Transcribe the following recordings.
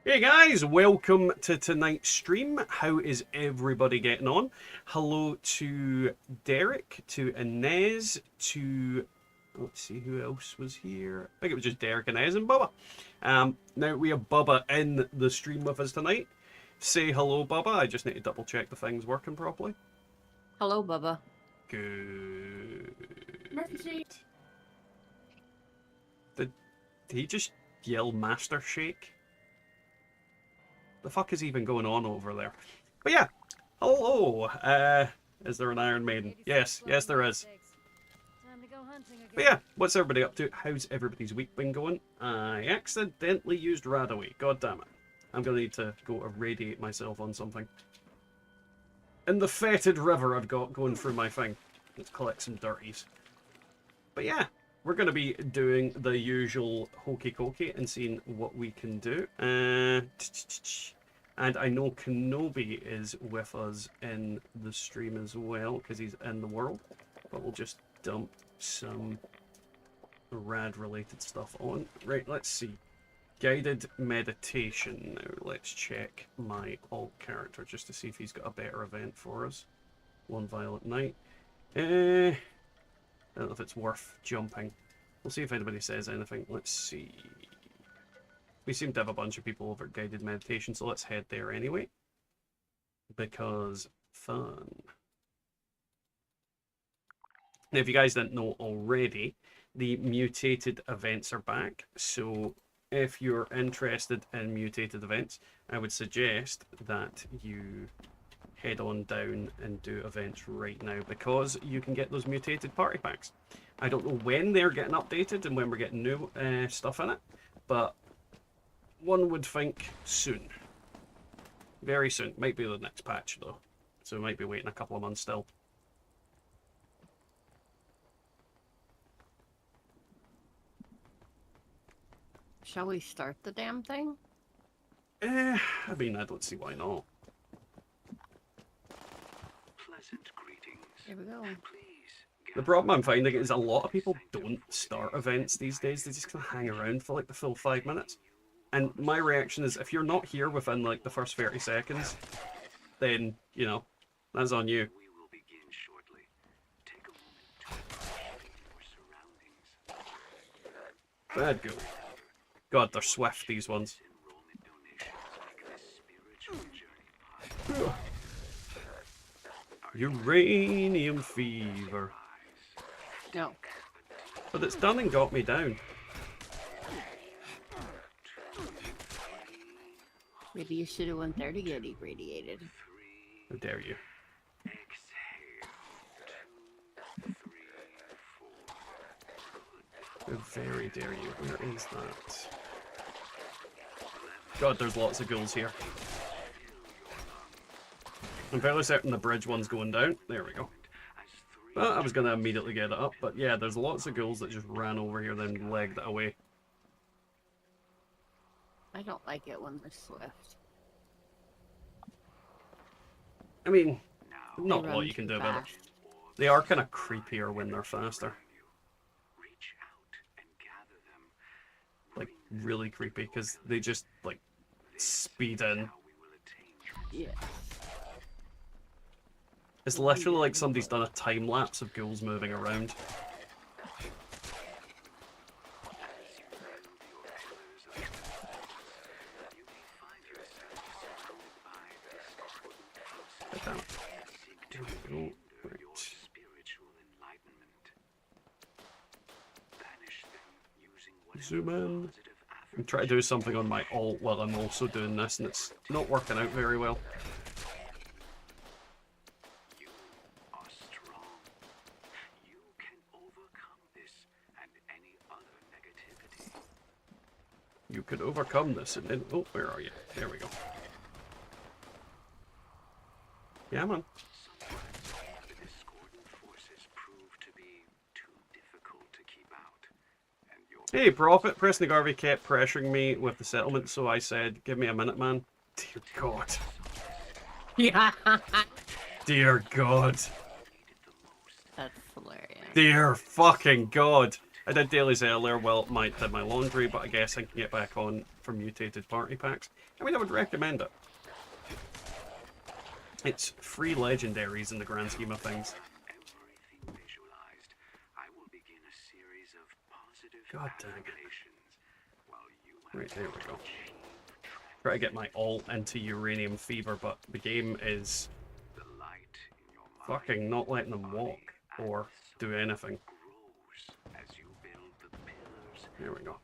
Hey guys, welcome to tonight's stream. How is everybody getting on? Hello to Derek, to Inez, to... Let's see who else was here. I think it was just Derek, Inez, and Bubba. Now we have Bubba in the stream with us tonight. Say hello, Bubba. I just need to double check the thing's working properly. Hello, Bubba. Good. Mercy. Did he just yell Master Shake? The fuck is even going on over there? But yeah, hello. Is there an Iron Maiden? Yes, there is. But yeah, what's everybody up to? How's everybody's week been going? I accidentally used Radaway. God damn it. I'm gonna need to go irradiate myself on something. In the fetid river I've got going through my thing. Let's collect some dirties. But yeah, we're going to be doing the usual hokey cokey and seeing what we can do. And I know Kenobi is with us in the stream as well, because he's in the world. But we'll just dump some rad-related stuff on. Right, let's see. Guided meditation. Now, let's check my alt character just to see if he's got a better event for us. One Violet Night. I don't know if it's worth jumping. We'll see if anybody says anything. Let's see. We seem to have a bunch of people over at Guided Meditation, so let's head there anyway. Because fun. Now, if you guys didn't know already, the Mutated Events are back. So if you're interested in Mutated Events, I would suggest that you head on down and do events right now, because you can get those mutated party packs. I don't know when they're getting updated and when we're getting new stuff in it, but one would think soon. Very soon. Might be the next patch though, so we might be waiting a couple of months still. Shall we start the damn thing? I mean, I don't see why not. Here we go. The problem I'm finding is a lot of people don't start events these days. They just kind of hang around for like the full 5 minutes. And my reaction is, if you're not here within like the first 30 seconds, then, you know, that's on you. Bad go. God, they're swift, these ones. Uranium fever. No. But it's done and got me down. Maybe you should have went there to get irradiated. How dare you. How very dare you. Where is that? God, there's lots of ghouls here. I'm fairly certain the bridge one's going down. There we go. Well, I was going to immediately get it up, but yeah, there's lots of ghouls that just ran over here then legged it away. I don't like it when they're swift. I mean, not They a run lot you can too do about it. fast. They are kind of creepier when they're faster. Like, really creepy, because they just, like, speed in. Yeah. It's literally like somebody's done a time lapse of ghouls moving around. Damn it. There we go. Right. Zoom in. I'm trying to do something on my alt while I'm also doing this, and it's not working out very well. You could overcome this and then... Oh, where are you? There we go. Yeah, man. Hey, Prophet. Preston Garvey kept pressuring me with the settlement, so I said, give me a minute, man. Dear God. Yeah. Dear God. That's hilarious. Dear fucking God. I did dailies earlier, well, did my laundry, but I guess I can get back on for mutated party packs. I mean, I would recommend it. It's free legendaries in the grand scheme of things. God dang it. Right, there we go. Try to get my alt into uranium fever, but the game is fucking not letting them walk or do anything. There we go.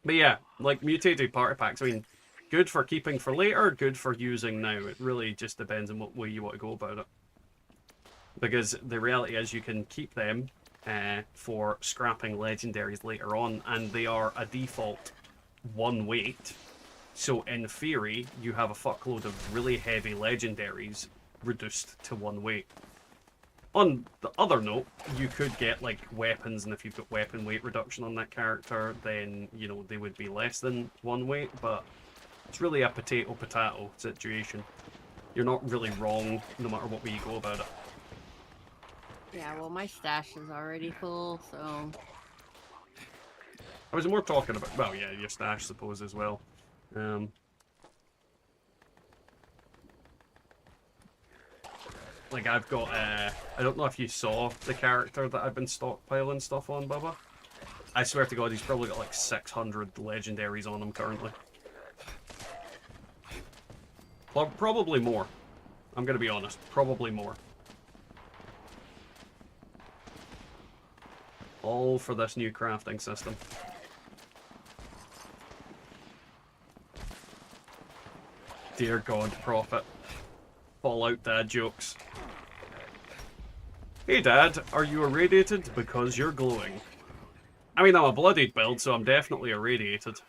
But yeah, like mutated party packs, I mean, good for keeping for later, good for using now. It really just depends on what way you want to go about it. Because the reality is you can keep them for scrapping legendaries later on, and they are a default 1 weight. So in theory, you have a fuckload of really heavy legendaries reduced to 1 weight. On the other note, you could get like weapons, and if you've got weapon weight reduction on that character, then you know they would be less than 1 weight, but it's really a potato situation. You're not really wrong no matter what way you go about it. Yeah, well, my stash is already full, so... I was more talking about, well, yeah, your stash, I suppose, as well. Like, I've got, I don't know if you saw the character that I've been stockpiling stuff on, Bubba. I swear to God, he's probably got like 600 legendaries on him currently. Probably more. I'm gonna be honest, probably more. All for this new crafting system. Dear God, Prophet. Fallout dad jokes. Hey Dad, are you irradiated? Because you're glowing. I mean, I'm a bloodied build, so I'm definitely irradiated.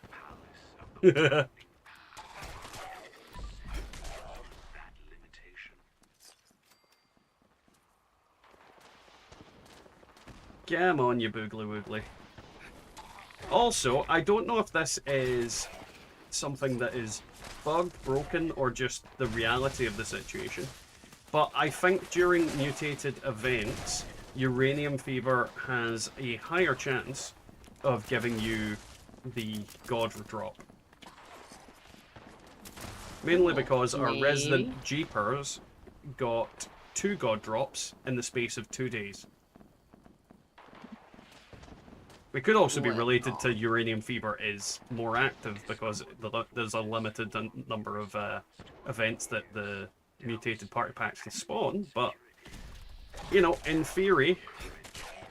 Come on, you boogly woogly. Also, I don't know if this is something that is bugged, broken, or just the reality of the situation, but I think during mutated events, uranium fever has a higher chance of giving you the god drop. Mainly because our resident Jeepers got 2 god drops in the space of 2 days. It could also be related to uranium fever is more active because there's a limited number of events that the mutated party packs can spawn, but, you know, in theory,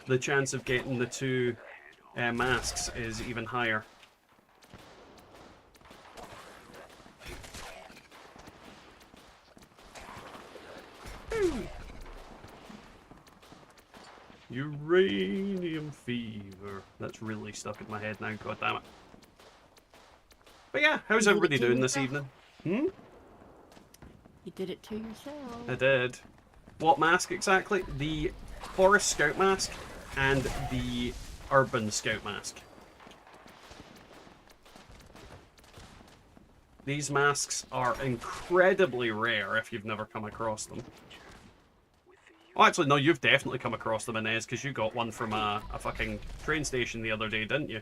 the chance of getting the 2 masks is even higher. Uranium fever. That's really stuck in my head now, god damn it. But yeah, how's everybody doing this evening? Hmm? You did it to yourself. I did. What mask exactly? The Forest Scout mask and the Urban Scout mask. These masks are incredibly rare if you've never come across them. Oh, actually, no, you've definitely come across them, Inez, because you got one from a fucking train station the other day, didn't you?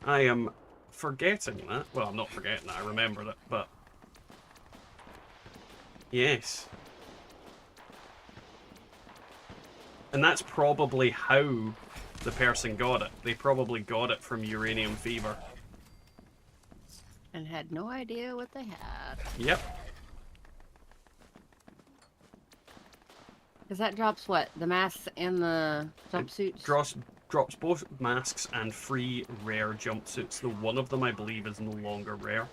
I am forgetting that. Well, I'm not forgetting that, I remembered it, but... Yes. And that's probably how the person got it. They probably got it from uranium fever. And had no idea what they had. Yep. Because that drops what? The masks and the jumpsuits? Drops both masks and 3 rare jumpsuits. The one of them, I believe, is no longer rare.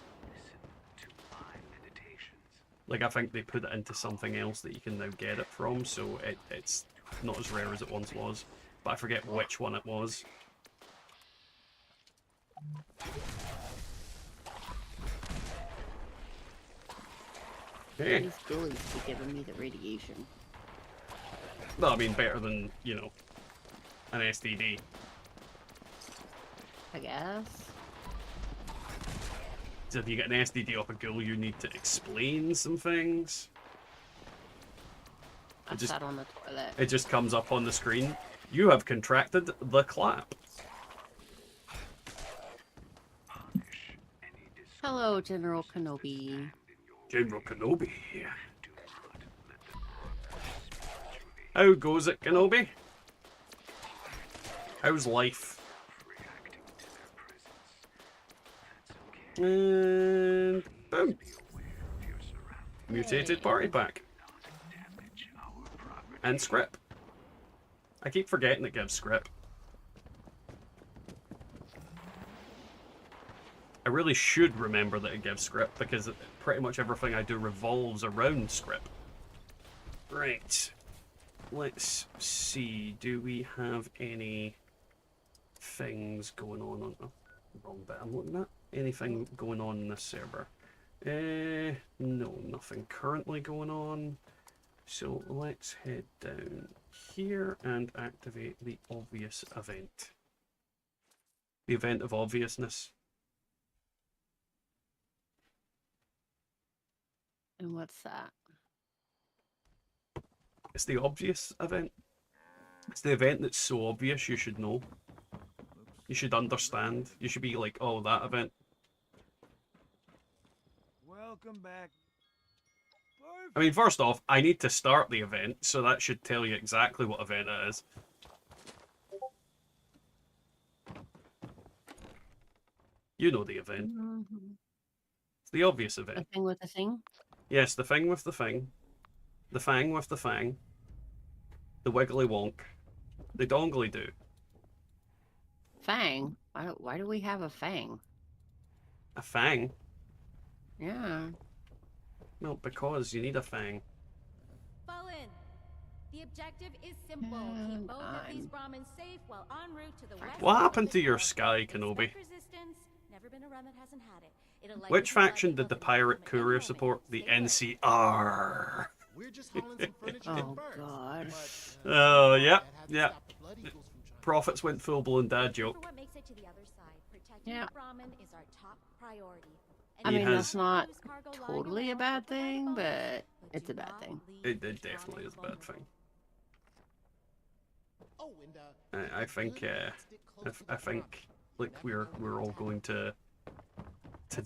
Like, I think they put it into something else that you can now get it from, so it's not as rare as it once was. But I forget which one it was. Hey. These bullies be giving me the radiation. Well, I mean, better than, you know, an STD. I guess. So if you get an STD off a ghoul, you need to explain some things. Sat on the toilet. It just comes up on the screen. You have contracted the clap. Hello, General Kenobi. General Kenobi. How goes it, Kenobi? How's life? And boom. Mutated party pack. And script. I keep forgetting it gives script. I really should remember that it gives script because pretty much everything I do revolves around script. Right. Let's see. Do we have any things going on? Oh, wrong bit I'm looking at. Anything going on in this server? No, nothing currently going on. So let's head down here and activate the obvious event. The event of obviousness. And what's that? It's the obvious event. It's the event that's so obvious you should know. You should understand. You should be like, oh, that event. Welcome back. I mean, first off, I need to start the event, so that should tell you exactly what event it is. You know the event. It's the obvious event. The thing with the thing? Yes, the thing with the thing. The fang with the fang. The wiggly wonk. The dongly do. Fang? Why do we have a fang? A fang? Yeah. Well, because you need a fang. Fall in. The objective is simple. Keep both of these Brahmins safe while en route to the west. What happened to your sky, Kenobi? Never been a run that hasn't had it. Which faction did the pirate courier support? The NCR. We're just hauling some furniture Oh, in Burns, God. but, Oh, yeah, that hasn't yeah. stopped the blood eagles from trying. Profits went full-blown dad For joke. what makes it to the other side, protecting Yeah. the Brahmin is our top priority. I He mean, has- that's not totally a bad thing, but it's a bad thing. It definitely is a bad thing. Oh, and, I think, I think, like we're all going to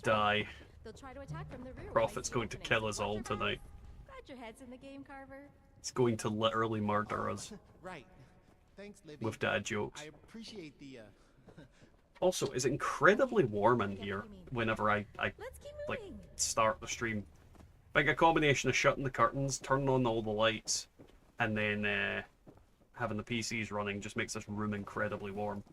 die. They'll try to attack from the rear. Prophet's going to kill us all tonight. Glad your head's in the game, Carver. He's going to literally murder us right. Thanks, Libby. with dad jokes. I appreciate the, Also, it's incredibly warm in here whenever I Let's keep like moving. start the stream. Like a combination of shutting the curtains, turning on all the lights, and then having the PCs running just makes this room incredibly warm.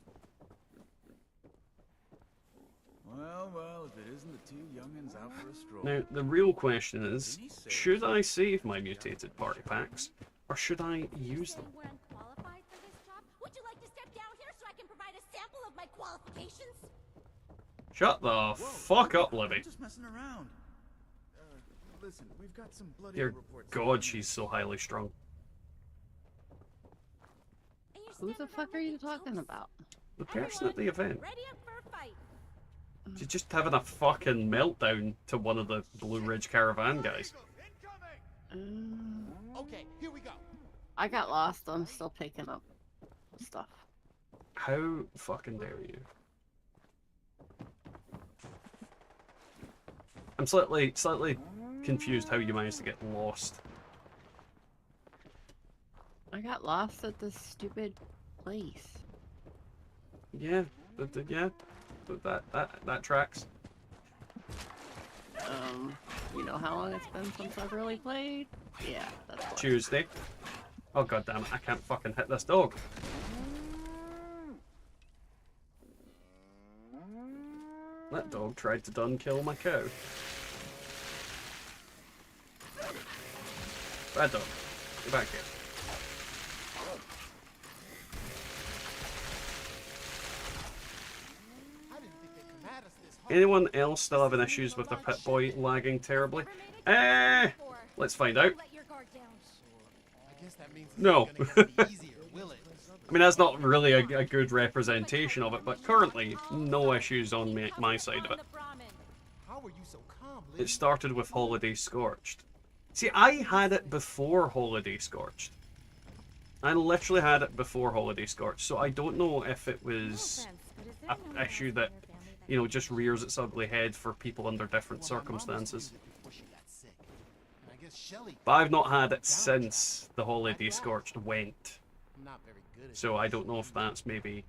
Well, if it isn't the two youngins out for a stroll. Now, the real question is, should I save my mutated party packs, or should I use them? We're unqualified for this job. Would you like to step down here so I can provide a sample of my qualifications? Shut the fuck up, Libby. I'm just messing around. Listen, we've got some bloody Dear reports. God, she's so highly strung. And you're Who the standing fuck around are you looking talking toast. about? The person at the event. Ready up for a fight. She's just having a fucking meltdown to one of the Blue Ridge Caravan guys. okay, here we go. I got lost. I'm still picking up stuff. How fucking dare you? I'm slightly confused how you managed to get lost. I got lost at this stupid place. Yeah, yeah, that tracks. You know how long it's been since I've really played? Yeah, that's why. Tuesday. Oh god damn it! I can't fucking hit this dog. That dog tried to done kill my cow. Bad dog. Get back here. I didn't think they'd come at us this hard. Anyone else still having issues with their Pit Boy lagging terribly? Let's find out. Let your guard down. I guess that means it's No. not gonna get any easier, will it? I mean, that's not really a good representation of it, but currently, no issues on my side of it. How are you so calm, Libby? It started with Holiday Scorched. See, I had it before Holiday Scorched. I literally had it before Holiday Scorched, so I don't know if it was an issue that, you know, just rears its ugly head for people under different circumstances. But I've not had it since the Holiday Scorched went. So I don't know if that's maybe,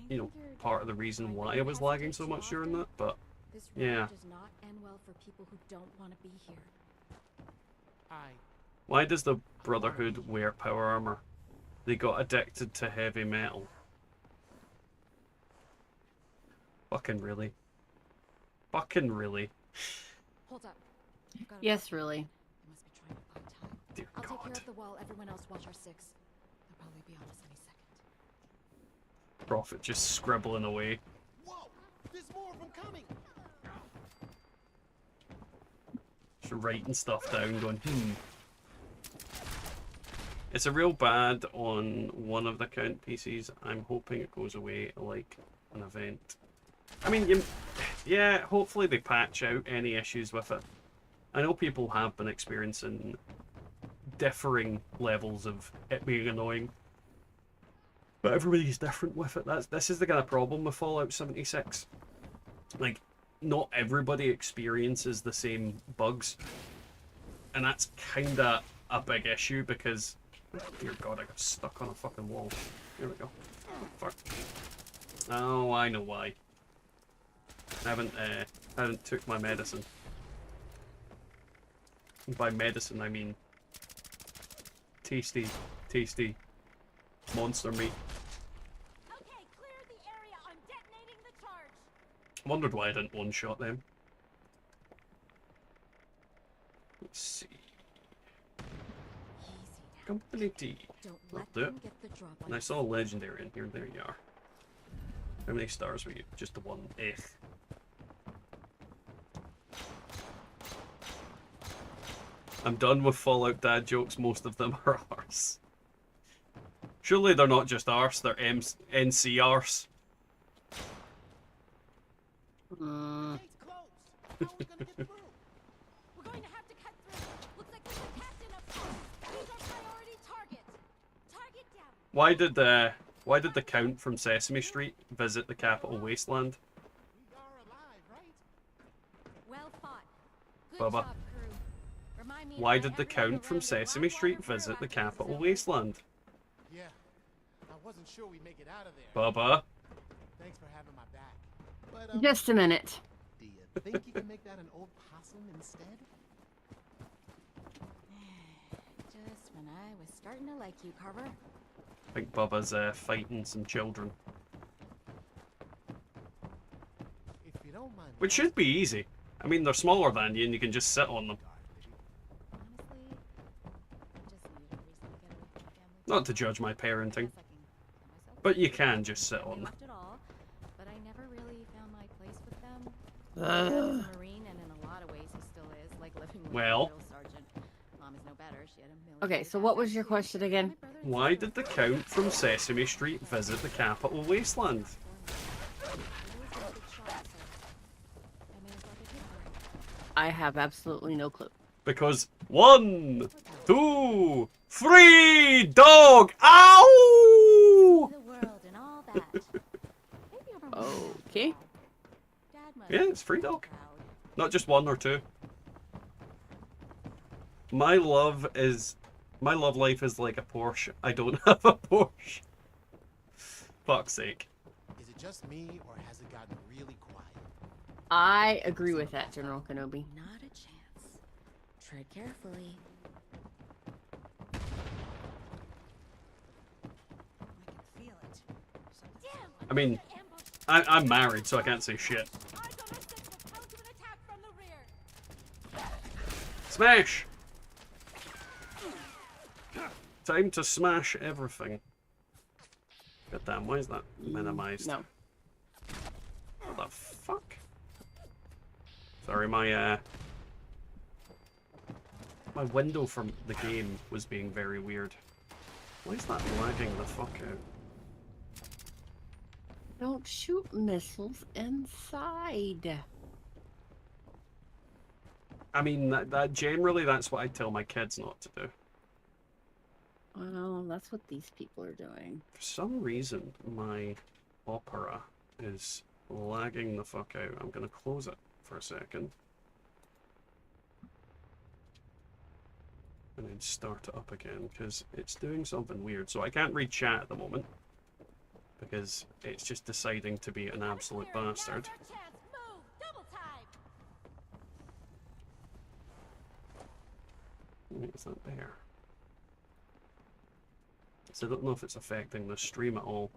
you know, part of the reason why I was lagging so much during that, but yeah. Does not end well for people who don't want to be here. Why does the Brotherhood wear power armor? They got addicted to heavy metal. Fucking really? Fucking really? Hold up. Yes, really. They must be trying to buy time. Dear I'll take God. care of the wall. Everyone else watch our 6. They'll probably be on us any second. Prophet just scribbling away. Whoa! There's more of them coming. Just writing stuff down, going, It's a real bad on one of the count PCs. I'm hoping it goes away like an event. I mean, yeah, hopefully they patch out any issues with it. I know people have been experiencing differing levels of it being annoying. But everybody's different with it. This is the kind of problem with Fallout 76. Like, not everybody experiences the same bugs. And that's kinda a big issue because... Dear God, I got stuck on a fucking wall. Here we go. Oh, fuck. Oh, I know why. I haven't took my medicine. And by medicine, I mean tasty monster meat. Okay, clear the area. I'm detonating the charge. Wondered why I didn't one-shot them. Let's see. Company D. Don't That'll let do it. them get the drop on And I saw a legendary in here. There you are. How many stars were you? Just the one. I'm done with Fallout dad jokes. Most of them are arse. Surely they're not just arse, they're NC arse. Gate's closed. How are we gonna get through? We're going to have to cut through. Looks like there's a captain up front. He's our priority target. Target down. Why did the Count from Sesame Street visit the capital wasteland? We are alive, right? Well fought. Good Bubba. job, crew. Remind me Why if did the ever Count from around the Sesame wrong Street water crew visit the after this capital is over. wasteland? Yeah. I wasn't sure we'd make it out of there. Bubba. Thanks for having my back. But, Just a minute. do you think you can make that an old possum instead? Just when I was starting to like you, Carver. I think Bubba's fighting some children. If you don't mind. Which should be easy. I mean, they're smaller than you and you can just sit on them. Honestly, I just needed a reason to get away from my family. Not to judge my parenting, Guess I can tell myself but you can just sit on them. left it all, but I never really found my place with them. Dad was a Marine, and in a lot of ways he still is, like living with Well. a drill sergeant. Mom is no better. She had a military Okay, so what was your background. question again? My brother and Why sister did the were Count from Sesame Street visit the capital wasteland? I have absolutely no clue. Because 1, 2, 3, dog! Ow! The world and all that. Maybe over Okay. Dad must Yeah, be it's free so dog. proud. Not just 1 or 2. My love life is like a Porsche. I don't have a Porsche. Fuck's sake. Is it just me, or has it gotten really quiet? I agree with that, General Kenobi. Not a chance. Tread carefully. I can feel it. Damn! I mean, I'm married, so I can't say shit. Eyes on our 6. We'll counter an attack from the rear. Smash! Time to smash everything. God damn, why is that minimized? No. What the fuck? Sorry, my window from the game was being very weird. Why is that lagging the fuck out? Don't shoot missiles inside. I mean, that generally that's what I tell my kids not to do. Well, that's what these people are doing. For some reason, my Opera is lagging the fuck out. I'm gonna close it for a second. And then start it up again, because it's doing something weird. So I can't read chat at the moment, because it's just deciding to be an absolute bastard. Now's our chance. Move. Double time. Wait, is that there? So I don't know if it's affecting the stream at all.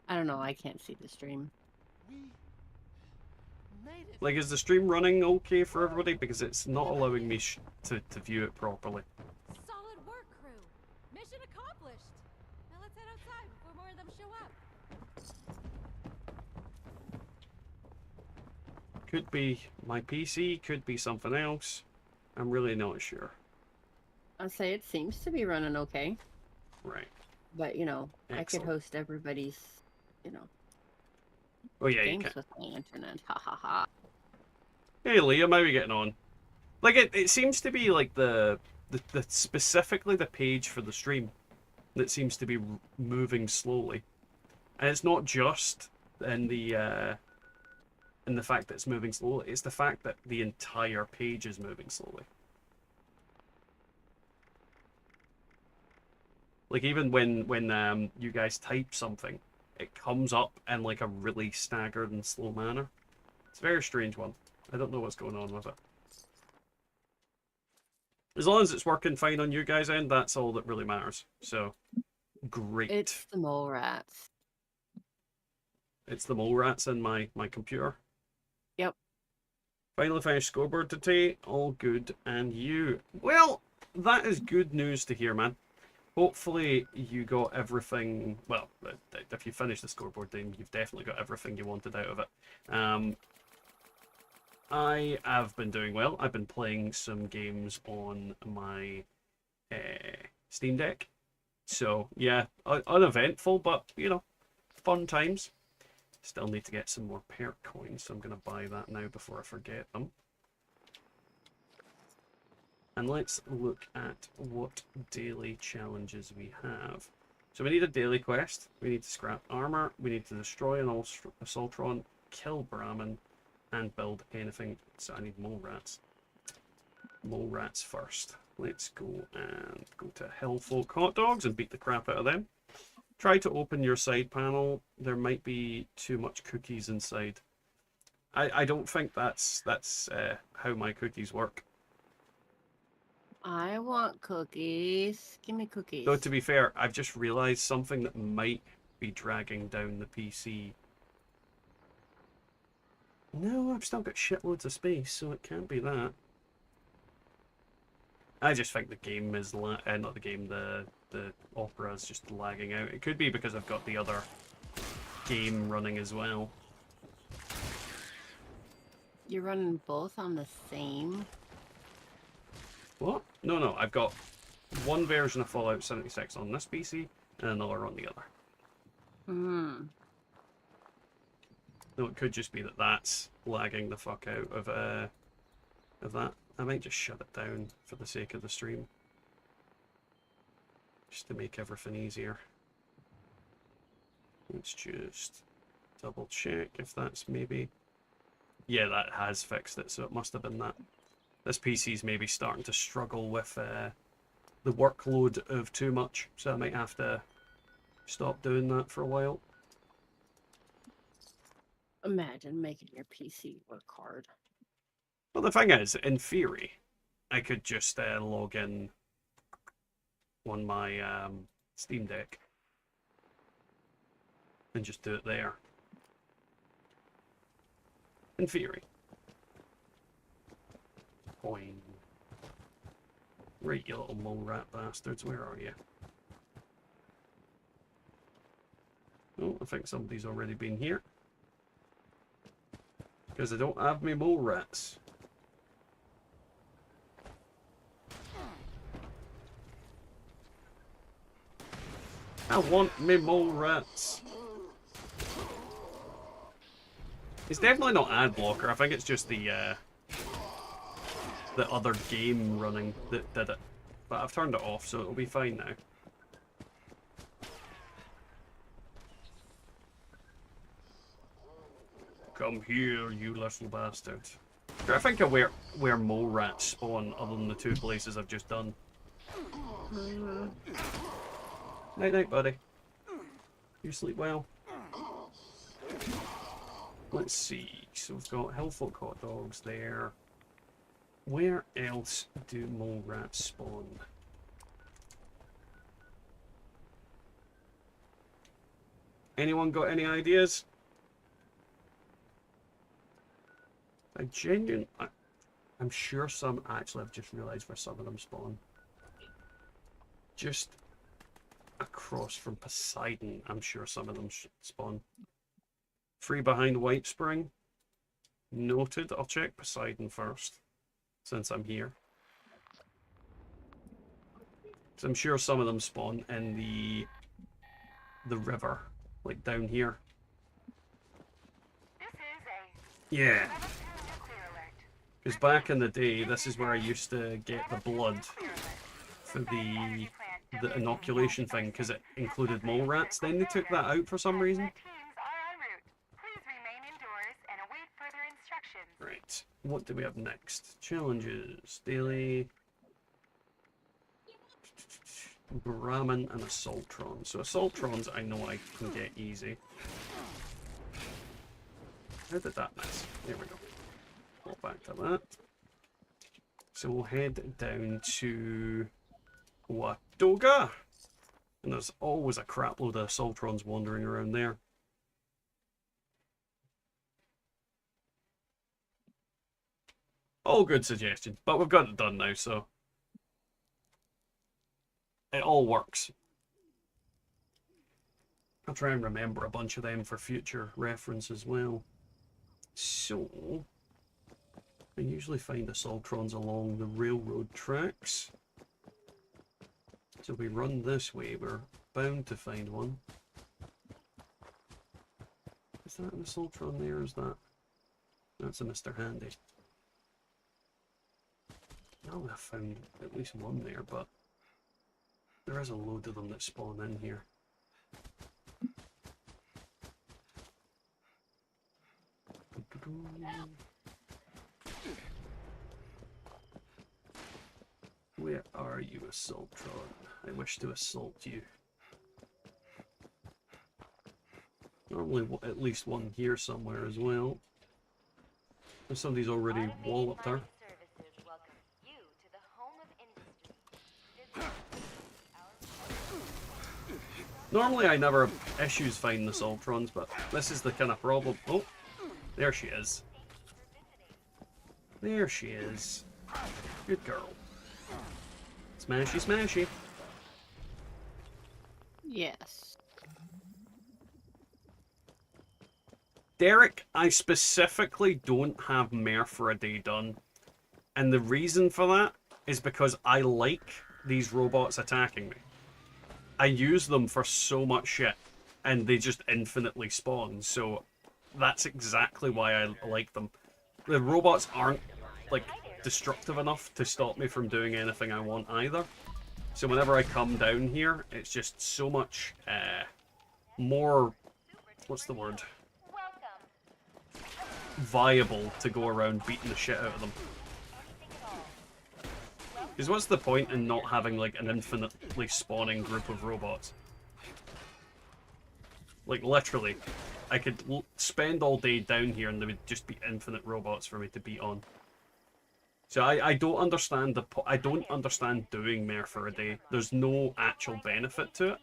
I don't know. I can't see the stream. We made it. Like, is the stream running okay for everybody? Because it's not allowing me to view it properly. Solid work, crew. Mission accomplished. Now let's head outside before more of them show up. Could be my PC, could be something else. I'm really not sure. I'd say it seems to be running okay. Right. But, you know, I Excellent. could host everybody's, you know, Oh yeah, you games can. with my internet. Ha ha ha. Hey Liam, how are we getting on? Like, it seems to be like the specifically the page for the stream that seems to be moving slowly. And it's not just in the fact that it's moving slowly, it's the fact that the entire page is moving slowly. Like, even when you guys type something, it comes up in like a really staggered and slow manner. It's a very strange one. I don't know what's going on with it. As long as it's working fine on you guys' end, that's all that really matters. So, great. It's the mole rats. It's the mole rats in my computer. Yep. Finally finished scoreboard today. All good. And you? Well, that is good news to hear, man. Hopefully you got everything. Well, if you finish the scoreboard, then you've definitely got everything you wanted out of it. I have been doing well. I've been playing some games on my Steam Deck. So, yeah, uneventful, but, you know, fun times. Still need to get some more perk coins, so I'm going to buy that now before I forget them. And let's look at what daily challenges we have. So we need a daily quest. We need to scrap armor. We need to destroy an Assaultron, kill Brahmin, and build anything. So I need mole rats. Mole rats first. Let's go and go to Hillfolk Hot Dogs and beat the crap out of them. Try to open your side panel. There might be too much cookies inside. I don't think that's how my cookies work. I want cookies. Give me cookies. Though, to be fair, I've just realised something that might be dragging down the PC. No, I've still got shitloads of space, so it can't be that. I just think the game is not the game. The Opera is just lagging out. It could be because I've got the other game running as well. You're running both on the same? What? No. I've got one version of Fallout 76 on this PC and another on the other. Hmm. No, it could just be that that's lagging the fuck out of that. I might just shut it down for the sake of the stream. Just to make everything easier. Let's just double check if that's maybe... Yeah, that has fixed it, so it must have been that. This PC's maybe starting to struggle with the workload of too much, so I might have to stop doing that for a while. Imagine making your PC work hard. Well, the thing is, in theory, I could just log in on my Steam Deck and just do it there. In theory. Boing. Right, you little mole rat bastards, where are you? Oh, I think somebody's already been here. Because I don't have my mole rats. I want me mole rats. It's definitely not ad blocker. I think it's just the other game running that did it. But I've turned it off, so it'll be fine now. Come here, you little bastard. I think of where mole rats spawn, other than the two places I've just done. Night night, buddy. You sleep well. Let's see. So we've got Hellfolk hot dogs there. Where else do mole rats spawn? Anyone got any ideas? I'm sure some, actually I've just realised where some of them spawn. Just across from Poseidon, I'm sure some of them spawn. 3 behind White Spring. Noted. I'll check Poseidon first, since I'm here. So I'm sure some of them spawn in the river, like down here. Yeah. Because back in the day, this is where I used to get the blood for the inoculation thing, because it included mole rats. Then they took that out for some reason. Right. What do we have next? Challenges. Daily. Brahmin and Assaultron. So Assaultrons I know I can get easy. How did that miss? There we go. Go back to that. So we'll head down to Watoga. And there's always a crap load of Assaultrons wandering around there. All good suggestions, but we've got it done now, so it all works. I'll try and remember a bunch of them for future reference as well. So, I usually find Assaultrons along the railroad tracks. So if we run this way, we're bound to find one. Is that an Assaultron there, or is that? That's a Mr. Handy. Now I've found at least one there, but there is a load of them that spawn in here. Where are you, Assaultron? I wish to assault you. Normally at least one here somewhere as well. If somebody's already walloped her. Normally I never have issues finding the Assaultrons, but this is the kind of problem. Oh, there she is. There she is. Good girl. Smashy, smashy. Yes. Derek, I specifically don't have Mare for a Day done. And the reason for that is because I like these robots attacking me. I use them for so much shit, and they just infinitely spawn, so that's exactly why I like them. The robots aren't, like, destructive enough to stop me from doing anything I want either. So whenever I come down here, it's just so much more, what's the word? Viable to go around beating the shit out of them. Because what's the point in not having, like, an infinitely spawning group of robots? Like, literally, I could spend all day down here and there would just be infinite robots for me to beat on. So I don't understand I don't understand doing Mare for a Day. There's no actual benefit to it.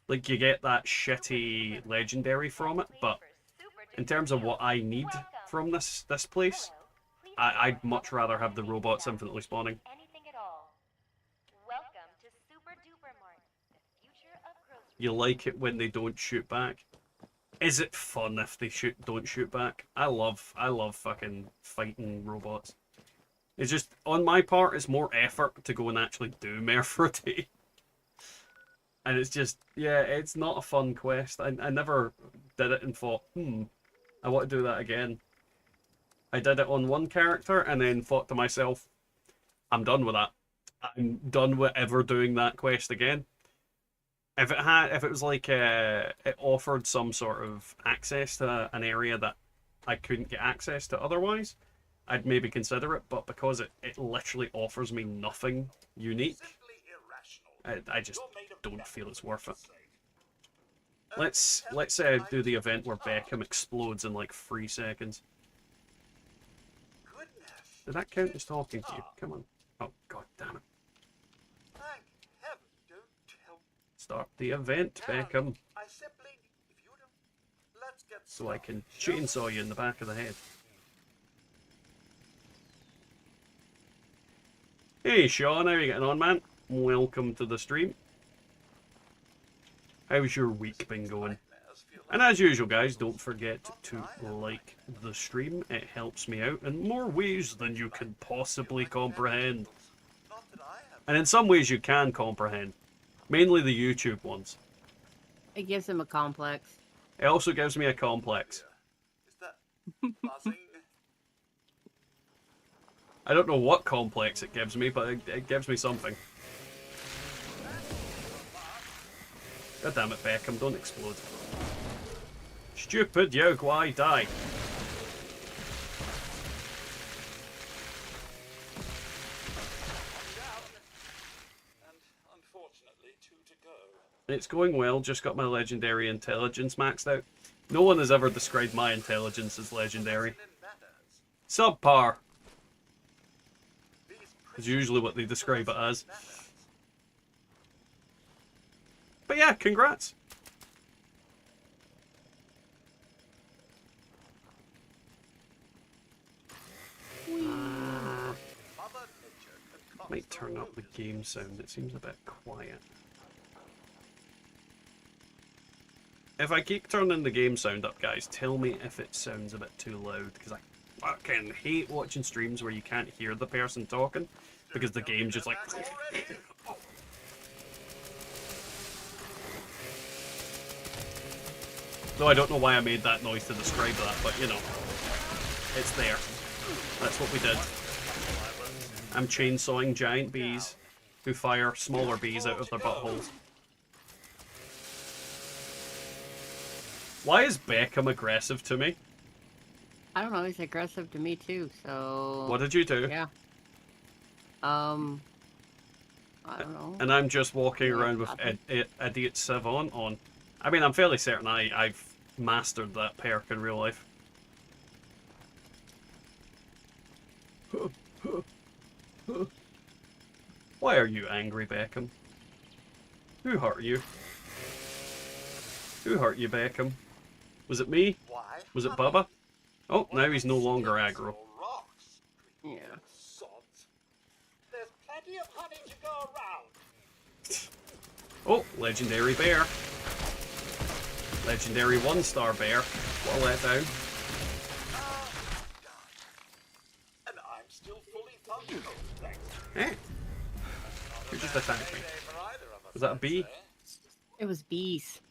Like, you get that shitty legendary from it, but in terms of what I need from this place, I'd much rather have the robots infinitely spawning. You like it when they don't shoot back. Is it fun if they don't shoot back? I love fucking fighting robots. It's just, on my part, it's more effort to go and actually do Mare for a Day. And it's just, yeah, it's not a fun quest. I never did it and thought, I want to do that again. I did it on one character and then thought to myself, I'm done with that. I'm done with ever doing that quest again. If it was like it offered some sort of access to an area that I couldn't get access to otherwise, I'd maybe consider it. But because it literally offers me nothing unique, I just don't feel it's worth it. Let's do the event where Beckham explodes in like 3 seconds. Did that count as talking to you? Come on. Oh, god damn it. Start the event, Beckham. So I can chainsaw you in the back of the head. Hey Sean, how are you getting on, man? Welcome to the stream. How's your week been going? And as usual, guys, don't forget to like the stream. It helps me out in more ways than you can possibly comprehend. And in some ways you can comprehend. Mainly the YouTube ones. It gives him a complex. It also gives me a complex. I don't know what complex it gives me, but it gives me something. God damn it, Beckham, don't explode. Stupid yoke, why die? It's going well, just got my legendary intelligence maxed out. No one has ever described my intelligence as legendary. Subpar is usually what they describe it as. But yeah, congrats. Might turn up the game sound, it seems a bit quiet. If I keep turning the game sound up, guys, tell me if it sounds a bit too loud, because I fucking hate watching streams where you can't hear the person talking, because the game's just like... Though I don't know why I made that noise to describe that, but you know, it's there. That's what we did. I'm chainsawing giant bees who fire smaller bees out of their buttholes. Why is Beckham aggressive to me? I don't know, he's aggressive to me too, so... What did you do? Yeah. I don't know. And I'm just walking around with Idiot Savant on. I mean, I'm fairly certain I've mastered that perk in real life. Why are you angry, Beckham? Who hurt you? Who hurt you, Beckham? Was it me? Was it Bubba? Oh, now he's no longer aggro. Yeah. There's plenty of honey to go around. Oh, legendary bear. Legendary 1-star bear. What a letdown. And I'm still fully functional, thanks. Eh? Who just attacked me? Was that a bee? It was bees.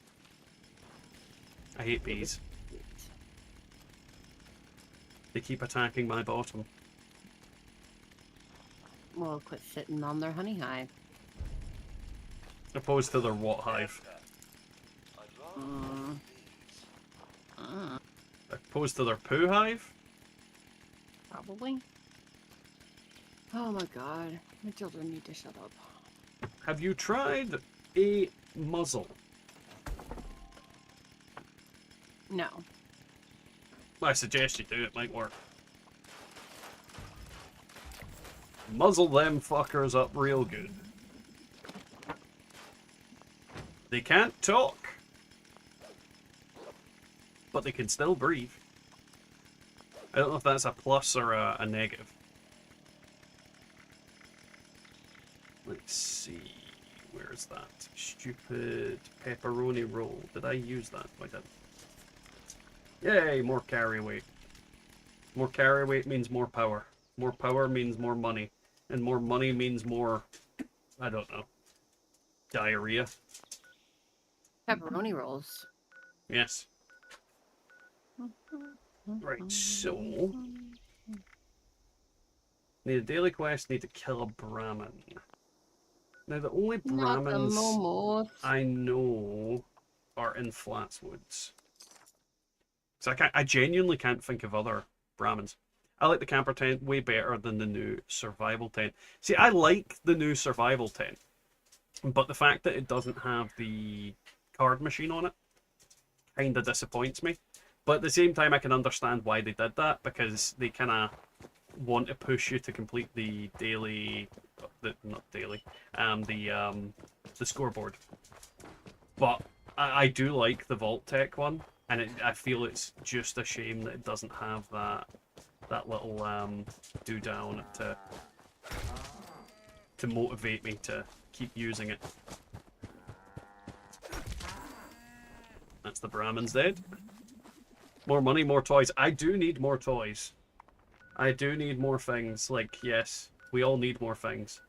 I hate bees. They keep attacking my bottom. Well, quit sitting on their honey hive. Opposed to their what hive? Opposed to their poo hive? Probably. Oh my god. My children need to shut up. Have you tried a muzzle? No. I suggest you do, it might work. Muzzle them fuckers up real good. They can't talk, but they can still breathe. I don't know if that's a plus or a negative. Let's see, where's that? Stupid pepperoni roll. Did I use that? I did. Yay, more carry weight. More carry weight means more power. More power means more money. And more money means more, I don't know, diarrhea. Pepperoni rolls. Yes. Right, so need a daily quest, need to kill a Brahmin. Now the only Not the Brahmins momos. I know are in Flatswoods. So I genuinely can't think of other Brahmins. I like the camper tent way better than the new survival tent. See, I like the new survival tent, but the fact that it doesn't have the card machine on it kind of disappoints me. But at the same time, I can understand why they did that, because they kind of want to push you to complete the daily, not daily, the scoreboard. But I do like the Vault Tech one, and I feel it's just a shame that it doesn't have that little do down to motivate me to keep using it. That's the Brahmin's dead. More money, more toys. I do need more toys. I do need more things. Like, yes, we all need more things.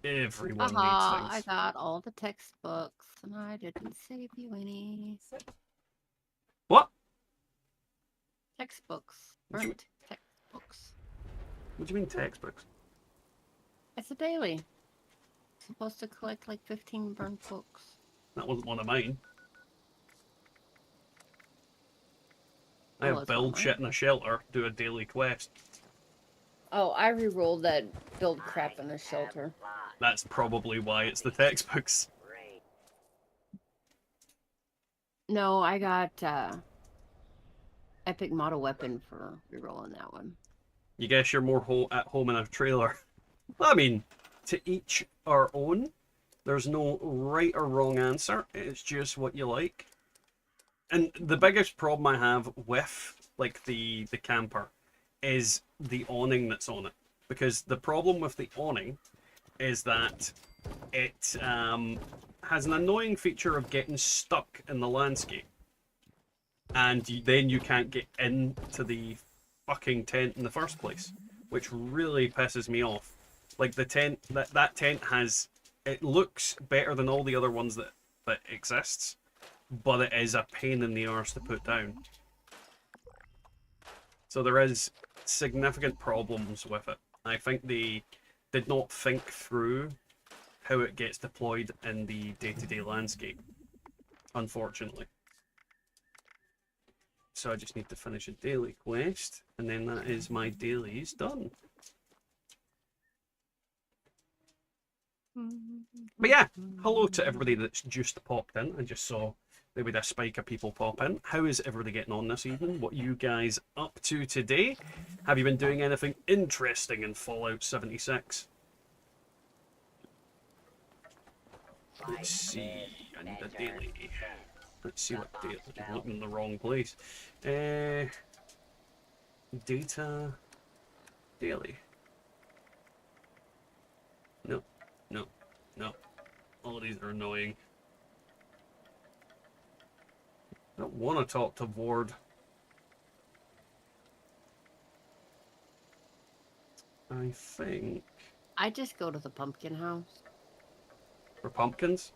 Everyone needs I things. got all the textbooks, and I didn't save you any. What? Textbooks. What do you- Burnt textbooks. What do you mean textbooks? It's a daily. Supposed to collect like 15 burnt books. That wasn't one of mine. I Oh, have it's one of build mine. shit in a shelter, do a daily quest. Oh, I re-rolled that build crap in the shelter. That's probably why it's the textbooks. No, I got epic model weapon for re-rolling that one. You guess you're more at home in a trailer. I mean, to each our own. There's no right or wrong answer. It's just what you like. And the biggest problem I have with like the camper is the awning that's on it. Because the problem with the awning is that it has an annoying feature of getting stuck in the landscape. And then you can't get into the fucking tent in the first place, which really pisses me off. Like the tent, that tent has, it looks better than all the other ones that exists, but it is a pain in the arse to put down. So there is significant problems with it. I think they did not think through how it gets deployed in the day-to-day landscape, unfortunately. So I just need to finish a daily quest, and then that is my dailies done. But yeah, hello to everybody that's just popped in. I just saw there was a spike of people pop in. How is everybody getting on this evening? What are you guys up to today? Have you been doing anything interesting in Fallout 76? Let's see. I need a daily. Let's see what daily. I'm looking in the wrong place. Data. Daily. No. No. No. All of these are annoying. I don't want to talk to Ward. I think. I just go to the pumpkin house. For pumpkins?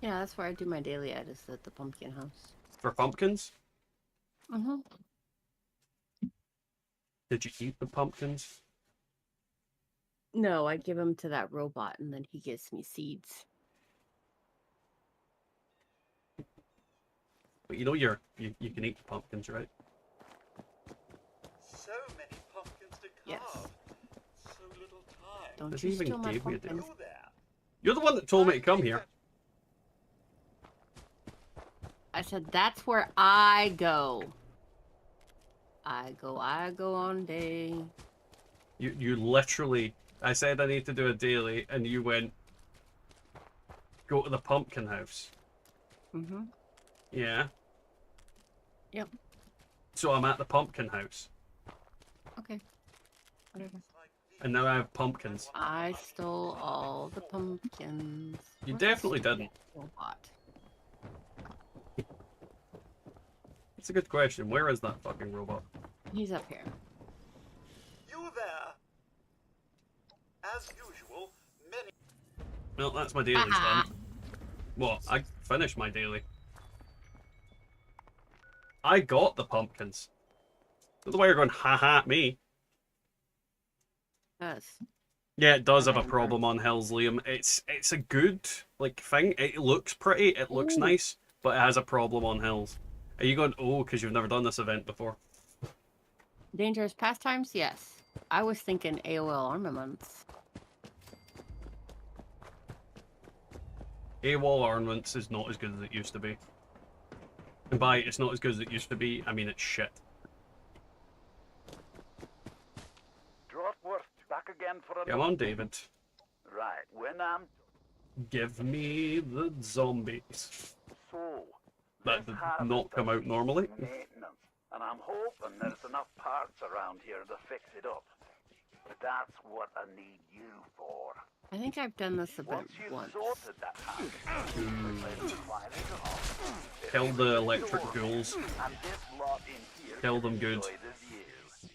Yeah, that's where I do my daily edits at the pumpkin house. For pumpkins? Mm-hmm. Did you eat the pumpkins? No, I give him to that robot, and then he gives me seeds. But you know you can eat the pumpkins, right? So many pumpkins to carve. Yes. So little time. Don't Does you he even steal my give me a pumpkin? deal? Go there. You're the one that told me to come here. I said that's where I go. I go on day. You literally, I said I need to do a daily, and you went, go to the pumpkin house. Mm-hmm. Yeah. Yep. So I'm at the pumpkin house, Okay. Whatever. and now I have pumpkins. I stole all the pumpkins. You Where's definitely the didn't. robot? That's a good question. Where is that fucking robot? He's up here. You there. As usual, many. Well, that's my daily's Ah. done. What? I finished my daily. I got the pumpkins. Don't know why you're going ha at me. Yes. Yeah, it does have a Okay. problem on hills, Liam. It's a good like thing. It looks pretty, it looks Ooh. nice, but it has a problem on hills. Are you going, oh, because you've never done this event before? Dangerous pastimes? Yes. I was thinking AOL armaments. AWOL armaments is not as good as it used to be. And by it's not as good as it used to be, I mean it's shit. Dropworth, back again for a Come on, David. Right, when I'm Give me the zombies. so That this did harvest not come does out normally. maintenance, and I'm hoping there's enough parts around here to fix it up. But that's what I need you for. I think I've done this event Once you've once. sorted that harvest, let it fire it off. Kill the electric ghouls. And this lot in here Kill them can good. enjoy the view.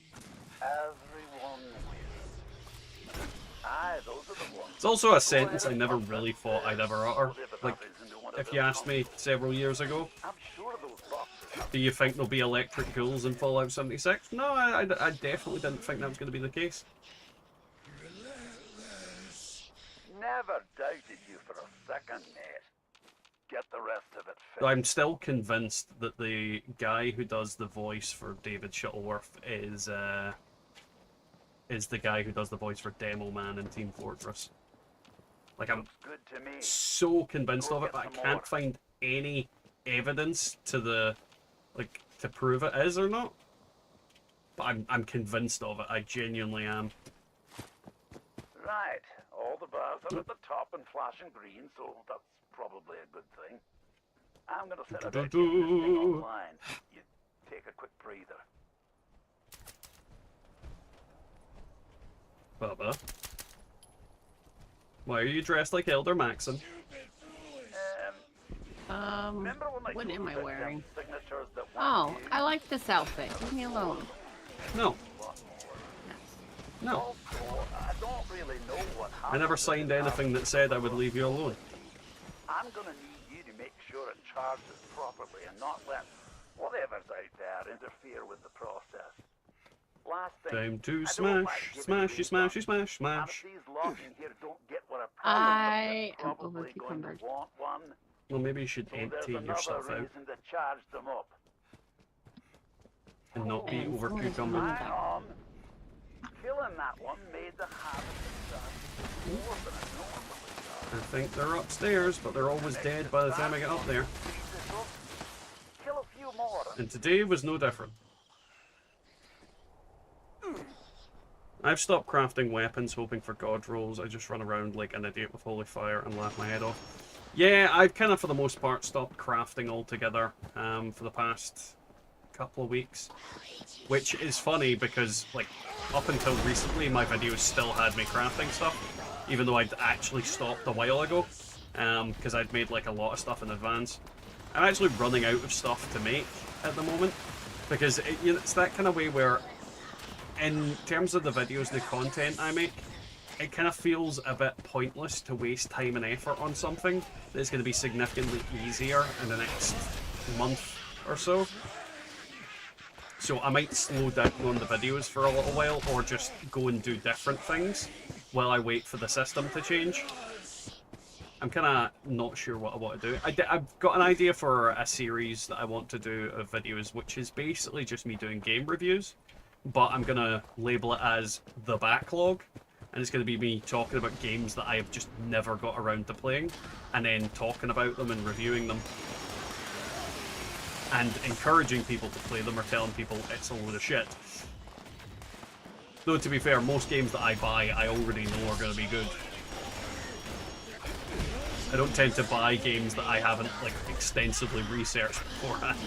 Everyone wins. Aye, those are the ones. It's also a sentence I never really thought I'd ever utter. Like, if you asked me several years ago, I'm sure those boxes have do you think there'll be electric ghouls in Fallout 76? No, I definitely didn't think that was going to be the case. never doubted you for a second, mate. Get the rest of it fixed. I'm still convinced that the guy who does the voice for David Shuttleworth is the guy who does the voice for Demo Man in Team Fortress. Like, I'm Good to me. so convinced of it, but I can't find any evidence to to prove it is or not. But I'm convinced of it. I genuinely am. Right. All the bars are at the top and flashing green, so that's probably a good thing. I'm gonna set about getting this thing online. You take a quick breather. Bubba. Why are you dressed like Elder Maxon? Remember when I What told am you I about wearing? them signatures that Oh, weren't I like this outfit. Leave me alone. No. Yes. No. Also, I don't really know what happened. I never signed anything that said I would leave you alone. I'm gonna need you to make sure it charges properly and not let whatever's out there interfere with the process. Last thing, Time to I don't smash, like giving smashy, things smashy, up. smash, And if smash. these lots in here don't get what a I problem, am they're probably going to over-cucumbered. want one. Well, maybe you should So there's empty your another stuff out reason to charge them up. and not be And over someone is cucumbered. running Hang on. Killing that one made the harvest more than it normally does. I think they're upstairs, but they're always dead by the time I get up there. Kill a few more. And today was no different. I've stopped crafting weapons hoping for god rolls. I just run around like an idiot with holy fire and laugh my head off. Yeah, I've kind of for the most part stopped crafting altogether for the past couple of weeks. Which is funny because like up until recently my videos still had me crafting stuff. Even though I'd actually stopped a while ago. Because I'd made like a lot of stuff in advance. I'm actually running out of stuff to make at the moment. Because it's that kind of way where in terms of the videos, the content I make, it kind of feels a bit pointless to waste time and effort on something that's going to be significantly easier in the next month or so. So I might slow down on the videos for a little while, or just go and do different things while I wait for the system to change. I'm kind of not sure what I want to do. I've got an idea for a series that I want to do of videos, which is basically just me doing game reviews. But I'm going to label it as The Backlog, and it's going to be me talking about games that I have just never got around to playing, and then talking about them and reviewing them, and encouraging people to play them or telling people it's a load of shit. Though, to be fair, most games that I buy, I already know are going to be good. I don't tend to buy games that I haven't, like, extensively researched beforehand.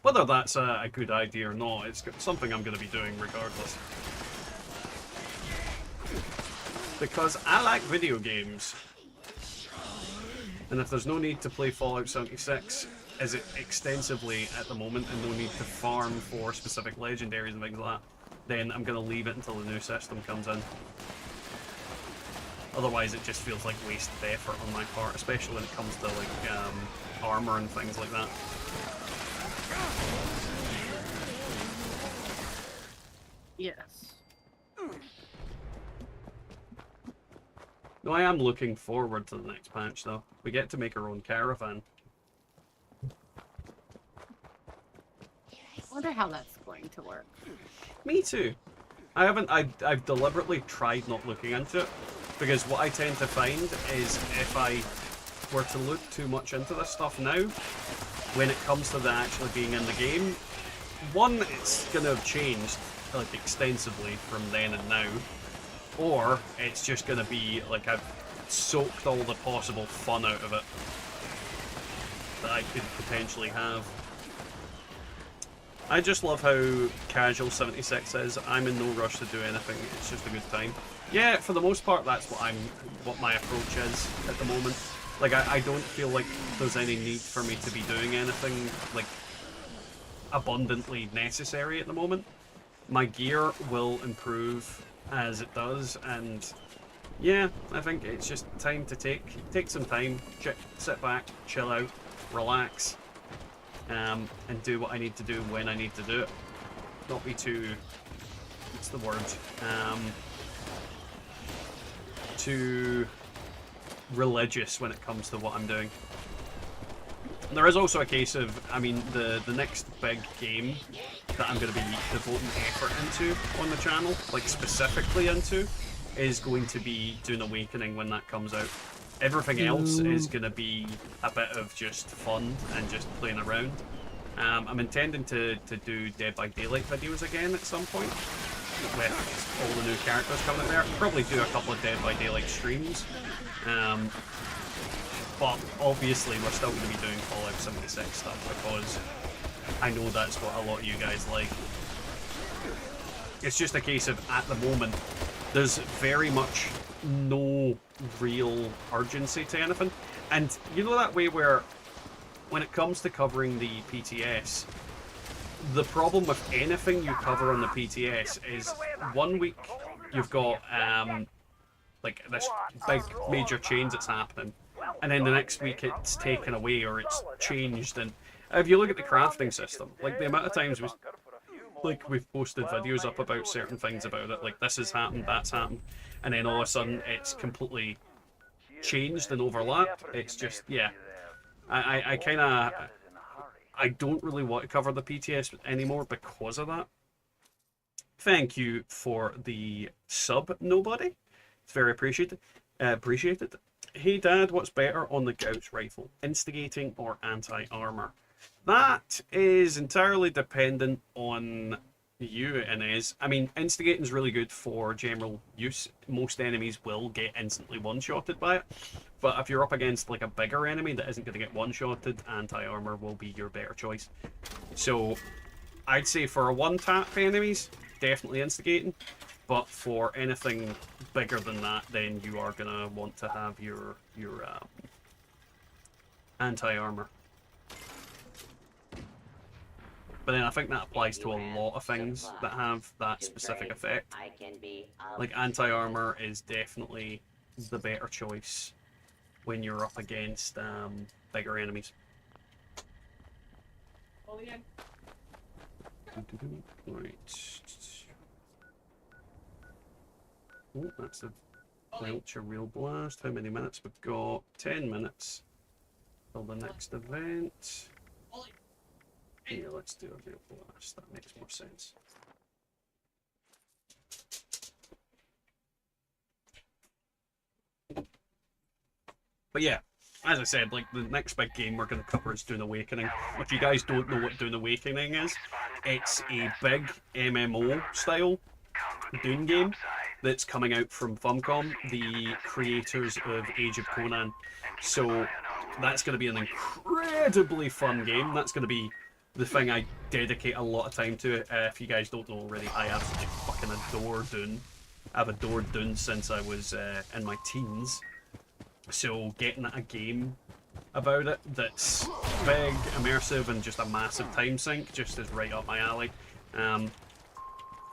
Whether that's a good idea or not, it's something I'm going to be doing regardless. Because I like video games. And if there's no need to play Fallout 76 extensively at the moment, and no need to farm for specific legendaries and things like that, then I'm going to leave it until the new system comes in. Otherwise, it just feels like wasted effort on my part, especially when it comes to like armor and things like that. Yes. No, I am looking forward to the next patch, though. We get to make our own caravan. I wonder how that's going to work. Me too. I've deliberately tried not looking into it, because what I tend to find is if I were to look too much into this stuff now, when it comes to the actually being in the game, one, it's going to have changed like extensively from then and now, or it's just going to be like I've soaked all the possible fun out of it that I could potentially have. I just love how casual 76 is. I'm in no rush to do anything, it's just a good time. Yeah, for the most part, that's what my approach is at the moment. Like, I don't feel like there's any need for me to be doing anything, like, abundantly necessary at the moment. My gear will improve as it does, and yeah, I think it's just time to take some time, sit back, chill out, relax, and do what I need to do when I need to do it. Not be too, what's the word, too religious when it comes to what I'm doing. There is also a case of, I mean, the next big game that I'm going to be devoting effort into on the channel, like specifically into, is going to be Dune Awakening when that comes out. Everything else is going to be a bit of just fun and just playing around. I'm intending to do Dead by Daylight videos again at some point, with all the new characters coming out there. Probably do a couple of Dead by Daylight streams. But obviously we're still going to be doing Fallout 76 stuff, because I know that's what a lot of you guys like. It's just a case of, at the moment, there's very much no real urgency to anything. And you know that way where, when it comes to covering the PTS, the problem with anything you cover on the PTS is 1 week you've got like this big major change that's happening, and then the next week it's taken away or it's changed. And if you look at the crafting system, like the amount of times we've posted videos up about certain things about it, like this has happened, that's happened, and then all of a sudden it's completely changed and overlapped. It's just, yeah, I kind of, I don't really want to cover the PTS anymore because of that. Thank you for the sub, nobody. It's very appreciated. Hey Dad, what's better on the Gauss rifle, instigating or anti-armor? That is entirely dependent on you, Inez. I mean, instigating is really good for general use. Most enemies will get instantly one-shotted by it. But if you're up against like a bigger enemy that isn't going to get one-shotted, anti-armor will be your better choice. So I'd say for a one-tap enemies, definitely instigating. But for anything bigger than that, then you are going to want to have your anti-armor. But then I think that applies to a lot of things that have that specific effect. Like anti-armor is definitely the better choice when you're up against bigger enemies. Right. Oh, that's a Welcher Real Blast. How many minutes? We've got 10 minutes till the next event. Yeah, let's do a Real Blast. That makes more sense. But yeah, as I said, like the next big game we're going to cover is Dune Awakening. If you guys don't know what Dune Awakening is, it's a big MMO style Dune game that's coming out from Funcom, the creators of Age of Conan. So that's going to be an incredibly fun game. That's going to be the thing I dedicate a lot of time to. If you guys don't know already, I absolutely fucking adore Dune. I've adored Dune since I was in my teens. So getting a game about it that's big, immersive, and just a massive time sink just is right up my alley.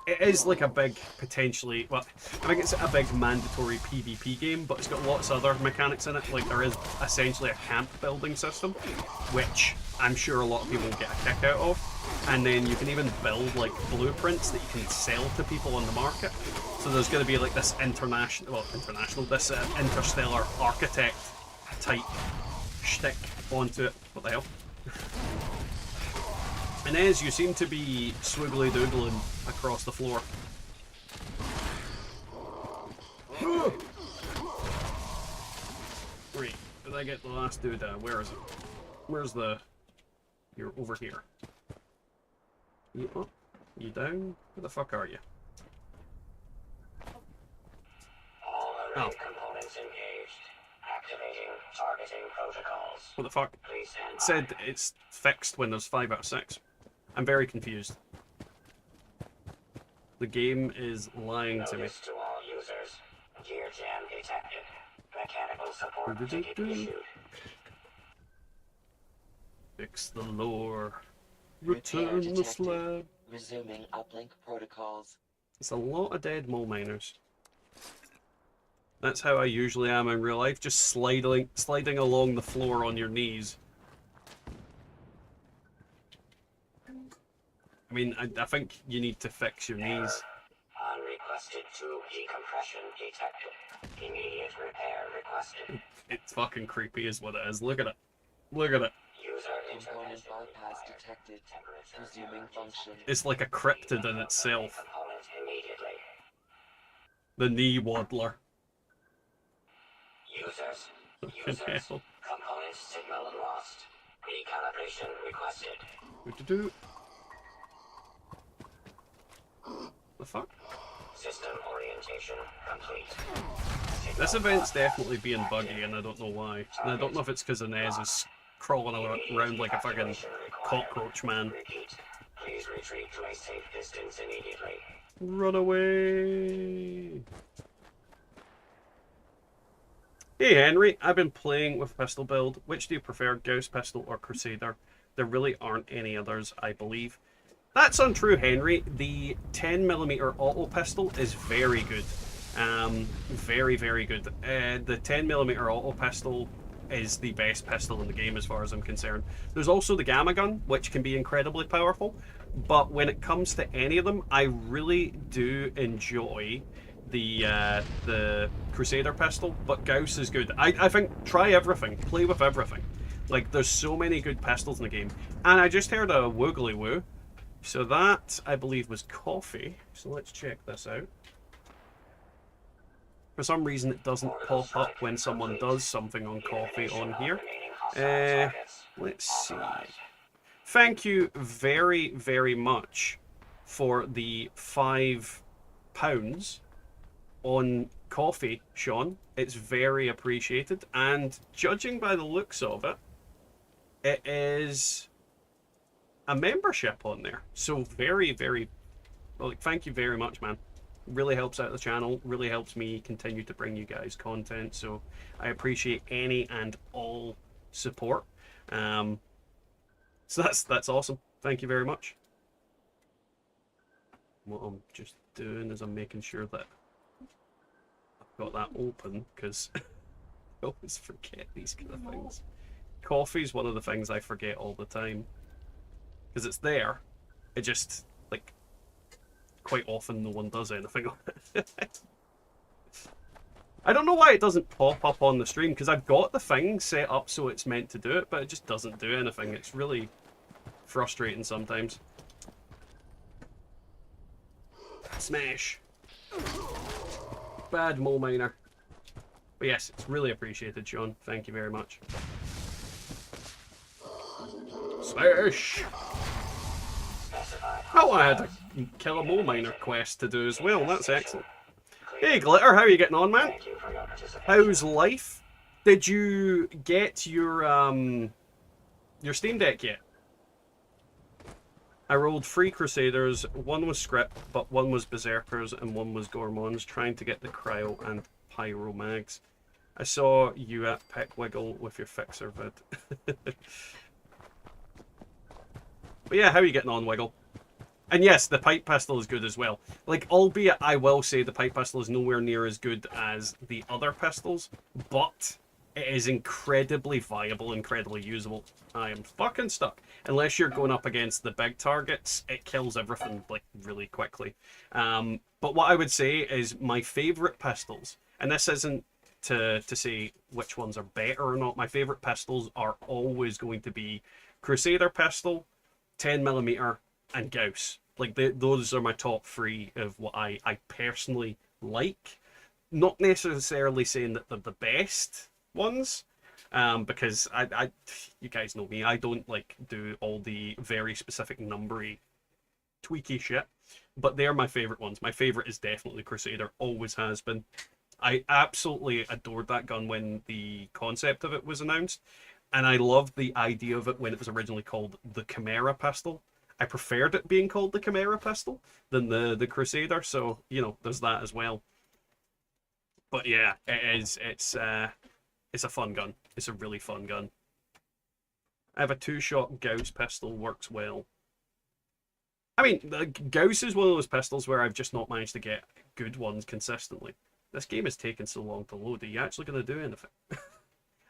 it is like a big, potentially, well, I think it's a big mandatory PvP game, but it's got lots of other mechanics in it. Like, there is essentially a camp building system, which I'm sure a lot of people get a kick out of. And then you can even build, like, blueprints that you can sell to people on the market. So there's going to be, like, this this interstellar architect type shtick onto it. What the hell? Inez, you seem to be swiggly doodling across the floor. Wait, did I get the last dude? Where is it? Where's the... You're over here. You up? You down? Where the fuck are you? All array Oh. components engaged. Activating targeting protocols. What the fuck? Please stand It said it's fixed when there's 5 out of 6. I'm very confused. The game is lying to me. Notice to all users. Gear jam detected. Mechanical support ticket issued. Fix the lore. Return the detected. slab. Resuming uplink protocols. It's a lot of dead mole miners. That's how I usually am in real life, just sliding along the floor on your knees. I mean, I think you need to fix your knees. Unrequested tube decompression detected. Immediate repair requested. It's fucking creepy is what it is. Look at it. Look at it. User Component intervention. bypass detected. Resuming function. It's like a cryptid in itself. Component immediately. The knee waddler. Users. Fucking Users. hell. Component signal lost. Recalibration requested. Do-do-do. The fuck? System orientation complete. This event's definitely being buggy, and I don't know why. And I don't know if it's because Inez is crawling around like a fucking cockroach man. Repeat. Please retreat to a safe distance immediately. Run away! Hey Henry, I've been playing with pistol build. Which do you prefer, Gauss pistol or Crusader? There really aren't any others, I believe. That's untrue, Henry. The 10mm auto pistol is very good. Very, very good. The 10mm auto pistol is the best pistol in the game as far as I'm concerned. There's also the Gamma Gun, which can be incredibly powerful. But when it comes to any of them, I really do enjoy the Crusader pistol, but Gauss is good. I think try everything, play with everything. Like, there's so many good pistols in the game. And I just heard a woogly woo. So that, I believe, was coffee. So let's check this out. For some reason, it doesn't pop up when someone does something on coffee on here. Let's see. Thank you very, very much for the £5 on coffee, Sean. It's very appreciated. And judging by the looks of it, it is a membership on there. So very, very, well, thank you very much, man. Really helps out the channel, really helps me continue to bring you guys content. So I appreciate any and all support. So that's awesome. Thank you very much. What I'm just doing is I'm making sure that I've got that open, because I always forget these kind of things. Coffee's one of the things I forget all the time. Because it's there, it just, like, quite often no one does anything on it. I don't know why it doesn't pop up on the stream, because I've got the thing set up so it's meant to do it, but it just doesn't do anything. It's really frustrating sometimes. Smash. Bad mole miner. But yes, it's really appreciated, Sean. Thank you very much. Smash! Oh, I had a kill a mole miner quest to do as well. That's excellent. Hey Glitter, how are you getting on, man? How's life? Did you get your Steam Deck yet? I rolled 3 Crusaders. One was Script, but one was Berserkers, and one was Gormons, trying to get the Cryo and Pyro mags. I saw you at Peckwiggle with your Fixer vid. But yeah, how are you getting on, Wiggle? And yes, the pipe pistol is good as well. Like, albeit I will say the pipe pistol is nowhere near as good as the other pistols, but it is incredibly viable, incredibly usable. I am fucking stuck. Unless you're going up against the big targets, it kills everything, like, really quickly. But what I would say is my favourite pistols, and this isn't to say which ones are better or not, my favourite pistols are always going to be Crusader pistol, 10mm, and Gauss. Like, those are my top three of what I personally like. Not necessarily saying that they're the best ones, because I you guys know me, I don't like do all the very specific numbery tweaky shit, but they're my favorite ones. My favorite is definitely Crusader, always has been. I absolutely adored that gun when the concept of it was announced, and I loved the idea of it when it was originally called the Chimera pistol. I preferred it being called the Chimera pistol than the Crusader, so, you know, there's that as well. But yeah, it's a fun gun. It's a really fun gun. I have a 2-shot Gauss pistol, works well. I mean, the Gauss is one of those pistols where I've just not managed to get good ones consistently. This game is taking so long to load. Are you actually going to do anything?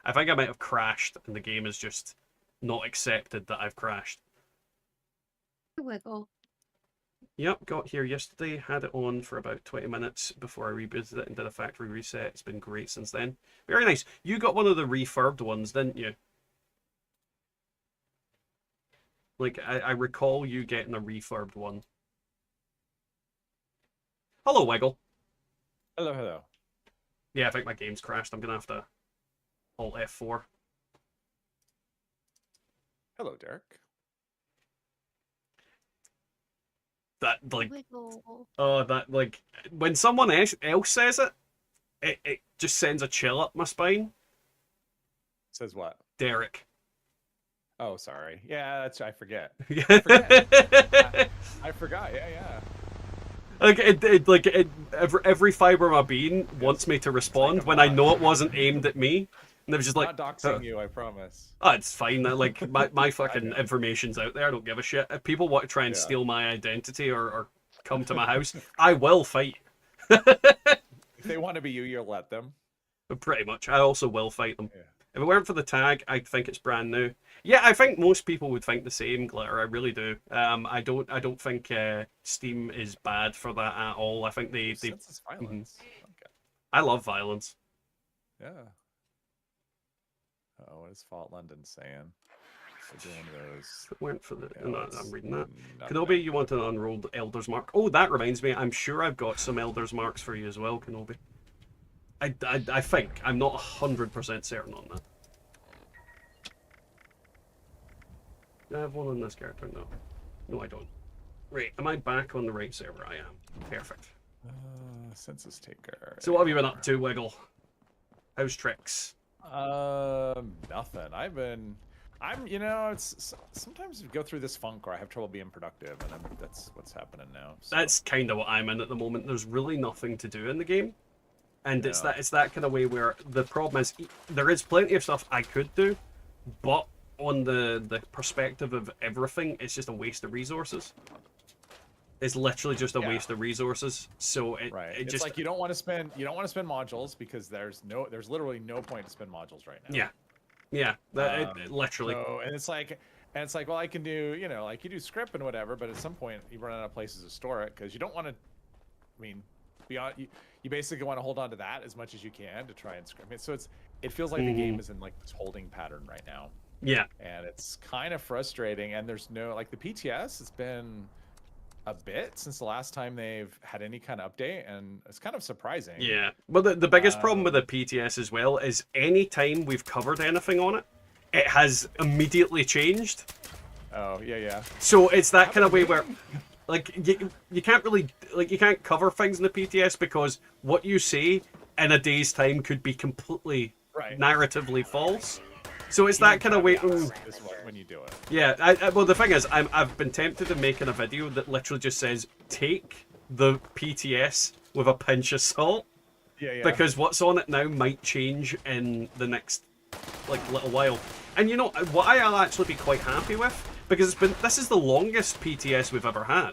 I think I might have crashed, and the game has just not accepted that I've crashed. Wiggle. Yep, got here yesterday, had it on for about 20 minutes before I rebooted it and did a factory reset. It's been great since then. Very nice. You got one of the refurbed ones, didn't you? Like, I recall you getting a refurbed one. Hello, Wiggle. Hello, hello. Yeah, I think my game's crashed. I'm going to have to Alt F4. Hello, Derek. That, like, Wiggle. oh, that, like, when someone else says it, it just sends a chill up my spine. Says what? Derek. Oh, sorry. Yeah, that's, I forget. I forget. I forgot. Yeah. Like, every fiber of my being wants me to respond when I know it wasn't aimed at me. And it was just like, not doxing you, I promise. Oh, it's fine. Like, my fucking information's out there. I don't give a shit. If people want to try and steal my identity or come to my house, I will fight. If they want to be you, you'll let them. But pretty much. I also will fight them. Yeah. If it weren't for the tag, I'd think it's brand new. Yeah, I think most people would think the same, Glitter. I really do. I don't think Steam is bad for that at all. I think they Senseless violence. Okay. I love violence. Yeah. Oh, what is Fault London saying? They're doing those. If it weren't for the... Yeah, no, it's I'm reading that. not Kenobi, bad. you want an unrolled Elder's Mark? Oh, that reminds me. I'm sure I've got some Elder's Marks for you as well, Kenobi. I think. I'm not 100% certain on that. Do I have one on this character? No. No, I don't. Right, am I back on the right server? I am. Perfect. Census taker. So what have you been up to, Wiggle? How's tricks? Nothing. It's sometimes you go through this funk where I have trouble being productive, and that's what's happening now. So. That's kind of what I'm in at the moment. There's really nothing to do in the game. And it's that kind of way where the problem is there is plenty of stuff I could do, but on the perspective of everything, it's just a waste of resources. It's literally just a waste of resources. So it's just like you don't want to spend modules because there's literally no point to spend modules right now. Yeah, literally. So, and it's like, well, I can do, like you do script and whatever, but at some point you run out of places to store it because you don't want to. I mean, beyond you basically want to hold on to that as much as you can to try and script. So it feels like the game is in like this holding pattern right now. Yeah. And it's kind of frustrating. And there's no like the PTS. It's been a bit since the last time they've had any kind of update, and it's kind of surprising. Yeah, but the biggest problem with the PTS as well is any time we've covered anything on it, it has immediately changed. Oh yeah. So it's that kind of way where, like, you can't really you can't cover things in the PTS because what you say in a day's time could be completely narratively false. So it's that kind of way. When you do it. Yeah, well, the thing is, I've been tempted in making a video that literally just says, take the PTS with a pinch of salt. Yeah. Because what's on it now might change in the next, little while. And you know, what I'll actually be quite happy with, because this is the longest PTS we've ever had.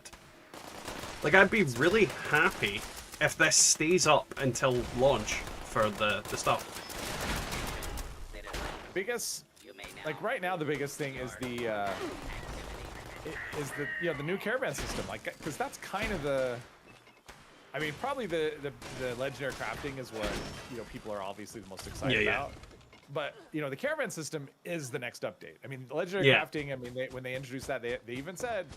Like, I'd be really happy if this stays up until launch for the stuff. Biggest, like right now, the biggest thing is the the new caravan system. Like, because that's kind of the, I mean, probably the legendary crafting is what people are obviously the most excited about. But the caravan system is the next update. I mean, legendary crafting. I mean, when they introduced that, they even said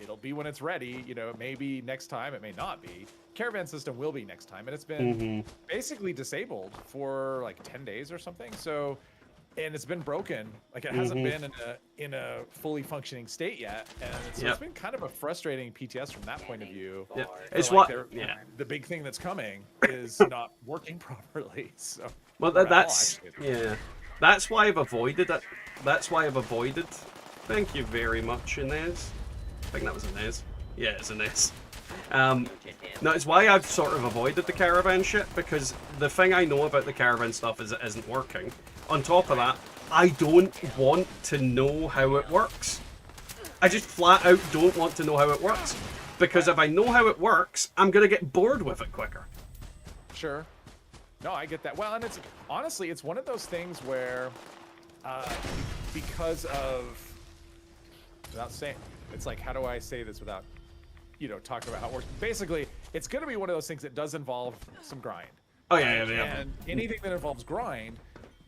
it'll be when it's ready. It may be next time, it may not be. Caravan system will be next time, and it's been basically disabled for like 10 days or something. So, and it's been broken. Like it hasn't been in a fully functioning state yet, and so it's been kind of a frustrating PTS from that point of view. Yeah, it's like the big thing that's coming is not working properly. So. Well, that's why I've avoided it. That's why I've avoided. Thank you very much, Inez. I think that was Inez. Yeah, it's Inez. No, it's why I've sort of avoided the caravan shit, because the thing I know about the caravan stuff is it isn't working. On top of that, I don't want to know how it works. I just flat out don't want to know how it works, because if I know how it works, I'm gonna get bored with it quicker. Sure. No, I get that. Well, and it's honestly, it's one of those things where, because of, without saying, it's like, how do I say this without, talking about how it works? Basically, it's going to be one of those things that does involve some grind. Oh yeah. And anything that involves grind,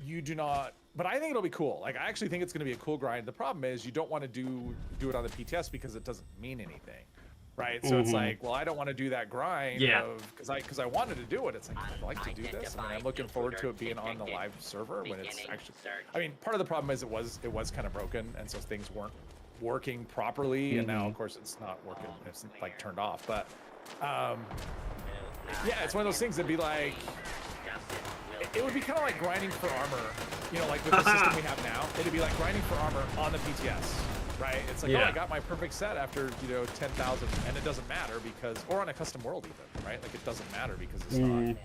you do not. But I think it'll be cool. Like, I actually think it's going to be a cool grind. The problem is you don't want to do it on the PTS because it doesn't mean anything. Right, so it's like, well, I don't want to do that grind because I wanted to do it. It's like, I'd like to do this. I mean, I'm looking forward to it being on the live server when it's actually. I mean, part of the problem is it was kind of broken, and so things weren't working properly, and now of course it's not working. It's like turned off, but yeah, it's one of those things that'd be like. It would be kind of like grinding for armor, like with the system we have now. It'd be like grinding for armor on the PTS. Right, it's like, oh, I got my perfect set after 10,000, and it doesn't matter because, or on a custom world even, right? Like it doesn't matter because it's not.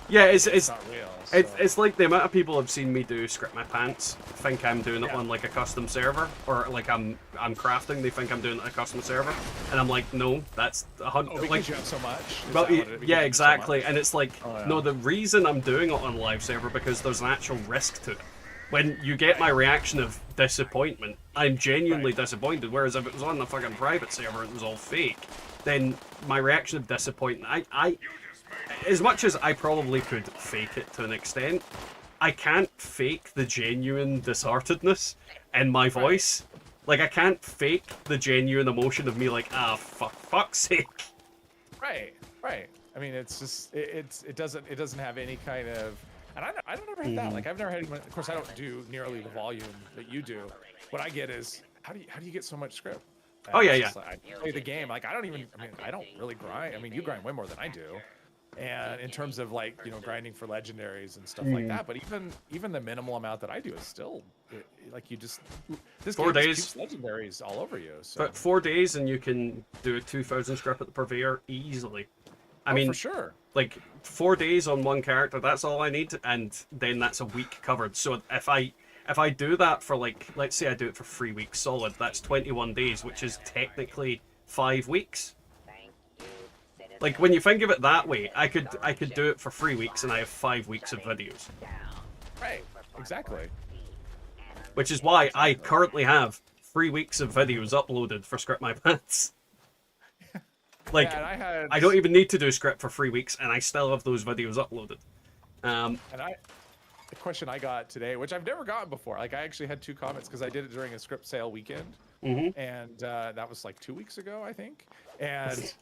Yeah, it's not real. So. It's like the amount of people have seen me do script my pants think I'm doing it on like a custom server, or like I'm crafting. They think I'm doing it on a custom server, and I'm like, no, that's 100. Because like you have so much. Well, yeah, exactly. So and it's like, no, the reason I'm doing it on live server because there's an actual risk to it. When you get my reaction of disappointment, I'm genuinely disappointed. Whereas if it was on the fucking private server, it was all fake, then my reaction of disappointment, I as much as I probably could fake it to an extent, I can't fake the genuine disheartedness in my voice. Like, I can't fake the genuine emotion of me like, for fuck's sake. Right. I mean, it's just, it doesn't have any kind of. And I don't ever hit that. Like, I've never had anyone. Of course, I don't do nearly the volume that you do. What I get is, how do you get so much script? Oh yeah. Like, I play the game. Like, I don't really grind. I mean, you grind way more than I do. And in terms of like, grinding for legendaries and stuff like that. But even the minimal amount that I do is still like, you just this 4 game days just keeps legendaries all over you. So. But 4 days and you can do a 2,000 script at the purveyor easily. I mean, for sure. Like 4 days on one character, that's all I need, and then that's a week covered. So if I do that for like, let's say I do it for 3 weeks solid, that's 21 days, which is technically 5 weeks. Like, when you think of it that way, I could do it for 3 weeks and I have 5 weeks of videos. Right, exactly. Which is why I currently have 3 weeks of videos uploaded for Script My Pants. Like, yeah, I don't even need to do script for 3 weeks, and I still have those videos uploaded. The question I got today, which I've never gotten before, like, I actually had 2 comments because I did it during a script sale weekend, and that was like 2 weeks ago, I think. And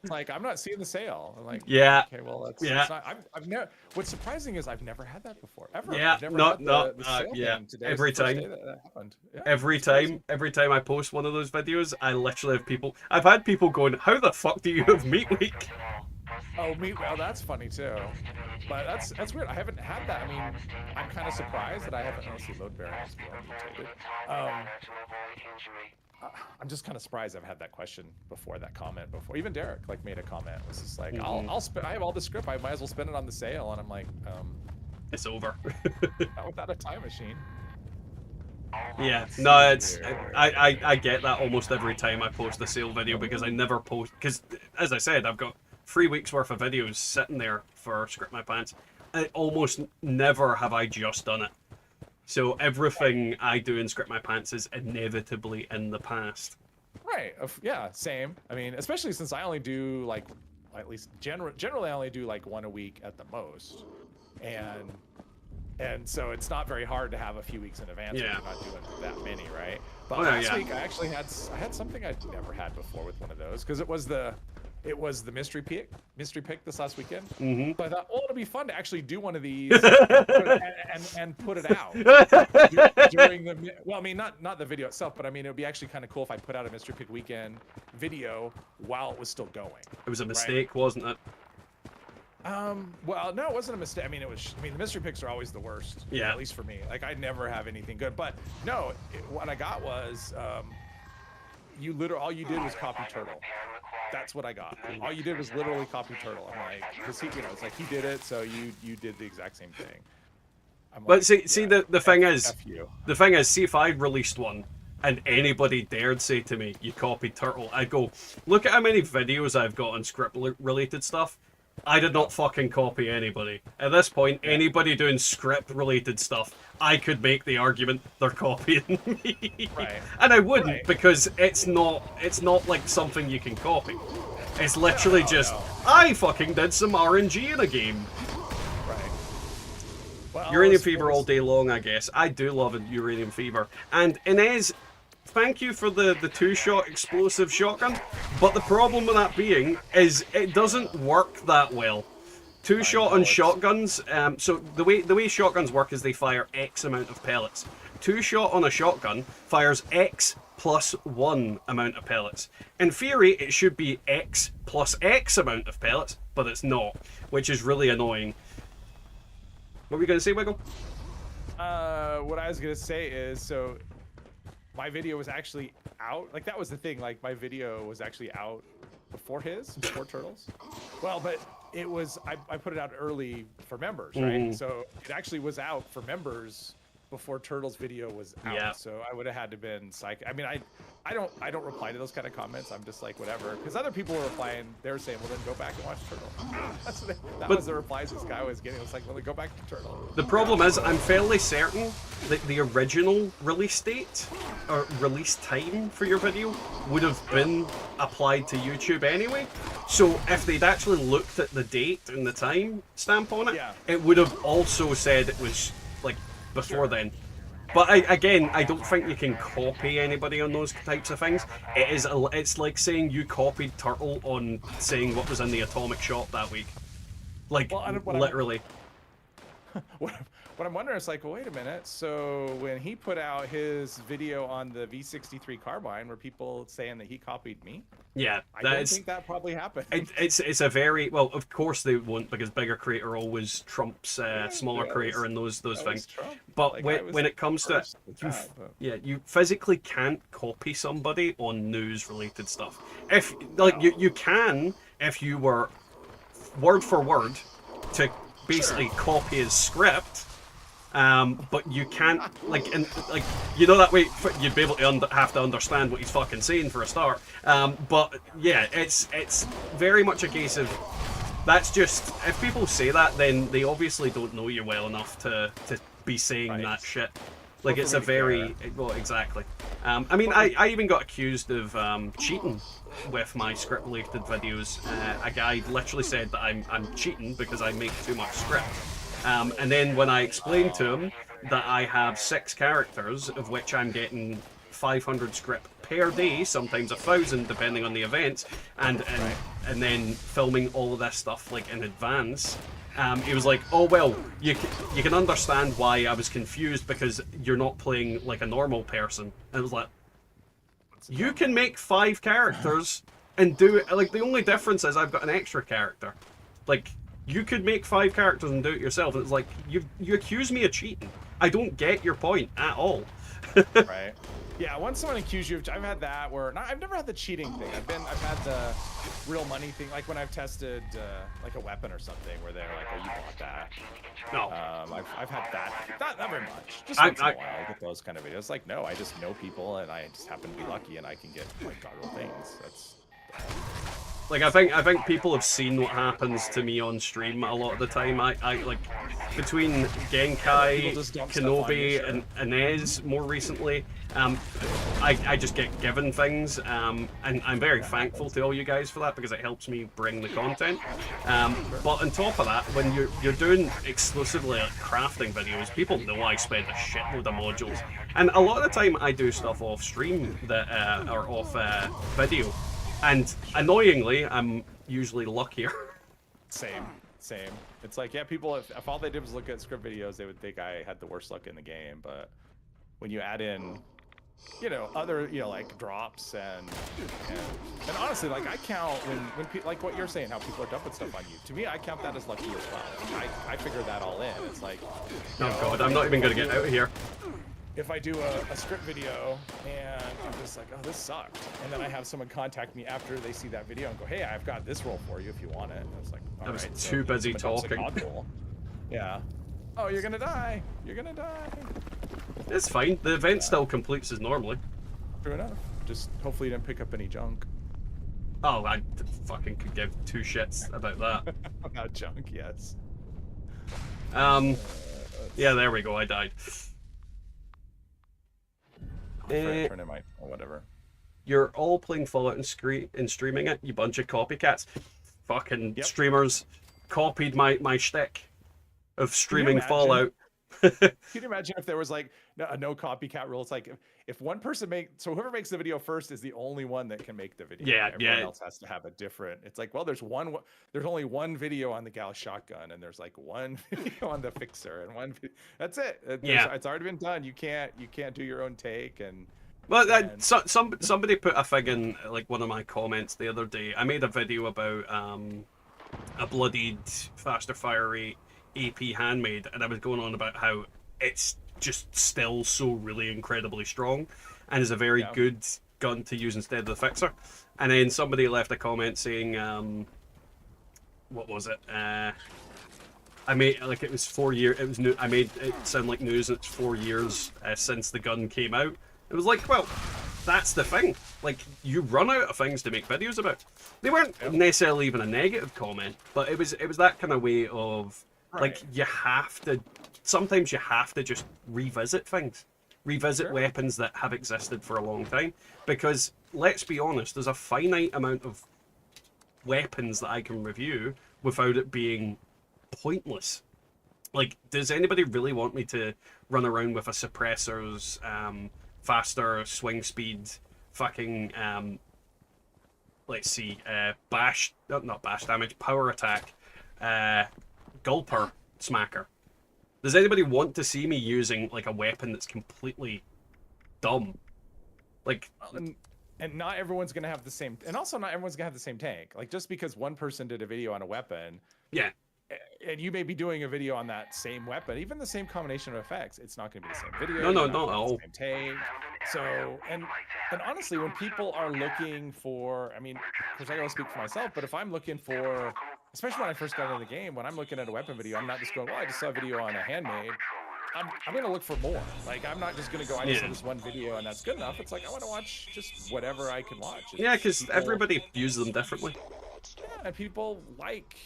like, I'm not seeing the sale. I'm like, yeah, okay, well, that's not. I've never. What's surprising is I've never had that before, ever. Yeah, I've never had the sale yeah. today Every time, that happened. Yeah, every time I post one of those videos, I literally have people. I've had people going, "How the fuck do you have meat week?" Oh, meat. Well, that's funny too. But that's weird. I haven't had that. I mean, I'm kind of surprised that I haven't. Let's see, load bearing as well mutated. I'm just kind of surprised I've had that question before, that comment before. Even Derek like made a comment. It was just like, I have all the script. I might as well spend it on the sale. And I'm like, it's over. not without a time machine. Yeah, no, it's I get that almost every time I post a sale video because I never post because as I said I've got 3 weeks worth of videos sitting there for Script My Pants. Almost never have I just done it. So everything I do in Script My Pants is inevitably in the past. Right. Yeah. Same. I mean, especially since I only do like, at least generally I only do like 1 a week at the most, and so it's not very hard to have a few weeks in advance. Yeah. When you're not doing that many, right? But Oh, last yeah. week I actually had something I'd never had before with one of those because it was the mystery pick this last weekend. Mm-hmm. So I thought, oh, it'll be fun to actually do one of these and put it out during the. Well, I mean, not the video itself, but I mean, it would be actually kind of cool if I put out a mystery pick weekend video while it was still going. It was a mistake, wasn't it? Well, no, it wasn't a mistake. I mean, the mystery picks are always the worst. Yeah. At least for me. Like, I never have anything good. But no, what I got was, all you did was copy Turtle. That's what I got. All you did was literally copy Turtle. I'm like, because it's like he did it, so you did the exact same thing. But see, the thing is, see if I released one and anybody dared say to me, "You copied Turtle," I'd go, "Look at how many videos I've got on script-related stuff. I did not fucking copy anybody. At this point, anybody doing script-related stuff, I could make the argument they're copying me." Right. And I wouldn't because it's not like something you can copy. It's literally I fucking did some RNG in a game. Right. Well, Uranium Fever all day long, I guess. I do love a Uranium Fever. And Inez, thank you for the 2-shot explosive shotgun, but the problem with that being is it doesn't work that well. 2-shot on shotguns, so the way shotguns work is they fire X amount of pellets. 2-shot on a shotgun fires X plus 1 amount of pellets. In theory, it should be X plus X amount of pellets, but it's not, which is really annoying. What were you going to say, Wiggle? What I was going to say is, so my video was actually out. Like, that was the thing. Like, my video was actually out before Turtles. Well, but it was, I put it out early for members, right? Mhm. So it actually was out for members before Turtles video was out. Yeah. So I would have had to been psych. I mean, I don't reply to those kind of comments. I'm just like, whatever. Because other people were replying, they were saying, well, then go back and watch Turtle. That was the replies this guy was getting. It was like, well, then go back to Turtle. The problem is, I'm fairly certain that the original release date or release time for your video would have been applied to YouTube anyway. So if they'd actually looked at the date and the time stamp on it, it would have also said it was like before then. But I don't think you can copy anybody on those types of things. It's like saying you copied Turtle on saying what was in the atomic shop that week. Like, literally. What I'm wondering is like, well, wait a minute. So when he put out his video on the V63 carbine, were people saying that he copied me? Yeah, I don't think that probably happened. It's a very, well, of course they won't, because bigger creator always trumps smaller creator and those things. But like, when it comes to it, you physically can't copy somebody on news related stuff. If like you can if you were word for word to basically copy his script. But you can't, that way you'd be able to have to understand what he's fucking saying for a start. But yeah, it's very much a case of, that's just, if people say that, then they obviously don't know you well enough to be saying that shit. Like, it's a very, well, exactly. I mean, I even got accused of cheating with my script-related videos. A guy literally said that I'm cheating because I make too much script. And then when I explained to him that I have 6 characters, of which I'm getting 500 script per day, sometimes 1,000 depending on the events, and then filming all of this stuff like in advance, he was like, oh well, you can understand why I was confused because you're not playing like a normal person. And I was like, you can make 5 characters and do it, like the only difference is I've got an extra character. Like, you could make 5 characters and do it yourself. And it's like, you accuse me of cheating. I don't get your point at all. Right. Yeah, once someone accuses you of, I've had that where, I've never had the cheating thing. I've had the real money thing, like when I've tested like a weapon or something where they're like, oh, you bought that. No. I've had that, not very much. Just once in a while, I get those kind of videos. Like, no, I just know people and I just happen to be lucky and I can get like goggle things. That's. Like I think people have seen what happens to me on stream a lot of the time. I like between Genkai, Kenobi, and Inez more recently. I just get given things, and I'm very thankful to all you guys for that because it helps me bring the content. But on top of that, when you're doing exclusively like crafting videos, people know I spend a shitload of modules, and a lot of the time I do stuff off stream that are off video. And annoyingly, I'm usually luckier. Same. It's like, yeah, people, if all they did was look at script videos, they would think I had the worst luck in the game. But when you add in, other, like drops and honestly, like I count when like what you're saying, how people are dumping stuff on you. To me, I count that as lucky as well. I figure that all in. It's like, oh god, I'm not even gonna get out of here. If I do a script video and I'm just like, oh, this sucked, and then I have someone contact me after they see that video and go, hey, I've got this role for you if you want it. And I was like, all right. I was too busy talking. Yeah. Oh, you're gonna die. You're gonna die. It's fine. The event still completes as normally. True enough. Just hopefully you didn't pick up any junk. Oh, I fucking could give two shits about that. About junk, yes. Yeah, there we go. I died. Turn in my whatever. You're all playing Fallout and streaming it, you bunch of copycats. Fucking streamers copied my shtick of streaming Fallout. Can you imagine if there was like a no copycat rule? It's like if one person whoever makes the video first is the only one that can make the video. Yeah, everyone else has to have a different. It's like, well, there's only one video on the Gauss shotgun, and there's like one video on the fixer, and one. That's it. It's already been done. You can't do your own take and. Well, somebody put a thing in like one of my comments the other day. I made a video about a bloodied faster fire rate AP handmade, and I was going on about how it's just still so really incredibly strong and is a very good gun to use instead of the fixer. And then somebody left a comment saying, what was it? I made like it was 4 years. It was new. I made it sound like news. It's 4 years since the gun came out. It was like, well, that's the thing. Like, you run out of things to make videos about. They weren't necessarily even a negative comment, but it was that kind of way of like sometimes you have to just revisit things, weapons that have existed for a long time, because let's be honest, there's a finite amount of weapons that I can review without it being pointless. Like, does anybody really want me to run around with a suppressor's faster swing speed, fucking let's see, not bash damage, power attack, gulper smacker? Does anybody want to see me using like a weapon that's completely dumb? Like, and not everyone's gonna have the same, and also not everyone's gonna have the same tank. Like, just because one person did a video on a weapon, and you may be doing a video on that same weapon, even the same combination of effects, it's not going to be the same video. No, not at all. Same take. So, and honestly, when people are looking for, I mean, of course I gotta speak for myself, but if I'm looking for, especially when I first got into the game, when I'm looking at a weapon video, I'm not just going, well, I just saw a video on a handmade. I'm going to look for more. Like, I'm not just going to go, I just saw this one video and that's good enough. It's like, I want to watch just whatever I can watch. Yeah, because everybody uses them differently. Yeah, and people like,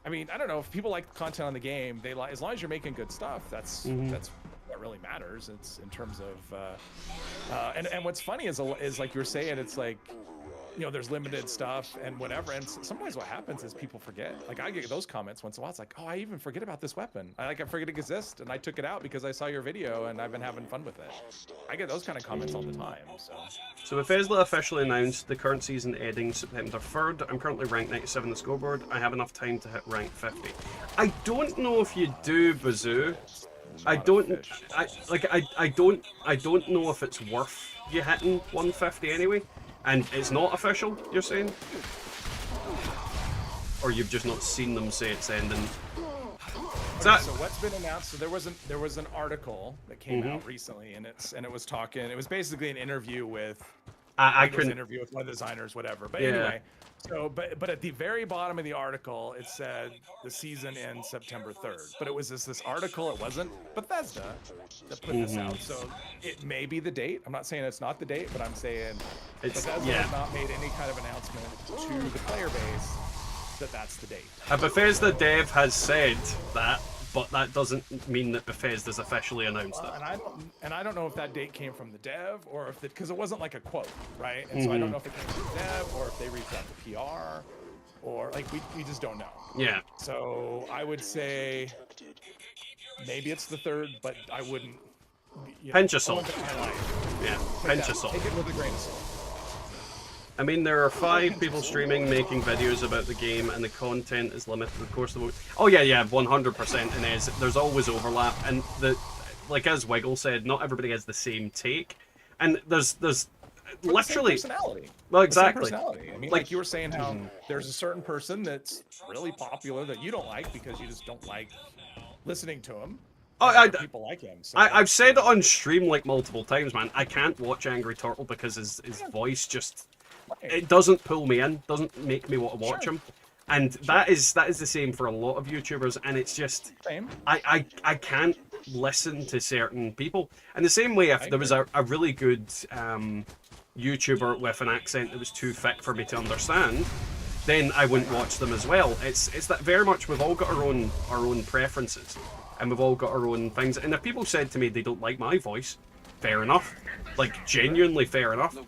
I mean, I don't know, if people like content on the game, they like, as long as you're making good stuff, that's what really matters. It's in terms of, and what's funny is like you were saying, it's like, you know, there's limited stuff and whatever, and sometimes what happens is people forget. Like, I get those comments once in a while. It's like, oh, I even forget about this weapon. I forget it exists, and I took it out because I saw your video and I've been having fun with it. I get those kind of comments all the time. So Bethesda officially announced the current season ending September 3rd. I'm currently ranked 97 on the scoreboard. I have enough time to hit rank 50. I don't know if you do, Bazoo. I don't know if it's worth you hitting 150 anyway. And it's not official, you're saying? Or you've just not seen them say it's ending? that... So what's been announced? So there was an article that came out recently, and it was basically an interview with I it was couldn't... an interview with one of the designers, whatever. But Yeah. anyway, so but at the very bottom of the article, it said the season ends September 3rd. But it was this article. It wasn't Bethesda that put this out. So it may be the date. I'm not saying it's not the date, but I'm saying Bethesda has not made any kind of announcement to the player base that that's the date. A Bethesda dev has said that, but that doesn't mean that Bethesda's officially announced it. And I don't know if that date came from the dev or if because it wasn't like a quote, right? And so I don't know if it came from the dev or if they reached out to PR or like we just don't know. Yeah. So I would say maybe it's the 3rd, but I wouldn't. Pinch of salt. Yeah, pinch of salt. Take it with a grain of salt. I mean, there are 5 people streaming making videos about the game, and the content is limited. Of course, oh yeah, 100%. And there's always overlap, and like as Wiggle said, not everybody has the same take, and there's literally personality. Well, exactly. Personality. I mean, like you were saying, how there's a certain person that's really popular that you don't like because you just don't like listening to him. People like him. So I've said it on stream like multiple times, man. I can't watch Angry Turtle because his voice just. It doesn't pull me in, doesn't make me want to watch him, and that is the same for a lot of YouTubers, and it's just I can't listen to certain people. And the same way, if there was a really good YouTuber with an accent that was too thick for me to understand, then I wouldn't watch them as well. It's that very much we've all got our own preferences, and we've all got our own things. And if people said to me they don't like my voice, fair enough, like genuinely fair enough.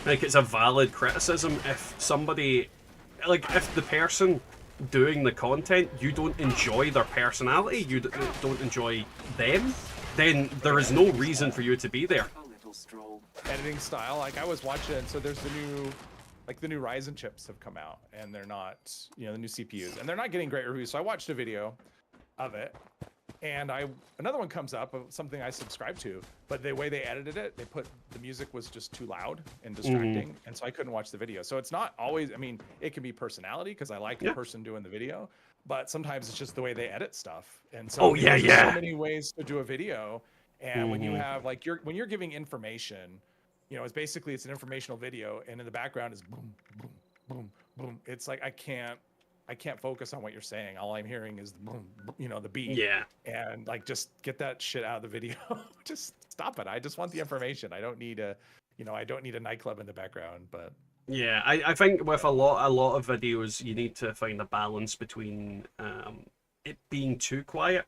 Like, it's a valid criticism. If somebody, like, if the person doing the content, you don't enjoy their personality, you don't enjoy them, then there is no reason for you to be there. Editing style, like I was watching, so there's the new Ryzen chips have come out, and they're not, the new CPUs, and they're not getting great reviews. So I watched a video of it, and another one comes up of something I subscribe to, but the way they edited it, the music was just too loud and distracting, and so I couldn't watch the video. So it's not always, I mean, it can be personality because I like the person doing the video, but sometimes it's just the way they edit stuff. And so there's so many ways to do a video, and when you have when you're giving information, it's an informational video, and in the background is boom, boom, boom, boom. It's like I can't focus on what you're saying. All I'm hearing is the boom, the beat. Yeah. And like, just get that shit out of the video. Just stop it. I just want the information. I don't need a nightclub in the background. But yeah, I think with a lot of videos, you need to find a balance between it being too quiet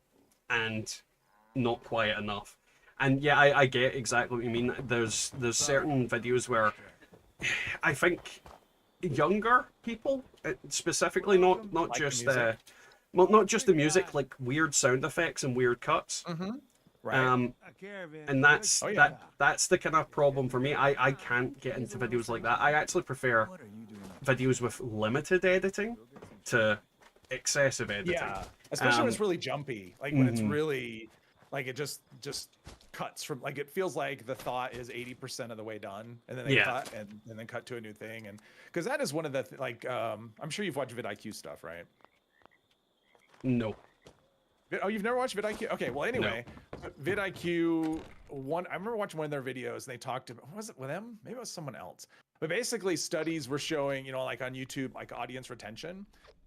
and not quiet enough. And yeah, I get exactly what you mean. There's certain videos where I think younger people specifically, not like just the music, like weird sound effects and weird cuts. Right. And that's the kind of problem for me. I can't get into videos like that. I actually prefer videos with limited editing to excessive editing. Yeah, especially when it's really jumpy, like when it's really like it just cuts from, like, it feels like the thought is 80% of the way done, and then they cut and then cut to a new thing. And because that is one of the I'm sure you've watched vidIQ stuff, right? No. Oh, you've never watched vidIQ? Okay, well, anyway, vidIQ, I remember watching one of their videos, and they talked about, was it with them? Maybe it was someone else. But basically, studies were showing, like on YouTube, like audience retention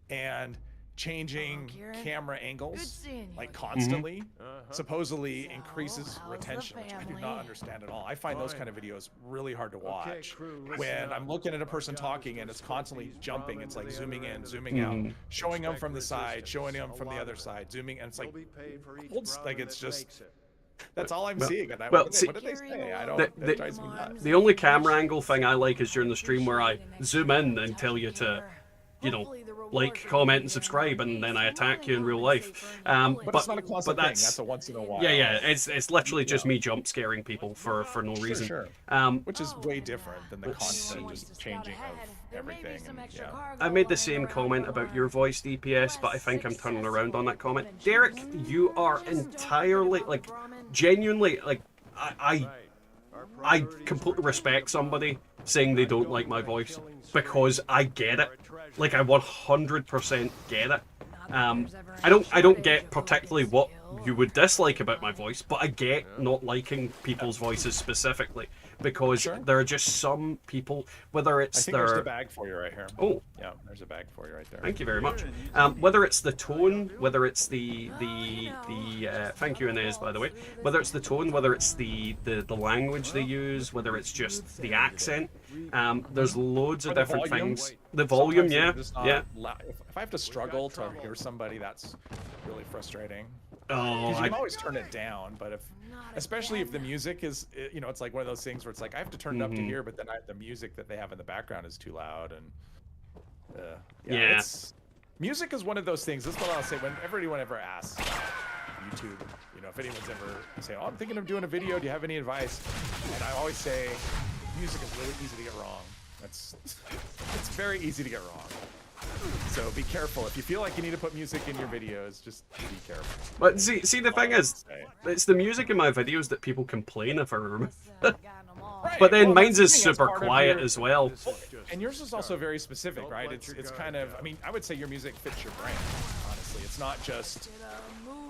and changing camera angles, like constantly, supposedly increases retention, which I do not understand at all. I find those kind of videos really hard to watch. When I'm looking at a person talking and it's constantly jumping, it's like zooming in, zooming out, showing them from the side, showing them from the other side, zooming, and it's like it's just, that's all I'm seeing. And what did they say? I don't. That drives me nuts. The only camera angle thing I like is during the stream where I zoom in and tell you to, like, comment, and subscribe, and then I attack you in real life. But it's not a constant thing. That's a once in a while. Yeah. It's literally just me jump scaring people for no reason. Sure. Which is way different than the constant just changing of everything. I made the same comment about your voice, DPS, but I think I'm turning around on that comment. Derek, you are entirely, like, genuinely, like, I completely respect somebody saying they don't like my voice, because I get it. Like, I 100% get it. I don't get particularly what you would dislike about my voice, but I get not liking people's voices specifically because Sure. there are just some people, whether I it's think there's their the bag for you right here. oh, Yeah, there's a bag for you right there. thank you very much. Whether it's the tone, whether it's the thank you Inez by the way, whether it's the tone, whether it's the language they use, whether it's just the accent, there's loads of Or the different volume. things. The volume, Sometimes yeah, they're just not yeah. If I have to struggle to hear somebody, that's really frustrating. Oh, Because you can always turn it down, but especially if the music is, you know, it's like one of those things where it's like I have to turn it up to hear, but then the music that they have in the background is too loud, and yeah. Music is one of those things. That's what I'll say when anyone ever asks YouTube, you know, if anyone's ever saying, "Oh, I'm thinking of doing a video. Do you have any advice?" And I always say, music is really easy to get wrong. It's very easy to get wrong. So be careful. If you feel like you need to put music in your videos, just be careful. But see, the thing is, it's the music in my videos that people complain if I remove. But then Well, mine's that's is the thing, that's super part of quiet your- as well. And yours is also very specific, right? It's kind of, I mean, I would say your music fits your brand, honestly. It's not just,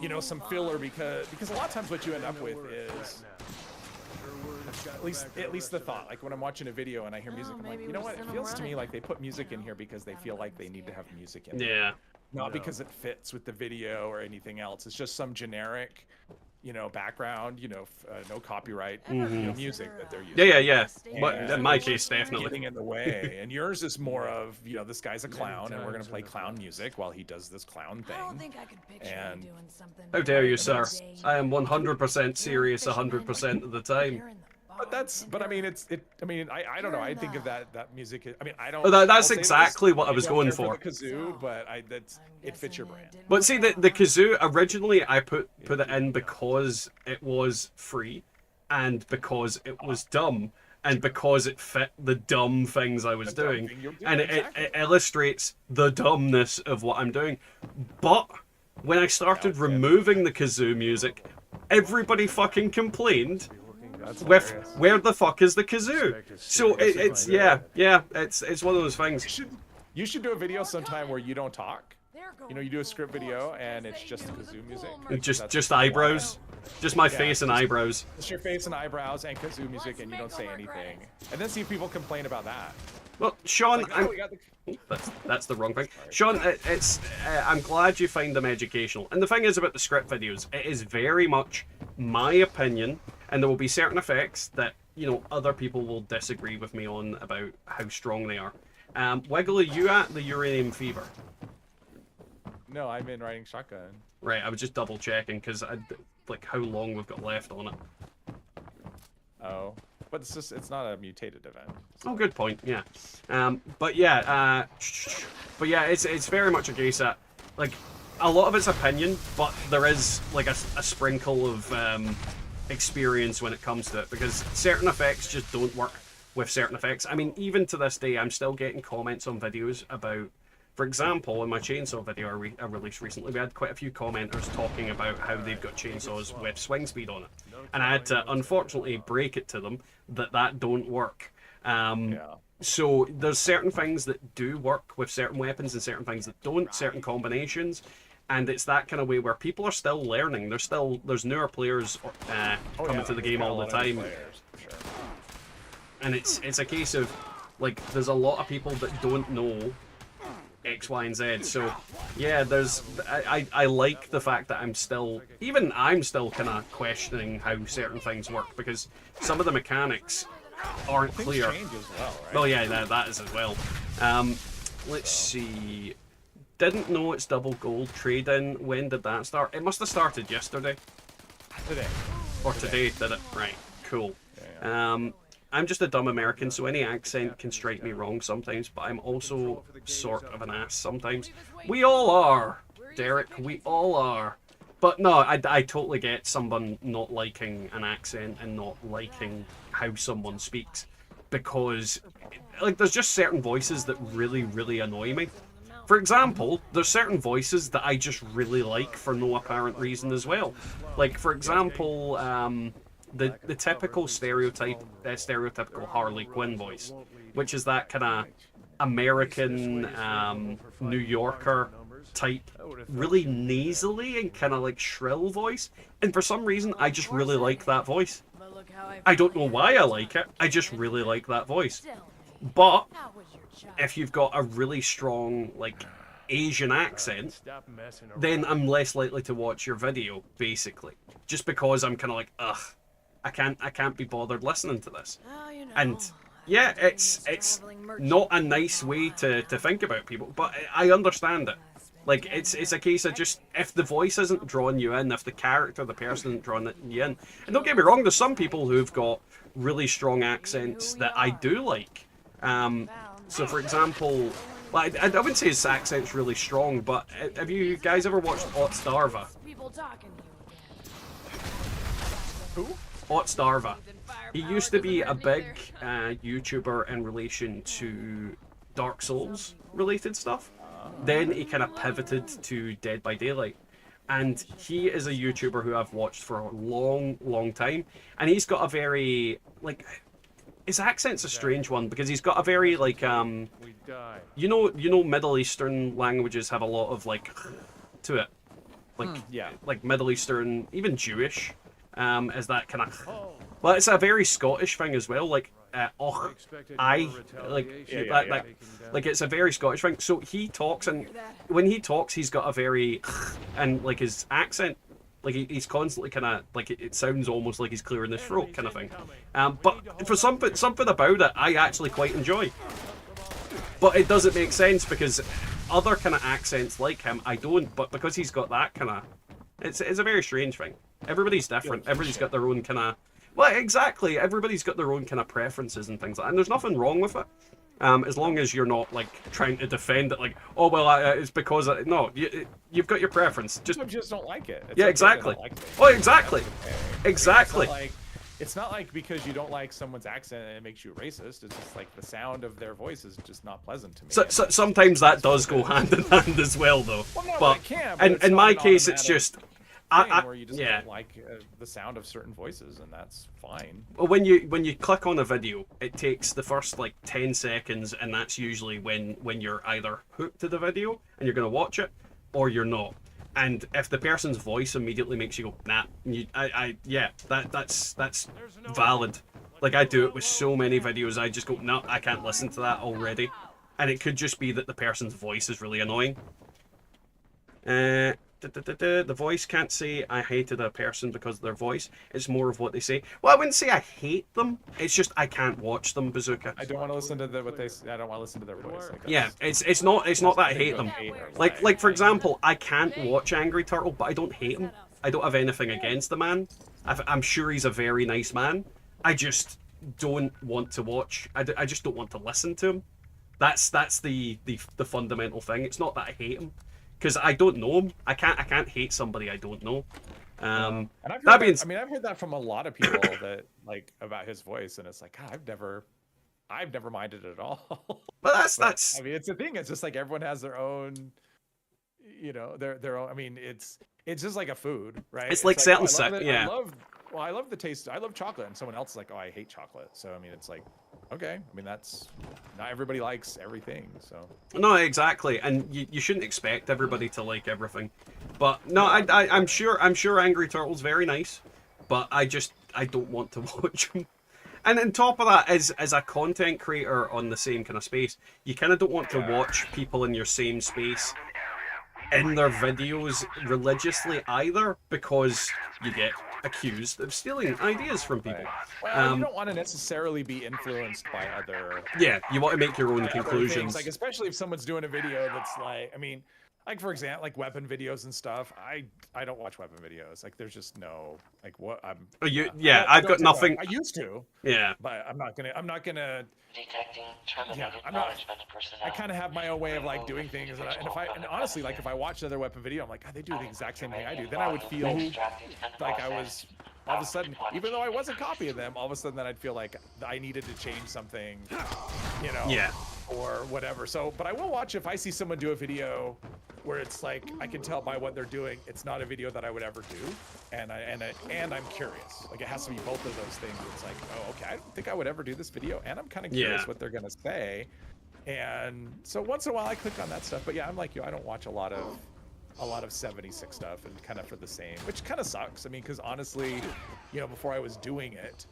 you know, some filler because a lot of times what you end up with is at least the thought. Like when I'm watching a video and I hear music, I'm like, you know what? It feels to me like they put music in here because they feel like they need to have music in there. Yeah. Not because it fits with the video or anything else. It's just some generic, you know, background, you know, no copyright you know, music that they're using. Yeah. But And in my it's case, just definitely. getting in the way. And yours is more of, you know, this guy's a clown and we're gonna play clown music while he does this clown thing. And How dare you, sir? I am 100% serious 100% of the time. but I mean, I don't know. I think of that music. I mean, I don't. Oh, that's I'll say exactly this, what I was don't going care for. the kazoo, but it fits your brand. But see, the kazoo, originally I put it in because it was free, and because it was dumb, and because it fit the dumb things I was doing. And it illustrates the dumbness of what I'm doing. But when I started removing the kazoo music, everybody fucking complained with where the fuck is the kazoo? So it's one of those things. You should do a video sometime where you don't talk. You know, you do a script video and it's just kazoo music. Just eyebrows, just my face and eyebrows. Just your face and eyebrows and kazoo music, and you don't say anything. And then see if people complain about that. Well, Sean, Like, that's the wrong thing. Sean, I'm glad you find them educational. And the thing is about the script videos, it is very much my opinion, and there will be certain effects that, you know, other people will disagree with me on about how strong they are. Wiggle, are you at the uranium fever? No, I'm in riding shotgun. Right, I was just double checking because like how long we've got left on it. Oh, but it's not a mutated event. Oh, good point. Yeah, but yeah, it's very much a case that like a lot of it's opinion, but there is like a sprinkle of experience when it comes to it because certain effects just don't work with certain effects. I mean, even to this day, I'm still getting comments on videos about. For example, in my chainsaw video I released recently, we had quite a few commenters talking about how they've got chainsaws with swing speed on it. And I had to, unfortunately, break it to them that don't work. So there's certain things that do work with certain weapons and certain things that don't, certain combinations. And it's that kind of way where people are still learning. There's newer players coming to the game all the time. And it's a case of, like, there's a lot of people that don't know X, Y, and Z. So yeah, I like the fact that I'm still kind of questioning how certain things work because some of the mechanics aren't clear. Change as well, right? Well, yeah, that is as well. Let's see. Didn't know it's double gold trade-in. When did that start? It must have started yesterday. Today. Or today, did it? Right. Cool. I'm just a dumb American, so any accent can strike me wrong sometimes, but I'm also sort of an ass sometimes. We all are, Derek, we all are. But no, I totally get someone not liking an accent and not liking how someone speaks. Because, like, there's just certain voices that really, really annoy me. For example, there's certain voices that I just really like for no apparent reason as well. Like, for example, the typical stereotypical Harley Quinn voice, which is that kind of American New Yorker type really nasally and kind of like shrill voice, and for some reason I just really like that voice. I don't know why I like it, I just really like that voice. But if you've got a really strong like Asian accent, then I'm less likely to watch your video, basically, just because I'm kind of like, ugh, I can't be bothered listening to this. And yeah, it's not a nice way to think about people, but I understand it. Like, it's a case of just, if the voice isn't drawing you in, if the character, the person isn't drawing you in, and don't get me wrong, there's some people who've got really strong accents that I do like. So for example, well, I wouldn't say his accent's really strong, but have you guys ever watched Otstarva? Who? Otstarva. He used to be a big YouTuber in relation to Dark Souls related stuff. Then he kind of pivoted to Dead by Daylight. And he is a YouTuber who I've watched for a long time. And he's got a very, like, his accent's a strange one because he's got a very, like, you know Middle Eastern languages have a lot of, like, to it. Like, yeah. Like Middle Eastern, even Jewish, is that kind of, well, it's a very Scottish thing as well, like, like it's a very Scottish thing. So he talks, and when he talks, he's got a very, and like his accent, like he's constantly kind of like it sounds almost like he's clearing his throat, kind of thing. But for something about it, I actually quite enjoy. But it doesn't make sense because other kind of accents like him, I don't. But because he's got that kind of, it's a very strange thing. Everybody's different. Everybody's got their own kind of. Well, exactly. Everybody's got their own kind of preferences and things like that. And there's nothing wrong with it. As long as you're not, like, trying to defend it, like, oh, well, it's because... No, you've got your preference. Just don't like it. It's yeah, okay exactly. Like oh, exactly. Exactly. It's not like because you don't like someone's accent and it makes you racist. It's just like the sound of their voice is just not pleasant to me. So sometimes that does go hand in hand as well, though. Well, no, but it can, but in my case, it's just... where you just don't like the sound of certain voices, and that's fine. Well, when you click on a video, it takes the first like 10 seconds, and that's usually when you're either hooked to the video and you're gonna watch it, or you're not. And if the person's voice immediately makes you go, nah, that's valid. Like, I do it with so many videos, I just go, no, I can't listen to that already. And it could just be that the person's voice is really annoying. The voice can't say I hated a person because of their voice. It's more of what they say. Well, I wouldn't say I hate them. It's just I can't watch them, Bazooka. I don't want to listen to what they say. I don't want to listen to their voice. Like, yeah, it's not that I hate them. Like for example, I can't watch Angry Turtle, but I don't hate him. I don't have anything against the man. I'm sure he's a very nice man. I just don't want to watch. I just don't want to listen to him. That's the fundamental thing. It's not that I hate him. Because I don't know him. I can't hate somebody I don't know. And I've heard that from a lot of people that like about his voice, and it's like, God, I've never minded it at all. Well, that's. I mean, it's a thing. It's just like everyone has their own, their own. I mean, it's just like a food, right? It's like certain yeah. I love the taste. I love chocolate, and someone else is like, oh, I hate chocolate. So I mean, it's like, okay. I mean, that's not everybody likes everything. So no, exactly, and you shouldn't expect everybody to like everything. But no, I'm sure Angry Turtle's very nice, but I don't want to watch him. And on top of that, as a content creator on the same kind of space, you kind of don't want to watch people in your same space in their videos religiously either, because you get accused of stealing ideas from people. Well, you don't want to necessarily be influenced by other. Yeah, you want to make your own conclusions. Like, especially if someone's doing a video that's like, I mean, like for example, like weapon videos and stuff. I don't watch weapon videos. Like, there's just no like what I'm. I've got nothing. I used to. Yeah. But I'm not gonna. Detecting terminated management personnel. I kind of have my own way of like doing things, and honestly, like if I watch another weapon video, I'm like, God, they do the exact same thing I do. Then I would feel like I was all of a sudden, even though I wasn't copying them, all of a sudden then I'd feel like I needed to change something, yeah, or whatever. So, but I will watch if I see someone do a video where it's like I can tell by what they're doing, it's not a video that I would ever do, and I'm curious. Like, it has to be both of those things. It's like, oh, okay, I don't think I would ever do this video, and I'm kind of curious what they're gonna say. And so once in a while I click on that stuff, but yeah, I'm like you. I don't watch a lot of 76 stuff and kind of for the same, which kind of sucks. I mean, because honestly, you know, before I was doing it,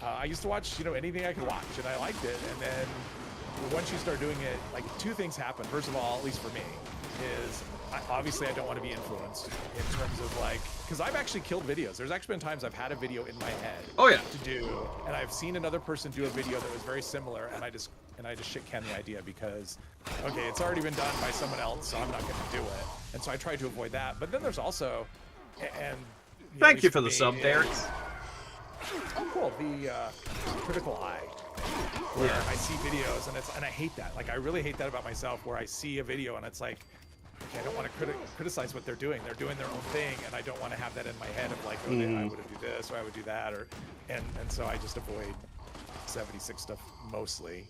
I used to watch, you know, anything I could watch, and I liked it. And then once you start doing it, like two things happen. First of all, at least for me, is obviously I don't want to be influenced in terms of like, because I've actually killed videos. There's actually been times I've had a video in my head to do, and I've seen another person do a video that was very similar, and I just shit can the idea because, okay, it's already been done by someone else, so I'm not going to do it. And so I try to avoid that. But then there's also, and thank you for the sub, Derek. Oh, cool. The critical eye. Where I see videos and I hate that. Like I really hate that about myself, where I see a video and it's like, okay, I don't want to criticize what they're doing. They're doing their own thing, and I don't want to have that in my head of like, oh, I would do this or I would do that, or and so I just avoid 76 stuff mostly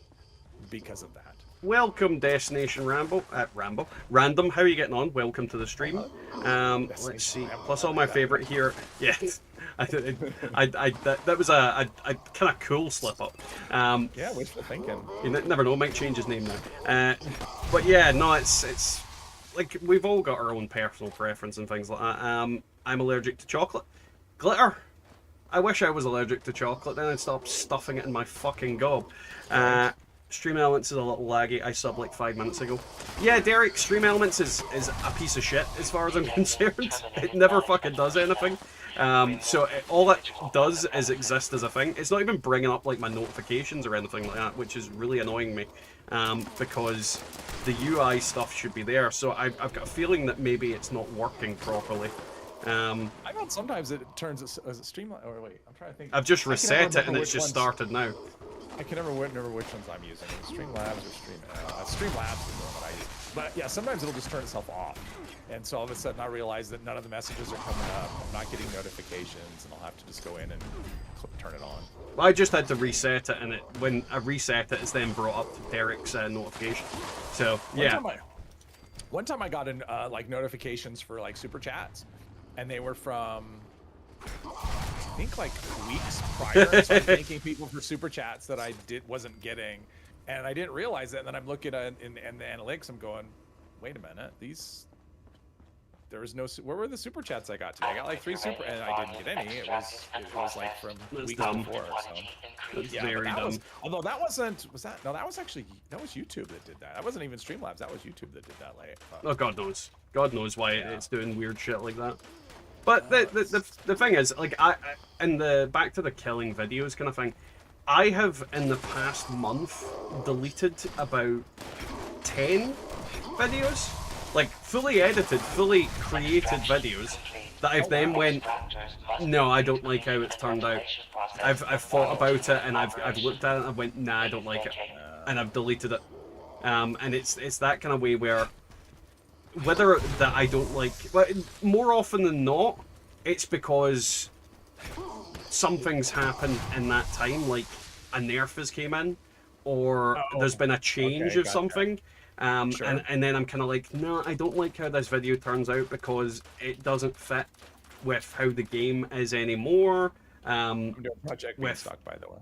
because of that. Welcome, Destination Random. How are you getting on? Welcome to the stream. Let's see. Plus, all my favorite here. Yes, that was a kind of cool slip up. Yeah, wishful thinking. You never know. Might change his name now. But yeah, no, it's like we've all got our own personal preference and things like that. I'm allergic to chocolate, glitter. I wish I was allergic to chocolate. Then I'd stop stuffing it in my fucking gob. Stream Elements is a little laggy. I subbed like 5 minutes ago. Yeah, Derek, Stream Elements is a piece of shit as far as I'm concerned. It never fucking does anything. So all it does is exist as a thing. It's not even bringing up like my notifications or anything like that, which is really annoying me. Because the UI stuff should be there. So I've got a feeling that maybe it's not working properly. I know sometimes it turns as a streamline. Or wait, I'm trying to think. I've just reset it and it's just started now. I can never remember which ones I'm using. Streamlabs or Streamlabs is the one that I use. But yeah, sometimes it'll just turn itself off. And so all of a sudden I realize that none of the messages are coming up. I'm not getting notifications, and I'll have to just go in and turn it on. Well, I just had to reset it, and when I reset it, it's then brought up to Derek's notification. So yeah. One time I got in like notifications for like super chats, and they were from I think like weeks prior. So I'm thanking people for super chats that I wasn't getting, and I didn't realize it. And then I'm looking at in the analytics. I'm going, wait a minute, there was no. Where were the super chats I got today? I got like 3 super, and I didn't get any. It was like from weeks before. So that's very dumb. Although that wasn't. Was that? No, that was YouTube that did that. That wasn't even Streamlabs. That was YouTube that did that. Oh, God knows. God knows why it's doing weird shit like that. But the thing is, like I in the back to the killing videos kind of thing, I have in the past month deleted about 10 videos, like fully edited, fully created videos that I've then went, no, I don't like how it's turned out. I've thought about it and I've looked at it and I went, nah, I don't like it, and I've deleted it. And it's that kind of way where whether that I don't like, but more often than not, it's because something's happened in that time, like a nerf has came in, or there's been a change of something, and then I'm kind of like, no, I don't like how this video turns out because it doesn't fit with how the game is anymore. Project being stuck, by the way.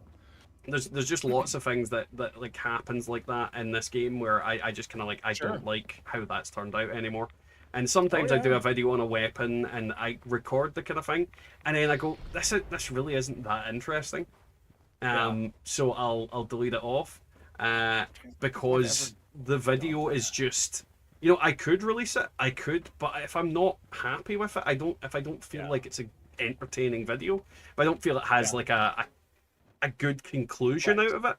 There's just lots of things that like happens like that in this game where I just kind of like, I don't like how that's turned out anymore. And sometimes I do a video on a weapon and I record the kind of thing, and then I go, this really isn't that interesting. So I'll delete it off because the video is just, you know, I could release it, but if I'm not happy with it, if I don't feel like it's an entertaining video, if I don't feel it has like a good conclusion out of it,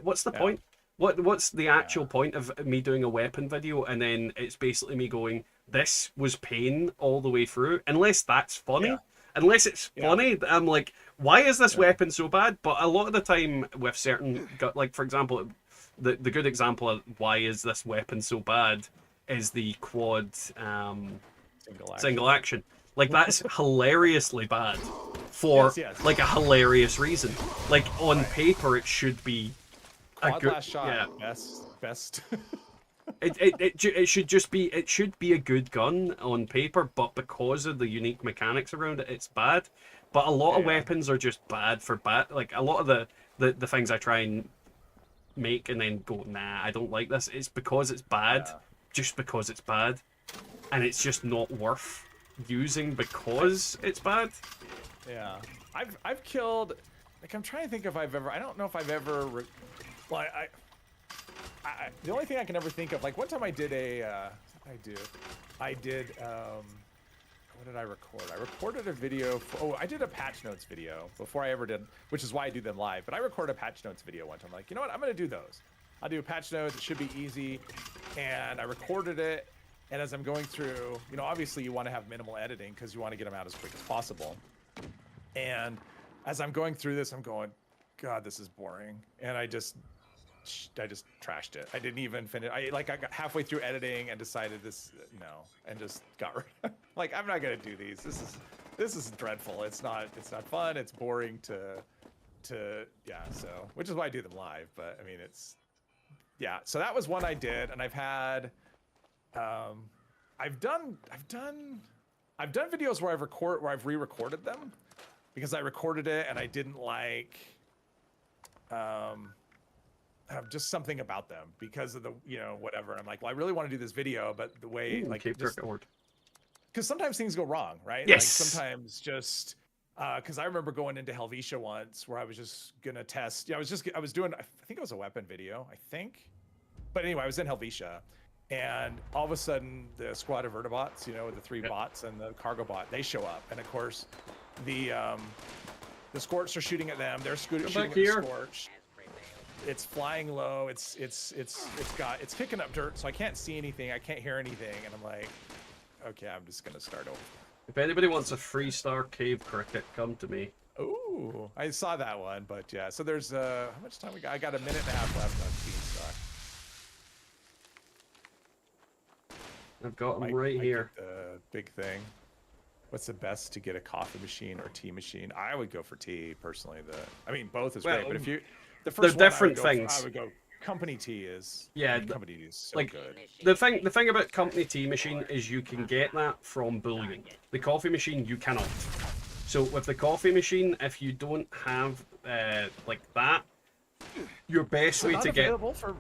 what's the point? What's the actual point of me doing a weapon video and then it's basically me going, this was pain all the way through, unless that's funny. Unless it's funny, I'm like, why is this weapon so bad? But a lot of the time with certain, like for example, the good example of why is this weapon so bad is the quad single action. Like that's hilariously bad for like a hilarious reason. Like on paper it should be a good shot. Best. It should just be, it should be a good gun on paper, but because of the unique mechanics around it, it's bad. But a lot of weapons are just bad for bad. Like a lot of the things I try and make and then go, nah, I don't like this. It's because it's bad, just because it's bad, and it's just not worth using because it's bad. Yeah, I've killed. Like, I'm trying to think if I've ever. I don't know if I've ever. Well, the only thing I can ever think of, like one time I did a. I did. What did I record? I recorded a video. I did a patch notes video before I ever did, which is why I do them live. But I recorded a patch notes video one time. I'm like, you know what? I'm gonna do those. I'll do a patch notes. It should be easy. And I recorded it. And as I'm going through, you know, obviously you want to have minimal editing because you want to get them out as quick as possible. And as I'm going through this, I'm going, God, this is boring. And I just trashed it. I didn't even finish. I got halfway through editing and decided and just got rid. Like, I'm not gonna do these. This is dreadful. It's not fun. It's boring to So, which is why I do them live. But I mean, So that was one I did, and I've had. I've done videos where I've re-recorded them because I recorded it and I didn't like just something about them because of the whatever. And I'm like, well, I really want to do this video, but the way because sometimes things go wrong, right? Yes. Like sometimes just because I remember going into Helvetia once where I was just gonna test. I was doing. I think it was a weapon video. I think, but anyway, I was in Helvetia. And all of a sudden, the squad of vertibots, with the 3 bots and the cargo bot, they show up. And of course, the Scorch are shooting at them. They're shooting at the Scorch. It's flying low. It's kicking up dirt, so I can't see anything. I can't hear anything. And I'm like, okay, I'm just gonna start over. If anybody wants a 3-star cave cricket, come to me. Ooh, I saw that one, but yeah. So there's how much time we got? I got a minute and a half left on Team Star. I've got them right here. The big thing. What's the best to get a coffee machine or tea machine? I would go for tea personally. Both is great, but if the first they're different things. I would go company tea is company tea is so good. The thing about company tea machine is you can get that from bullion. The coffee machine you cannot. So with the coffee machine, if you don't have like that, your best way to get available for.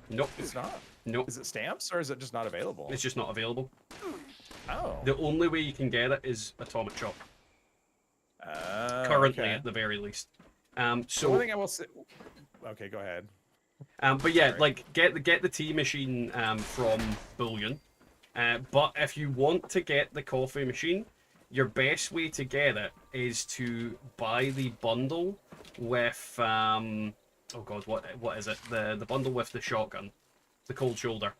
Nope, it's not. Nope. Is it stamps or is it just not available? It's just not available. Oh. The only way you can get it is Atomic Shop. Currently, at the very least. So one thing I will say. Okay, go ahead. But yeah, like get the tea machine from bullion. But if you want to get the coffee machine, your best way to get it is to buy the bundle with oh god, what is it? The bundle with the shotgun. The cold shoulder.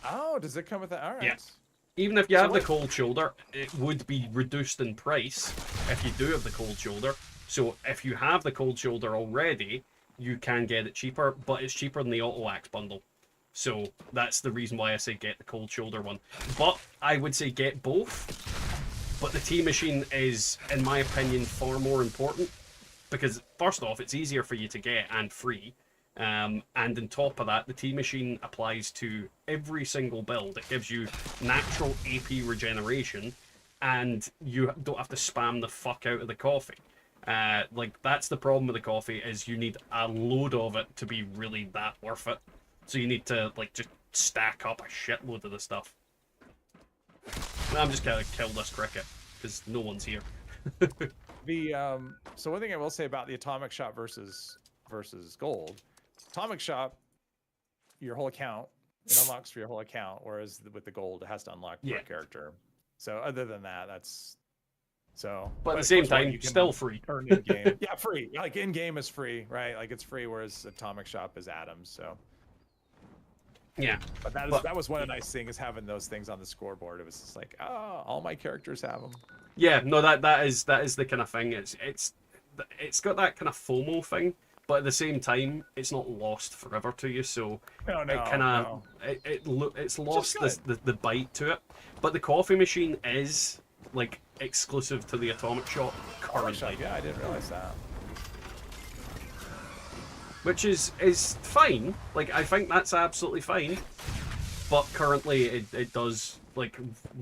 Oh, does it come with that? All right. Yeah. Even if you have the cold shoulder, it would be reduced in price if you do have the cold shoulder. So if you have the cold shoulder already, you can get it cheaper, but it's cheaper than the auto axe bundle. So that's the reason why I say get the cold shoulder one. But I would say get both. But the tea machine is, in my opinion, far more important because first off, it's easier for you to get and free. And on top of that, the tea machine applies to every single build. It gives you natural AP regeneration, and you don't have to spam the fuck out of the coffee. Like, that's the problem with the coffee, is you need a load of it to be really that worth it. So you need to, like, just stack up a shitload of the stuff. I'm just gonna kill this cricket, because no one's here. So one thing I will say about the Atomic Shop versus Gold, Atomic Shop, your whole account, it unlocks for your whole account, whereas with the Gold, it has to unlock per character. So other than that, that's so. But at the same time, you still free. Earn in game, yeah, free. Like in game is free, right? Like it's free, whereas Atomic Shop is atoms. So. Yeah, but that was one of the nice things, is having those things on the scoreboard. It was just like, oh, all my characters have them. Yeah, no, that is the kind of thing. It's got that kind of FOMO thing. But at the same time, it's not lost forever to you, so it's lost the bite to it. But the coffee machine is like exclusive to the Atomic Shop currently. Yeah, I didn't realize that. Which is fine. Like, I think that's absolutely fine. But currently, it does like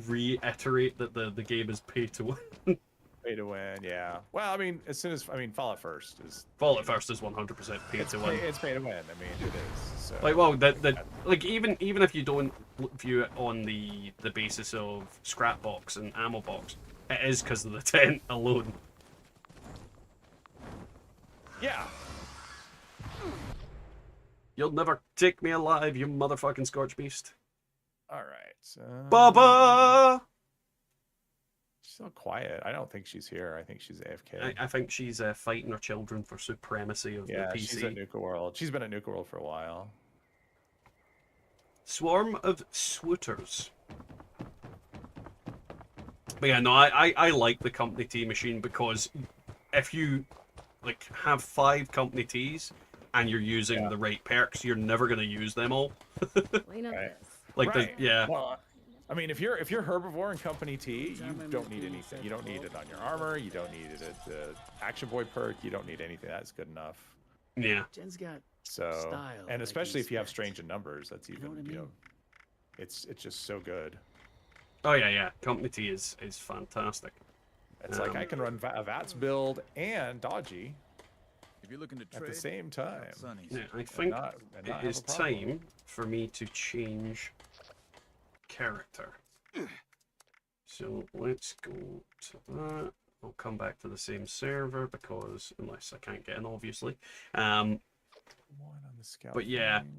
reiterate that the game is pay to win. Pay to win, yeah. Well, I mean, as soon as Fallout First is Fallout First is 100% pay to win. It's pay to win. I mean, it is. So. Like, well, like even if you don't view it on the basis of scrap box and ammo box, it is because of the tent alone. Yeah. You'll never take me alive, you motherfucking scorch beast. All right. Baba. She's so quiet. I don't think she's here. I think she's AFK. I think she's fighting her children for supremacy of the PC. She's at Nuka World. She's been at Nuka World for a while. Swarm of swooters. But yeah, no, I like the company tea machine because if you like have 5 company teas and you're using the right perks, you're never gonna use them all. Clean up this. Like yeah. Well, I mean, if you're herbivore and company tea, you don't need anything. You don't need it on your armor. You don't need it at the Action Boy perk. You don't need anything. That's good enough. Yeah. Jen's got So, style, and like especially if you have respect. strange in numbers, that's even what I mean? it's just so good. Oh yeah. Company tea is fantastic. It's like I can run a VATS build and dodgy If you're looking to at trade, the same time. Sonny's. Yeah, I think not it have is a problem. time for me to change character. So let's go to that. I'll come back to the same server because unless I can't get in, obviously. One on the scout But yeah, thing.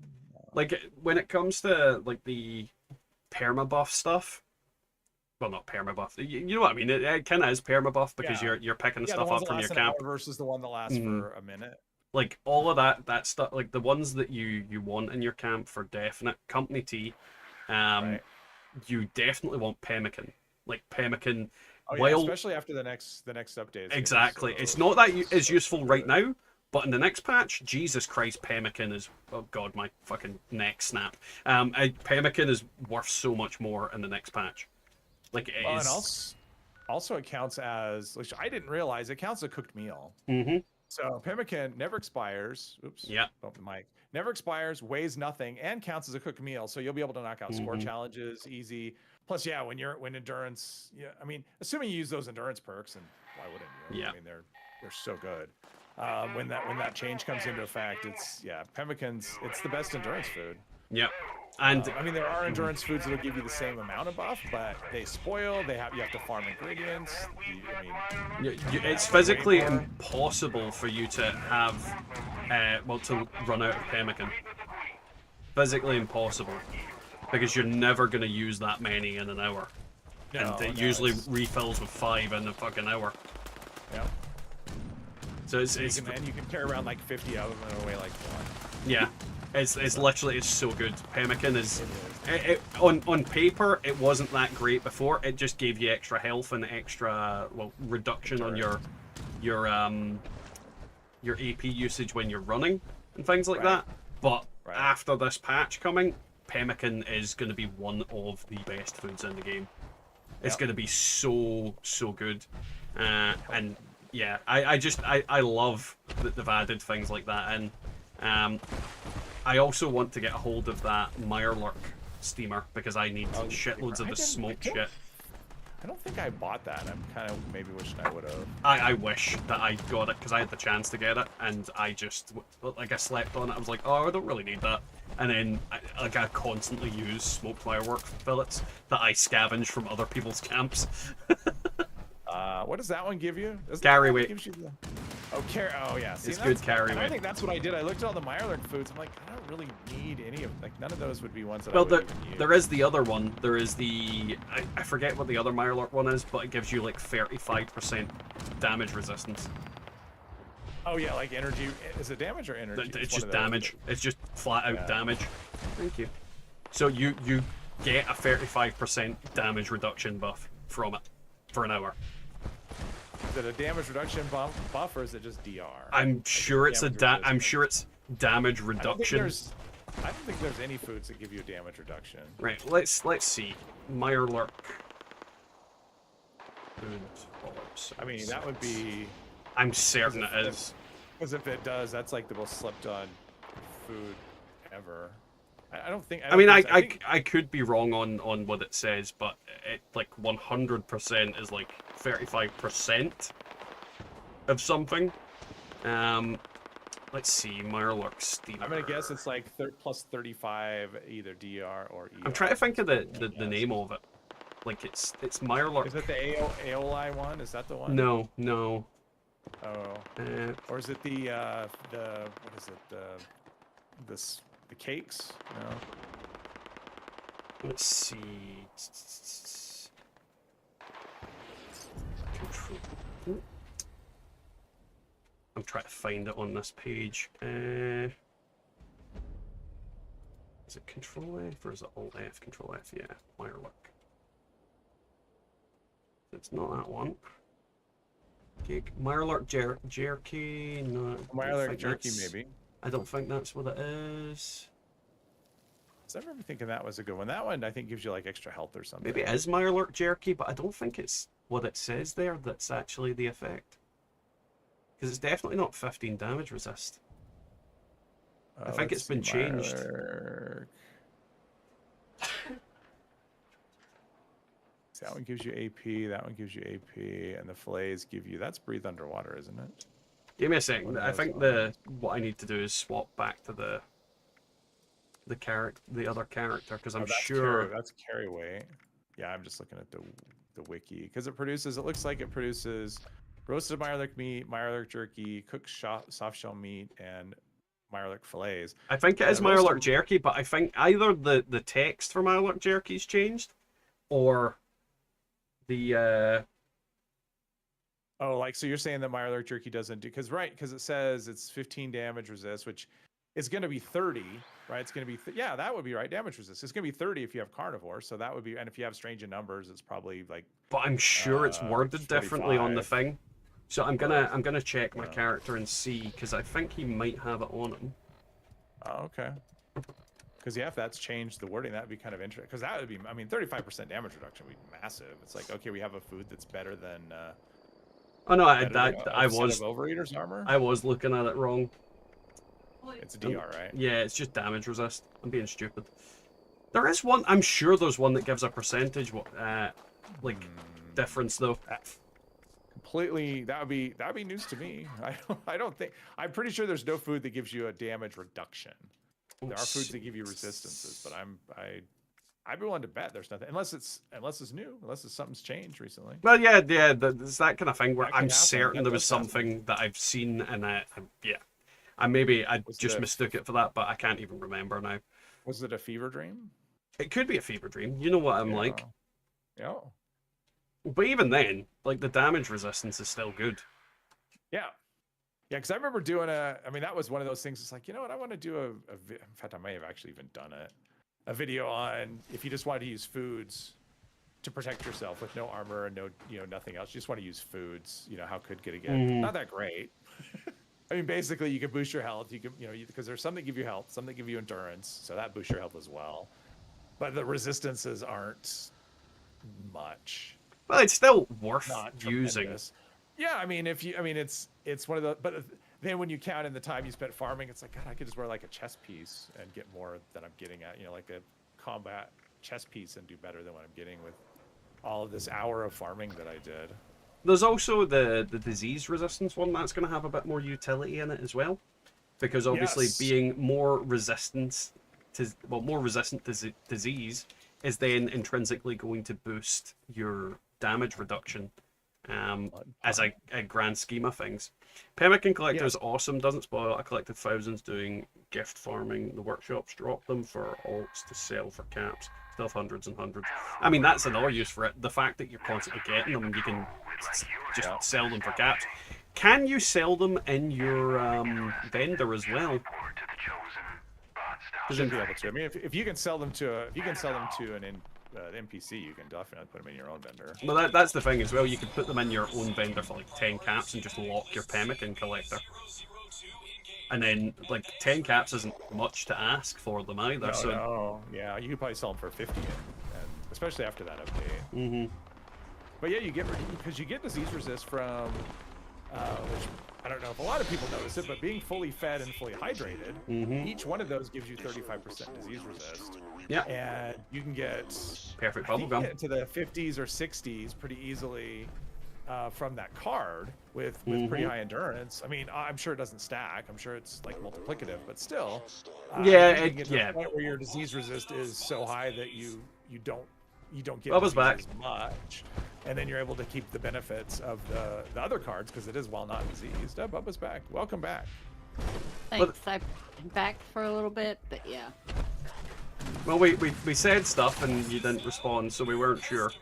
like when it comes to like the permabuff stuff. Well, not permabuff. You know what I mean? It kind of is permabuff because Yeah. you're picking Yeah, stuff the ones up that from your last an camp. hour versus the one that lasts for a minute. Like all of that stuff, like the ones that you want in your camp for definite company tea. Right. You definitely want pemmican. Like pemmican. Oh, yeah, while especially after the next update. It's gonna be exactly, so- it's not that is useful right now, but in the next patch, Jesus Christ, pemmican is oh god, my fucking neck snap. Pemmican is worth so much more in the next patch. Like it Well, is. and also it counts as, which I didn't realize, it counts as a cooked meal. Mm-hmm. So pemmican never expires. Oops. Yeah. Bump the mic. Never expires, weighs nothing, and counts as a cooked meal. So you'll be able to knock out score challenges easy. Plus, yeah, when endurance, yeah, I mean, assuming you use those endurance perks, and why wouldn't you? Yeah. I mean, they're so good. When that change comes into effect, it's pemmican's it's the best endurance food. Yep. And I mean, there are endurance foods that'll give you the same amount of buff, but they spoil. You have to farm ingredients. it's physically impossible for you to have, to run out of pemmican. Physically impossible, because you're never going to use that many in an hour, and it usually refills with 5 in a fucking hour. Yeah. So it's you can carry around like 50 of them and weigh like 1. yeah. It's literally so good. Pemmican is on paper it wasn't that great before. It just gave you extra health and extra reduction on your AP usage when you're running and things like that. But after this patch coming, pemmican is going to be one of the best foods in the game. It's going to be so good, and yeah, I love that they've added things like that in. I also want to get a hold of that Mirelurk steamer because I need shitloads of the smoked shit. I don't think I bought that. I'm kind of maybe wishing I would have. I wish that I got it because I had the chance to get it, and I just I slept on it. I was like, oh, I don't really need that. And then I constantly use smoked Mirelurk fillets that I scavenge from other people's camps. What does that one give you? Carry weight. Oh yeah. See, it's good carry weight. I think that's what I did. I looked at all the Mirelurk foods. I'm like, I don't really need any of none of those would be ones that I would even use. There is the other one. There is the I forget what the other Mirelurk one is, but it gives you like 35% damage resistance. Oh yeah, like energy. Is it damage or energy? It's just damage. It's just flat out damage. Thank you. So you get a 35% damage reduction buff from it for an hour. Is it a damage reduction buff or is it just DR? I'm sure it's I'm sure it's damage reduction. I don't think there's any foods that give you a damage reduction. Right. Let's see. Mirelurk. I mean, that would be. I'm certain it is. Because if it does, that's like the most slept on food ever. I don't think. I mean, think so. I could be wrong on what it says, but it like 100% is like 35% of something. Let's see, Mirelurk Steamer. I'm gonna guess it's like plus 35, either DR or ER. I'm trying to think of the name of it. Like it's Mirelurk. Is it the Aeoli one? Is that the one? No. Oh. Or is it the what is it? The cakes? No. Let's see. Control. I'm trying to find it on this page. Is it Control F or is it Alt F? Control F, yeah. Mirelurk. It's not that one. Mirelurk Jerky. No. Mirelurk Jerky, maybe. I don't think that's what it is. I remember thinking that was a good one. That one I think gives you like extra health or something. Maybe it is Mirelurk Jerky, but I don't think it's what it says there that's actually the effect. Because it's definitely not 15 damage resist. I think it's been changed. So that one gives you AP, that one gives you AP, and the fillets give you... That's breathe underwater, isn't it? Give me a second. I think what I need to do is swap back to the other character, because I'm sure... That's carry weight. Yeah, I'm just looking at the wiki. Because it produces... It looks like it produces... Roasted Mirelurk meat, Mirelurk jerky, cooked soft shell meat, and Mirelurk fillets. I think it is Mirelurk jerky, but I think either the text for Mirelurk jerky's changed, or the Oh, like so you're saying that Mirelurk jerky doesn't do because it says it's 15 damage resist, which is going to be 30, right? It's going to be yeah, that would be right. Damage resist. It's going to be 30 if you have carnivore, so that would be, and if you have strange in numbers, it's probably like. But I'm sure it's worded 45. differently on the thing. So I'm gonna check my character and see, because I think he might have it on him. Oh, okay. Because yeah, if that's changed the wording, that'd be kind of interesting. Because that would be, I mean, 35% damage reduction would be massive. It's like, okay, we have a food that's better than. Oh no, I was Overeater's armor. I was looking at it wrong. It's a DR, right? Yeah, it's just damage resist. I'm being stupid. There is one. I'm sure there's one that gives a percentage, difference though. Completely, that would be news to me. I don't think. I'm pretty sure there's no food that gives you a damage reduction. There are foods that give you resistances, but I'd be willing to bet there's nothing unless it's new, unless something's changed recently. Well, yeah, there's that kind of thing where I'm certain there was something that I've seen, and I just mistook it for that, but I can't even remember now. Was it a fever dream? It could be a fever dream. You know what I'm like. Yeah. But even then, like, the damage resistance is still good. Yeah. Yeah, because I remember doing that was one of those things. It's like, you know what, I want to do in fact, I may have actually even done it. A video on if you just want to use foods to protect yourself with no armor and no, nothing else. You just want to use foods, how could get again. Not that great. I mean, basically, you can boost your health. You can, because there's some that give you health, some that give you endurance. So that boosts your health as well. But the resistances aren't much. Well, it's still worth using. Yeah, I mean, it's one of the. But then when you count in the time you spent farming, it's like, God, I could just wear like a chest piece and get more than I'm getting at. Like a combat chest piece and do better than what I'm getting with all of this hour of farming that I did. There's also the disease resistance one that's going to have a bit more utility in it as well, because obviously being more resistant to disease is then intrinsically going to boost your damage reduction as a grand scheme of things. Pemmican Collector is awesome, doesn't spoil it. I collected thousands doing gift farming. The workshops drop them for alts to sell for caps. Still have hundreds and hundreds. I mean, that's another use for it. The fact that you're constantly getting them, you can just sell them for caps. Can you sell them in your vendor as well? Should be able to. I mean, if you can sell them to an NPC, you can definitely put them in your own vendor. Well, that's the thing as well. You can put them in your own vendor for like 10 caps and just lock your Pemmican Collector. And then, like, 10 caps isn't much to ask for them either. No. Yeah, you could probably sell them for 50, and especially after that update. But yeah, you get disease resist from, which I don't know if a lot of people notice it, but being fully fed and fully hydrated, each one of those gives you 35% disease resist. Yeah. And you can get Perfect I think bubblegum. you get to the 50s or 60s pretty easily from that card with pretty high endurance. I mean, I'm sure it doesn't stack. I'm sure it's like multiplicative, but still. Yeah, you can get to the point where your disease resist is so high that you don't get Bubba's back. as much, and then you're able to keep the benefits of the other cards because it is while not diseased. Bubba's back. Welcome back. Thanks. I'm back for a little bit, but yeah. Well, we said stuff and you didn't respond, so we weren't sure.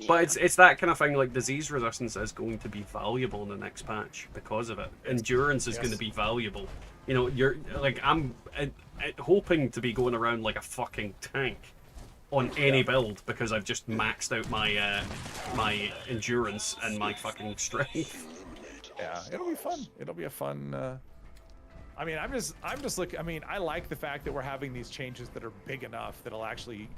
But it's that kind of thing, like disease resistance is going to be valuable in the next patch because of it. Endurance is going to be valuable. You know, you're like, I'm hoping to be going around like a fucking tank on any build because I've just maxed out my my endurance and my fucking strength. Yeah, it'll be fun. It'll be a fun. I mean, I'm just looking. I mean, I like the fact that we're having these changes that are big enough that'll actually.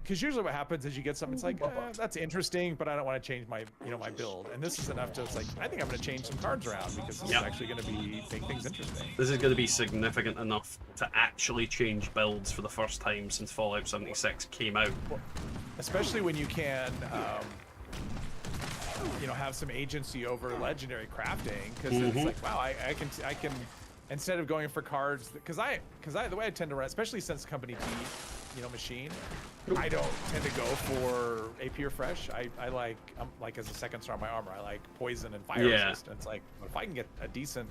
Because usually what happens is you get something, it's like, that's interesting, but I don't want to change my, my build. And this is enough to, it's like, I think I'm going to change some cards around because this is actually going to make things interesting. This is going to be significant enough to actually change builds for the first time since Fallout 76 came out. Especially when you can, have some agency over legendary crafting, because it's like, wow, I can, instead of going for cards, because the way I tend to run, especially since Company D, machine, I don't tend to go for AP or fresh. I'm like as a second star on my armor, I like poison and fire resistance. Like, if I can get a decent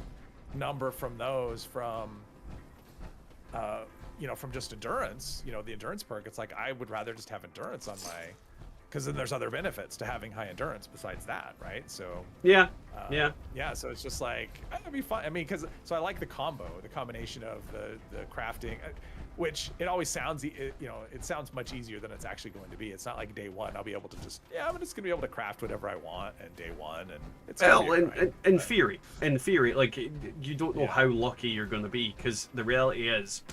number from those from just endurance, the endurance perk, it's like I would rather just have endurance on my, because then there's other benefits to having high endurance besides that, right? So yeah. So it's just like, it'd be fun. I mean, so I like the combination of the crafting. Which it always sounds, it sounds much easier than it's actually going to be. It's not like day one I'll be able to just, I'm just gonna be able to craft whatever I want and day one, and it's in theory, like you don't know how lucky you're gonna be, because the reality is,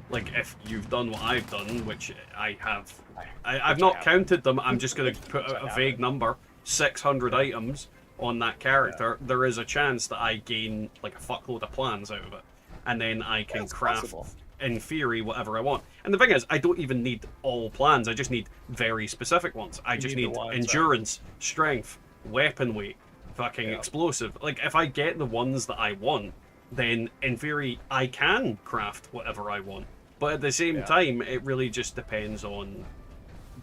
like, if you've done what I've done, which I have, I've not counted them. I'm just gonna put out a vague number, 600 items on that character. There is a chance that I gain like a fuckload of plans out of it, and then I can craft. Possible. In theory, whatever I want. And the thing is, I don't even need all plans. I just need very specific ones. I just need endurance, strength, weapon weight, fucking explosive. Like, if I get the ones that I want, then in theory, I can craft whatever I want. But at the same time, it really just depends on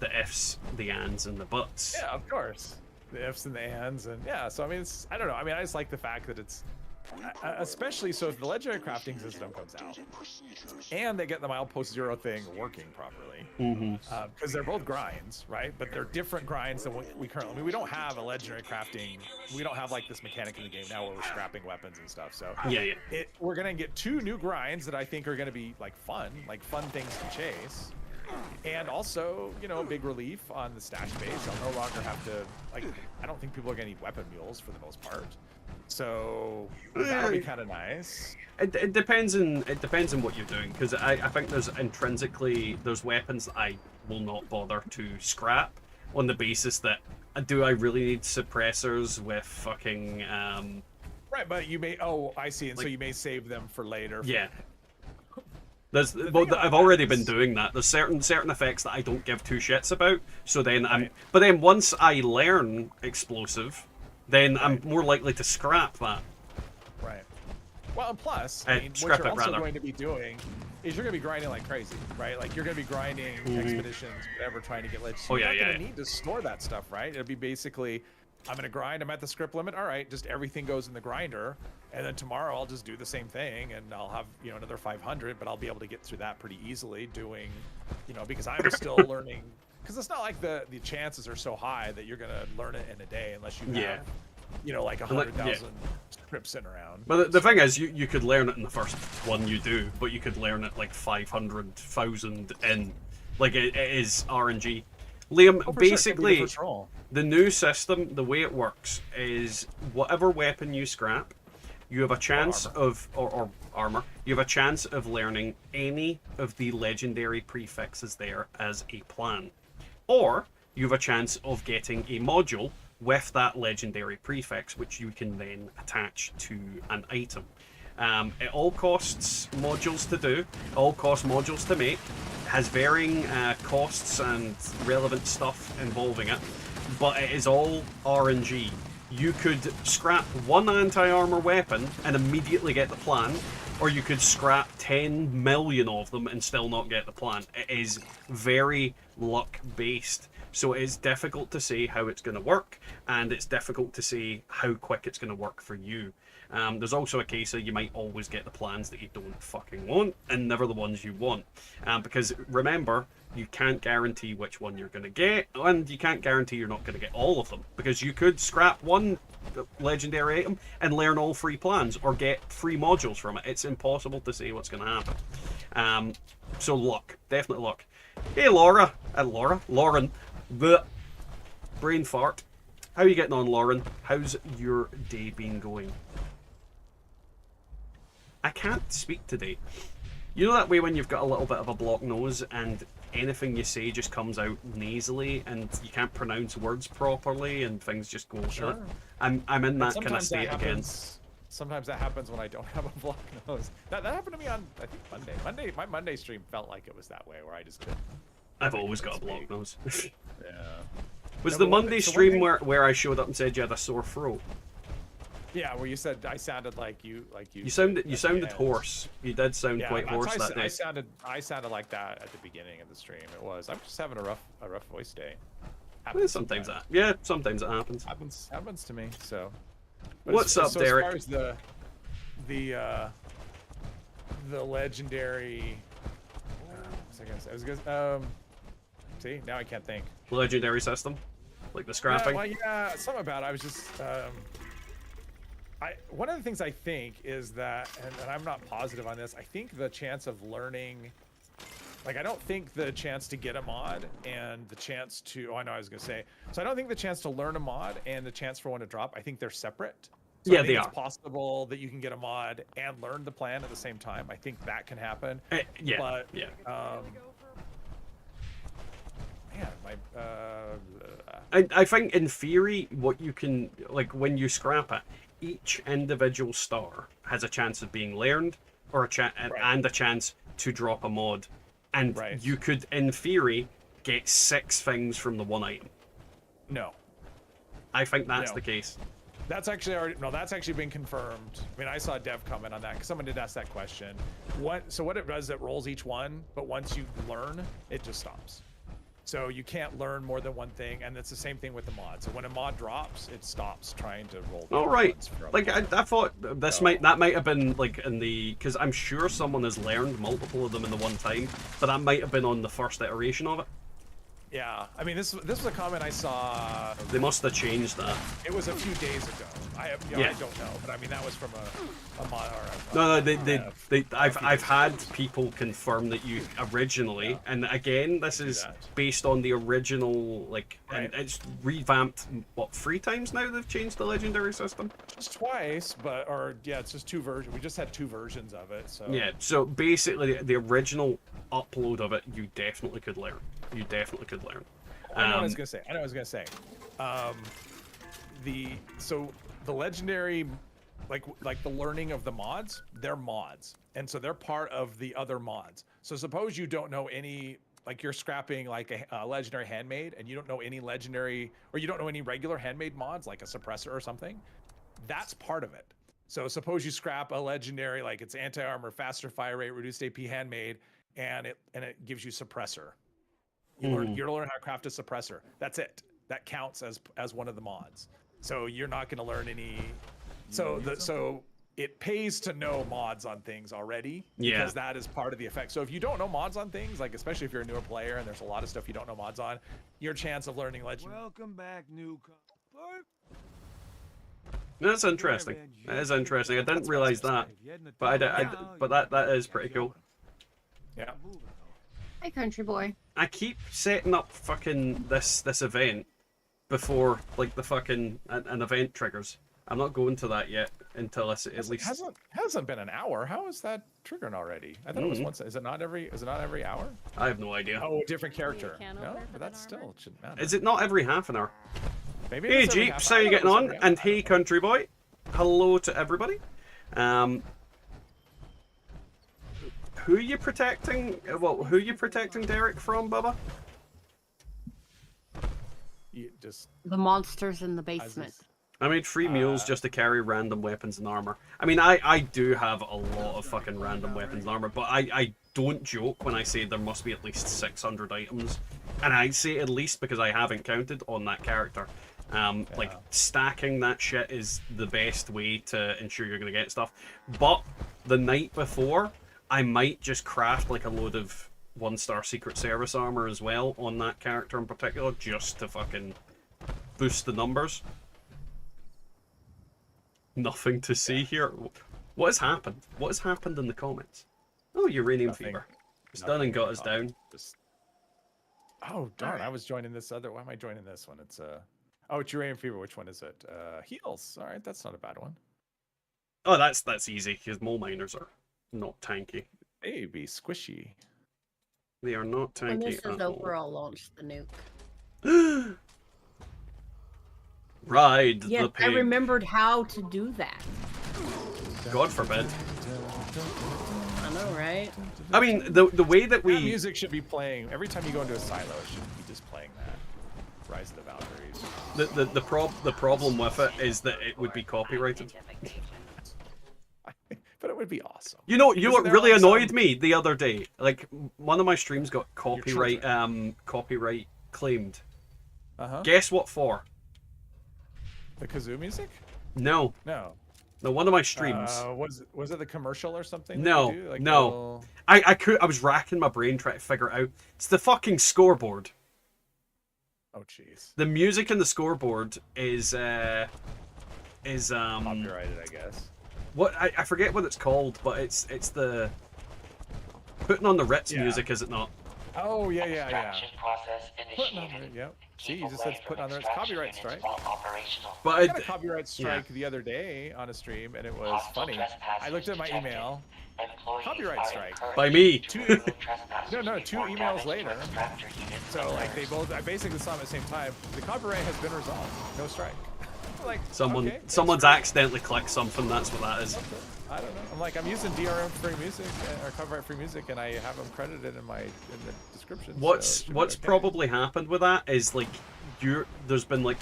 the ifs, the ands, and the buts. Yeah, of course. The ifs and the ands, and so I mean, I don't know. I mean, I just like the fact that it's, especially so if the legendary crafting system comes out and they get the milepost 0 thing working properly, because they're both grinds, right? But they're different grinds than we currently. I mean, we don't have a legendary crafting. We don't have like this mechanic in the game now where we're scrapping weapons and stuff. So we're gonna get 2 new grinds that I think are gonna be like fun things to chase. And also, big relief on the stash base. I'll no longer have to, like, I don't think people are gonna need weapon mules for the most part. So that'll be kind of nice. It depends on what you're doing, because I think there's weapons that I will not bother to scrap on the basis that, do I really need suppressors with fucking right, but you may, I see, and like, so you may save them for later. I've already been doing that. There's certain effects that I don't give 2 shits about. So then but then once I learn explosive, then I'm more likely to scrap that. Right. Well, and plus, I mean, what you're also going to be doing is you're going to be grinding like crazy, right? Like, you're going to be grinding expeditions, whatever, trying to get legends. You're not going to need to store that stuff, right? It'll be basically, I'm going to grind, I'm at the script limit, all right, just everything goes in the grinder, and then tomorrow I'll just do the same thing, and I'll have, another 500, but I'll be able to get through that pretty easily doing, because I'm still learning. Because it's not like the chances are so high that you're going to learn it in a day unless you have, like 100,000 scripts sitting around. But the thing is, you could learn it in the first one you do, but you could learn it like 500,000 in. Like, it is RNG. Liam, basically, the new system, the way it works is whatever weapon you scrap, you have a chance or armor, you have a chance of learning any of the legendary prefixes there as a plan. Or you have a chance of getting a module with that legendary prefix, which you can then attach to an item. It all costs modules to do, it all costs modules to make, has varying costs and relevant stuff involving it, but it is all RNG. You could scrap one anti-armor weapon and immediately get the plan, or you could scrap 10 million of them and still not get the plan. It is very luck-based, so it is difficult to say how it's going to work, and it's difficult to say how quick it's going to work for you. There's also a case of you might always get the plans that you don't fucking want, and never the ones you want. Because remember, you can't guarantee which one you're going to get, and you can't guarantee you're not going to get all of them. Because you could scrap one legendary item and learn all 3 plans, or get 3 modules from it. It's impossible to say what's going to happen. So luck, definitely luck. Hey Lauren, the brain fart. How are you getting on, Lauren? How's your day been going? I can't speak today. You know that way when you've got a little bit of a blocked nose and anything you say just comes out nasally and you can't pronounce words properly and things just go... Sure. I'm in that kind of state again. Sometimes that happens when I don't have a blocked nose. That happened to me on, I think, Monday. My Monday stream felt like it was that way, where I just couldn't. I've always got a blocked nose. Yeah. Was the Monday stream where I showed up and said you had a sore throat? Yeah, where you said I sounded like you. You sounded hoarse. You did sound quite hoarse that day. I sounded like that at the beginning of the stream. I'm just having a rough voice day. Sometimes it happens. Happens to me. So. But What's up, Derek? As far as the legendary. I was gonna. See, now I can't think. Legendary system, like the scrapping. Yeah, something about it. I was just. One of the things I think is that, and I'm not positive on this, I think the chance of learning, like I don't think the chance to get a mod and the chance to, I don't think the chance to learn a mod and the chance for one to drop, I think they're separate. So yeah, I think it's possible that you can get a mod and learn the plan at the same time. I think that can happen. Yeah. I think in theory, what you can, like when you scrap it, each individual star has a chance of being learned, or and a chance to drop a mod, and you could, in theory, get 6 things from the one item. No, I think that's the case. That's actually that's actually been confirmed. I mean, I saw a dev comment on that because someone did ask that question. So what it does, it rolls each one, but once you learn, it just stops. So you can't learn more than one thing, and it's the same thing with the mod. So when a mod drops, it stops trying to roll. Oh right, like I thought this might have been like in the, because I'm sure someone has learned multiple of them in the one time, but that might have been on the first iteration of it. Yeah, I mean this was a comment I saw. They must have changed that. It was a few days ago. I don't know, but I mean that was from a mod. I've had people confirm that you originally, and again this is based on the original, like, and it's revamped 3 times now. They've changed the legendary system. Just twice, it's just 2 versions. We just had 2 versions of it. So yeah, so basically the original upload of it, you definitely could learn. I know what I was gonna say. The legendary, like the learning of the mods, they're mods, and so they're part of the other mods. So suppose you don't know any, like you're scrapping like a legendary handmade, and you don't know any legendary, or you don't know any regular handmade mods like a suppressor or something. That's part of it. So suppose you scrap a legendary, like it's anti-armor, faster fire rate, reduced AP handmade, and it gives you suppressor. You learn how to craft a suppressor. That's it. That counts as one of the mods. So you're not going to learn any. So it pays to know mods on things already, because that is part of the effect. So if you don't know mods on things, like especially if you're a newer player and there's a lot of stuff you don't know mods on, your chance of learning legend. Welcome back, newcomer. That's interesting. That is interesting. I didn't realize that, but that is pretty cool. Yeah. Hi, country boy. I keep setting up fucking this event before like the fucking an event triggers. I'm not going to that yet until at least. Hasn't been an hour. How is that triggering already? I thought it was once. Is it not every hour? I have no idea. Oh, different character. No, but that still shouldn't matter. Is it not every half an hour? Maybe Hey it's every Jeeps, half how you hour. getting It's on? every And half hey hour. country boy, hello to everybody. Who are you protecting? Well, who are you protecting Derek from, Bubba? You just The monsters in the basement. I made free meals just to carry random weapons and armor. I mean, I do have a lot of fucking random weapons and armor, but I don't joke when I say there must be at least 600 items. And I say at least because I haven't counted on that character. Like, stacking that shit is the best way to ensure you're going to get stuff. But the night before, I might just craft like a load of 1-star Secret Service armor as well on that character in particular, just to fucking boost the numbers. Nothing to see here. What has happened? What has happened in the comments? Oh, uranium fever. It's done and got us down. Oh darn! I was joining this other. Why am I joining this one? It's oh, it's uranium fever. Which one is it? Heals. All right, that's not a bad one. Oh, that's easy because mole miners are not tanky. Maybe squishy. They are not tanky. When this is at all. over, I'll launch the nuke. Ride Yes, the pig. I remembered how to do that. God forbid. I know, right? I mean, the way that That we music should be playing every time you go into a silo. It should be just playing that. Rise of the Valkyries. the problem with it is that it would be copyrighted. But it would be awesome. You know what Isn't there, really like, annoyed me the other day? Like, one of my streams got copyright claimed. Guess what for? The kazoo music? No. No. No, one of my streams. Was it the commercial or something? No, that you do? Like no. little- I was racking my brain trying to figure it out. It's the fucking scoreboard. Oh jeez. The music in the scoreboard is Copyrighted, I guess. what I forget what it's called, but it's the putting on the Ritz Yeah. music, is it not? Oh yeah. Process Putting on there, yep. See, you just said putting on there. It's copyright strike. But I got a copyright strike yeah. the other day on a stream, and it was funny. I looked at my email. Copyright strike. By me. Two emails later. So like they both, I basically saw them at the same time. The copyright has been resolved. No strike. Like someone's accidentally clicked something. That's what that is. I don't know. I'm like, I'm using DRM free music or copyright free music, and I have them credited in the description. What's okay. probably happened with that is like there's been like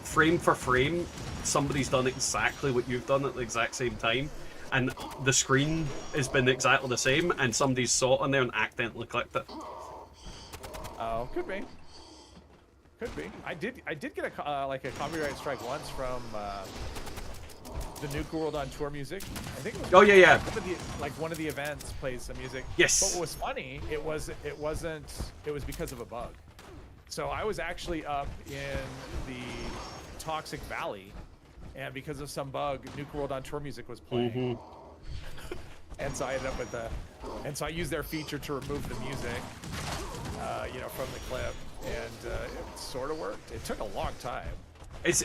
frame for frame, somebody's done exactly what you've done at the exact same time, and the screen has been exactly the same, and somebody's saw it on there and accidentally clicked it. Oh, could be. Could be. I did get a like a copyright strike once from the Nuke World on Tour music. I think it was. Oh yeah. One of the events plays some music. Yes. But what was funny, it was because of a bug. So I was actually up in the Toxic Valley, and because of some bug, Nuke World on Tour music was playing. And so I ended up with and so I used their feature to remove the music, from the clip, and it sort of worked. It took a long time. It's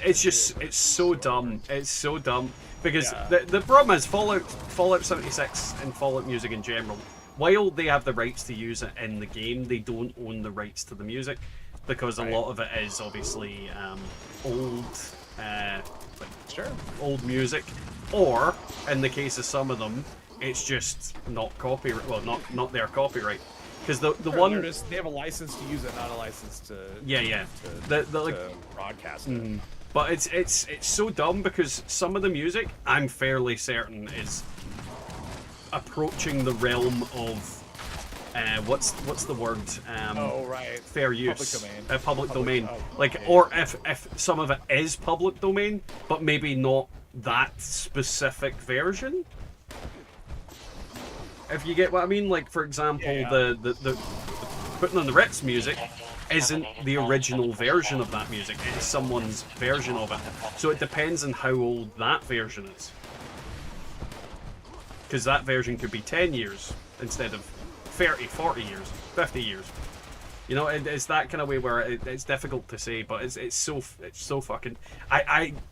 so dumb. It's so dumb because Yeah. the problem is Fallout 76 and Fallout music in general. While they have the rights to use it in the game, they don't own the rights to the music because a lot of it is obviously old, old music, or in the case of some of them, it's just not copyright. Well, not their copyright. Because the one they have a license to use it, not a license to to broadcast it. But it's so dumb because some of the music I'm fairly certain is approaching the realm of what's the word fair use, public domain. Or if some of it is public domain, but maybe not that specific version. If you get what I mean, like for example, the putting on the Ritz music isn't the original version of that music; it is someone's version of it. So it depends on how old that version is, because that version could be 10 years instead of 30, 40 years, 50 years. You know, it's that kind of way where it's difficult to say, but it's so fucking.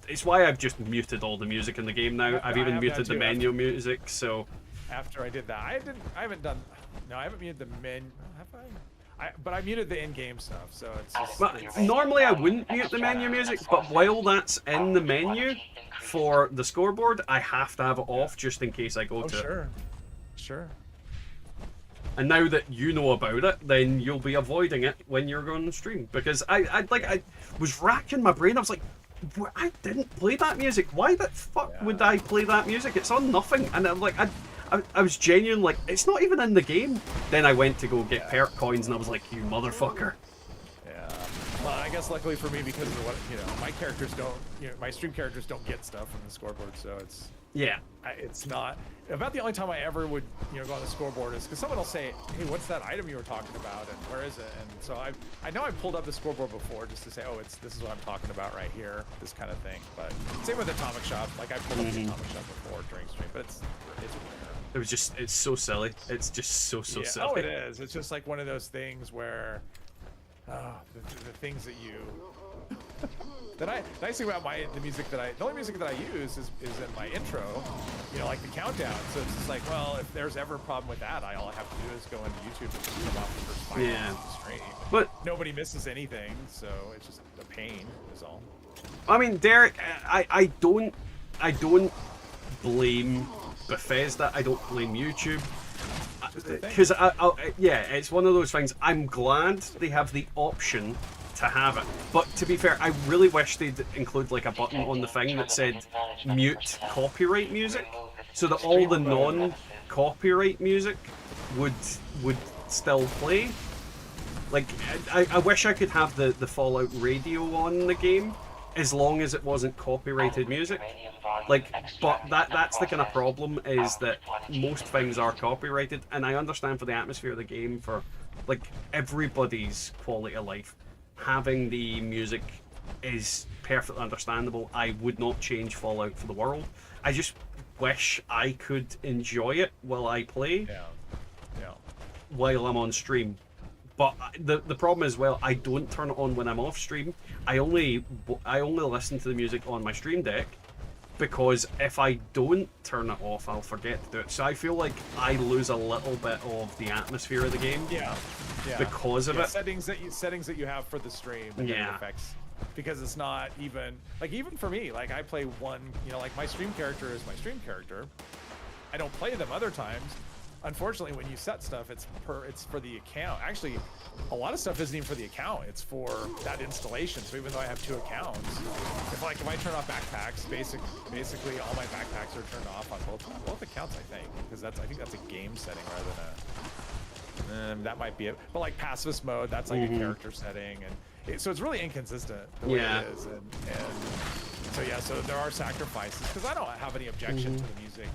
It's why I've just muted all the music in the game now. I've even muted the menu music. So after I did that, I haven't done. No, I haven't muted the menu. Have I? But I muted the in-game stuff, so it's just. But normally I wouldn't mute the menu music, but while that's in the menu for the scoreboard, I have to have it off just in case I go to it. Sure. And now that you know about it, then you'll be avoiding it when you're going to stream. Because I was racking my brain. I was like, I didn't play that music. Why the fuck would I play that music? It's on nothing. And I'm like, I was genuine, like, it's not even in the game. Then I went to go get perk coins, and I was like, you motherfucker. Yeah. Well, I guess luckily for me, because of what, you know, my characters don't, you know, my stream characters don't get stuff from the scoreboard, so it's. Yeah. It's not. About the only time I ever would, you know, go on the scoreboard is because someone will say, hey, what's that item you were talking about, and where is it? And so I know I pulled up the scoreboard before just to say, oh, this is what I'm talking about right here, this kind of thing. But same with Atomic Shop. Like, I pulled up the Atomic Shop before during stream, but it's rare. It's so silly. It's just so silly. Oh, it is. It's just like one of those things where the things that you the nice thing about the music that the only music that I use is in my intro, you know, like the countdown. So it's just like, well, if there's ever a problem with that, all I have to do is go into YouTube and come off the first 5 minutes of the stream. But nobody misses anything, so it's just a pain is all. I mean, Derek, I don't blame Bethesda. I don't blame YouTube. Because yeah, it's one of those things. I'm glad they have the option to have it, but to be fair, I really wish they'd include like a button on the thing that said mute copyright music, so that all the non-copyright music would still play. Like, I wish I could have the Fallout radio on in the game, as long as it wasn't copyrighted music. Like, but that's the kind of problem, is that most things are copyrighted, and I understand for the atmosphere of the game, for like everybody's quality of life, having the music is perfectly understandable. I would not change Fallout for the world. I just wish I could enjoy it while I play, while I'm on stream. But the problem is, well, I don't turn it on when I'm off stream. I only listen to the music on my stream deck, because if I don't turn it off, I'll forget to do it. So I feel like I lose a little bit of the atmosphere of the game. Yeah. Because of it. Settings that you have for the stream. And effects, because it's not even for me. Like, I play one. You know, like my stream character is my stream character. I don't play them other times. Unfortunately, when you set stuff, it's for the account. Actually, a lot of stuff isn't even for the account. It's for that installation. So even though I have 2 accounts, if I turn off backpacks, basically all my backpacks are turned off on both accounts. I think, because I think that's a game setting rather than a. That might be it. But like pacifist mode, that's like a character setting, and so it's really inconsistent the way it is. And so yeah, so there are sacrifices, because I don't have any objection to the music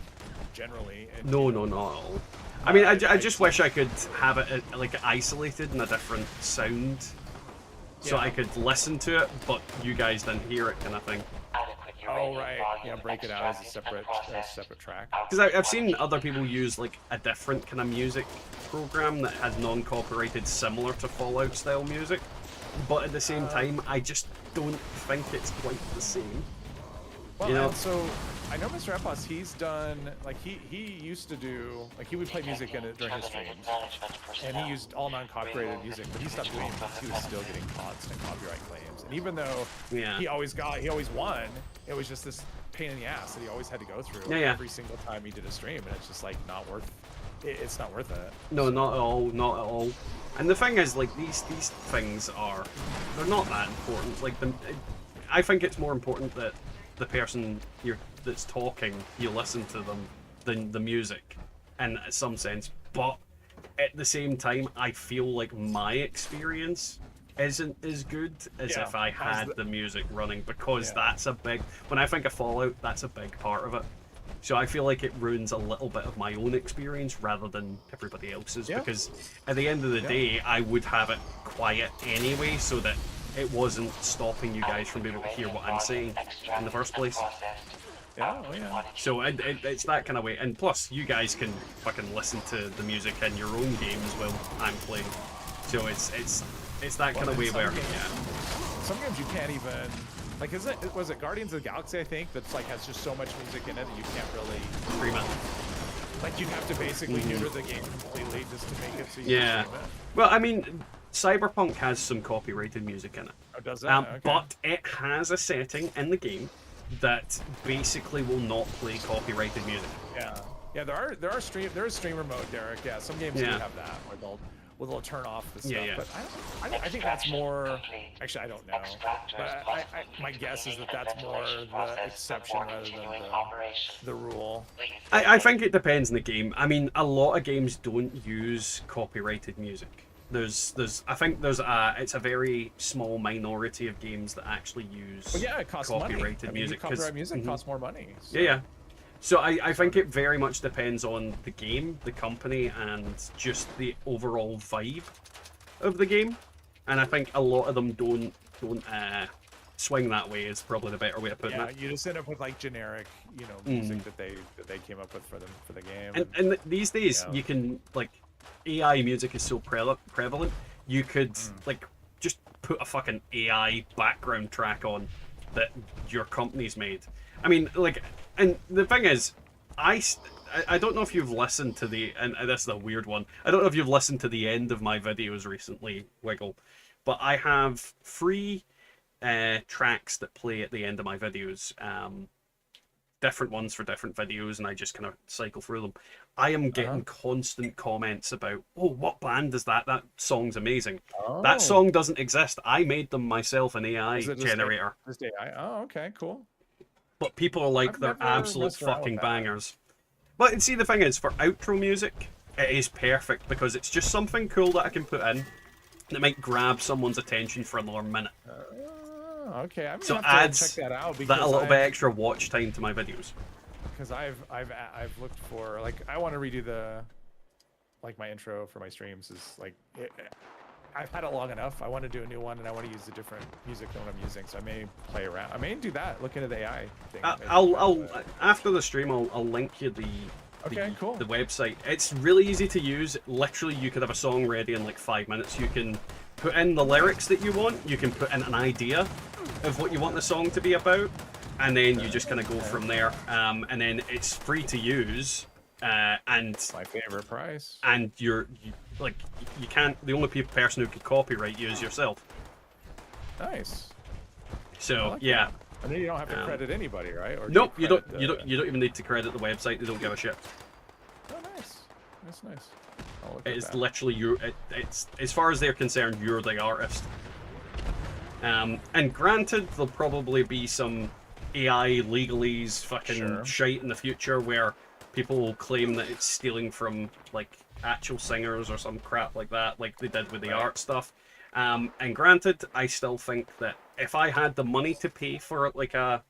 generally. And, no, not at all. I mean, I just wish I could have it like isolated in a different sound, so I could listen to it, but you guys didn't hear it, kind of thing. Oh right, yeah, break it out as a separate track. Because I've seen other people use like a different kind of music program that has non-copyrighted, similar to Fallout style music, but at the same time, I just don't think it's quite the same. Well, you know? and so I know Mr. Epos, he's done, like, he used to do, like, he would play music during his streams, and he used all non-copyrighted music, but he stopped doing it because he was still getting constant copyright claims. And even though he always won, it was just this pain in the ass that he always had to go through every single time he did a stream, and it's just like it's not worth it. No, not at all. And the thing is, like, these things they're not that important. Like, I think it's more important that the person that's talking, you listen to them, than the music, in some sense. But at the same time, I feel like my experience isn't as good as if I had the music running, because that's a big. When I think of Fallout, that's a big part of it. So I feel like it ruins a little bit of my own experience rather than everybody else's, because at the end of the day, I would have it quiet anyway, so that it wasn't stopping you guys from being able to hear what I'm saying in the first place. So it's that kind of way, and plus you guys can fucking listen to the music in your own games while I'm playing. So it's that kind of way where some games you can't even like. Was it Guardians of the Galaxy? I think that's like has just so much music in it that you can't really stream it. Like you'd have to basically neuter the game completely just to make it so you Yeah. can stream it. Well, I mean, Cyberpunk has some copyrighted music in it. Oh, does that? Okay. But it has a setting in the game that basically will not play copyrighted music. Yeah. Yeah, there is streamer mode, Derek. Yeah, some games do have that where they'll turn off the stuff. Yeah. But I think that's more. Actually, I don't know. But my guess is that that's more the exception rather than the rule. I think it depends on the game. I mean, a lot of games don't use copyrighted music. I think it's a very small minority of games that actually use Well, it costs copyrighted money. music. Copyright music costs more money. So. Yeah. So I think it very much depends on the game, the company, and just the overall vibe of the game. And I think a lot of them don't swing that way is probably the better way of putting it. Yeah, you just end up with like generic, music that they came up with for the game. And these days you can like AI music is so prevalent. You could like just put a fucking AI background track on that your company's made. I mean, like, and the thing is, I don't know if you've listened to and this is a weird one. I don't know if you've listened to the end of my videos recently, Wiggle, but I have 3 tracks that play at the end of my videos. Different ones for different videos, and I just kind of cycle through them. I am getting constant comments about, oh, what band is that? That song's amazing. Oh. That song doesn't exist. I made them myself, an AI generator. Just AI? Oh, okay, cool. But people are like, they're absolute fucking bangers. But see, the thing is, for outro music, it is perfect because it's just something cool that I can put in that might grab someone's attention for another minute. Okay, I'm so gonna have adds to check that out that a little bit extra watch time to my videos. Because I've looked for, like, I want to redo my intro for my streams is like I've had it long enough. I want to do a new one, and I want to use a different music than what I'm using. So I may play around. I may do that. Look into the AI thing. I'll after the stream, I'll link you the website. It's really easy to use. Literally, you could have a song ready in like 5 minutes. You can put in the lyrics that you want. You can put in an idea of what you want the song to be about, and then you just kind of go from there. And then it's free to use. And my favorite price. And you can't. The only person who can copyright you is yourself. Nice. So like yeah. That. And then you don't have to credit anybody, right? Or nope, you don't even need to credit the website. They don't give a shit. Oh, nice. That's nice. It is literally it's as far as they're concerned, you're the artist. And granted, there'll probably be some AI legalese fucking shite in the future where people will claim that it's stealing from like actual singers or some crap like that, like they did with the art stuff. And granted, I still think that if I had the money to pay for like a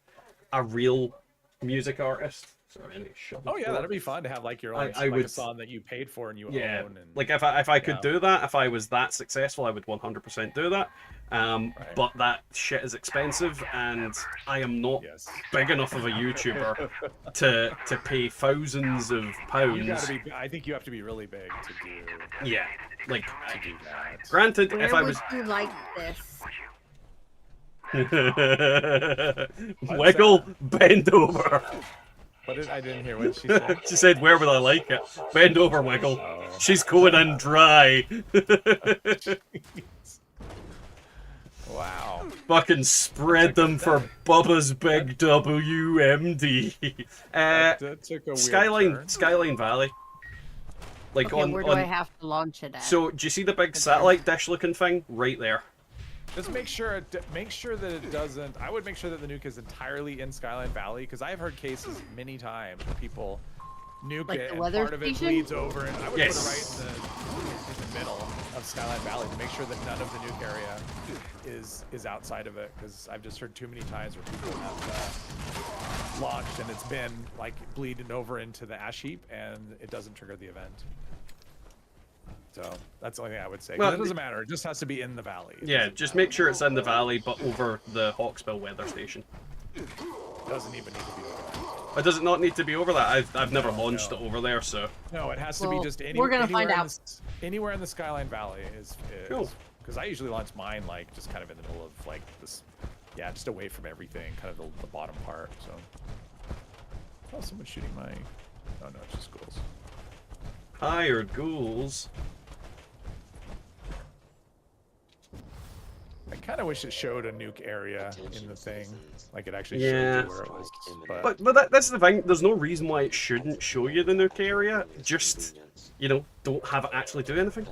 real music artist, that'd be fun to have like your own a song that you paid for and you own. And, like if I could do that, if I was that successful, I would 100% do that. But that shit is expensive, and I am not big enough of a YouTuber to pay thousands of pounds. I think you have to be really big to do. Yeah, like to do that. Granted, Where if I would was you like this? Wiggle, bend over. I didn't hear what she said. She said, "Where would I like it? Bend over, Wiggle. She's going in dry." Wow. Fucking spread them for Bubba's Big WMD. That took a weird Skyline Valley. Like okay, where do I have to launch it at? So, do you see the big satellite dish looking thing right there? Just make sure that it doesn't. I would make sure that the nuke is entirely in Skyline Valley, because I have heard cases many times where people nuke it and part of it bleeds over, and I would put it right in the middle of Skyline Valley to make sure that none of the nuke area is outside of it, because I've just heard too many times where people have launched and it's been like bleeding over into the ash heap and it doesn't trigger the event. So that's the only thing I would say. Well, it doesn't matter. It just has to be in the valley. Yeah, just make sure it's in the valley, but over the Hawksbill weather station. Doesn't even need to be. Or does it not need to be over that? I've never launched it over there, so. No, it has to Well, be just we're gonna anywhere find in out. anywhere in the Skyline Valley is Cool. because I usually launch mine like just kind of in the middle of like this, yeah, just away from everything, kind of the bottom part. So, oh, someone's shooting my. Oh no, it's just ghouls. Hired ghouls. I kind of wish it showed a nuke area in the thing, like it actually Yeah. showed you where it was. But that's the thing. There's no reason why it shouldn't show you the nuke area. Just, you know, don't have it actually do anything.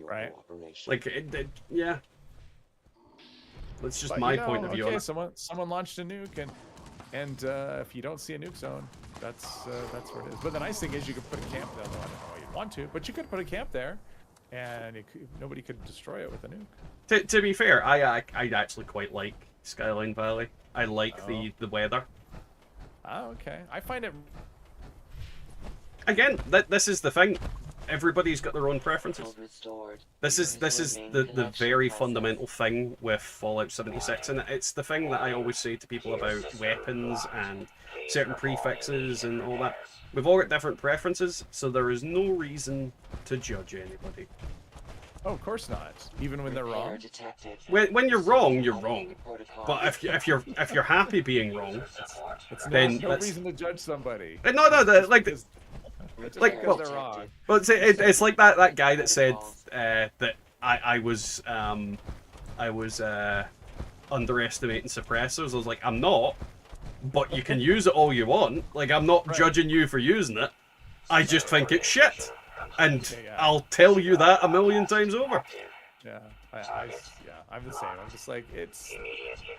Right. Like, yeah. That's just But, my you know, point of view on okay, it. someone launched a nuke, and if you don't see a nuke zone, that's where it is. But the nice thing is you can put a camp there. Though I don't know why you'd want to, but you could put a camp there, and nobody could destroy it with a nuke. To be fair, I actually quite like Skyline Valley. I like the weather. Oh, okay. I find it. Again, this is the thing. Everybody's got their own preferences. This is the very fundamental thing with Fallout 76, and it's the thing that I always say to people about weapons and certain prefixes and all that. We've all got different preferences, so there is no reason to judge anybody. Oh, of course not. Even when they're wrong. When you're wrong, you're wrong. But if you're happy being wrong, then no reason to judge somebody. No, like well, they're wrong. Well, it's like that guy that said that I was underestimating suppressors. I was like, I'm not, but you can use it all you want. Like, I'm not judging you for using it. I just think it's shit, and I'll tell you that a million times over. Yeah, I'm the same. I'm just like, it's.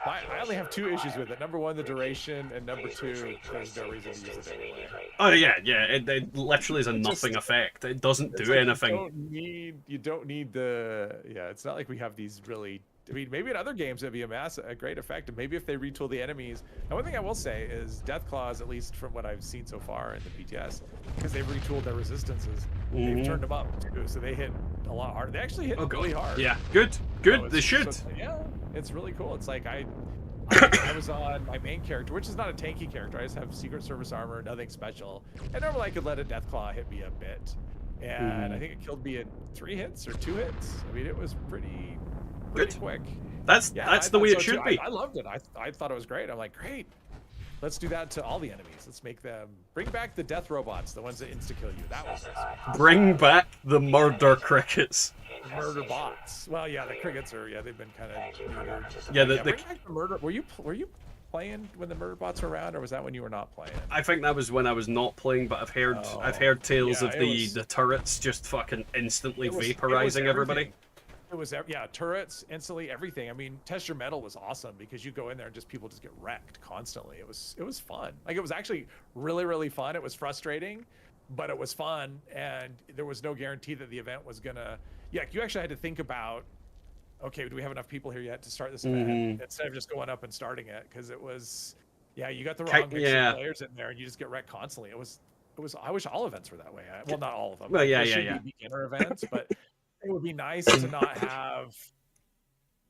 I only have two issues with it. Number one, the duration, and number two, there's no reason to use it anyway. Oh yeah. It literally is a nothing effect. It doesn't do anything. You don't need the. Yeah, it's not like we have these really. I mean, maybe in other games it'd be a great effect, and maybe if they retool the enemies. Now, one thing I will say is Deathclaws, at least from what I've seen so far in the PTS, because they've retooled their resistances, they've turned them up too, so they hit a lot harder. They actually hit really hard. Yeah, good. So They should. Yeah, it's really cool. It's like I was on my main character, which is not a tanky character. I just have Secret Service armor, nothing special. And normally I could let a Deathclaw hit me a bit, and I think it killed me in 3 hits or 2 hits. I mean, it was pretty quick. That's the way it should be. I loved it. I thought it was great. I'm like, great. Let's do that to all the enemies. Let's make them bring back the death robots, the ones that insta kill you. That was Bring back the murder crickets. Murder bots. Well, yeah, the crickets are. Yeah, they've been kind of. Yeah, bring back the murder. Were you playing when the murder bots were around, or was that when you were not playing? I think that was when I was not playing, but I've heard tales of the turrets just fucking instantly vaporizing everybody. It was turrets instantly, everything. I mean, Test Your Metal was awesome because you go in there and people just get wrecked constantly. It was fun. Like, it was actually really fun. It was frustrating, but it was fun, and there was no guarantee that the event was gonna. Yeah, you actually had to think about, okay, do we have enough people here yet to start this event instead of just going up and starting it, because it was, you got the wrong mix of players in there and you just get wrecked constantly. It was. I wish all events were that way. Well, not all of them. Well, There should be beginner events, but. It would be nice to not have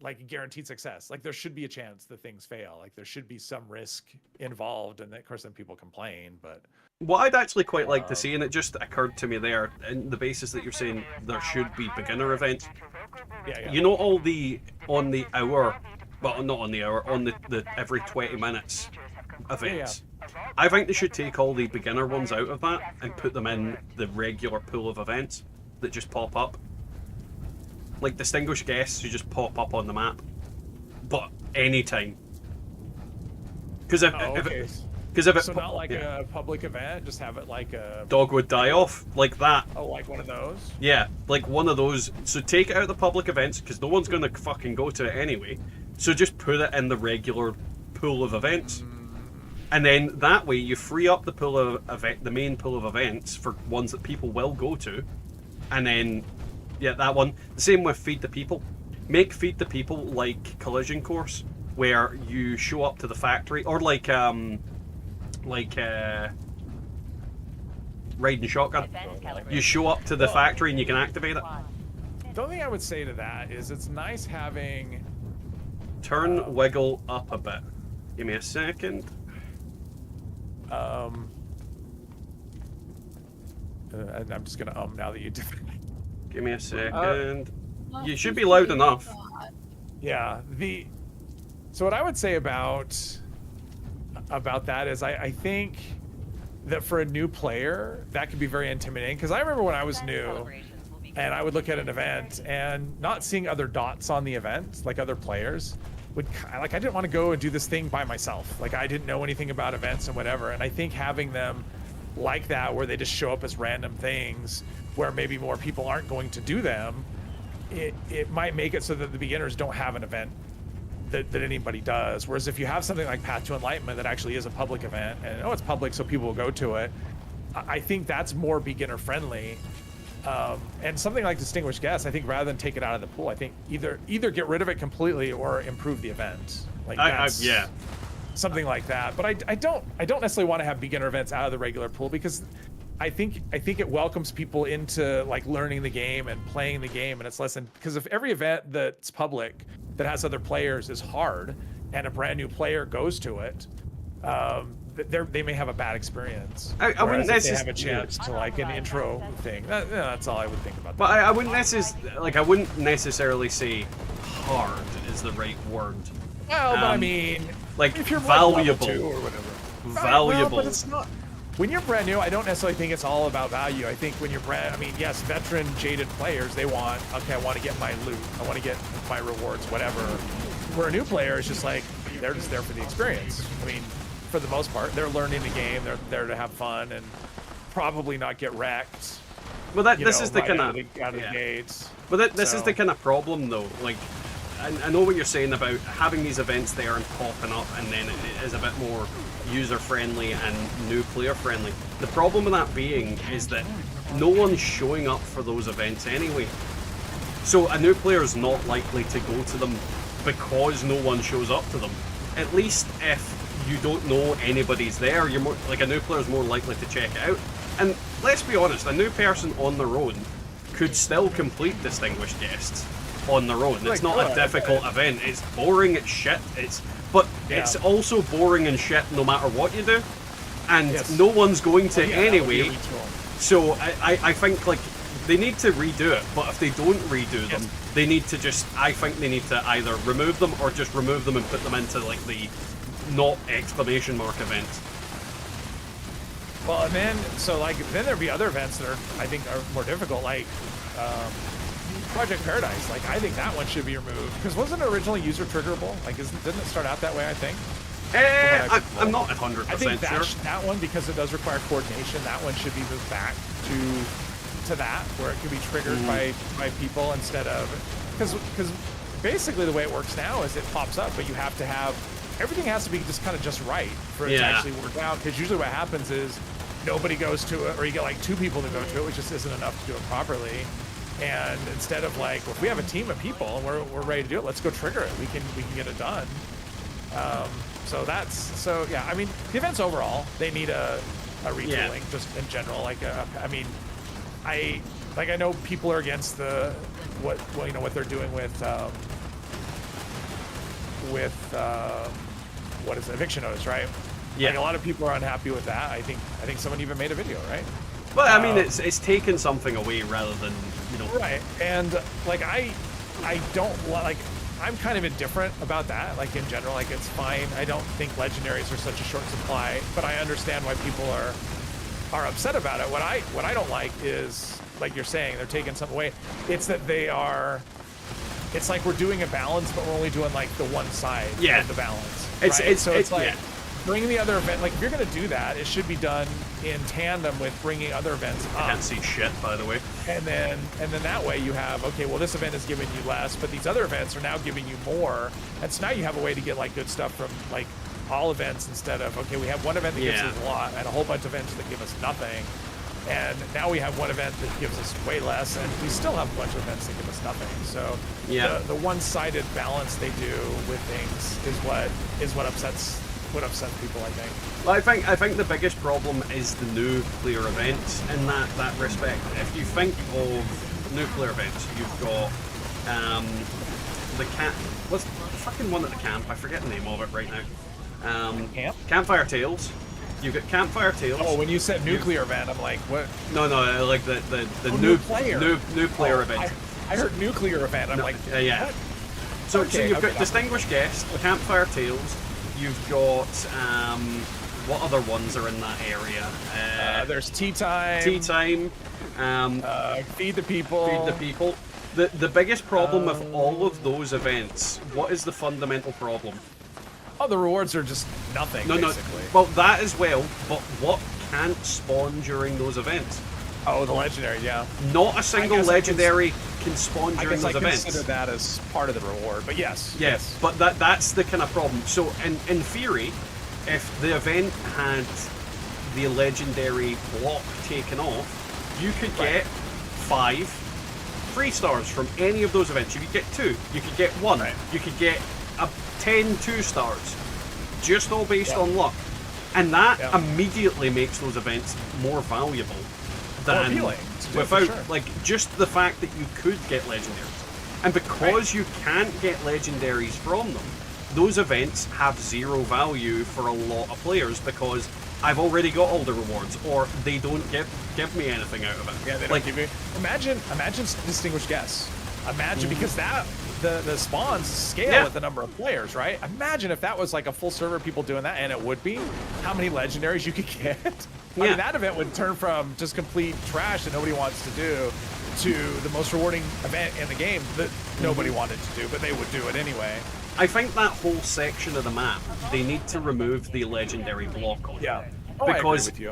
like guaranteed success. Like, there should be a chance that things fail. Like, there should be some risk involved, and of course then people complain. But what I'd actually quite like to see, and it just occurred to me there, in the basis that you're saying there should be beginner events. You know, all the on the hour, well, not on the hour, on the every 20 minutes events. I think they should take all the beginner ones out of that and put them in the regular pool of events that just pop up. Like distinguished guests who just pop up on the map, but anytime. Because if so not like a public event, just have it like a Dogwood Die Off, like that. Oh, like one of those. Yeah, like one of those. So take it out of the public events because no one's gonna fucking go to it anyway. So just put it in the regular pool of events, and then that way you free up the pool of the main pool of events for ones that people will go to, and then. Yeah, that one. The same with Feed the People. Make Feed the People like Collision Course, where you show up to the factory, or like Riding Shotgun. You show up to the factory and you can activate it. The only thing I would say to that is it's nice having... Turn wiggle up a bit. Give me a second. And I'm just gonna now that you did. Give me a second. You should be loud enough. Yeah. So what I would say about that is I think that for a new player that could be very intimidating, because I remember when I was new and I would look at an event and not seeing other dots on the event, like other players, I didn't want to go and do this thing by myself. Like I didn't know anything about events and whatever. And I think having them like that, where they just show up as random things, where maybe more people aren't going to do them, it might make it so that the beginners don't have an event that anybody does. Whereas if you have something like Path to Enlightenment that actually is a public event, and it's public so people will go to it, I think that's more beginner friendly. And something like Distinguished Guest, I think rather than take it out of the pool, I think either get rid of it completely or improve the event. Like yeah, something like that. But I don't necessarily want to have beginner events out of the regular pool, because I think it welcomes people into like learning the game and playing the game, and it's less than, because if every event that's public that has other players is hard and a brand new player goes to it, they may have a bad experience. I wouldn't necessarily have a chance to like an intro thing. That's all I would think about. But I wouldn't necessarily say hard is the right word. Well, but I mean, like if you're valuable like or whatever. Valuable. Well, but it's not. When you're brand new, I don't necessarily think it's all about value. I think when you're yes, veteran, jaded players, they want, okay, I want to get my loot, I want to get my rewards, whatever. Where a new player is just like, they're just there for the experience. I mean, for the most part, they're learning the game, they're there to have fun and probably not get wrecked. Well, this is the kind of out of the gates. But this is the kind of problem, though. Like, I know what you're saying about having these events there and popping up, and then it is a bit more user-friendly and new player-friendly. The problem with that being is that no one's showing up for those events anyway. So a new player is not likely to go to them because no one shows up to them. At least if you don't know anybody's there, you're more like a new player is more likely to check it out. And let's be honest, a new person on their own could still complete Distinguished Guests on their own. It's not a difficult event. It's boring, it's shit, it's also boring and shit no matter what you do, and no one's going to anyway. So I think like they need to redo it, but if they don't redo them, they need to I think they need to either remove them or just remove them and put them into like the not exclamation mark event. Well, and then then there'd be other events that I think are more difficult, like Project Paradise. Like, I think that one should be removed, because wasn't it originally user triggerable? Like, didn't it start out that way? I think. I'm not 100% I think sure. That one, because it does require coordination, that one should be moved back to that, where it could be triggered by people instead of, because basically the way it works now is it pops up, but you have to have everything has to be just right for it to actually work out. Because usually what happens is nobody goes to it, or you get like 2 people to go to it, which just isn't enough to do it properly. And instead of like, well, if we have a team of people and we're ready to do it, let's go trigger it. We can get it done. So yeah. I mean, the events overall, they need a retooling just in general. Like, I mean, I know people are against what they're doing with what is it, eviction notice, right? Yeah. Like, a lot of people are unhappy with that. I think someone even made a video, right? Well, I mean, it's taken something away rather than, Right, and like I don't like. I'm kind of indifferent about that. Like, in general, like, it's fine. I don't think legendaries are such a short supply, but I understand why people are upset about it. What I don't like is, like you're saying, they're taking something away. It's that it's like we're doing a balance, but we're only doing like the one side of the balance. It's like bring the other event. Like, if you're gonna do that, it should be done in tandem with bringing other events up. I can't see shit, by the way. And then that way you have, okay, well, this event is giving you less, but these other events are now giving you more. And so now you have a way to get like good stuff from like all events, instead of, okay, we have one event that gives us a lot and a whole bunch of events that give us nothing. And now we have one event that gives us way less, and we still have a bunch of events that give us nothing. So the one-sided balance they do with things is what upsets people, I think. Well, I think the biggest problem is the new player events in that respect. If you think of new player events, you've got the camp. What's the fucking one at the camp? I forget the name of it right now. Camp? Campfire Tales. You've got campfire tales. Oh, when you said nuclear event, I'm like, what? No, like the new player. New player event. I heard nuclear event. I'm No, like, yeah. what? So Okay, you've got okay. distinguished guests, campfire tales. You've got what other ones are in that area? There's tea time. Tea time. Feed the people. Feed the people. The biggest problem with all of those events, what is the fundamental problem? Oh, the rewards are just nothing, basically. Well, that as well, but what can't spawn during those events? Oh, the legendary, yeah. Not a single legendary can spawn during those events. I consider that as part of the reward, but yes. Yes, but that's the kind of problem. So, in theory, if the event had the legendary block taken off, you could get 5 3 stars from any of those events. You could get 2, you could get 1, you could get 10 2 stars, just all based on luck. And that immediately makes those events more valuable than without, like, just the fact that you could get legendaries. And because you can't get legendaries from them, those events have 0 value for a lot of players because I've already got all the rewards, or they don't give me anything out of it. Yeah, they don't give you. Imagine distinguished guests. Imagine because that the spawns scale with the number of players, right? Imagine if that was like a full server of people doing that, and it would be how many legendaries you could get. I mean, that event would turn from just complete trash that nobody wants to do to the most rewarding event in the game that nobody wanted to do, but they would do it anyway. I think that whole section of the map, they need to remove the legendary block on it. Yeah. Because I agree with you.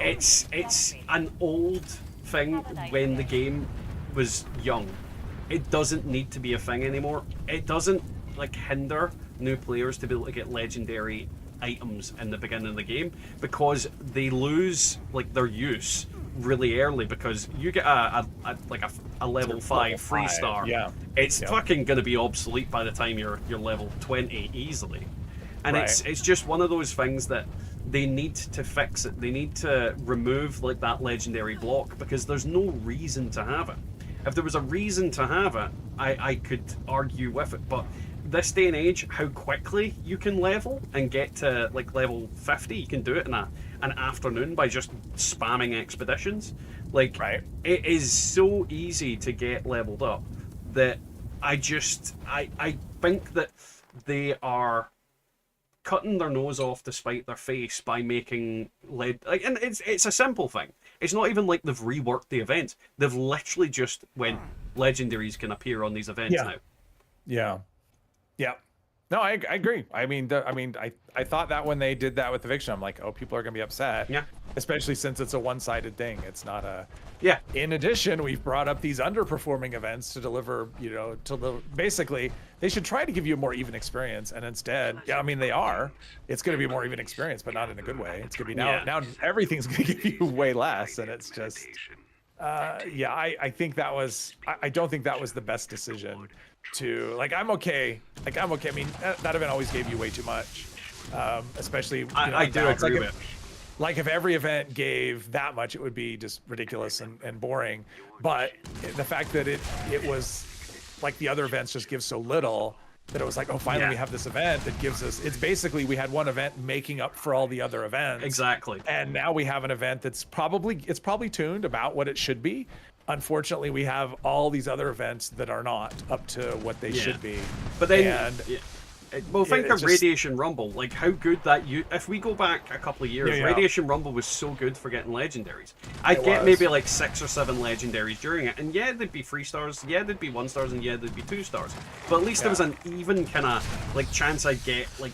it's an old thing when the game was young. It doesn't need to be a thing anymore. It doesn't like hinder new players to be able to get legendary items in the beginning of the game because they lose like their use really early because you get a level 5 free star. Yeah. It's fucking gonna be obsolete by the time you're level 20 easily. And it's just one of those things that they need to fix it. They need to remove like that legendary block because there's no reason to have it. If there was a reason to have it, I could argue with it. But this day and age, how quickly you can level and get to like level 50, you can do it in an afternoon by just spamming expeditions. Like, it is so easy to get leveled up that I think that they are cutting their nose off to spite their face by making and it's a simple thing. It's not even like they've reworked the events. They've literally just went legendaries can appear on these events now. Yeah. No, I agree. I mean, I thought that when they did that with Eviction, I'm like, oh, people are gonna be upset. Yeah. Especially since it's a one-sided thing. It's not a. Yeah. In addition, we've brought up these underperforming events to deliver, basically, they should try to give you a more even experience, and instead, I mean, they are. It's going to be a more even experience, but not in a good way. It's going to be now everything's going to give you way less, and it's just, I think that was, I don't think that was the best decision to, I'm okay. I mean, that event always gave you way too much, especially, I do agree with it. Like if every event gave that much, it would be just ridiculous and boring. But the fact that it was like the other events just give so little that it was like, oh, finally we have this event that gives us, it's basically we had one event making up for all the other events. Exactly. And now we have an event that's probably tuned about what it should be. Unfortunately, we have all these other events that are not up to what they should be. But then, well, think of Radiation Rumble, like how good that if we go back a couple of years, Radiation Rumble was so good for getting legendaries. I'd get maybe like 6 or 7 legendaries during it, and they'd be 3 stars, they'd be 1 stars, and they'd be 2 stars. But at least there was an even kind of like chance I'd get like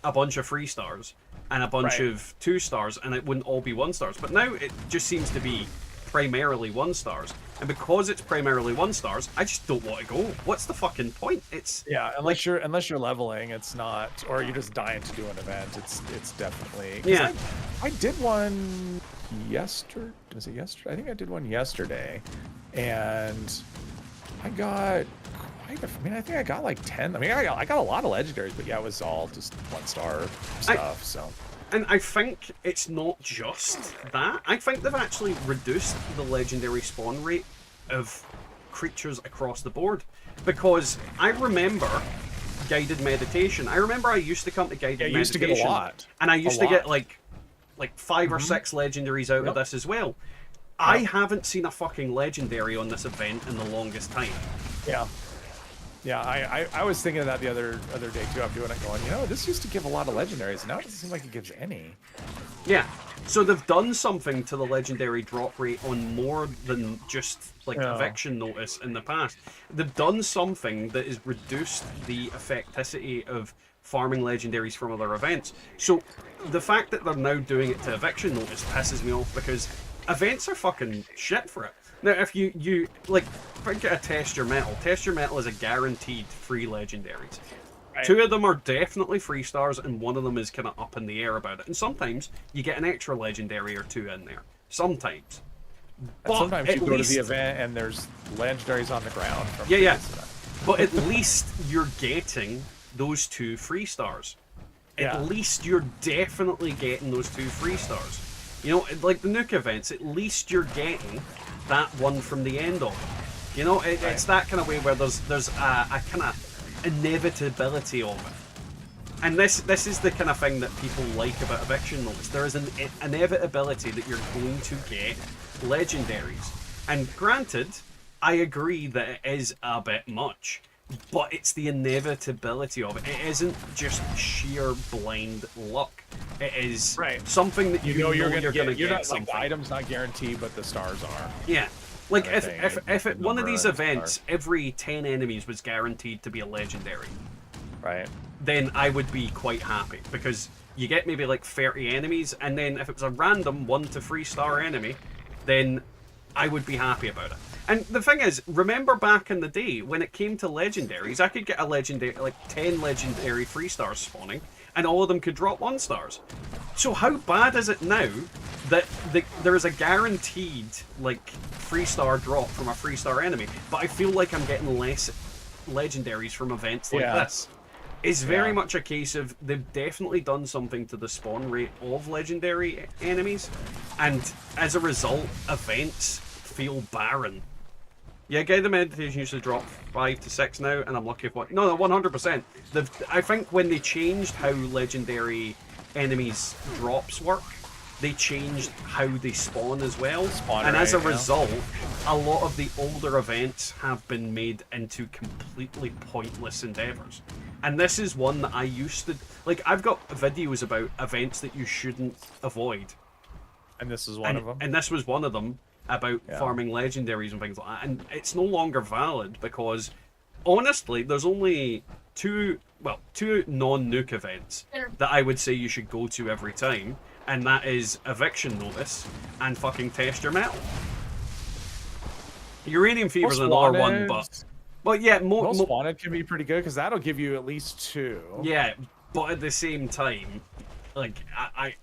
a bunch of 3 stars and a bunch of 2 stars, and it wouldn't all be 1 stars. But now it just seems to be primarily 1 stars, and because it's primarily 1 stars, I just don't want to go. What's the fucking point? It's unless you're leveling, it's not, or you're just dying to do an event. It's definitely I did one yesterday. Was it yesterday? I think I did one yesterday, and I got quite a. I mean, I think I got like 10. I mean, I got a lot of legendaries, but it was all just 1 star stuff. And I think it's not just that. I think they've actually reduced the legendary spawn rate of creatures across the board. Because I remember guided meditation. I remember I used to come to guided meditation. used to get a lot. And I used to get like like 5 or 6 legendaries out of this as well. I haven't seen a fucking legendary on this event in the longest time. Yeah. Yeah, I was thinking of that the other day too. I'm doing it going, you know, this used to give a lot of legendaries, and now it doesn't seem like it gives any. Yeah. So they've done something to the legendary drop rate on more than just like eviction notice in the past. They've done something that has reduced the effectivity of farming legendaries from other events. So the fact that they're now doing it to eviction notice pisses me off, because events are fucking shit for it. Now, if you like, think of a Test Your Metal. Test Your Metal is a guaranteed free legendaries. Right. 2 of them are definitely 3 stars, and 1 of them is kind of up in the air about it. And sometimes you get an extra legendary or 2 in there. Sometimes. But sometimes you go to the event and there's legendaries on the ground. Yeah. But at least you're getting those 2 free stars. At least you're definitely getting those 2 free stars. You know, like the Nuke events, at least you're getting that one from the end of it. You know, it's that kind of way where there's a kind of inevitability of it. And this is the kind of thing that people like about eviction notice. There is an inevitability that you're going to get legendaries. And granted, I agree that it is a bit much, but it's the inevitability of it. It isn't just sheer blind luck. It is something that you know you're going to get. You're not, something. Like, the item's not guaranteed, but the stars are. Yeah. Like, if at one of these events, every 10 enemies was guaranteed to be a legendary, right, then I would be quite happy, because you get maybe like 30 enemies, and then if it was a random 1 to 3 star enemy, then I would be happy about it. And the thing is, remember back in the day, when it came to legendaries, I could get a legendary, like 10 legendary 3 stars spawning, and all of them could drop 1 stars. So how bad is it now that there is a guaranteed, like, 3 star drop from a 3 star enemy, but I feel like I'm getting less legendaries from events like this? It's very much a case of they've definitely done something to the spawn rate of legendary enemies, and as a result, events feel barren. Yeah, Guided Meditation used to drop 5 to 6 now, and I'm lucky if what? No, 100%. I think when they changed how legendary enemies drops work, they changed how they spawn as well. And as a result, a lot of the older events have been made into completely pointless endeavors. And this is one that I used to... Like, I've got videos about events that you shouldn't avoid. And this is one of them? And this was one of them, about farming legendaries and things like that. And it's no longer valid because, honestly, there's only two non-nuke events that I would say you should go to every time. And that is Eviction Notice and fucking Test Your Metal. Uranium Fever's another one, but... Well, yeah, Most Wanted can be pretty good, because that'll give you at least 2. Yeah, but at the same time, like, I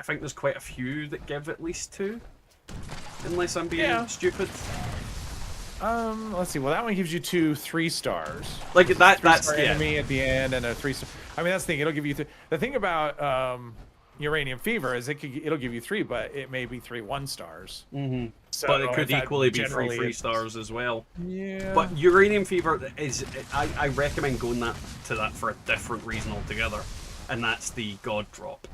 think there's quite a few that give at least 2. Unless I'm being stupid. Let's see. Well, that one gives you 2 3 stars. Like that's enemy at the end and a 3 star. I mean, that's the thing. It'll give you the thing about Uranium Fever is it'll give you 3, but it may be 3 1 stars. Mm-hmm. So but it could equally be 3 stars as well. Yeah. But Uranium Fever is I recommend going to that for a different reason altogether, and that's the God drop.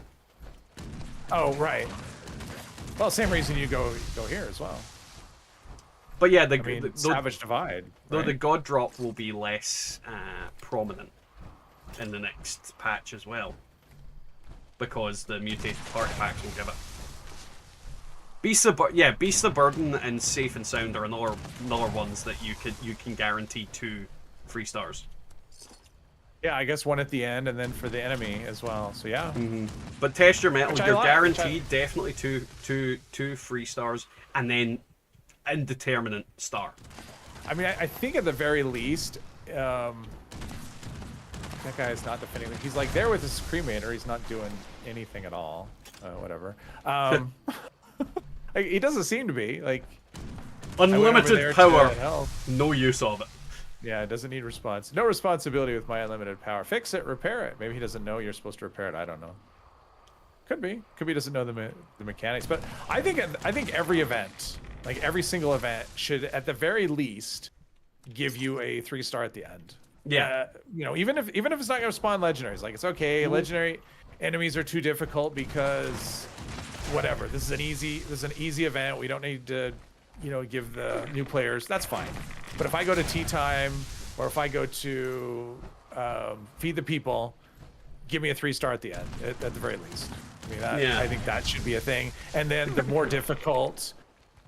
Oh right. Well, same reason you go here as well. But yeah, the Savage Divide. Though the God drop will be less prominent in the next patch as well, because the mutated party packs will give it. Beast of Burden and Safe and Sound are another ones that you can guarantee 2 3 stars. Yeah, I guess 1 at the end, and then for the enemy as well. So yeah. Mm-hmm. But Test Your Metal, you're guaranteed definitely two 3 stars, and then indeterminate star. I mean, I think at the very least, that guy is not defending. He's like there with his cremator. He's not doing anything at all. Whatever. He doesn't seem to be like unlimited power. No use of it. Yeah, it doesn't need response. No responsibility with my unlimited power. Fix it, repair it. Maybe he doesn't know you're supposed to repair it. I don't know. Could be. Could be he doesn't know the mechanics. But I think every event, like every single event, should at the very least give you a 3 star at the end. Yeah. You know, even if it's not going to spawn legendaries, like it's okay. Legendary enemies are too difficult because whatever. This is an easy event. We don't need to, you know, give the new players. That's fine. But if I go to tea time or if I go to feed the people, give me a 3-star at the end, at the very least. I mean, I think that should be a thing. And then the more difficult,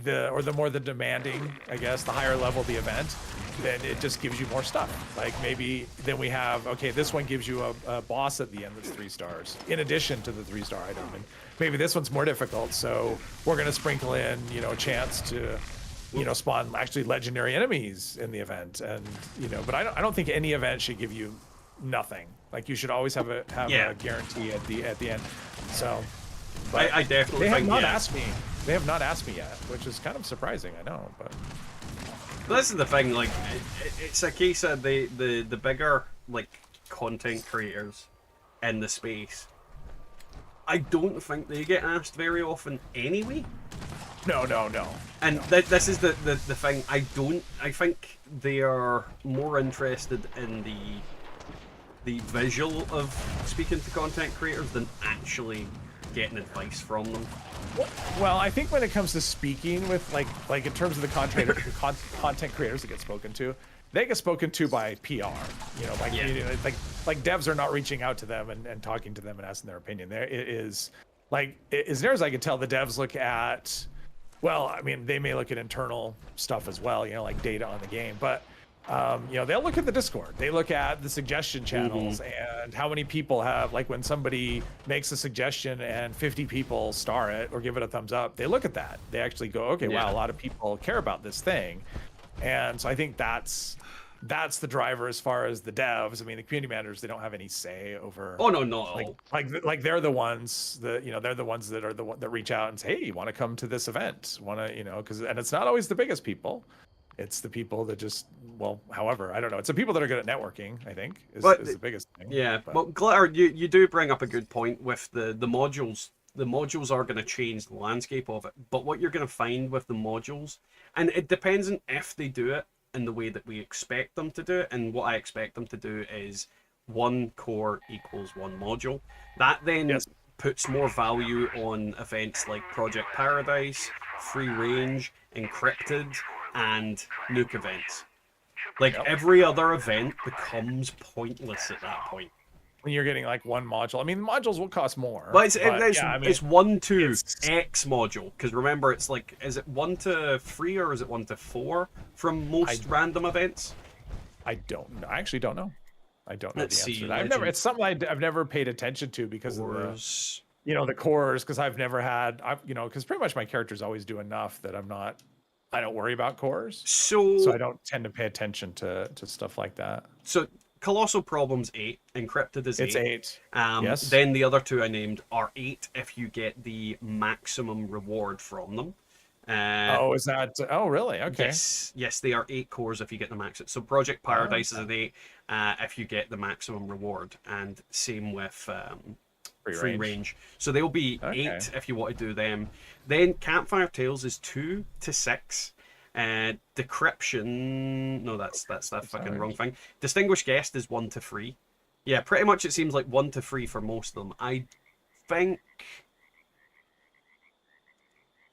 the more demanding, I guess, the higher level the event, then it just gives you more stuff. Like maybe then we have, okay, this one gives you a boss at the end that's 3 stars, in addition to the 3-star item. And maybe this one's more difficult, so we're gonna sprinkle in, you know, a chance to, you know, spawn actually legendary enemies in the event. And you know, but I don't think any event should give you nothing. Like you should always have a guarantee at the end. So I definitely they have think, not asked me. They have not asked me yet, which is kind of surprising. I know, but this is the thing. Like, it's a case of the bigger like content creators in the space. I don't think they get asked very often anyway. No. And this is the thing. I think they are more interested in the visual of speaking to content creators than actually getting advice from them. Well, I think when it comes to speaking with like in terms of the content creators that get spoken to, they get spoken to by PR. You know, like devs are not reaching out to them and talking to them and asking their opinion. There it is, like as near as I can tell, the devs look at, well, I mean, they may look at internal stuff as well, you know, like data on the game, but you know, they'll look at the Discord. They look at the suggestion channels and how many people have, like when somebody makes a suggestion and 50 people star it or give it a thumbs up, they look at that. They actually go, okay, wow, a lot of people care about this thing. And so I think that's the driver as far as the devs. I mean, the community managers, they don't have any say over. Oh no, no. Like they're the ones that, you know, they're the ones that are that reach out and say, hey, you want to come to this event? Want to, you know, and it's not always the biggest people. It's the people that just, well, however, I don't know. It's the people that are good at networking, I think, is the biggest thing. Yeah, but well, Glitter, you do bring up a good point with the modules. The modules are going to change the landscape of it. But what you're going to find with the modules, and it depends on if they do it in the way that we expect them to do it, and what I expect them to do is 1 core equals 1 module. That then puts more value on events like Project Paradise, Free Range, Encrypted, and Nuke events. Like every other event becomes pointless at that point. When you're getting like 1 module, I mean, modules will cost more. But it's 1 to X module, because remember, it's like, is it 1 to 3 or is it 1 to 4 from most random events? I don't know. I actually don't know. I don't know Let's the answer. see, I've never. It's something I've never paid attention to because of the, you know, the cores. Because I've never had. You know, because pretty much my characters always do enough that I don't worry about cores. So I don't tend to pay attention to stuff like that. So Colossal Problem's 8, Encrypted is 8. It's 8. Yes. Then the other 2 I named are 8 if you get the maximum reward from them. Is that? Oh, really? Okay. Yes, they are 8 cores if you get the max. So Project Paradise is an 8 if you get the maximum reward, and same with Free range. So they'll be 8 if you want to do them. Then Campfire Tales is 2 to 6. Decryption, no, that's the fucking wrong thing. Distinguished Guest is 1 to 3. Yeah, pretty much it seems like 1 to 3 for most of them. I think,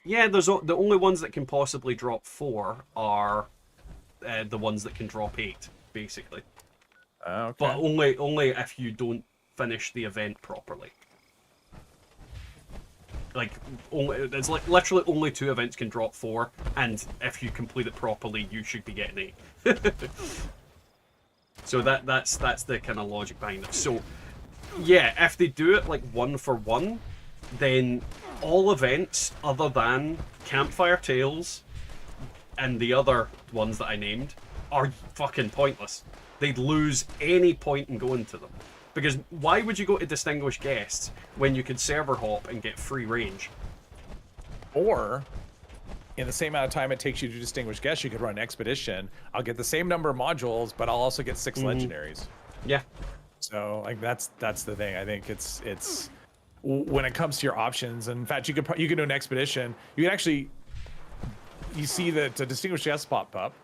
yeah, there's the only ones that can possibly drop 4 are the ones that can drop 8, basically. Okay. But only if you don't finish the event properly. Like, it's like literally only 2 events can drop 4, and if you complete it properly, you should be getting 8. So that's the kind of logic behind it. So yeah, if they do it like 1 for 1, then all events other than Campfire Tales and the other ones that I named are fucking pointless. They'd lose any point in going to them. Because why would you go to Distinguished Guests when you could server hop and get free range? Or, in the same amount of time it takes you to Distinguished Guests, you could run an expedition. I'll get the same number of modules, but I'll also get 6 legendaries. Yeah. So, like, that's the thing. I think it's when it comes to your options. And in fact, you could do an expedition. You can actually, you see that Distinguished Guests pop up,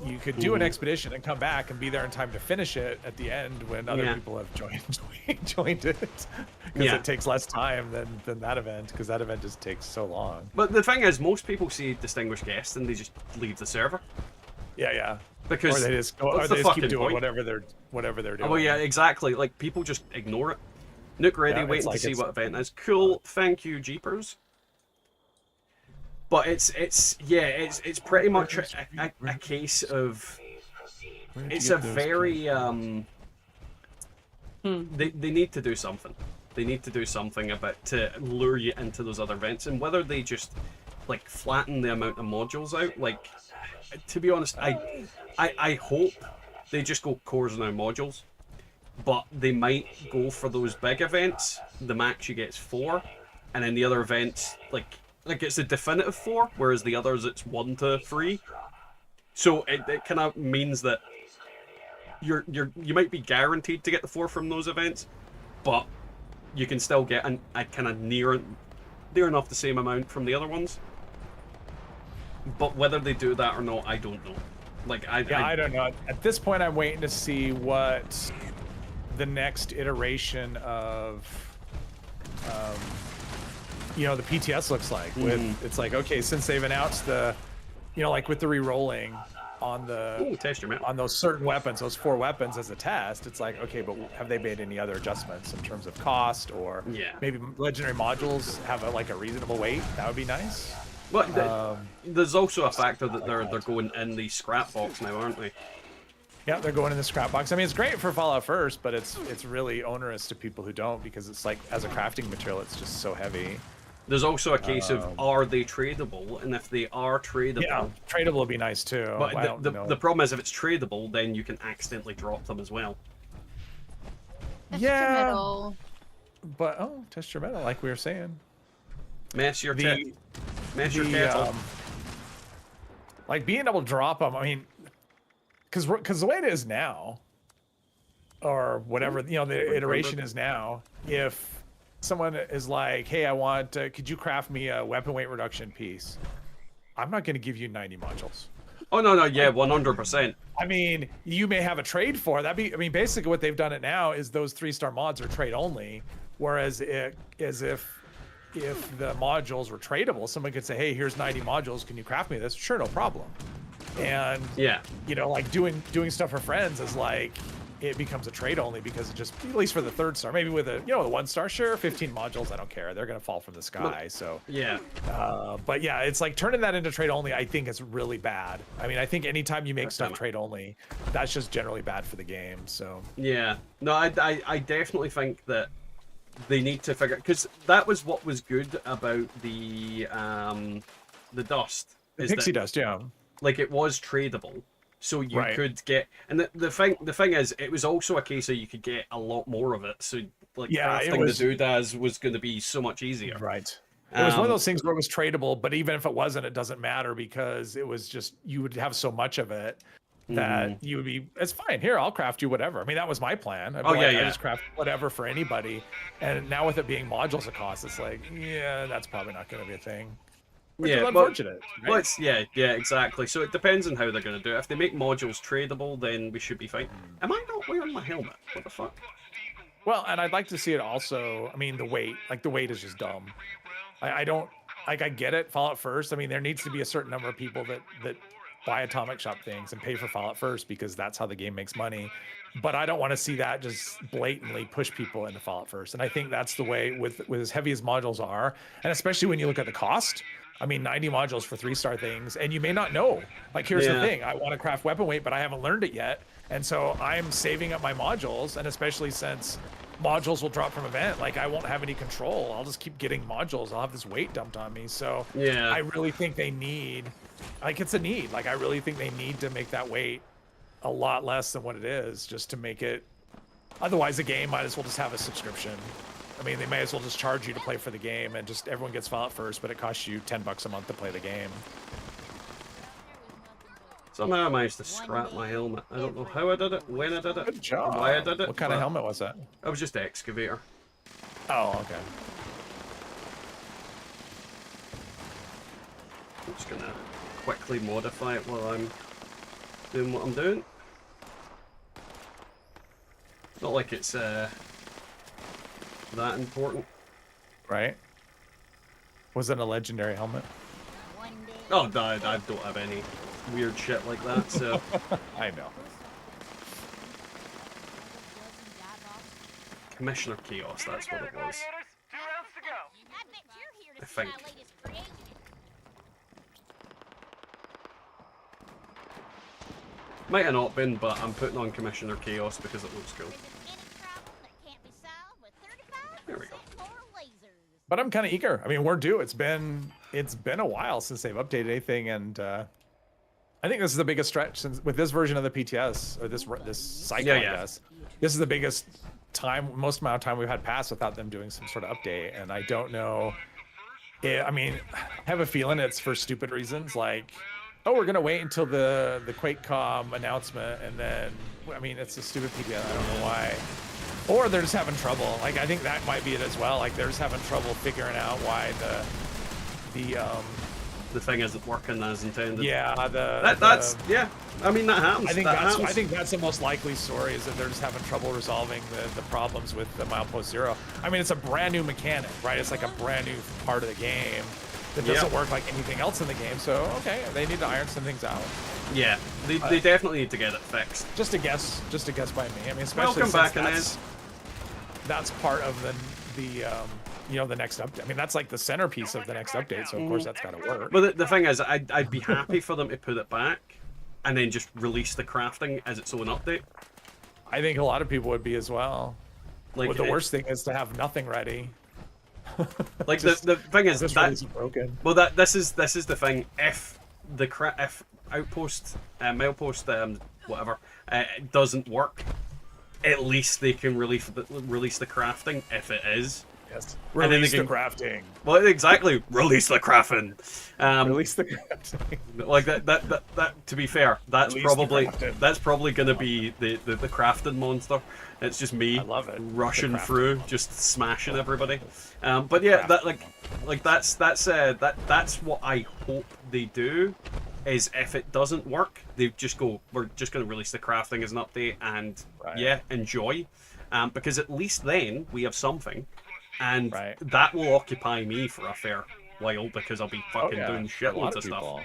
you could do an expedition and come back and be there in time to finish it at the end when other people have joined it, because it takes less time than that event, because that event just takes so long. But the thing is, most people see distinguished guests and they just leave the server. Yeah. Because or they just go, or they just keep doing whatever they're doing. Oh yeah, exactly. Like people just ignore it. Nuke ready, waiting to see what event is. Cool, thank you, Jeepers. But it's pretty much a case of, it's a very they need to do something. They need to do something about to lure you into those other events, and whether they just like flatten the amount of modules out. Like, to be honest, I hope they just go cores now modules, but they might go for those big events. The max you get is 4, and then the other events like it's a definitive 4, whereas the others it's 1 to 3. So it kind of means that you might be guaranteed to get the 4 from those events, but you can still get a kind of near enough the same amount from the other ones. But whether they do that or not, I don't know. Like I don't know. At this point, I'm waiting to see what the next iteration of the PTS looks like. With it's like, okay, since they've announced the, like with the re-rolling on the on those certain weapons, those 4 weapons as a test, it's like, okay, but have they made any other adjustments in terms of cost, or maybe legendary modules have a reasonable weight? That would be nice. But there's also a factor that they're going in the scrap box now, aren't they? Yeah, they're going in the scrap box. I mean, it's great for Fallout First, but it's really onerous to people who don't, because it's like, as a crafting material, it's just so heavy. There's also a case of, are they tradable? And if they are tradable... tradable would be nice too. But the problem is, if it's tradable, then you can accidentally drop them as well. Yeah. Metal. But, test your metal, like we were saying. Mess your kettle. Like, being able to drop them, I mean, because the way it is now, or whatever, the iteration is now, if someone is like, hey, I want, could you craft me a weapon weight reduction piece? I'm not going to give you 90 modules. Oh, no, yeah, 100%. I mean, you may have a trade for that. Basically what they've done it now is those 3-star mods are trade only, whereas if the modules were tradable, someone could say, hey, here's 90 modules, can you craft me this? Sure, no problem. And like doing stuff for friends is like, it becomes a trade only, because it just, at least for the 3rd star, maybe with a 1-star, sure, 15 modules, I don't care, they're gonna fall from the sky. So but yeah, it's like turning that into trade only, I think is really bad. I mean, I think anytime you make stuff trade only, that's just generally bad for the game. So no, I definitely think that they need to figure, because that was what was good about the dust. The pixie dust, like it was tradable, so you could get, and the thing is, it was also a case of you could get a lot more of it. So like crafting the doodads was going to be so much easier. Right. It was one of those things where it was tradable, but even if it wasn't, it doesn't matter, because it was just, you would have so much of it that you would be, it's fine, here, I'll craft you whatever. I mean, that was my plan. I just craft whatever for anybody. And now with it being modules of cost, it's like, that's probably not going to be a thing. Which is unfortunate. But exactly. So it depends on how they're going to do it. If they make modules tradable, then we should be fine. Am I not wearing my helmet? What the fuck? Well, and I'd like to see it also, I mean, the weight is just dumb. I don't, like, I get it, Fallout First. I mean, there needs to be a certain number of people that buy Atomic Shop things and pay for Fallout First, because that's how the game makes money. But I don't want to see that just blatantly push people into Fallout First. And I think that's the way with as heavy as modules are, and especially when you look at the cost. I mean, 90 modules for 3-star things, and you may not know. Like, here's the thing. I want to craft weapon weight, but I haven't learned it yet. And so I'm saving up my modules, and especially since modules will drop from event, like, I won't have any control. I'll just keep getting modules. I'll have this weight dumped on me. So I really think they need, like, it's a need. Like, I really think they need to make that weight a lot less than what it is, just to make it, otherwise the game might as well just have a subscription. I mean, they may as well just charge you to play for the game, and just everyone gets Fallout First, but it costs you $10 a month to play the game. Somehow I managed to scrap my helmet. I don't know how I did it, when I did it, Good job. why I did it. What kind of helmet was that? I was just the excavator. Oh, okay. I'm just gonna quickly modify it while I'm doing what I'm doing. Not like it's that important. Right? Was it a legendary helmet? Oh, I don't have any weird shit like that, so... I know. Commissioner Chaos, that's what it was. I think. Might have not been, but I'm putting on Commissioner Chaos because it looks cool. There we go. But I'm kind of eager. I mean, we're due. It's been a while since they've updated anything, and I think this is the biggest stretch since with this version of the PTS or this cycle. I guess this is the biggest most amount of time we've had pass without them doing some sort of update, and I don't know. I mean, I have a feeling it's for stupid reasons, like, oh, we're gonna wait until the QuakeCom announcement, and then I mean, it's a stupid PTS. I don't know why. Or they're just having trouble. Like, I think that might be it as well. Like, they're just having trouble figuring out why the thing isn't working as intended. Yeah, yeah. I mean, that happens. I think that's the most likely story, is that they're just having trouble resolving the problems with the Milepost Zero. I mean, it's a brand new mechanic, right? It's like a brand new part of the game that doesn't work like anything else in the game. So okay, they need to iron some things out. Yeah, they definitely need to get it fixed. Just a guess by me. I mean, especially welcome back, Inez. That's part of the you know, the next update. I mean, that's like the centerpiece of the next update, so of course that's got to work. But the thing is, I'd be happy for them to put it back and then just release the crafting as its own update. I think a lot of people would be as well. Like, the worst thing is to have nothing ready. Like the thing is that broken. Well, this is the thing. If outpost, milepost, whatever, doesn't work, at least they can release the crafting if it is. Yes. Release the crafting. Well, exactly. Release the crafting. Release the crafting. Like that. To be fair, that's probably going to be the crafting monster. It's just me rushing through, just smashing everybody. But yeah, that's what I hope they do. Is if it doesn't work, they just go, we're just going to release the crafting as an update, and yeah, enjoy. Because at least then we have something. And that will occupy me for a fair while, because I'll be fucking doing shitloads of stuff.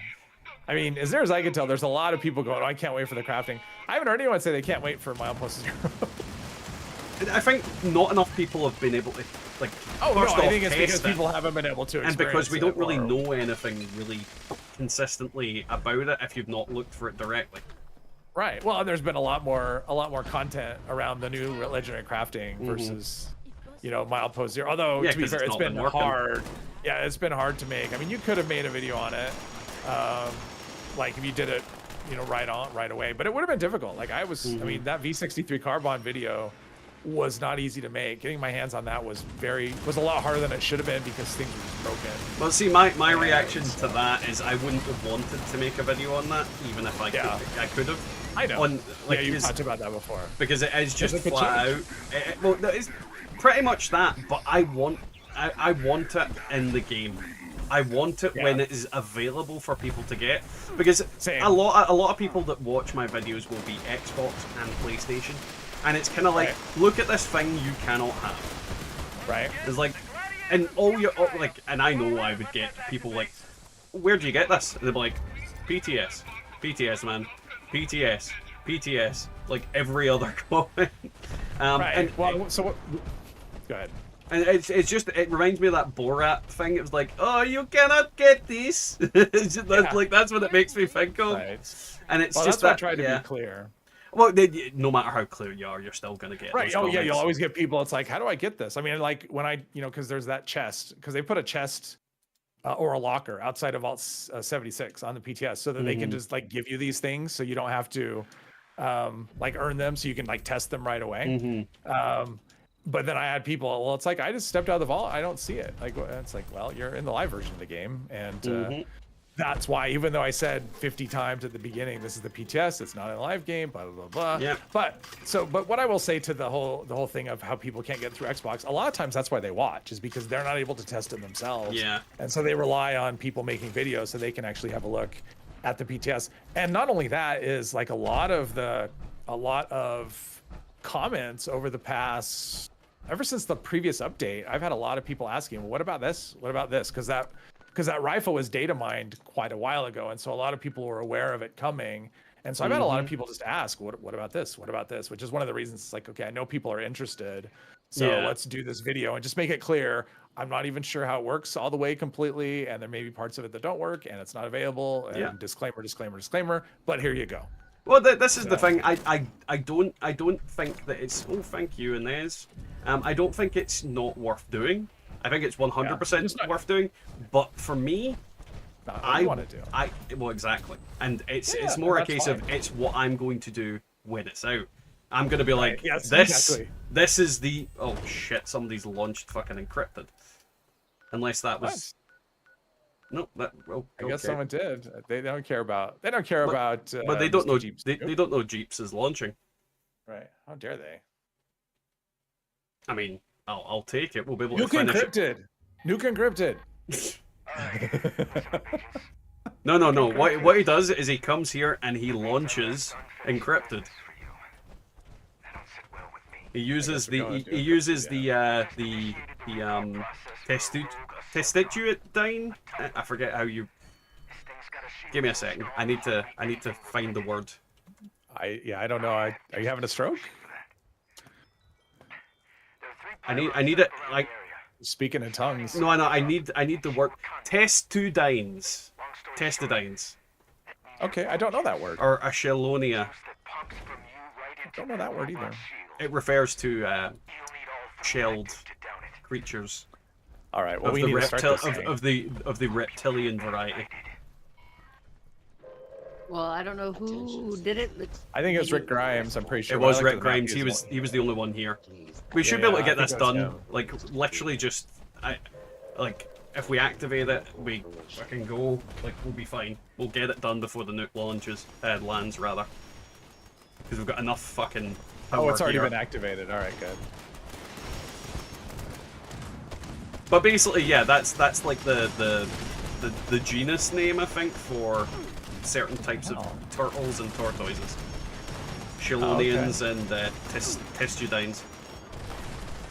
I mean, as near as I can tell, there's a lot of people going, oh, I can't wait for the crafting. I haven't heard anyone say they can't wait for Milepost Zero. I think not enough people have been able to, like, I think it's because people haven't been able to experience it. And because we don't really know anything really consistently about it if you've not looked for it directly. Right. Well, there's been a lot more content around the new legendary crafting versus... you know, Milepost Zero. Although, to be fair, it's been hard. Yeah, it's been hard to make. I mean, you could have made a video on it, like if you did it, you know, right away. But it would have been difficult. Like I mean, that V63 Carbon video was not easy to make. Getting my hands on that was a lot harder than it should have been because things were just broken. Well, see, my reaction to that is I wouldn't have wanted to make a video on that, even if I could have. I know. Yeah, you've talked about that before. Because it is just flat out. Well, it's pretty much that, but I want it in the game. I want it when it is available for people to get, because a lot of people that watch my videos will be Xbox and PlayStation, and it's kind of like, look at this thing you cannot have. Right. It's like, and and I know I would get people like, where do you get this? And they'd be like, PTS, man, PTS, like every other comment. And well, so what? Go ahead. And it's just, it reminds me of that Borat thing. It was like, oh, you cannot get this. It's just, like, that's what it makes me think of. Right. And it's just that. I tried to be clear. Well, no matter how clear you are, you're still gonna get. Right. Those comments. Yeah. You'll always get people. It's like, how do I get this? I mean, like when I, because there's that chest, because they put a chest or a locker outside of Vault 76 on the PTS, so that they can just like give you these things, so you don't have to like earn them, so you can like test them right away. But then I had people, well, it's like, I just stepped out of the vault, I don't see it. Like, it's like, well, you're in the live version of the game. And that's why, even though I said 50 times at the beginning, this is the PTS, it's not a live game, blah, blah, blah. Yeah. But what I will say to the whole thing of how people can't get through Xbox, a lot of times that's why they watch, is because they're not able to test it themselves. Yeah. And so they rely on people making videos so they can actually have a look at the PTS. And not only that is like a lot of comments over the past, ever since the previous update, I've had a lot of people asking, well, what about this? What about this? Because that rifle was data mined quite a while ago, and so a lot of people were aware of it coming. And so I've had a lot of people just ask, what about this? What about this? Which is one of the reasons it's like, okay, I know people are interested, so let's do this video and just make it clear. I'm not even sure how it works all the way completely, and there may be parts of it that don't work, and it's not available. And disclaimer, disclaimer, disclaimer. But here you go. Well, this is the thing. I don't think that it's. Oh, thank you, Inez. I don't think it's not worth doing. I think it's 100% worth doing. But for me, I want to do. Well, exactly. And it's more a case of it's what I'm going to do when it's out. I'm going to be like, this is the. Oh shit! Somebody's launched fucking encrypted. Unless that was. No, that. Oh, I guess someone did. They don't care about. They don't care about. But they don't know. They don't know Jeeps is launching. Right? How dare they? I mean, I'll take it. We'll be able to Nuke finish encrypted. Nuke encrypted. No. What he does is he comes here and he launches encrypted. He uses the testitutine. I forget how you. Give me a second. I need to find the word. I don't know. Are you having a stroke? I need it like. Speaking in tongues. No. I need the word testudines. Okay, I don't know that word. Or Achelonia. I don't know that word either. It refers to shelled creatures. All right. Well, we need to start this thing. of the reptilian variety. Well, I don't know who did it. But I think it was Rick Grimes. I'm pretty sure. It was Rick Grimes. He was the only one here. We should be able to get this done. Like literally just if we activate it, we fucking go. Like we'll be fine. We'll get it done before the nuke lands rather. Because we've got enough fucking power. Oh, it's already here. been activated. All right, good. But basically, yeah, that's like the genus name I think for certain types of turtles and tortoises. Chelonians and testudines.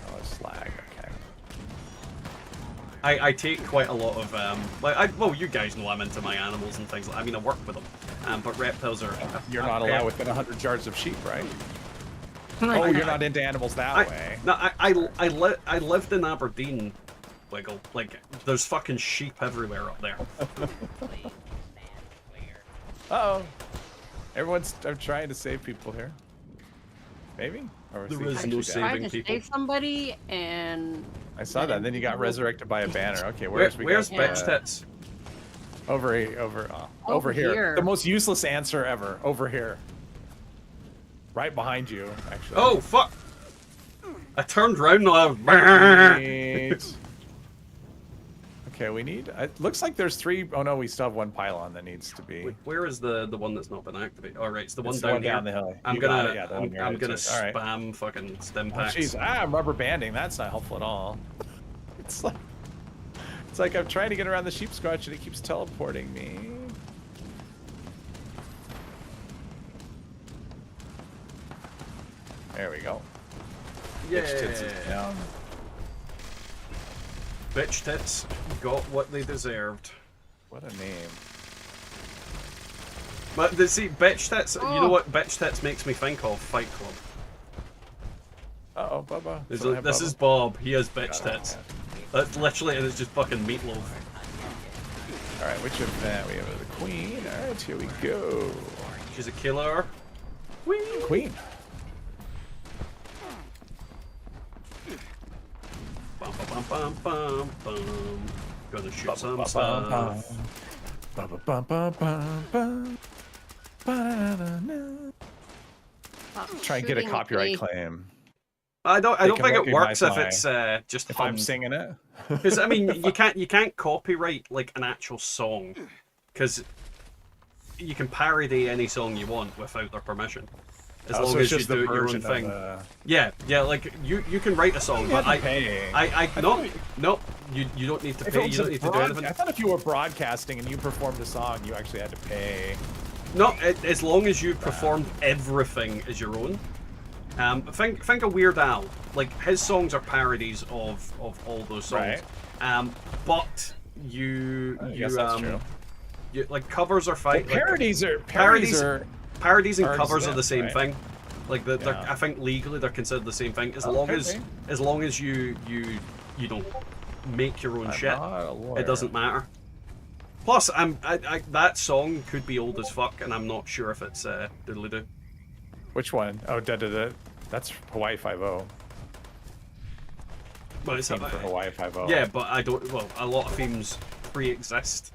Oh, slag. Okay. I take quite a lot of well, you guys know I'm into my animals and things. I mean, I work with them, but reptiles are. You're not allowed within 100 yards of sheep, right? Oh, you're not into animals that way. No, I lived in Aberdeen. Wiggle. Like, there's fucking sheep everywhere up there. Uh-oh. I'm trying to save people here. Maybe? Or there is no saving people. Save somebody and... I saw that, and then you got resurrected by a banner. Okay, where's Bitch Tits? Over here. The most useless answer ever. Over here. Right behind you, actually. Oh, fuck! I turned around and I was... Okay, we need. It looks like there's 3. Oh no, we still have 1 pylon that needs to be. Where is the one that's not been activated? All right, it's the one down here. Down the hill. I'm gonna spam fucking stim packs. Jeez, I'm rubber banding. That's not helpful at all. It's like I'm trying to get around the sheep squatch and it keeps teleporting me. There we go. Yeah. Bitch tits is down. Bitch Tits got what they deserved. What a name. But see, Bitch Tits, you know what Bitch Tits makes me think of? Fight Club. Uh-oh, Bubba. This is Bob. He has Bitch Tits. That's literally, and it's just fucking meatloaf. Alright, which of that? We have the Queen. Alright, here we go. She's a killer. Queen. Bum, bum, bum, bum. Gonna shoot some stuff. Try and get a copyright claim. I don't think it works if it's just if I'm singing it. Because I mean, you can't copyright like an actual song, because you can parody any song you want without their permission. as long as you just do the it your own version thing. of Yeah, like you can write a song, but no, you don't need to pay. You don't need to do anything. I thought if you were broadcasting and you performed a song, you actually had to pay. No, as long as you performed everything as your own. Think of Weird Al. Like his songs are parodies of all those songs. Right. But you that's true. You, like covers are fine. Well, parodies and covers are the same right? thing. Like I think legally they're considered the same thing as long as you don't make your own shit. It doesn't matter. Plus, that song could be old as fuck, and I'm not sure if it's doodly-doo. Which one? Oh, that's Hawaii 5-0. But it's for Hawaii 5-0. Yeah, but I don't. Well, a lot of themes pre-exist.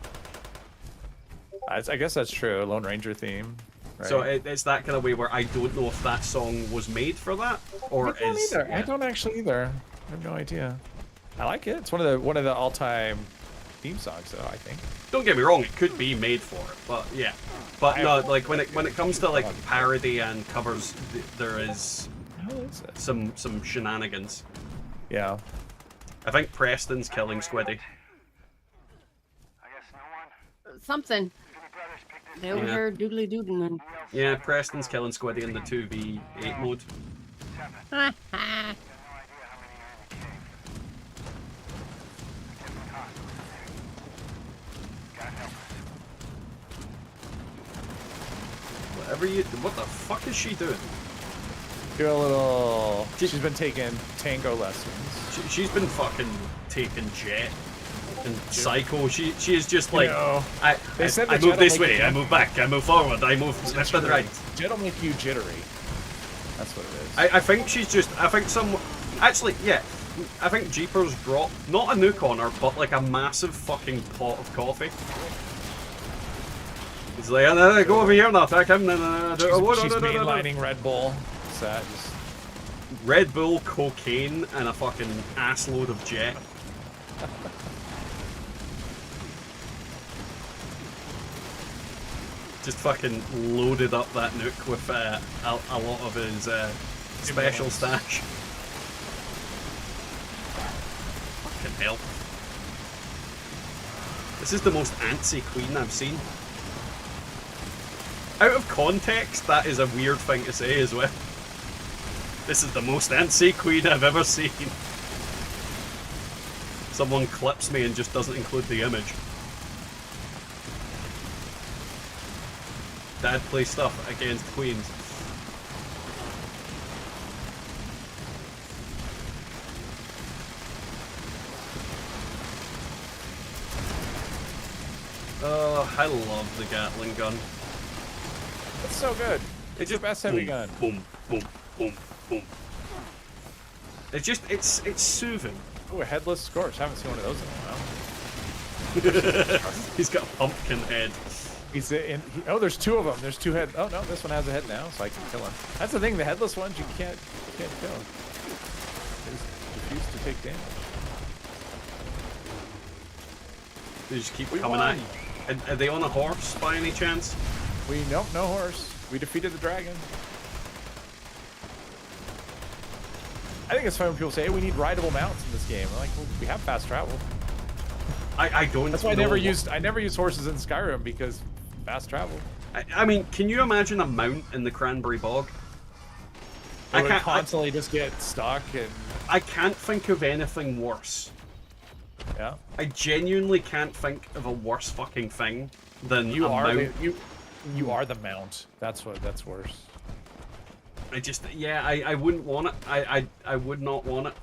I guess that's true. Lone Ranger theme. Right? So it's that kind of way where I don't know if that song was made for that or I don't is. either. Yeah. I don't actually either. I have no idea. I like it. It's one of the all-time theme songs, though. I think. Don't get me wrong; it could be made for it, but yeah. But no, like when it comes to like parody and covers, there is some shenanigans. Yeah. I think Preston's killing Squiddy. Something. They over here doodly doodling. Yeah, Preston's killing Squiddy in the 2v8 mode. What the fuck is she doing? Do a little. She's been taking tango lessons. She's been fucking taking jet and psycho. She is just like I move this way, I move back, I move forward, I move left and right. Jet'll make you jittery. That's what it is. I think she's just. I think actually, yeah. I think Jeepers dropped not a nuke on her, but like a massive fucking pot of coffee. He's like, go over here and attack him. She's mainlining Red Bull. Sad. Red Bull, cocaine, and a fucking assload of jet. Just fucking loaded up that nuke with a lot of his special stash. Fucking hell. This is the most antsy queen I've seen. Out of context, that is a weird thing to say as well. This is the most antsy queen I've ever seen. Someone clips me and just doesn't include the image. Dad plays stuff against queens. Oh, I love the Gatling gun. It's so good. It's your best heavy gun. Boom, boom, boom, boom. It's soothing. Oh, a headless Scorch. Haven't seen one of those in a while. He's got a pumpkin head. He's in. Oh, there's two of them. There's two head. Oh no, this one has a head now, so I can kill him. That's the thing. The headless ones you can't kill. They just refuse to take damage. They just keep coming at you. Are they on a horse by any chance? Nope, no horse. We defeated the dragon. I think it's fun when people say, hey, we need rideable mounts in this game. I'm like, well, we have fast travel. I don't. That's why I never used horses in Skyrim, because fast travel. I mean, can you imagine a mount in the Cranberry Bog? I can't constantly just get stuck and. I can't think of anything worse. Yeah. I genuinely can't think of a worse fucking thing than a mount. You are the mount. That's worse. I wouldn't want it. I would not want it.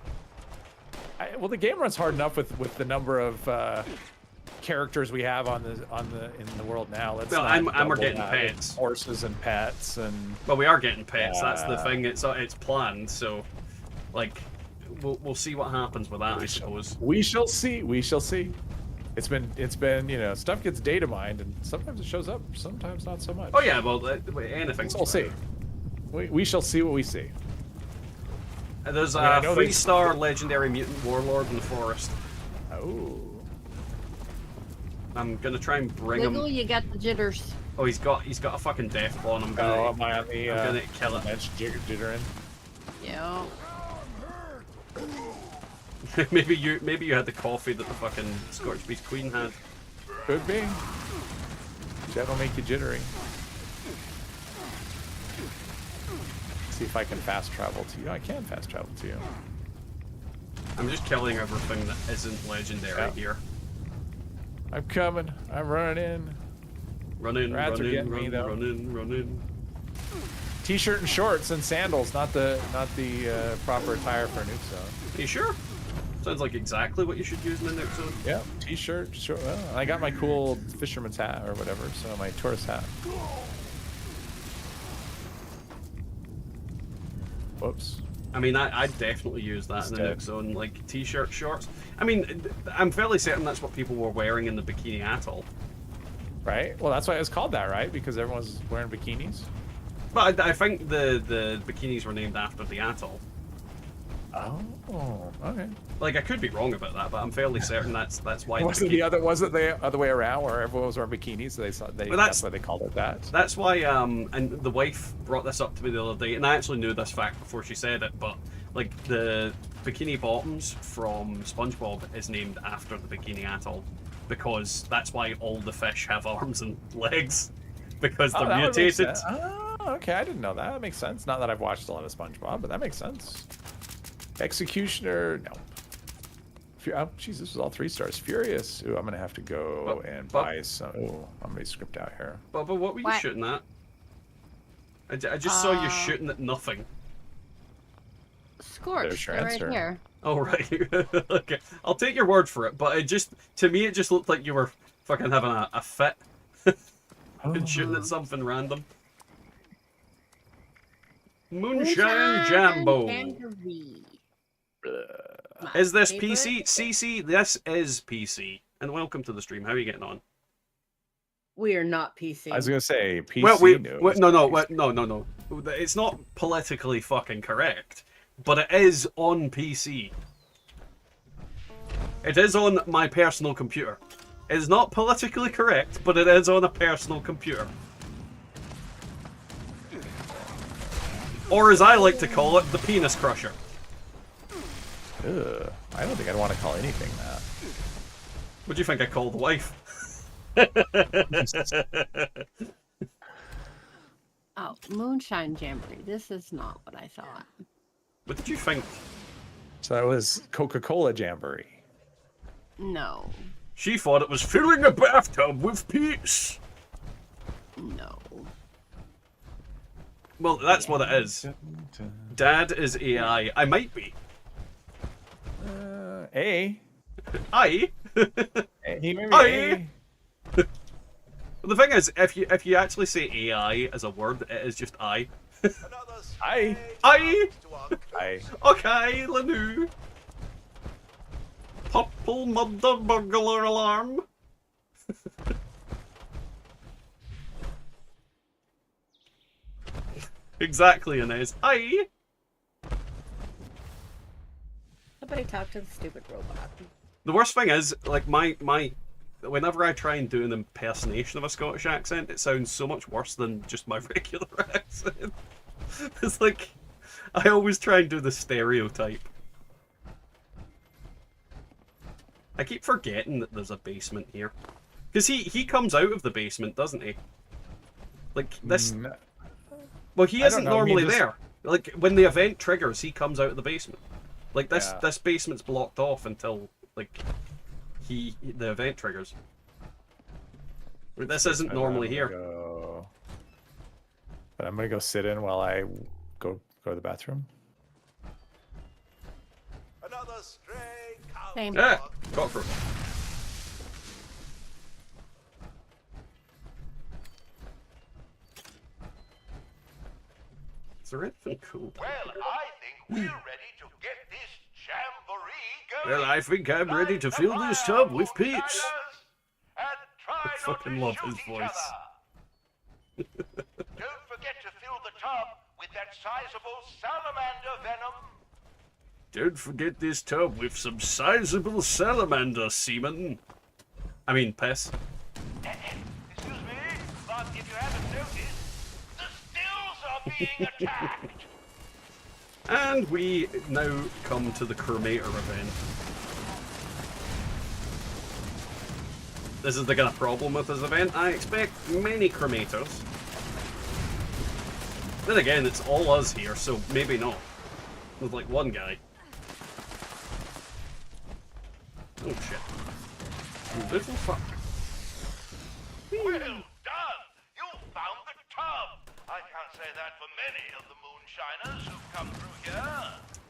Well, the game runs hard enough with the number of characters we have in the world now. Let's and we're getting pets, horses and pets, and. Well, we are getting pets. That's the thing. It's planned. So, like, we'll see what happens with that. I suppose we shall see. We shall see. It's been stuff gets data mined and sometimes it shows up, sometimes not so much. Oh yeah, well anything. We'll see. We shall see what we see. There's a 3-star legendary mutant warlord in the forest. Oh. I'm gonna try and bring Wiggle, him. you got the jitters. Oh, he's got a fucking death claw. I'm Oh, gonna, am I on the? I'm gonna kill it. Bench jittering. Yeah. maybe you had the coffee that the fucking Scotch Beast Queen had. Could be. That'll make you jittery. See if I can fast travel to you. I can fast travel to you. I'm just killing everything that isn't legendary here. I'm coming. I'm running in. Run Rats are getting me, though. run in. T-shirt and shorts and sandals, not the proper attire for a nuke zone. Are you sure? Sounds like exactly what you should use in a nuke zone. Yeah, T-shirt, short. Well, I got my cool fisherman's hat or whatever, so my tourist hat. Whoops. I mean, I'd definitely use that in the nuke zone, like t-shirt, shorts. I mean, I'm fairly certain that's what people were wearing in the Bikini Atoll. Right? Well, that's why it was called that, right? Because everyone's wearing bikinis? But I think the bikinis were named after the atoll. Oh, okay. Like, I could be wrong about that, but I'm fairly certain that's why. Wasn't the other way around where everyone was wearing bikinis, so that's why they called it that. That's why and the wife brought this up to me the other day, and I actually knew this fact before she said it, but like the Bikini Bottoms from SpongeBob is named after the Bikini Atoll because that's why all the fish have arms and legs because they're mutated. Oh, okay, I didn't know that. That makes sense. Not that I've watched a lot of SpongeBob, but that makes sense. Executioner, no. Oh, jeez, this is all 3 stars. Furious. Ooh, I'm gonna have to go and buy some. Oh, I'm gonna script out here. But what were you shooting at? I just saw you shooting at nothing. Scorched, they're right here. Oh, right. Okay, I'll take your word for it, but to me, it just looked like you were fucking having a fit and shooting at something random. Moonshine Jambo. Is this PC? CC, this is PC. And welcome to the stream. How are you getting on? We are not PC. I was gonna say PC. No. It's not politically fucking correct, but it is on PC. It is on my personal computer. It is not politically correct, but it is on a personal computer. Or as I like to call it, the penis crusher. Ugh, I don't think I'd want to call anything that. What do you think I call the wife? Oh, Moonshine Jamboree. This is not what I thought. What did you think? So that was Coca-Cola Jamboree. No. She thought it was filling a bathtub with peace. No. Well, that's what it is. Dad is AI. I might be. A. I. I. The thing is, if you actually say AI as a word, it is just I. I. Okay, Lanu. Purple mother burglar alarm. Exactly, Inez. I. Somebody talk to the stupid robot. The worst thing is, like, whenever I try and do an impersonation of a Scottish accent, it sounds so much worse than just my regular accent. It's like, I always try and do the stereotype. I keep forgetting that there's a basement here. Because he comes out of the basement, doesn't he? Like, this... Well, he isn't normally there. Like, when the event triggers, he comes out of the basement. Like, this basement's blocked off until, like, the event triggers. This isn't normally here. But I'm gonna go sit in while I go to the bathroom. Another stray cow. Same. Yeah, cockroach. Is there anything cool? Well, I think we're ready to get this jamboree going. Well, I think I'm ready to fill this tub with peeps. I fucking love his voice. Don't forget to fill the tub with that sizable salamander venom. Don't forget this tub with some sizable salamander semen. I mean, piss. Excuse me, but if you haven't noticed, the stills are being attacked. And we now come to the cremator event. This is the kind of problem with this event. I expect many cremators. Then again, it's all us here, so maybe not. With like one guy. Oh shit. You little fuck. Well done! You found the tub! I can't say that for many of the moonshiners who've come through here.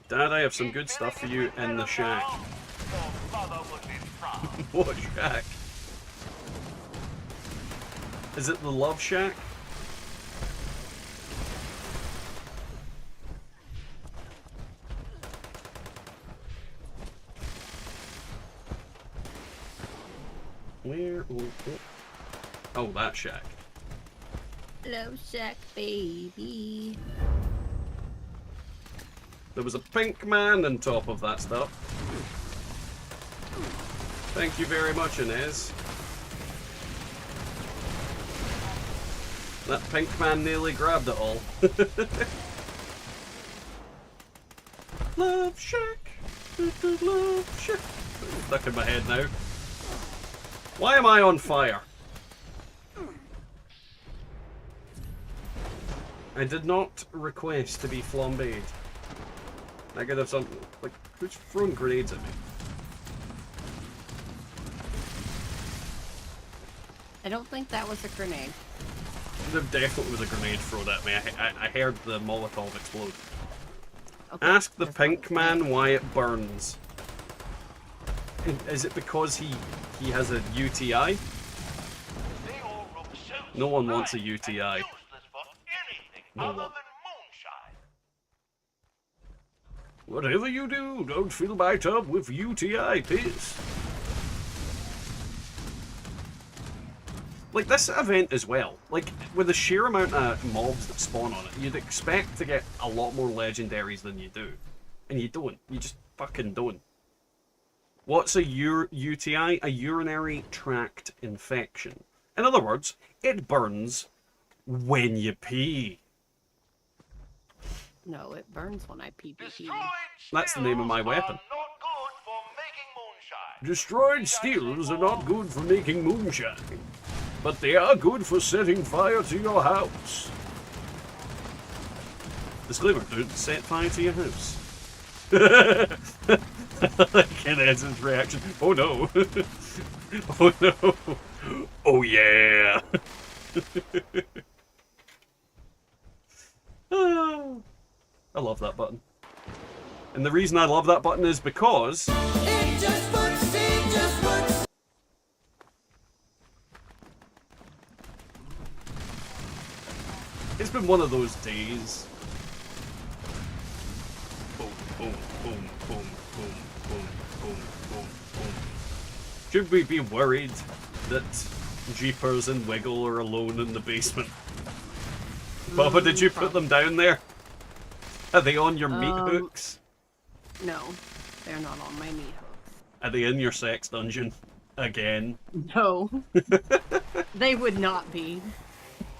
Dad, I have some good stuff for you in the shack. Your mother would be proud. What shack? Is it the love shack? Where? Oh, that shack. Love shack, baby. There was a pink man on top of that stuff. Thank you very much, Inez. That pink man nearly grabbed it all. Love shack. Love shack. It's stuck in my head now. Why am I on fire? I did not request to be flambéed. I could have something like, who's throwing grenades at me? I don't think that was a grenade. There definitely was a grenade thrown at me. I heard the Molotov explode. Okay, Ask the there's pink one. man why it burns. Is it because he has a UTI? They all look so No one wants a nice and UTI. useless for anything No other one. than moonshine. Whatever you do, don't fill my tub with UTI piss. Like this event as well, like with the sheer amount of mobs that spawn on it, you'd expect to get a lot more legendaries than you do. And you don't. You just fucking don't. What's a UTI? A urinary tract infection. In other words, it burns when you pee. No, it burns when I pee. Destroyed That's the name of my stills weapon. are not good for making moonshine. Destroyed steels are not good for making moonshine, but they are good for setting fire to your house. Disclaimer, don't set fire to your house. Ken Edson's reaction. Oh no. Oh no. Oh yeah. Ah, I love that button. And the reason I love that button is because It just works, it just works. it's been one of those days. Boom, boom, boom, boom, boom, boom, boom, boom, boom. Should we be worried that Jeepers and Wiggle are alone in the basement? Papa, did you put them down there? Are they on your meat hooks? No, they're not on my meat hooks. Are they in your sex dungeon? Again? No. They would not be.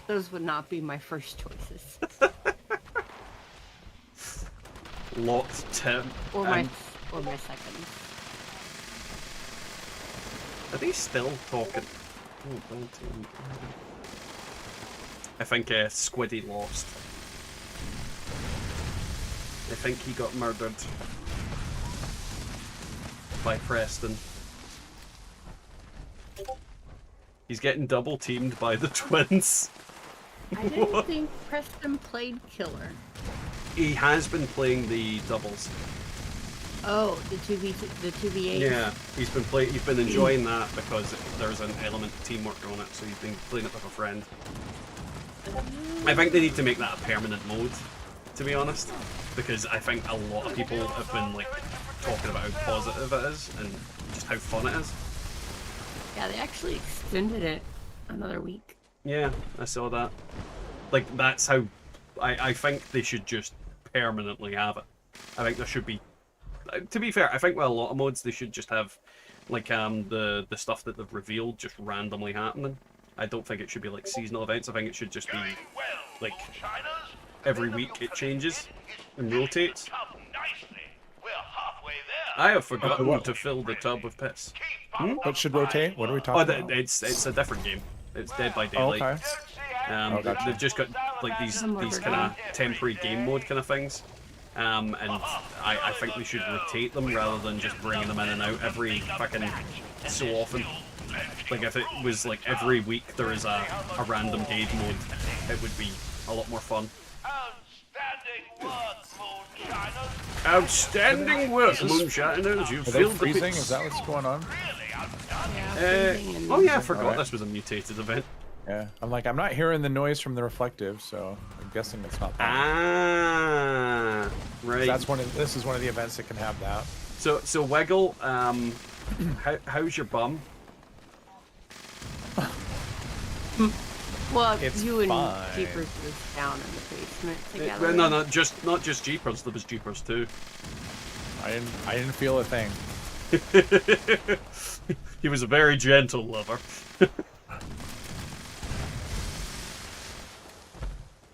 Those would not be my first choices. Lot Tim. Or my second. Are they still talking? Oh, Dalton. I think Squiddy lost. I think he got murdered by Preston. He's getting double teamed by the twins. I didn't think Preston played killer. He has been playing the doubles. Oh, the 2v8. Yeah, he's been enjoying that because there's an element of teamwork on it, so he's been playing it with a friend. I think they need to make that a permanent mode, to be honest, because I think a lot of people have been like talking about how positive it is and just how fun it is. Yeah, they actually extended it another week. Yeah, I saw that. Like, that's how I think they should just permanently have it. I think there should be, to be fair, I think with a lot of mods they should just have like the stuff that they've revealed just randomly happening. I don't think it should be like seasonal events. I think it should just be like every week it changes and rotates. I have forgotten to fill the tub with piss. What should rotate? What are we talking about? It's a different game. It's Dead by Daylight. Okay. Gotcha. They've just got like these kind of temporary game mode kind of things. And I think we should rotate them rather than just bringing them in and out every fucking so often. Like if it was like every week there is a random game mode, it would be a lot more fun. Outstanding work, Moonshiners. You Are they filled the freezing? pits. Is that what's going on? Oh yeah, I forgot this was a mutated event. Yeah, I'm like, I'm not hearing the noise from the reflective, so I'm guessing it's not that. Ah, right. This is one of the events that can have that. So Wiggle, how's your bum? Well, It's you and fine. Jeepers was down in the basement together. No, not just Jeepers. There was Jeepers too. I didn't feel a thing. He was a very gentle lover.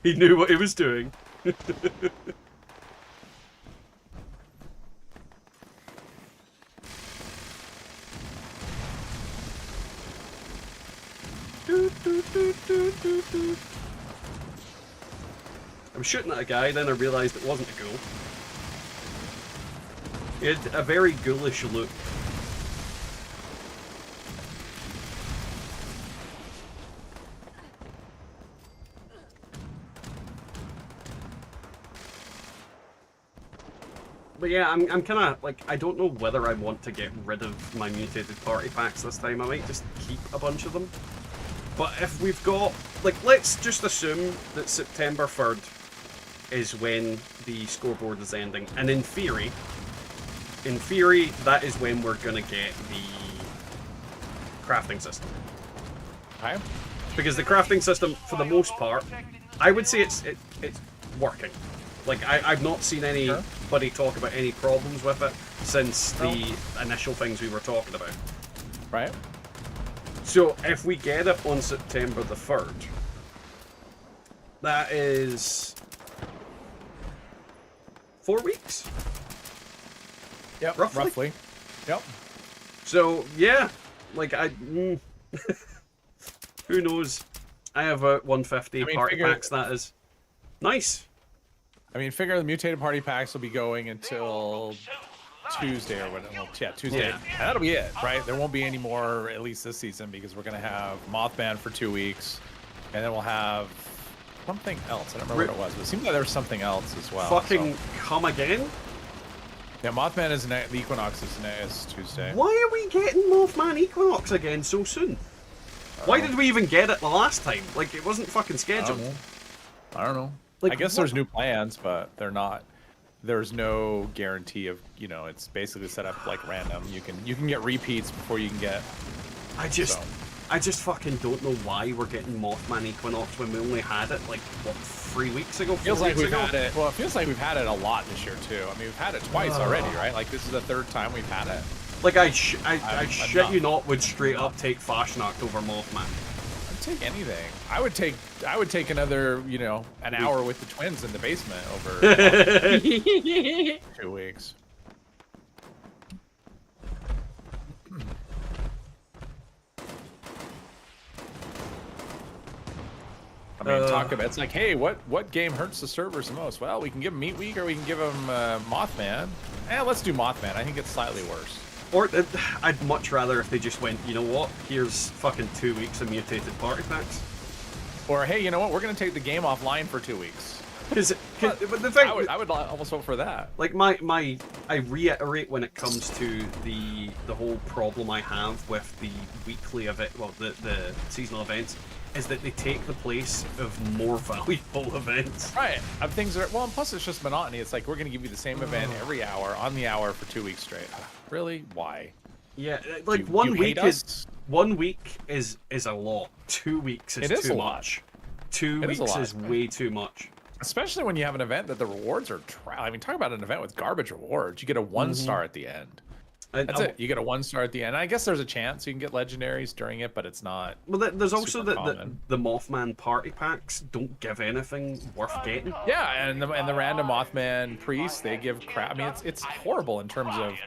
He knew what he was doing. I was shooting at a guy, then I realised it wasn't a ghoul. He had a very ghoulish look. But yeah, I'm kind of like, I don't know whether I want to get rid of my mutated party packs this time. I might just keep a bunch of them. But if we've got, like, let's just assume that September 3rd is when the scoreboard is ending. And in theory, that is when we're going to get the crafting system. Okay. Because the crafting system, for the most part, I would say it's working. Like, I've not seen anybody talk about any problems with it since the initial things we were talking about. Right. So, if we get it on September the 3rd, that is 4 weeks? Yep, roughly. Yep. So, yeah, like, who knows? I have a 150 party packs, that is. Nice. I mean, figure the mutated party packs will be going until Tuesday or whatever. Well, yeah, Tuesday. Yeah. And that'll be it, right? There won't be any more, at least this season, because we're going to have Mothman for 2 weeks. And then we'll have something else. I don't remember what it was, but it seems like there was something else as well. Fucking come again? Yeah, Mothman is the Equinox is Tuesday. Why are we getting Mothman Equinox again so soon? Why did we even get it the last time? Like, it wasn't fucking scheduled. I don't know. Like, I guess there's new plans, but they're not. There's no guarantee of, you know, it's basically set up like random. You can get repeats before you can get. I just fucking don't know why we're getting Mothman Equinox when we only had it like what 3 weeks ago. Feels like we've had it. Well, it feels like we've had it a lot this year too. I mean, we've had it twice already, right? Like this is the third time we've had it. Like I shit you not would straight up take Fashnacht over Mothman. I'd take anything. I would take another, you know, an hour with the twins in the basement over 2 weeks. I mean, talk about it's like, hey, what game hurts the servers the most? Well, we can give them Meat Week or we can give them Mothman. Let's do Mothman. I think it's slightly worse. Or I'd much rather if they just went, you know what? Here's fucking 2 weeks of mutated party packs. Or hey, you know what? We're gonna take the game offline for 2 weeks. But the thing, I would almost vote for that. Like I reiterate when it comes to the whole problem I have with the weekly event, well, the seasonal events, is that they take the place of more valuable events. Right. Things are well, and plus it's just monotony. It's like we're gonna give you the same event every hour on the hour for 2 weeks straight. Really? Why? Yeah, like one week is a lot. 2 weeks is too much. 2 weeks is way too much. Especially when you have an event that the rewards are I mean, talk about an event with garbage rewards. You get a 1 star at the end. That's it. You get a 1-star at the end. I guess there's a chance you can get legendaries during it, but it's not. Well, there's also super common. the Mothman party packs don't give anything worth getting. Yeah, and the random Mothman priests, they give crap. I mean, it's horrible in terms of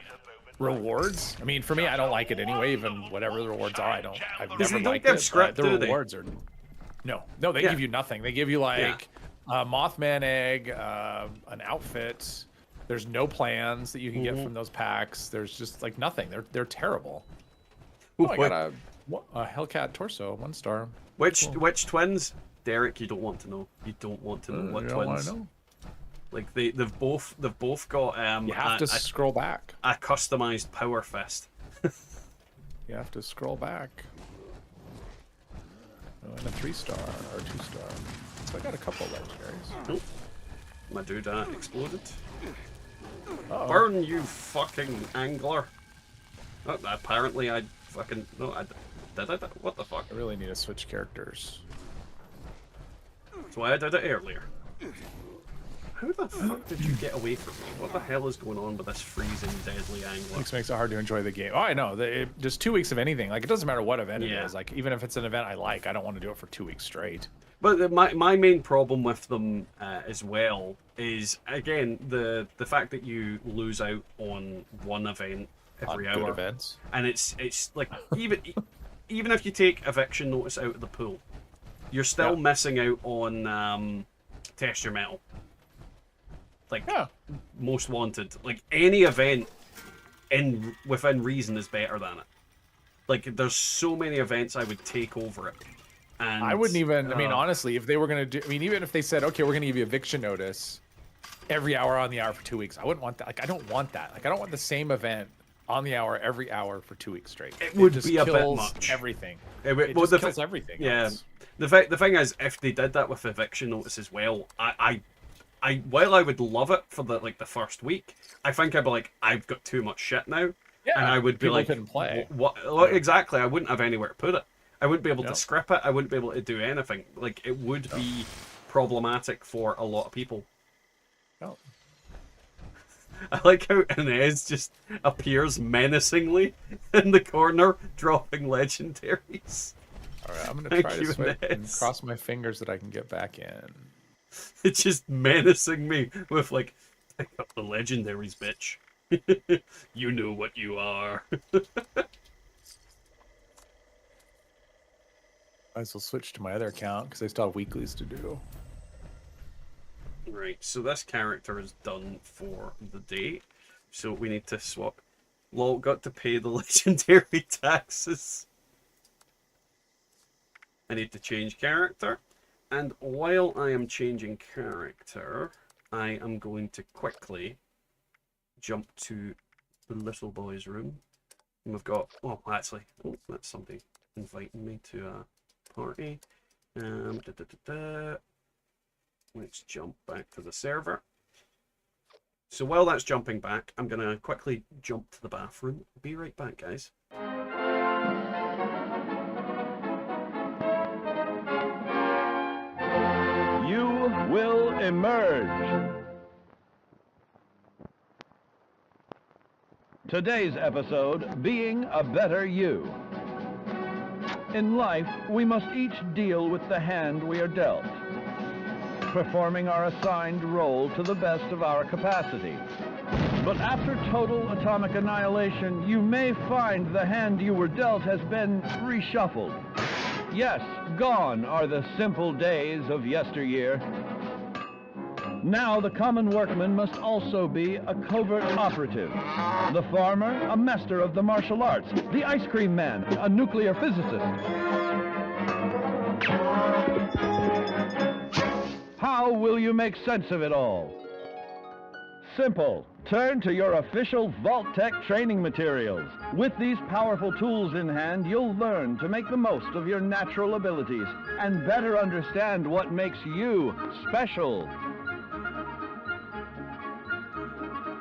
rewards. I mean, for me, I don't like it anyway. Even whatever the rewards are, I've never liked it. Script, the rewards are no, they give you nothing. They give you like a Mothman egg, an outfit. There's no plans that you can get from those packs. There's just like nothing. They're terrible. Oh, I got a Hellcat torso, 1-star. Which twins? Derek, you don't want to know. You don't want to know what twins. Know. Like they've both got you have to scroll back. A customized power fist. You have to scroll back. Oh, and a 3-star or 2-star. So I got a couple legendaries. Nope. My dude exploded. Uh-oh. Burn, you fucking angler. Oh, apparently I fucking no. Did I? What the fuck? I really need to switch characters. That's why I did it earlier. How the fuck did you get away from me? What the hell is going on with this freezing, deadly angler? Makes it hard to enjoy the game. Oh, I know. Just 2 weeks of anything. Like, it doesn't matter what event it is. Like, even if it's an event I like, I don't want to do it for 2 weeks straight. But my main problem with them as well is, again, the fact that you lose out on one event every hour. Good events. And it's like, even if you take eviction notice out of the pool, you're still missing out on test your metal. Like, most wanted. Like, any event within reason is better than it. Like, there's so many events I would take over it. And I wouldn't even, I mean, honestly, if they were going to do, I mean, even if they said, okay, we're going to give you eviction notice every hour on the hour for 2 weeks, I wouldn't want that. Like, I don't want that. Like, I don't want the same event on the hour every hour for 2 weeks straight. It would be a bit much. Everything. It just kills everything. Yeah. Else. The thing is, if they did that with eviction notice as well, while I would love it for the first week, I think I'd be like, I've got too much shit now, and I would be like, couldn't play. What? Well, exactly. I wouldn't have anywhere to put it. I wouldn't be able to script it. I wouldn't be able to do anything. Like, it would be problematic for a lot of people. Oh. I like how Inez just appears menacingly in the corner, dropping legendaries. All right, I'm gonna try to switch and cross my fingers that I can get back in. It's just menacing me with like, pick up the legendaries, bitch. You know what you are. I will switch to my other account because I still have weeklies to do. Right, so this character is done for the day. So we need to swap. Lol, got to pay the legendary taxes. I need to change character. And while I am changing character, I am going to quickly jump to the little boy's room. And we've got, oh, actually, that's somebody inviting me to a party. Let's jump back to the server. So while that's jumping back, I'm going to quickly jump to the bathroom. Be right back, guys. You will emerge. Today's episode, Being a Better You. In life, we must each deal with the hand we are dealt, performing our assigned role to the best of our capacity. But after total atomic annihilation, you may find the hand you were dealt has been reshuffled. Yes, gone are the simple days of yesteryear. Now the common workman must also be a covert operative. The farmer, a master of the martial arts. The ice cream man, a nuclear physicist. How will you make sense of it all? Simple. Turn to your official Vault-Tec training materials. With these powerful tools in hand, you'll learn to make the most of your natural abilities and better understand what makes you special.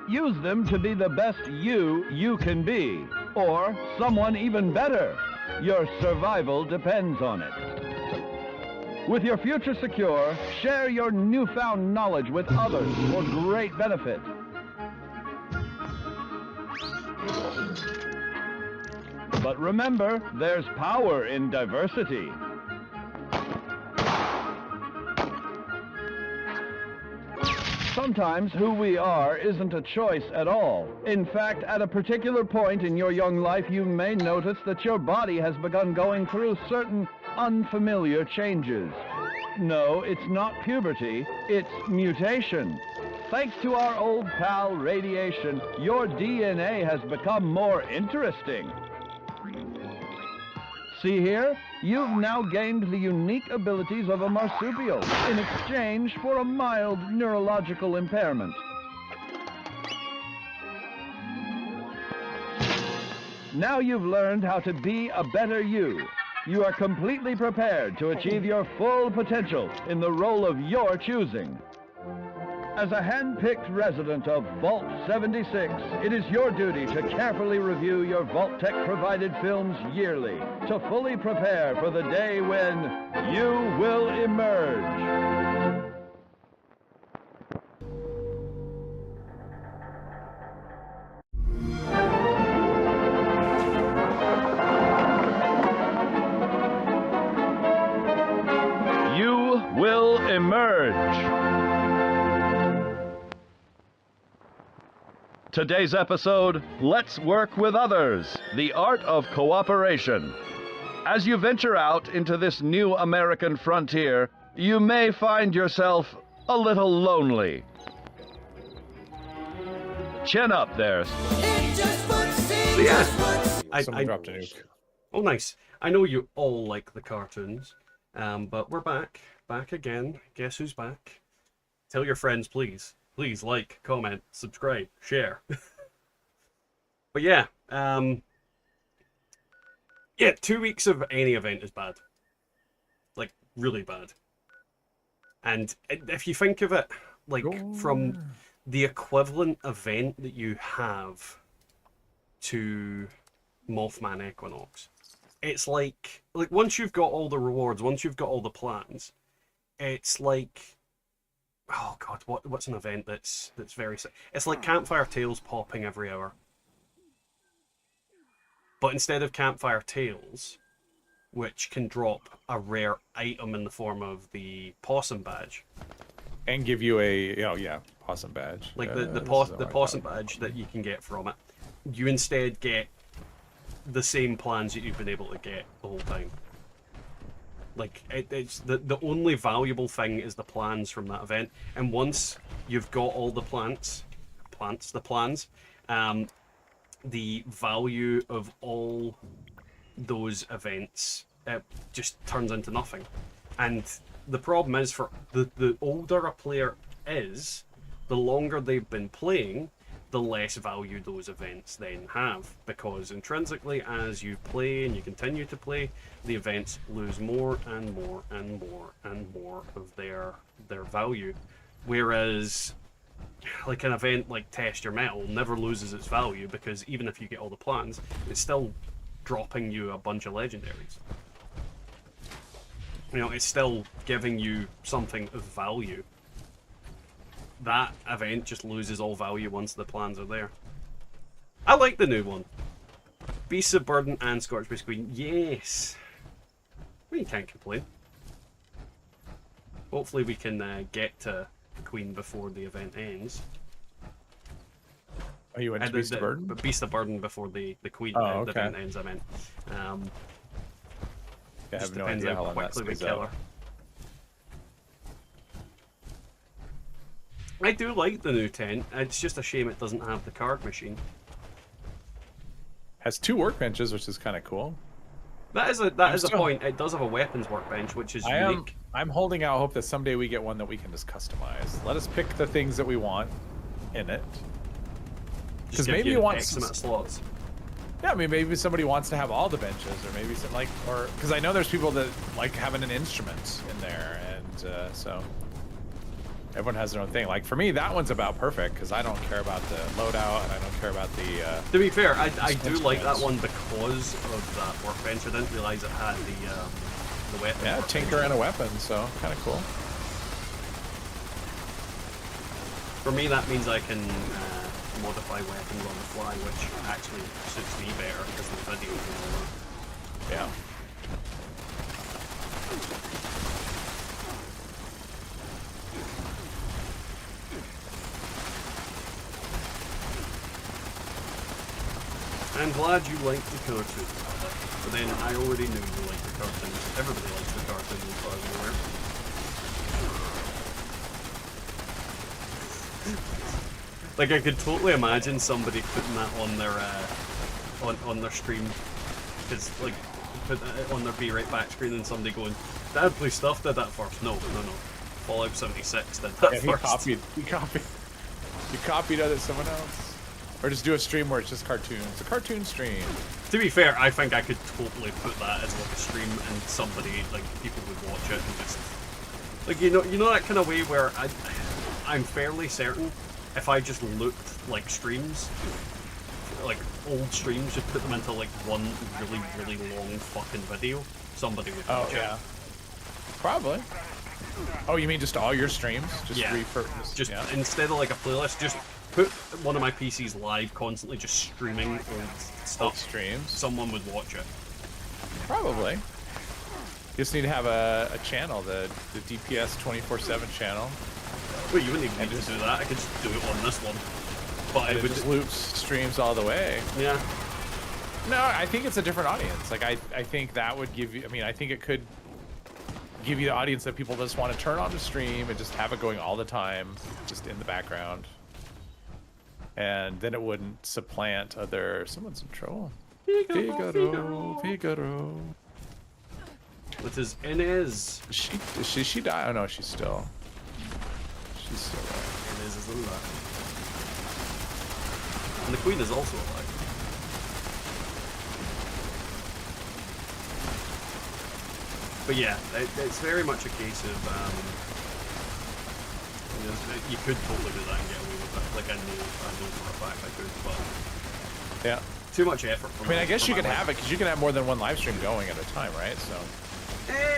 Use them to be the best you can be, or someone even better. Your survival depends on it. With your future secure, share your newfound knowledge with others for great benefit. But remember, there's power in diversity. Sometimes who we are isn't a choice at all. In fact, at a particular point in your young life, you may notice that your body has begun going through certain unfamiliar changes. No, it's not puberty, it's mutation. Thanks to our old pal radiation, your DNA has become more interesting. See here? You've now gained the unique abilities of a marsupial in exchange for a mild neurological impairment. Now you've learned how to be a better you. You are completely prepared to achieve your full potential in the role of your choosing. As a hand-picked resident of Vault 76, it is your duty to carefully review your Vault-Tec-provided films yearly to fully prepare for the day when you will emerge. You will emerge. Today's episode, Let's Work with Others, the Art of Cooperation. As you venture out into this new American frontier, you may find yourself a little lonely. Chin up there. Yeah. Someone dropped a nuke. Oh, nice. I know you all like the cartoons, but we're back. Back again. Guess who's back? Tell your friends, please. Please like, comment, subscribe, share. But yeah, 2 weeks of any event is bad. Like, really bad. And if you think of it, like, from the equivalent event that you have to Mothman Equinox, it's like once you've got all the rewards, once you've got all the plans, it's like, oh god, what's an event that's very... It's like Campfire Tales popping every hour. But instead of Campfire Tales, which can drop a rare item in the form of the possum badge. And give you a, possum badge. Like the possum badge that you can get from it. You instead get the same plans that you've been able to get the whole time. Like, it's the only valuable thing is the plans from that event. And once you've got all the plans, the value of all those events just turns into nothing. And the problem is, for the older a player is, the longer they've been playing, the less value those events then have, because intrinsically, as you play and you continue to play, the events lose more and more and more and more of their value. Whereas, like, an event like Test Your Metal never loses its value, because even if you get all the plans, it's still dropping you a bunch of legendaries. You know, it's still giving you something of value. That event just loses all value once the plans are there. I like the new one. Beasts of Burden and Scorchbase Queen. Yes! Well, you can't complain. Hopefully we can get to the Queen before the event ends. Are you into Beast of Burden? But Beast of Burden before the Queen the event ends, I meant. I Just have no depends idea how how long that quickly we stays kill her. out. I do like the new tent. It's just a shame it doesn't have the card machine. Has 2 workbenches, which is kind of cool. That is a point. It does have a weapons workbench, which is unique. I'm holding out hope that someday we get one that we can just customize. Let us pick the things that we want in it. Because maybe you want X amount of slots. Yeah, I mean, maybe somebody wants to have all the benches, or maybe some, like, or because I know there's people that like having an instrument in there, and so everyone has their own thing. Like for me, that one's about perfect because I don't care about the loadout and I don't care about the. To be fair, I do like that one because of that workbench. I didn't realize it had the weapon. Yeah, tinker and a weapon, so kind of cool. For me, that means I can modify weapons on the fly, which actually suits me better because the videos and all that. Yeah. I'm glad you liked the cartoon, but then I already knew you liked the cartoons. Everybody likes the cartoons as far as I'm aware. Like, I could totally imagine somebody putting that on their on their stream, because like put it on their Be Right Back screen and somebody going, "Dad, Blue Stuff did that first." No. Fallout 76 did that first. He copied other someone else. Or just do a stream where it's just cartoons. A cartoon stream. To be fair, I think I could totally put that as like a stream, and somebody, like, people would watch it and just, like, you know that kind of way where I'm fairly certain if I just looked like streams, like old streams, just put them into like one really long fucking video, somebody would watch it. Yeah. Probably. Oh, you mean just all your streams? Just Just instead of like a playlist, just put one of my PCs live, constantly just streaming old stuff. Old streams. Someone would watch it. Probably. You just need to have a channel, the DPS 24/7 channel. Well, you wouldn't even need to do that. I could just do it on this one. But it would just loops streams all the way. Yeah. No, I think it's a different audience. Like I think that would give you. I mean, I think it could give you the audience that people just want to turn on the stream and just have it going all the time, just in the background. And then it wouldn't supplant other. Someone's in trouble. Figaro. With his Inez. She died? Oh no, she's still alive. Inez is alive. And the Queen is also alive. But yeah, it's very much a case of you could totally do that and get away with it. Like I know for a fact I could, but yeah, too much effort. I mean, I guess you can have it because you can have more than one live stream going at a time, right? So.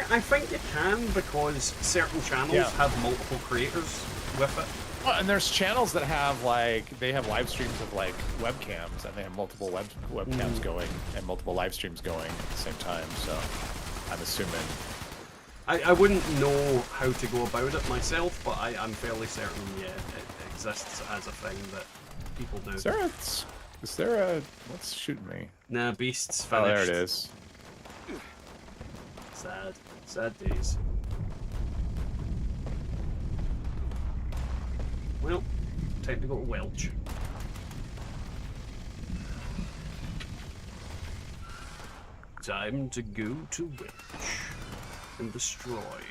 I think you can, because certain channels have multiple creators with it. Well, and there's channels that have they have live streams of like webcams, and they have multiple webcams going and multiple live streams going at the same time. So I'm assuming. I wouldn't know how to go about it myself, but I'm fairly certain, yeah, it exists as a thing that people do. Is there a what's shooting me? Nah, Beast's finished. Oh, there it is. Sad days. Well, time to go to Welch. Time to go to Welch and destroy.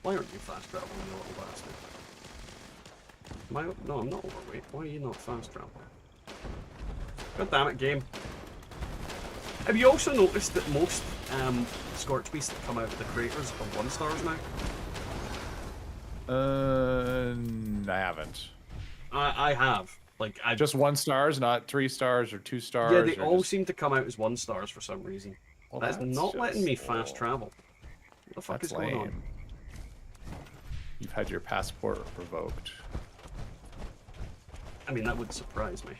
Why aren't you fast traveling, you little bastard? No, I'm not overweight. Why are you not fast traveling? God damn it, game. Have you also noticed that most Scorch Beasts that come out of the creators are 1 stars now? I haven't. I have. Like, just 1 stars, not 3 stars or 2 stars. Yeah, they all seem to come out as 1 stars for some reason. Well, that's not letting me fast travel. What the fuck is going on? You've had your passport revoked. I mean, that would surprise me.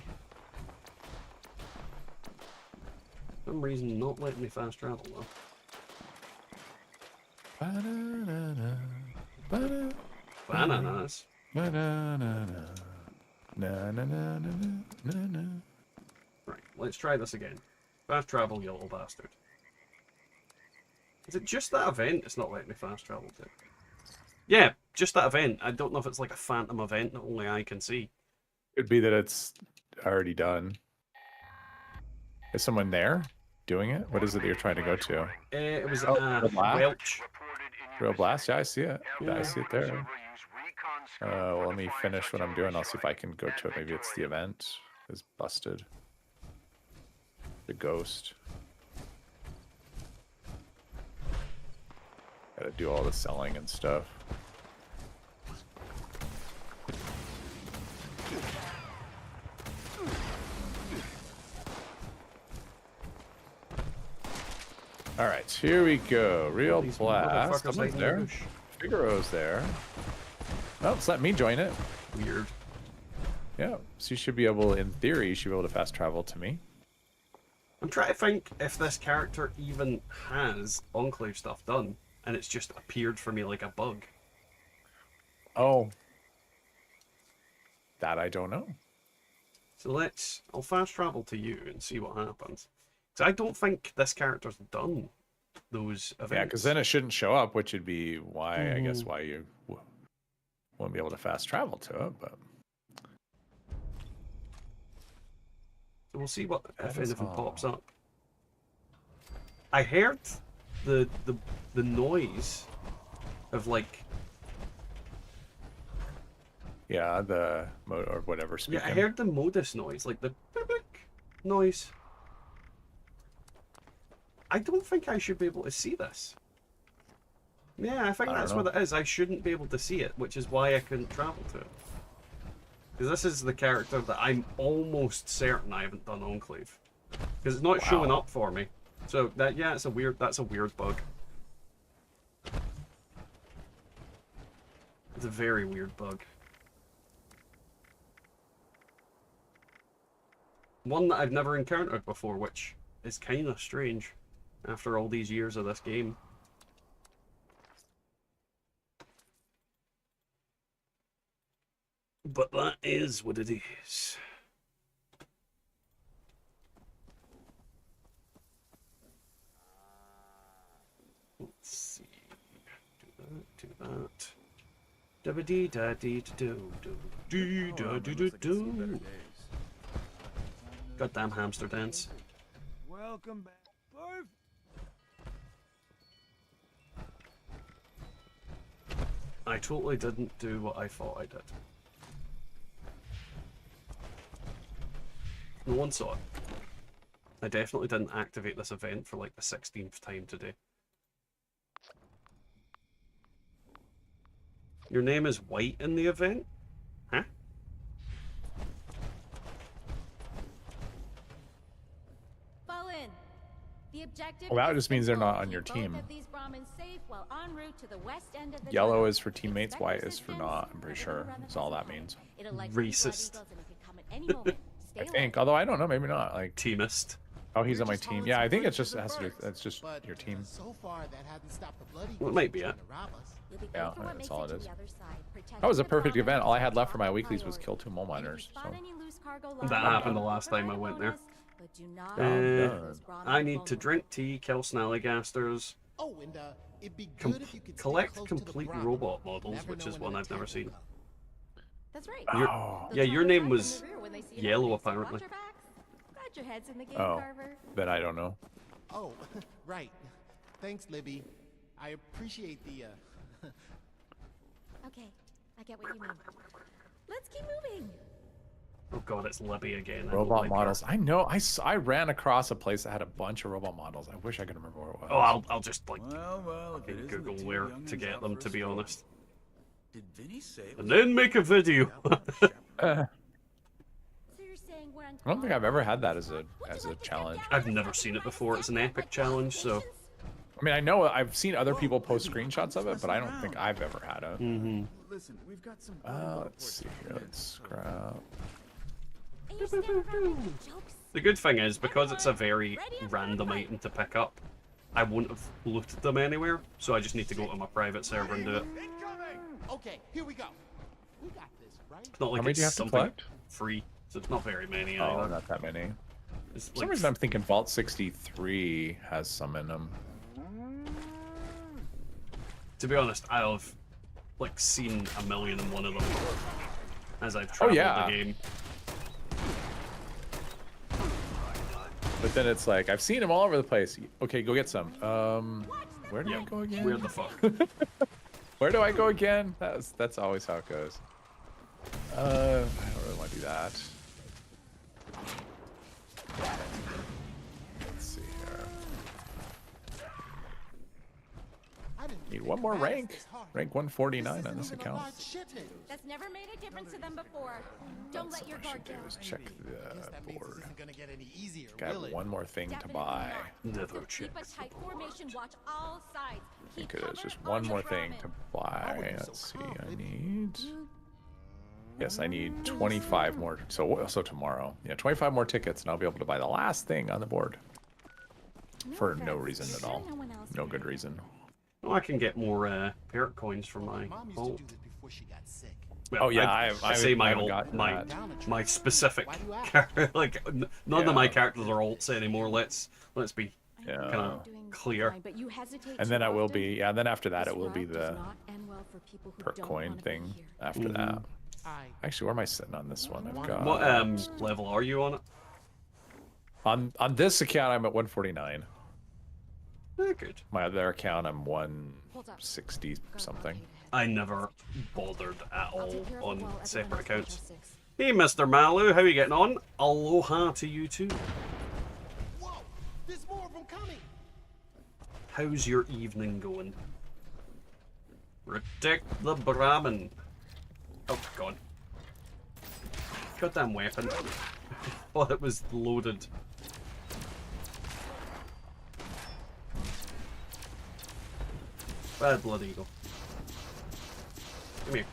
For some reason, not letting me fast travel though. Bananas. Right, let's try this again. Fast travel, you little bastard. Is it just that event it's not letting me fast travel to? Yeah, just that event. I don't know if it's like a phantom event that only I can see. Could be that it's already done. Is someone there doing it? What is it that you're trying to go to? It was Welch. Real Blast? Yeah, I see it. Yeah, I see it there. Well, let me finish what I'm doing. I'll see if I can go to it. Maybe it's the event is busted. The ghost. Gotta do all the selling and stuff. All right, here we go. Real Blast. Someone's there. Figaro's there. Oh, it's letting me join it. Weird. Yeah, so you should be able, in theory, you should be able to fast travel to me. I'm trying to think if this character even has Enclave stuff done, and it's just appeared for me like a bug. Oh. That I don't know. So I'll fast travel to you and see what happens. Because I don't think this character's done those events. Yeah, because then it shouldn't show up, which would be why, I guess, why you won't be able to fast travel to it, but... So we'll see what if anything pops up. I heard the noise of like... Yeah, the mode or whatever speaking. Yeah, I heard the modus noise, like the noise. I don't think I should be able to see this. Yeah, I think that's what it is. I shouldn't be able to see it, which is why I couldn't travel to it. Because this is the character that I'm almost certain I haven't done Enclave. Because it's not showing up for me. So that that's a weird bug. It's a very weird bug. One that I've never encountered before, which is kind of strange after all these years of this game. But that is what it is. Let's see. Do that. Do. Goddamn hamster dance. Welcome back. I totally didn't do what I thought I did. No one saw it. I definitely didn't activate this event for like the 16th time today. Your name is White in the event? Huh? Fall in. The objective Well, that is just means they're simple. not on your Keep team. both of these Brahmins safe while en route to the west end of the Yellow jungle. is for teammates, Expect white is for resistance, not, I'm pretty but it'll sure. run That's all that behind. means. It'll likely be Blood Racist. Eagles, and it could come at any moment. Stay I alert. think, although I don't know, maybe not. Like Teamist. Oh, he's We're on my just team. hauling Yeah, some I think birds it's just to it the has to do. birds. That's just But your team. so far, that hasn't stopped the bloody Well, it might be trying it. to rob us. You'll be Yeah, good for what that's makes all it it to is. the other side. Protect That was a the perfect Brahmins event. All I is had left top for my weeklies was priority. kill 2 mole And if you miners. spot So any loose cargo That lying happened the around, last time I provide a went there. bonus, but do not Oh, leave God. those Brahmins I need to vulnerable. drink tea, kill snallygasters, Oh, and it'd be good if you could stay collect close to the complete Brahmin. robot You models, never which know is when one an I've never attack will seen. come. That's right. Oh. Yeah, your name was They'll turn attack in the rear when they see an Yellow, opening, so watch apparently. your backs. Glad your head's in the game, Oh, Carver. that I don't know. Oh, right. Thanks, Libby. I appreciate the Okay, I get what you mean. Let's keep moving. Oh god, it's Libby again. I don't Robot like her. models. I know. I ran across a place that had a bunch of robot models. I wish I could remember where it was. Oh, I'll just like Well, if it isn't the Google 2 where youngins to get out them, for to a be stroll. honest. Did Vinny say it And was then make a video. So you're saying we're on I don't think I've ever had that as Would a you like to challenge. step down I've and never help seen me it run before. It's an stations? epic Like challenge, so stations? I mean, I know I've seen other people post screenshots of it, but I don't think I've ever had it. Listen, we've got some Let's see here. Let's scrap. And you stand around making jokes. the good thing is because it's a very random item to pick up, I wouldn't have looted them anywhere, so I just need to go to my private server and do it. Okay, here we go. We got this, right? It's not like How many it's do you have to something collect? free, so it's not very many Oh, either. not that many. It's For some like reason, I'm thinking Vault 63 has some in them. to be honest, I've like seen 1,000,001 of them as I've traveled yeah. the game. But then it's like, I've seen them all over the place. Okay, go get some. Where do I Yeah, go again? where the fuck? Where do I go again? That's always how it goes. I don't really want to do that. Let's see here. Need one more rank. Rank 149 on this account. That's never made a difference to them before. Don't let your guard down. Just check the board. Gonna get any easier, Got will it? one more thing to Definitely buy. not. Never So check. keep a tight formation. Watch all sides. I think Keep it is cover just on one the more thing Brahmin. to buy. Let's see. I need. Yes, I need 25 more. So tomorrow. Yeah, 25 more tickets, and I'll be able to buy the last thing on the board. For no reason at all. No good reason. Well, I can get more parrot coins from my ult. Well, Oh yeah, I say my haven't ult, gotten my that. my specific like none of my characters are ults anymore. Let's be Yeah. kind of clear. But you hesitate And then too it will often. be, yeah, and then after that This it will be route the does not end well for people who perk don't coin wanna be thing here. after that. Actually, where am I sitting on this one? I've got What level are you on it? on this account I'm at 149. Good. My other account I'm 160 something. I never bothered at all take care of it on while separate everyone else accounts. gets their six. Hey, Mr. Malu, how are you getting on? Aloha to you too. Whoa! There's more of them coming. How's your evening going? Protect the Brahmin. Oh, gone. Goddamn weapon. Thought it was loaded. Bad blood eagle. Come here.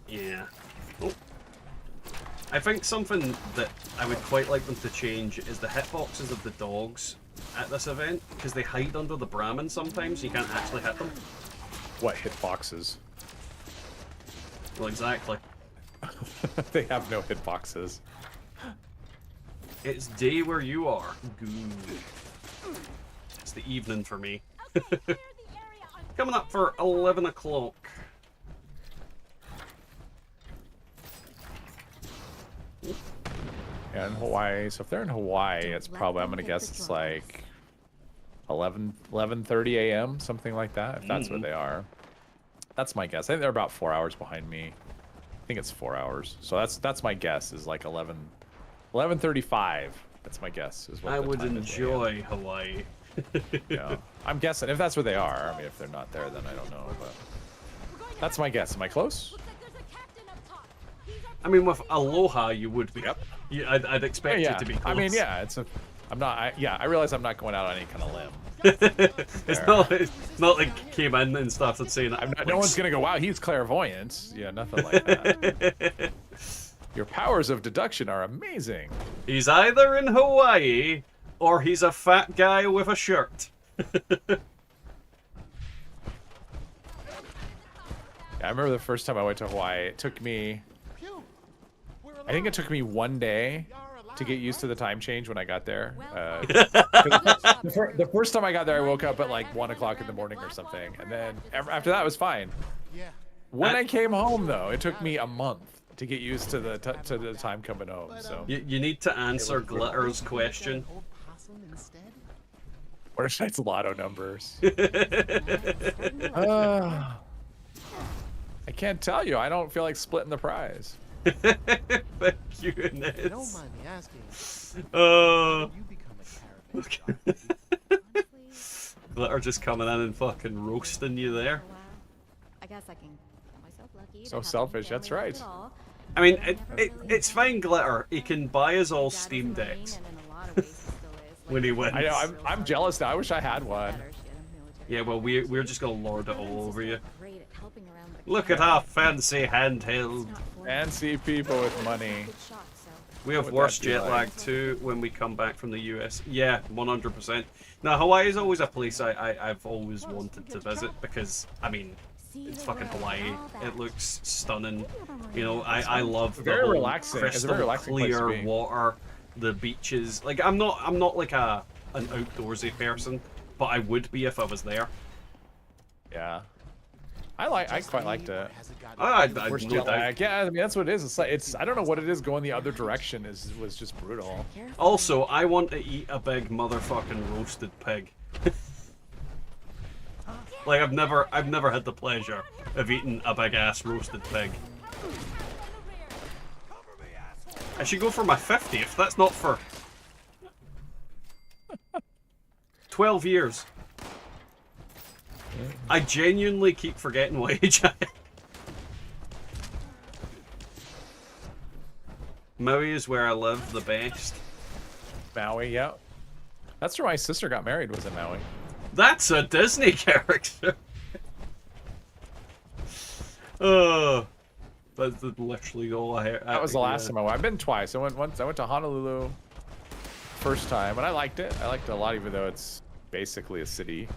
Yeah. Oh. I think something that I would quite like them to change is the hitboxes of the dogs at this event, because they hide under the Brahmin sometimes, you can't actually hit them. What hitboxes? Well, exactly. They have no hitboxes. It's day where you are. Good. It's the evening for me. Coming up for 11 o'clock. Yeah, in Hawaii. So if they're in Hawaii, it's probably, I'm gonna guess it's like 11:30 a.m. something like that. If that's where they are, that's my guess. I think they're about 4 hours behind me. I think it's 4 hours. So that's my guess is like 11:35. That's my guess. Is what I the would time is enjoy Hawaii. Yeah, I'm guessing if that's where they are. I mean, if they're not there, then I don't know. But that's my guess. Am I close? I mean, with Aloha, you would be. Yep. Yeah, I'd expect Yeah, it to be close. I mean, yeah, it's a. I'm not. I realize I'm not going out on any kind of limb. It's not like he came in and started saying that. No one's gonna go, wow, he's clairvoyant. Yeah, nothing like that. Your powers of deduction are amazing. He's either in Hawaii or he's a fat guy with a shirt. Yeah, I remember the first time I went to Hawaii. It took me. I think it took me 1 day to get used to the time change when I got there. The first time I got there, I woke up at like 1 o'clock in the morning or something, and then after that it was fine. When I came home, though, it took me a month to get used to the time coming home. So You need to answer Glitter's question. where's tonight's lotto numbers? I can't tell you. I don't feel like splitting the prize. Thank you, Ness. Don't mind me asking. Glitter just coming in and fucking roasting you there. I guess I can count myself lucky. So selfish. That's right. I mean, it's fine, Glitter. He can buy us all Steam Decks when he wins. I know. I'm jealous now. I wish I had one. Yeah, well, we're just gonna lord it all over you. Look at our fancy handheld. Fancy people with money. We have What would worse that be jet like? lag too when we come back from the US. Yeah, 100%. Now, Hawaii is always a place I've always wanted to visit because, I mean, it's fucking Hawaii. It looks stunning. You know, I love the Very whole relaxing. It's a very crystal relaxing place to clear be. water, the beaches. Like, I'm not like an outdoorsy person, but I would be if I was there. Yeah. I quite liked it. no Worst jet doubt. lag. Yeah, I mean that's what it is. It's like I don't know what it is. Going the other direction was just brutal. Also, I want to eat a big motherfucking roasted pig. Like I've never had the pleasure of eating a big ass roasted pig. I should go for my 50th. That's not for 12 years. I genuinely keep forgetting what age I am. Maui is where I live the best. Maui, yeah. That's where my sister got married, was in Maui. That's a Disney character. Oh, that's literally all I heard. That was the last time I went. I've been twice. I went once. I went to Honolulu first time, and I liked it. I liked it a lot, even though it's basically a city.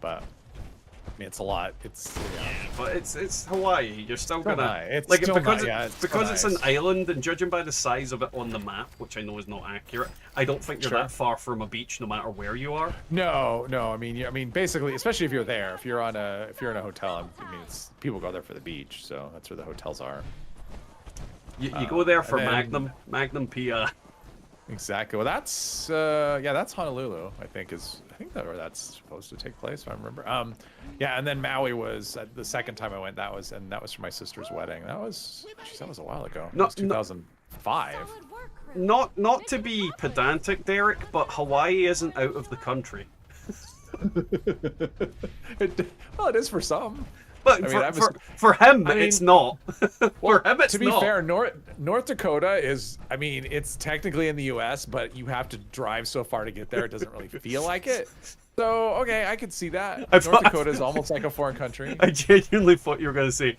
But I mean, it's a lot. It's yeah, but it's Hawaii. You're still gonna it's like still because nice. it's an island, and judging by the size of it on the map, which I know is not accurate, I don't think you're that far from a beach, no matter where you are. No. I mean, basically, especially if you're there, if you're in a hotel, I mean, people go there for the beach, so that's where the hotels are. You go there for Magnum PI. Exactly. Well, that's that's Honolulu. I think where that's supposed to take place, if I remember. Yeah, and then Maui was the second time I went. That was for my sister's wedding. That was a while ago. It was 2005. Not to be pedantic, Derek, but Hawaii isn't out of the country. Well, it is for some. But for him, it's not. For him, it's not. To be fair, North Dakota is, I mean, it's technically in the U.S., but you have to drive so far to get there, it doesn't really feel like it. So, okay, I could see that. North Dakota is almost like a foreign country. I genuinely thought you were going to say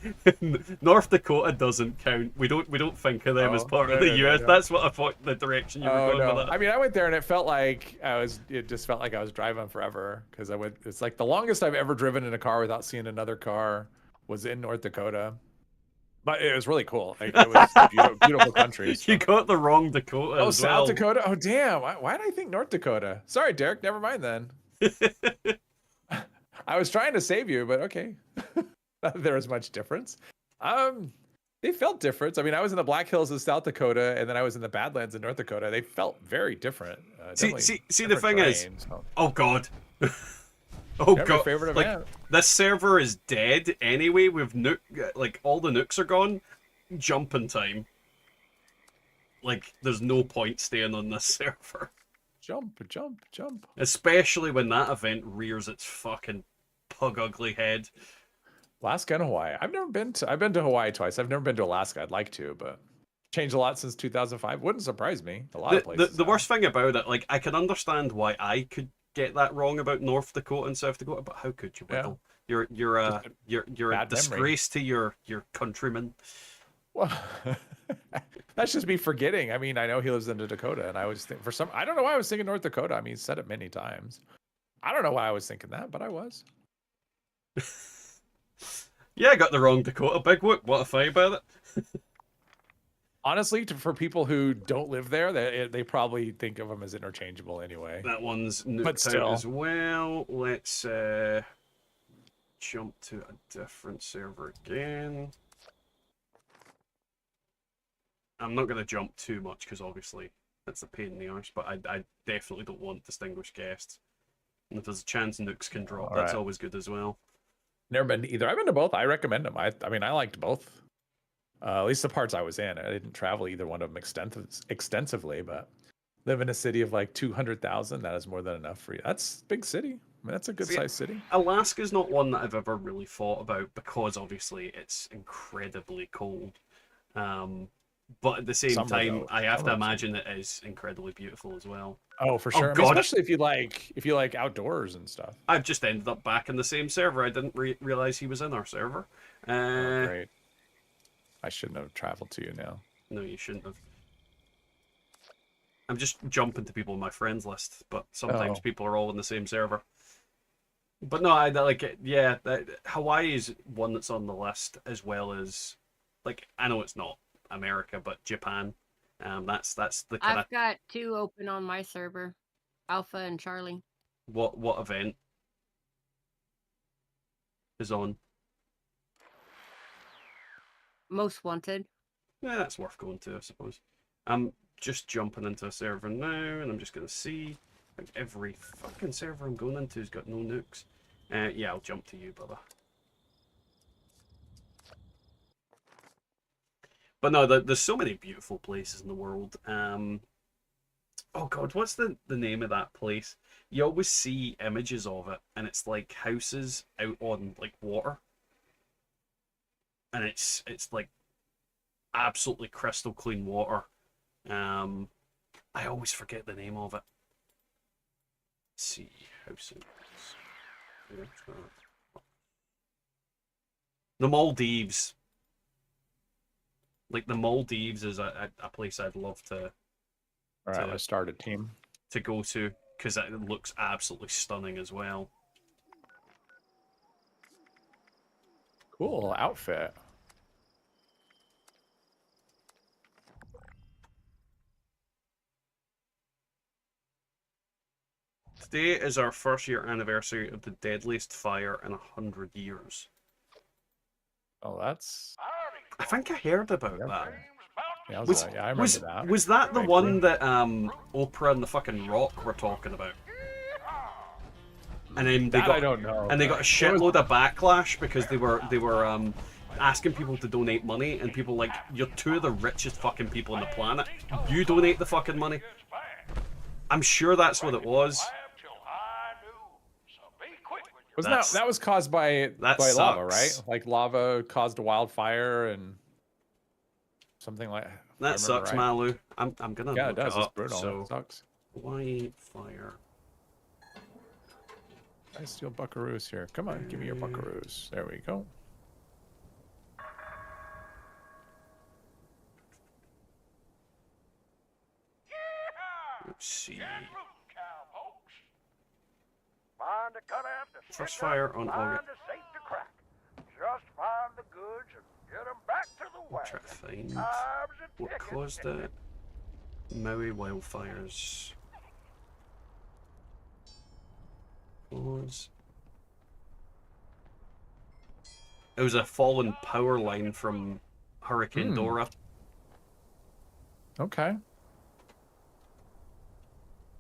North Dakota doesn't count. We don't think of them as part of the U.S. No. That's what I thought the direction you were going with that. I mean, I went there and it felt like it just felt like I was driving forever because it's like the longest I've ever driven in a car without seeing another car was in North Dakota. But it was really cool. Like, it was beautiful country. So. You got the wrong Dakota. Oh, South Dakota? Oh, damn. Why did I think North Dakota? Sorry, Derek. Never mind then. I was trying to save you, but okay. Not there was much difference. They felt different. I mean, I was in the Black Hills of South Dakota, and then I was in the Badlands in North Dakota. They felt very different. See, the thing is, so. Oh god, oh god, favorite like event. This server is dead anyway. With like all the nukes are gone. Jumping time. Like, there's no point staying on this server. Jump. Especially when that event rears its fucking pug ugly head. Alaska and Hawaii. I've been to Hawaii twice. I've never been to Alaska. I'd like to, but changed a lot since 2005. Wouldn't surprise me. A lot of places. The worst thing about it, like, I can understand why I could get that wrong about North Dakota and South Dakota, but how could you, Whittle? Yeah. You're a disgrace to your countrymen. Well, that's just me forgetting. I mean, I know he lives in Dakota, and I was I don't know why I was thinking North Dakota. I mean, he's said it many times. I don't know why I was thinking that, but I was. Yeah, I got the wrong Dakota. Big whoop. What a fight about it. Honestly, for people who don't live there, they probably think of them as interchangeable anyway. That one's nuked out as well. Let's jump to a different server again. I'm not going to jump too much because obviously that's a pain in the arse, but I definitely don't want distinguished guests. And if there's a chance nukes can drop, that's always good as well. Never been to either. I've been to both. I recommend them. I mean, I liked both. At least the parts I was in. I didn't travel either one of them extensively, but live in a city of like 200,000, that is more than enough for you. That's a big city. I mean, that's a good-sized city. Alaska's not one that I've ever really thought about because obviously it's incredibly cold. But at the same time, I have to imagine it is incredibly beautiful as well. Oh, for sure. I mean, especially if you like outdoors and stuff. I've just ended up back in the same server. I didn't realize he was in our server. Oh, great. I shouldn't have traveled to you now. No, you shouldn't have. I'm just jumping to people on my friends list, but sometimes people are all in the same server. But no, I like it. Yeah, Hawaii is one that's on the list, as well as, like, I know it's not America, but Japan. That's the kind of. I've got 2 open on my server, Alpha and Charlie. What event is on? Most Wanted. Yeah, that's worth going to, I suppose. I'm just jumping into a server now, and I'm just gonna see. Like, every fucking server I'm going into has got no nukes. Yeah, I'll jump to you, brother. But no, there's so many beautiful places in the world. Oh god, what's the name of that place? You always see images of it, and it's like houses out on like water, and it's like absolutely crystal clean water. I always forget the name of it. Let's see, houses. The Maldives. Like the Maldives is a place I'd love to. All right, let's start a team to go to because it looks absolutely stunning as well. Cool outfit. Today is our first year anniversary of the deadliest fire in 100 years. Oh, that's. I think I heard about that. Yeah, I remember that. Was that the one that Oprah and the fucking Rock were talking about? And then they got, I don't know. And they got a shitload of backlash because they were asking people to donate money, and people like, you're two of the richest fucking people on the planet. You donate the fucking money. I'm sure that's what it was. Wasn't that was caused by lava, right? Like lava caused a wildfire and something like that. Sucks, right? Malu. I'm gonna yeah, look it does. It it's up, brutal. so It sucks. Why fire? I steal buckaroos here. Come on, give me your buckaroos. There we go. Let's see. First fire on August. Just find the goods and get them back to the I'll try to find what caused it. Maui wildfires. It was a fallen power line from Hurricane Dora. Okay.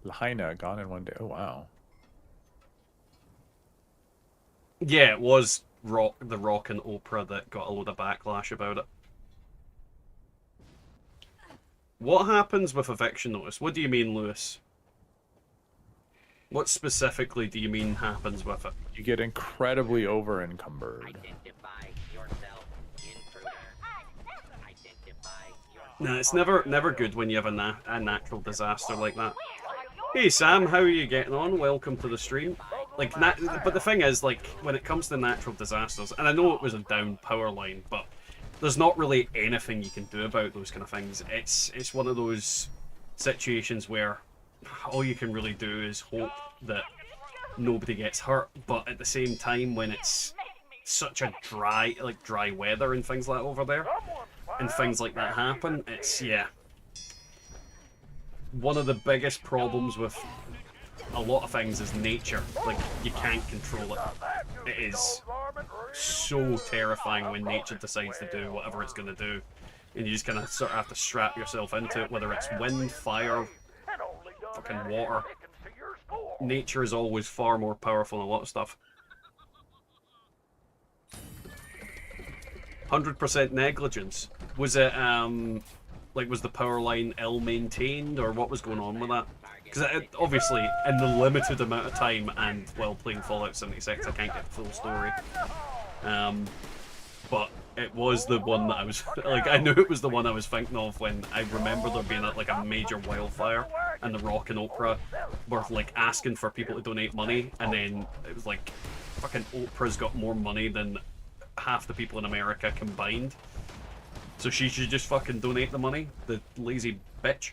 Lahaina gone in one day. Oh wow. Yeah, it was the Rock and Oprah that got a load of backlash about it. What happens with eviction notice? What do you mean, Lewis? What specifically do you mean happens with it? You get incredibly over encumbered. No, it's never good when you have a natural disaster like that. Hey Sam, how are you getting on? Welcome to the stream. Like, but the thing is, like, when it comes to natural disasters, and I know it was a down power line, but there's not really anything you can do about those kind of things. It's one of those situations where all you can really do is hope that nobody gets hurt, but at the same time, when it's such a dry weather and things like that over there, and things like that happen, it's, yeah. One of the biggest problems with a lot of things is nature. Like, you can't control it. It is so terrifying when nature decides to do whatever it's going to do. And you just kind of sort of have to strap yourself into it, whether it's wind, fire, fucking water. Nature is always far more powerful than a lot of stuff. 100% negligence. Was it, like, was the power line ill-maintained, or what was going on with that? Because obviously, in the limited amount of time and while playing Fallout 76, I can't get the full story. But it was the one that I was, like, I knew it was the one I was thinking of when I remember there being like a major wildfire, and the Rock and Oprah were like asking for people to donate money, and then it was like, fucking Oprah's got more money than half the people in America combined. So she should just fucking donate the money, the lazy bitch.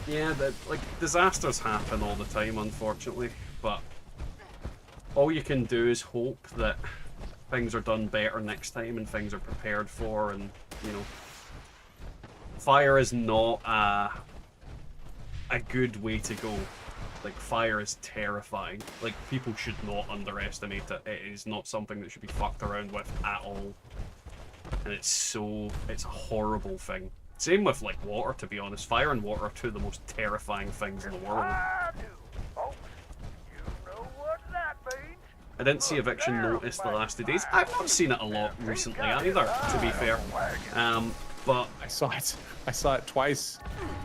Yeah, like, disasters happen all the time, unfortunately, but all you can do is hope that things are done better next time and things are prepared for, and, you know, fire is not a good way to go. Like, fire is terrifying. Like, people should not underestimate it. It is not something that should be fucked around with at all. And it's a horrible thing. Same with, like, water, to be honest. Fire and water are two of the most terrifying things in the world. I didn't see eviction notice the last 2 days. I've not seen it a lot recently either, to be fair. But I saw it twice.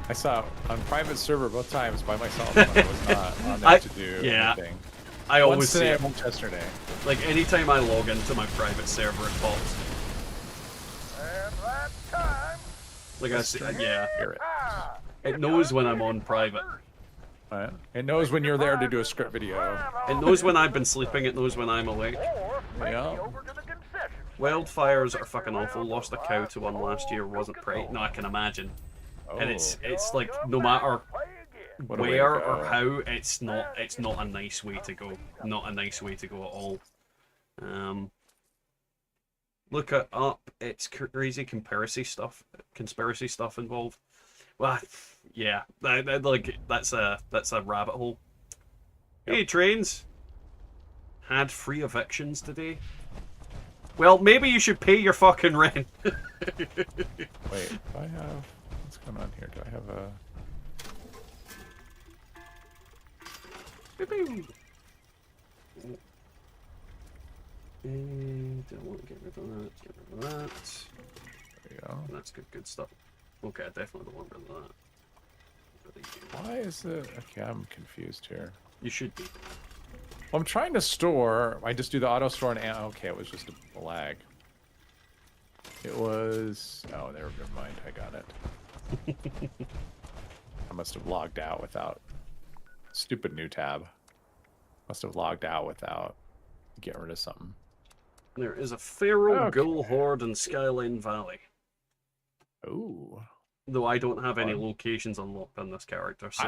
I saw it on private server both times by myself. When I was not on there to do anything. I always Once see today, it. once yesterday. Like anytime I log into my private server, it pops. Like I see, yeah. It knows when I'm on private. It knows when you're there to do a script video. It knows when I've been sleeping. It knows when I'm awake. Yeah. Wildfires are fucking awful. Lost a cow to one last year. Wasn't pretty. No, I can imagine. And it's like no matter where or how, it's not a nice way to go. Not a nice way to go at all. Look it up. It's crazy conspiracy stuff involved. Well, yeah, like that's a rabbit hole. Yep. Hey, trains. Had 3 evictions today. Well, maybe you should pay your fucking rent. Wait, do I have... What's going on here? Do I have a... Don't want to get rid of that. Get rid of that. There you go. That's good stuff. Okay, I definitely don't want rid of that. Why is it... Okay, I'm confused here. You should be. Well, I'm trying to store. I just do the auto store and... Okay, it was just a lag. It was... Oh, never mind. I got it. I must have logged out without... Stupid new tab. Must have logged out without getting rid of something. There is a feral ghoul horde in Skyline Valley. Ooh. Though I don't have any locations unlocked on this character, so...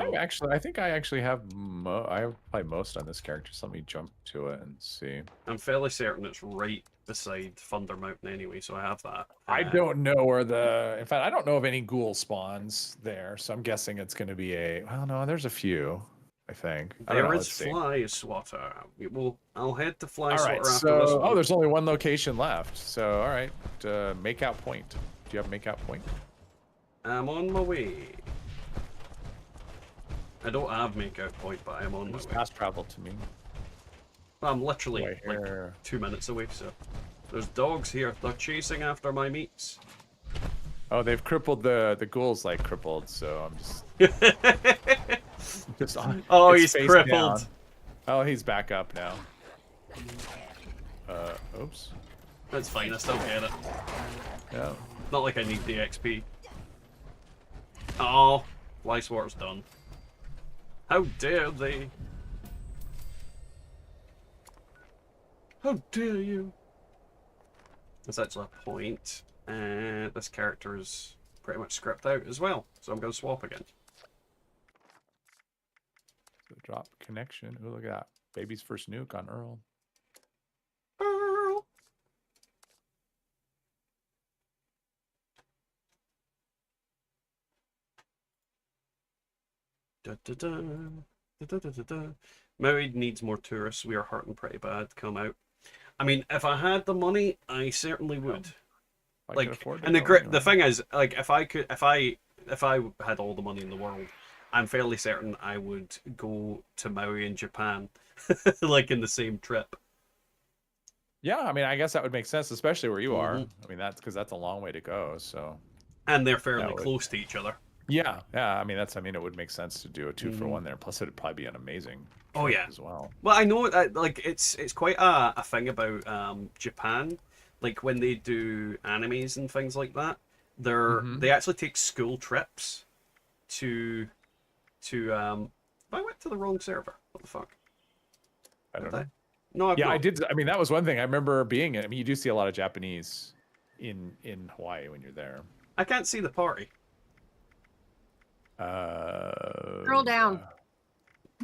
I think I actually have... I have probably most on this character, so let me jump to it and see. I'm fairly certain it's right beside Thunder Mountain anyway, so I have that. I don't know where the... In fact, I don't know of any ghoul spawns there, so I'm guessing it's going to be a... Well, no, there's a few, I think. There is Fly Swatter. I'll head to Fly Swatter after so, this one. Oh, there's only one location left. So, all right. Make out point. Do you have make out point? I'm on my way. I don't have make out point, but I'm on my way. Fast travel to me. I'm literally like 2 minutes away, so... There's dogs here. They're chasing after my meats. Oh, they've crippled the ghouls like crippled, so I'm just... Oh, he's crippled. Down. Oh, he's back up now. Oops. That's fine, I still get it. Yeah. Not like I need the XP. Oh, Fly Swatter's done. How dare they? How dare you? There's actually a point. This character's pretty much script out as well, so I'm going to swap again. Drop connection. Oh, look at that. Baby's first nuke on Earl. Earl! Da, da, da. Da, da, da, da, da. Maui needs more tourists. We are hurting pretty bad to come out. I mean, if I had the money, I certainly would. Like, and the thing is, like, if I had all the money in the world, I'm fairly certain I would go to Maui in Japan, like in the same trip. Yeah, I mean, I guess that would make sense, especially where you are. I mean, that's because that's a long way to go. So. And they're fairly close to each other. Yeah, yeah. I mean, it would make sense to do a 2-for-1 there. Plus, it'd probably be an amazing. Oh yeah. As well. Well, I know that like it's quite a thing about Japan. Like when they do animes and things like that, they actually take school trips to I went to the wrong server. What the fuck? I don't know. No, I did. I mean, that was one thing I remember being. I mean, you do see a lot of Japanese in Hawaii when you're there. I can't see the party. Scroll down.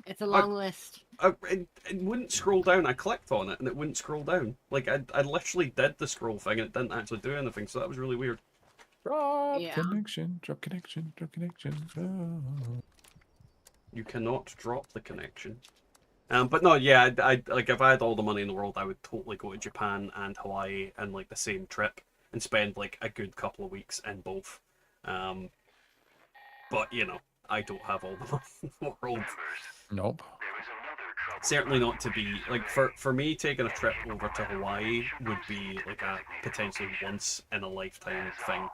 It's a long list. It wouldn't scroll down. I clicked on it and it wouldn't scroll down. Like I literally did the scroll thing and it didn't actually do anything. So that was really weird. Drop connection. Drop connection. Drop connection. Oh. You cannot drop the connection. But no, yeah, I like if I had all the money in the world, I would totally go to Japan and Hawaii in like the same trip and spend like a good couple of weeks in both. But you know, I don't have all the money in the world. Nope. certainly not to be like for me taking a trip over to Hawaii would be like a potentially once in a lifetime thing,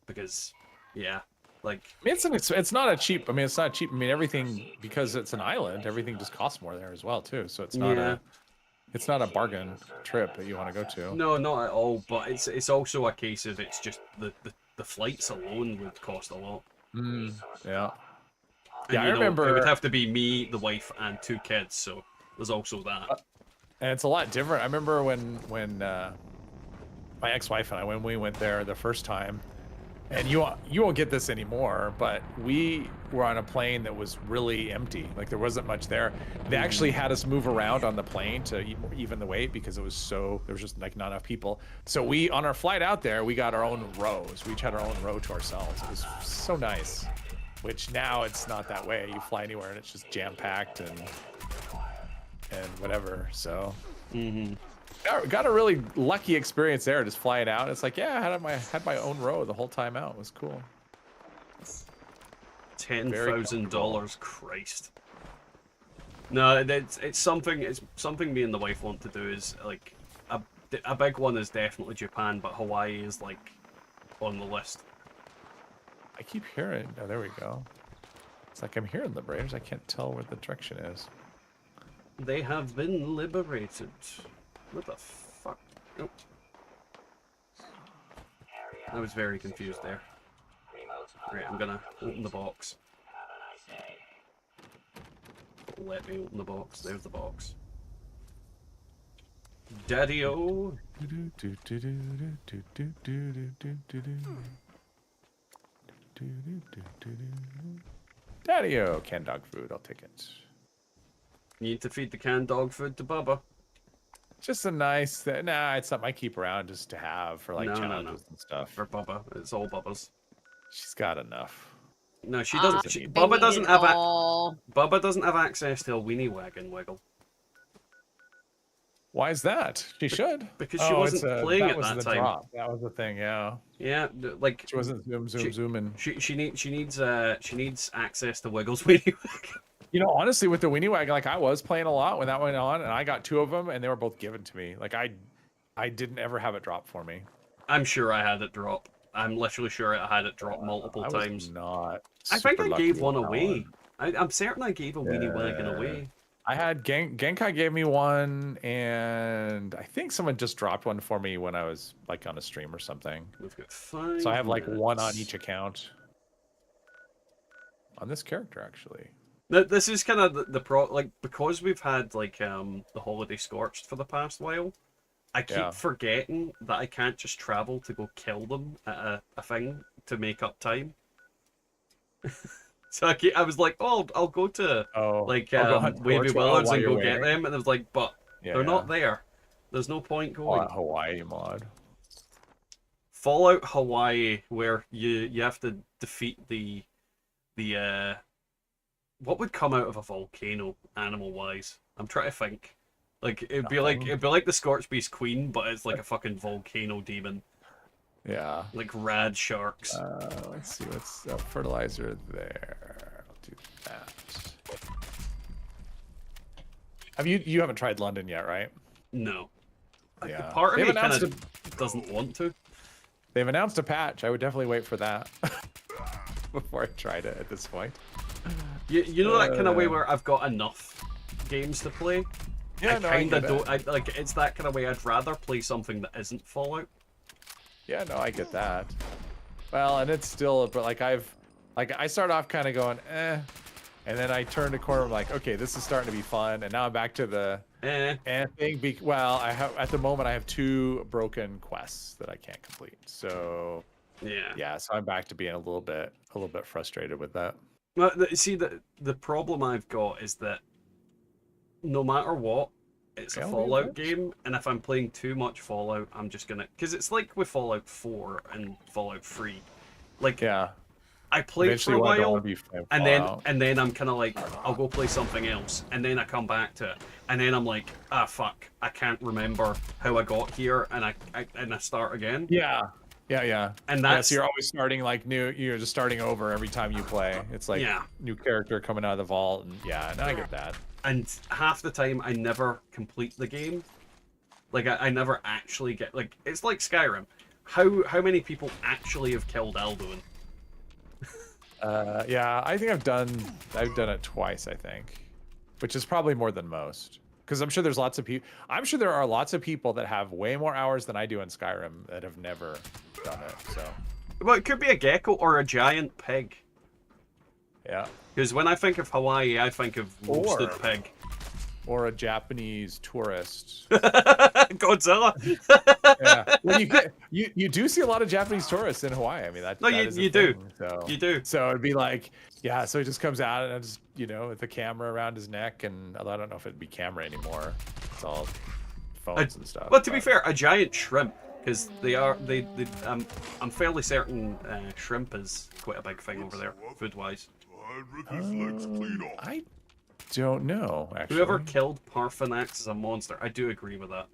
because yeah, like I mean, it's not a cheap. I mean, it's not cheap. I mean, everything, because it's an island, everything just costs more there as well too. So it's not a bargain trip that you want to go to. no, not at all. But it's also a case of it's just the flights alone would cost a lot. Yeah. And, yeah, I remember it would have to be me, the wife, and 2 kids. So there's also that. And it's a lot different. I remember when my ex-wife and I, when we went there the first time, and you won't get this anymore, but we were on a plane that was really empty. Like there wasn't much there. They actually had us move around on the plane to even the weight because there was just like not enough people. So on our flight out there, we got our own rows. We each had our own row to ourselves. It was so nice. Which now it's not that way. You fly anywhere and it's just jam-packed and whatever. So got a really lucky experience there, just flying out. It's like, yeah, I had my own row the whole time out. It was cool. $10,000, Christ. No, it's something me and the wife want to do. Is like a big one is definitely Japan, but Hawaii is like on the list. I keep hearing. Oh, there we go. It's like I'm hearing liberators. I can't tell where the direction is. They have been liberated. What the fuck? Oh. I was very confused there. Right, I'm gonna open the box. Let me open the box. There's the box. Daddy-o. Daddy-o, canned dog food. I'll take it. You need to feed the canned dog food to Bubba. Just a nice thing. Nah, it's something I keep around just to have for like challenges and stuff. For Bubba, it's all Bubba's. She's got enough. No, she doesn't. Bubba doesn't have Bubba doesn't have access to a weenie wagon wiggle. Why is that? She should. Because she wasn't playing at that time. Drop. That was the thing, yeah. Yeah, like she wasn't zooming. She needs access to Wiggle's weenie wagon. You know, honestly, with the weenie wagon, like I was playing a lot when that went on, and I got 2 of them, and they were both given to me. Like I didn't ever have it drop for me. I'm sure I had it drop. I'm literally sure I had it drop multiple times. Not. I think I gave one away. I'm certain I gave a weenie wagon away. I had Genkai gave me one, and I think someone just dropped one for me when I was like on a stream or something. We've got 5 So I have like minutes. 1 on each account. On this character, actually. This is kind of the because we've had like the Holiday Scorched for the past while. I keep forgetting that I can't just travel to go kill them at a thing to make up time. So I was like, oh, I'll go to Wavy Willards and go get them, and I was like, but they're not there. There's no point going. Hawaii mod. Fallout Hawaii, where you have to defeat the what would come out of a volcano animal wise? I'm trying to think. Like it'd be like the Scorch Beast Queen, but it's like a fucking volcano demon. Yeah. Like rad sharks. Let's see what's fertilizer there. I'll do that. Have you haven't tried London yet, right? No. Yeah. Part of me kind of doesn't want to. They've announced a patch. I would definitely wait for that before I tried it at this point. You know that kind of way where I've got enough games to play? Yeah, I like it's that kind of way. I'd rather play something that isn't Fallout. Yeah, no, I get that. Well, and it's still, but I start off kind of going, and then I turn the corner. I'm like, okay, this is starting to be fun, and now I'm back to the thing. Well, at the moment I have 2 broken quests that I can't complete. So yeah, so I'm back to being a little bit frustrated with that. Well, see, the problem I've got is that no matter what, it's a Fallout game, and if I'm playing too much Fallout, I'm just gonna... Because it's like with Fallout 4 and Fallout 3. Like, I play for a while, and then I'm kind of like, I'll go play something else, and then I come back to it, and then I'm like, ah, fuck, I can't remember how I got here, and I start again. Yeah. And that's... so you're always starting like new. You're just starting over every time you play. It's like new character coming out of the vault, and I get that. and half the time I never complete the game. Like I never actually get like it's like Skyrim. How many people actually have killed Alduin? Yeah, I think I've done it twice, I think, which is probably more than most. Because I'm sure there's lots of people. I'm sure there are lots of people that have way more hours than I do in Skyrim that have never done it. So. Well, it could be a gecko or a giant pig. Yeah. Because when I think of Hawaii, I think of roasted pig. Or a Japanese tourist. Godzilla. Yeah. Well, you do see a lot of Japanese tourists in Hawaii. I mean, that you do. So, you do. So it'd be like, yeah. So he just comes out and just, with the camera around his neck, and I don't know if it'd be camera anymore. It's all phones and stuff. Well, to be fair, a giant shrimp, because I'm fairly certain shrimp is quite a big thing over there, food-wise. I don't know, actually. Whoever killed Parthenax is a monster. I do agree with that.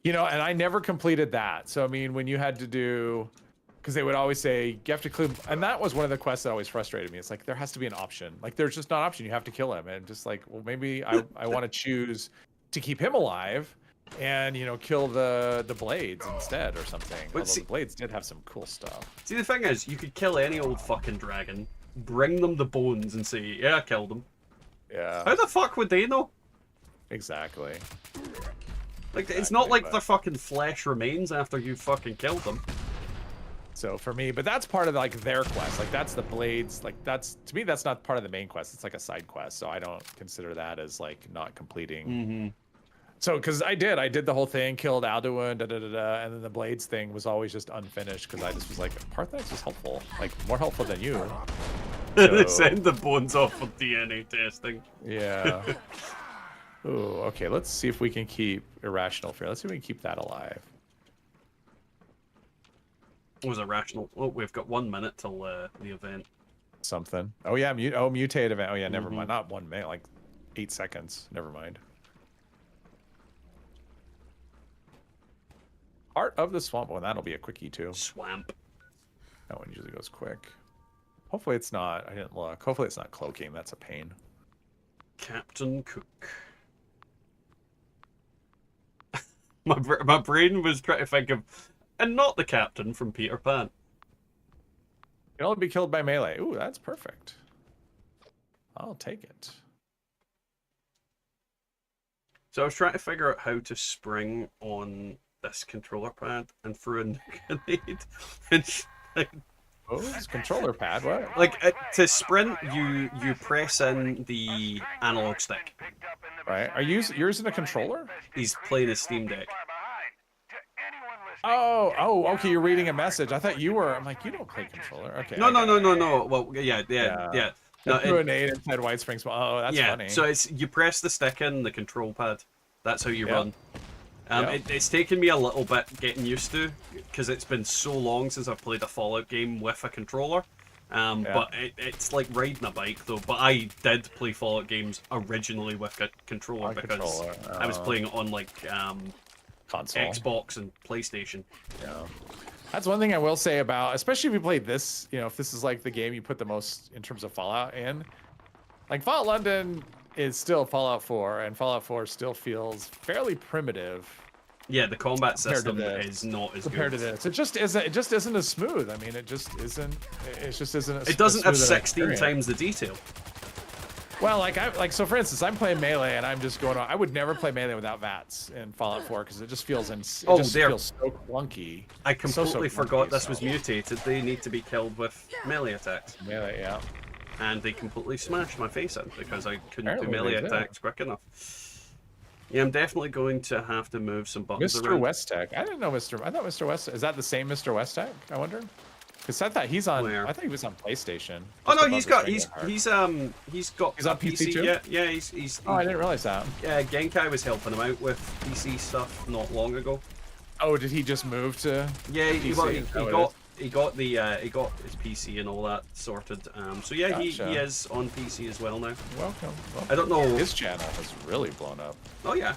And I never completed that. So, I mean, when you had to do... Because they would always say, you have to kill... And that was one of the quests that always frustrated me. It's like, there has to be an option. Like, there's just not an option. You have to kill him. And just like, well, maybe I want to choose to keep him alive and, kill the blades instead or something. Although the blades did have some cool stuff. See, the thing is, you could kill any old fucking dragon, bring them the bones and say, yeah, I killed them. Yeah. How the fuck would they know? Exactly. Like, it's not like their fucking flesh remains after you fucking killed them. So for me, but that's part of like their quest. Like that's the blades. Like that's, to me, that's not part of the main quest. It's like a side quest. So I don't consider that as like not completing. Mm-hmm. So, because I did the whole thing, killed Alduin, and then the blades thing was always just unfinished because I just was like, Parthenax is helpful, like more helpful than you. They send the bones off for DNA testing. Yeah. Ooh, okay, let's see if we can keep Irrational Fear. Let's see if we can keep that alive. What was Irrational? Oh, we've got 1 minute till the event. Something. Oh, yeah, Mutated Event. Oh, yeah, never mind. Not 1 minute, like 8 seconds. Never mind. Heart of the Swamp. Oh, that'll be a quickie, too. Swamp. That one usually goes quick. Hopefully it's not. I didn't look. Hopefully it's not cloaking. That's a pain. Captain Cook. my brain was trying to think of, and not the captain from Peter Pan. You can only be killed by melee. Ooh, that's perfect. I'll take it. So I was trying to figure out how to spring on this controller pad and throw a grenade. Oh, it's controller pad. What? Like to sprint, you press in the analog stick. Right. Are you using a controller? He's playing a Steam Deck. Oh, okay. You're reading a message. I thought you were. I'm like, you don't play controller. Okay. No. Well, yeah. No, threw a nade inside White Springs. Oh, that's funny. So it's you press the stick in the control pad. That's how you run. Yep. It's taken me a little bit getting used to because it's been so long since I've played a Fallout game with a controller. But it's like riding a bike though. But I did play Fallout games originally with a controller because I was playing it on like console, Xbox and PlayStation. Yeah. That's one thing I will say about, especially if you play this, if this is like the game you put the most in terms of Fallout in. Like Fallout London is still Fallout 4, and Fallout 4 still feels fairly primitive. Yeah, the combat system is not as compared good. to this. It just isn't as smooth. I mean, it just isn't. It doesn't have 16 times the detail. Well, so for instance, I'm playing melee and I'm just going on. I would never play melee without VATS in Fallout 4 because it just feels feels so clunky. I completely forgot this was mutated. They need to be killed with melee attacks. Melee, yeah. And they completely smashed my face in because I couldn't do melee attacks quick enough. Yeah, I'm definitely going to have to move some buttons around. Mr. Westek. I didn't know I thought Mr. Westek. Is that the same Mr. Westek? I wonder. Because I thought he's on. Where? I think he was on PlayStation. Oh no, he's on PC too. Yeah, he's. Oh, I didn't realize that. Yeah, Genkai was helping him out with PC stuff not long ago. Oh, did he just move to? Yeah, he got his PC and all that sorted. So yeah, Gotcha. he is on PC as well now. Welcome. I don't know. His channel has really blown up. Oh yeah,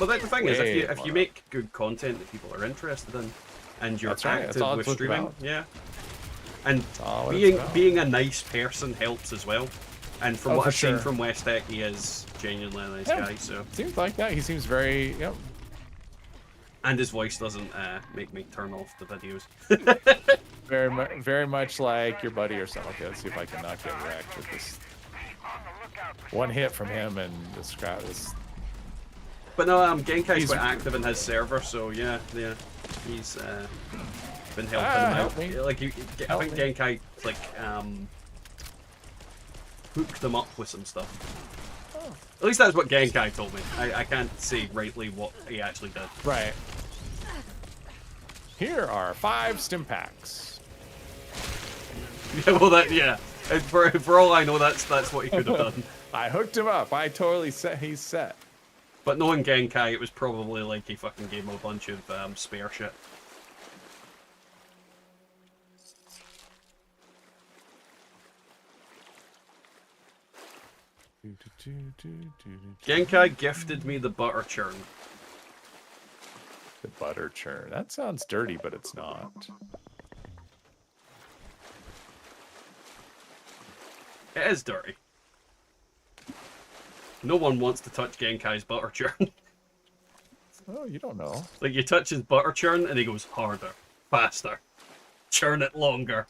but the thing is, if you make good content that people are interested in, and you're active with streaming, yeah, and being a nice person helps as well. And from Oh, what for I've seen sure. from West Tech, he is genuinely a nice Yeah. guy. So. Seems like that. He seems very, yep. And his voice doesn't make me turn off the videos. Very much like your buddy or something. Okay, let's see if I can not get wrecked with this. One hit from him and this crowd is. But no, Genkai's quite active in his server, so yeah, he's been helping him help out. me. Like, I think Genkai like hooked them up with some stuff. At least that's what Genkai told me. I can't say rightly what he actually did. Right. Here are 5 stim packs. Yeah, well, and for all I know, that's what he could have done. I hooked him up. I totally set. He's set. But knowing Genkai, it was probably like he fucking gave him a bunch of spare shit. Genkai gifted me the butter churn. The butter churn. That sounds dirty, but it's not. It is dirty. No one wants to touch Genkai's butter churn. Oh, you don't know. Like, you touch his butter churn and he goes harder, faster. Churn it longer.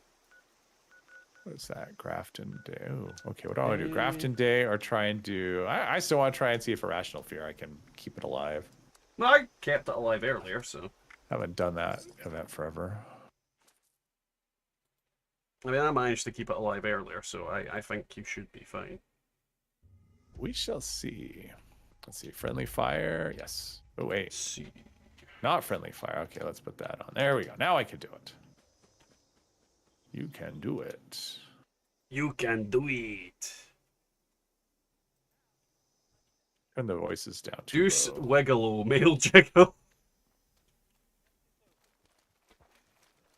What's that? Grafton Day. Ooh, okay, what do I want to do? Grafton Day or try and do... I still want to try and see if Irrational Fear I can keep it alive. No, I kept it alive earlier, so... Haven't done that event forever. I mean, I managed to keep it alive earlier, so I think you should be fine. We shall see. Let's see. Friendly Fire. Yes. Oh, wait. Let's see. Not Friendly Fire. Okay, let's put that on. There we go. Now I can do it. You can do it. You can do it. Turn the voices down. Deuce Wiggalo, male jiggle.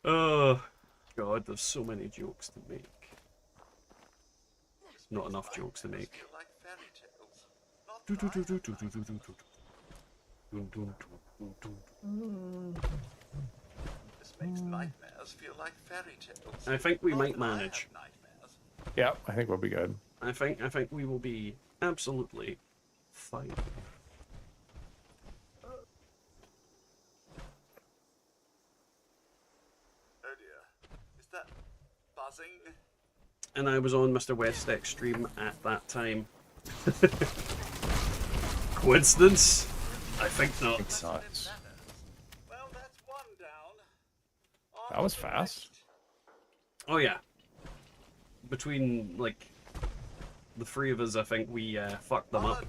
Oh, God, there's so many jokes to make. Not enough jokes to make. This makes nightmares feel like fairy tales. I think we might manage. Yeah, I think we'll be good. I think we will be absolutely fine. Oh dear. Is that buzzing? And I was on Mr. West's stream at that time. Coincidence? I think not. Well, that's one down. That was fast. Oh yeah. Between like the three of us, I think we fucked them up.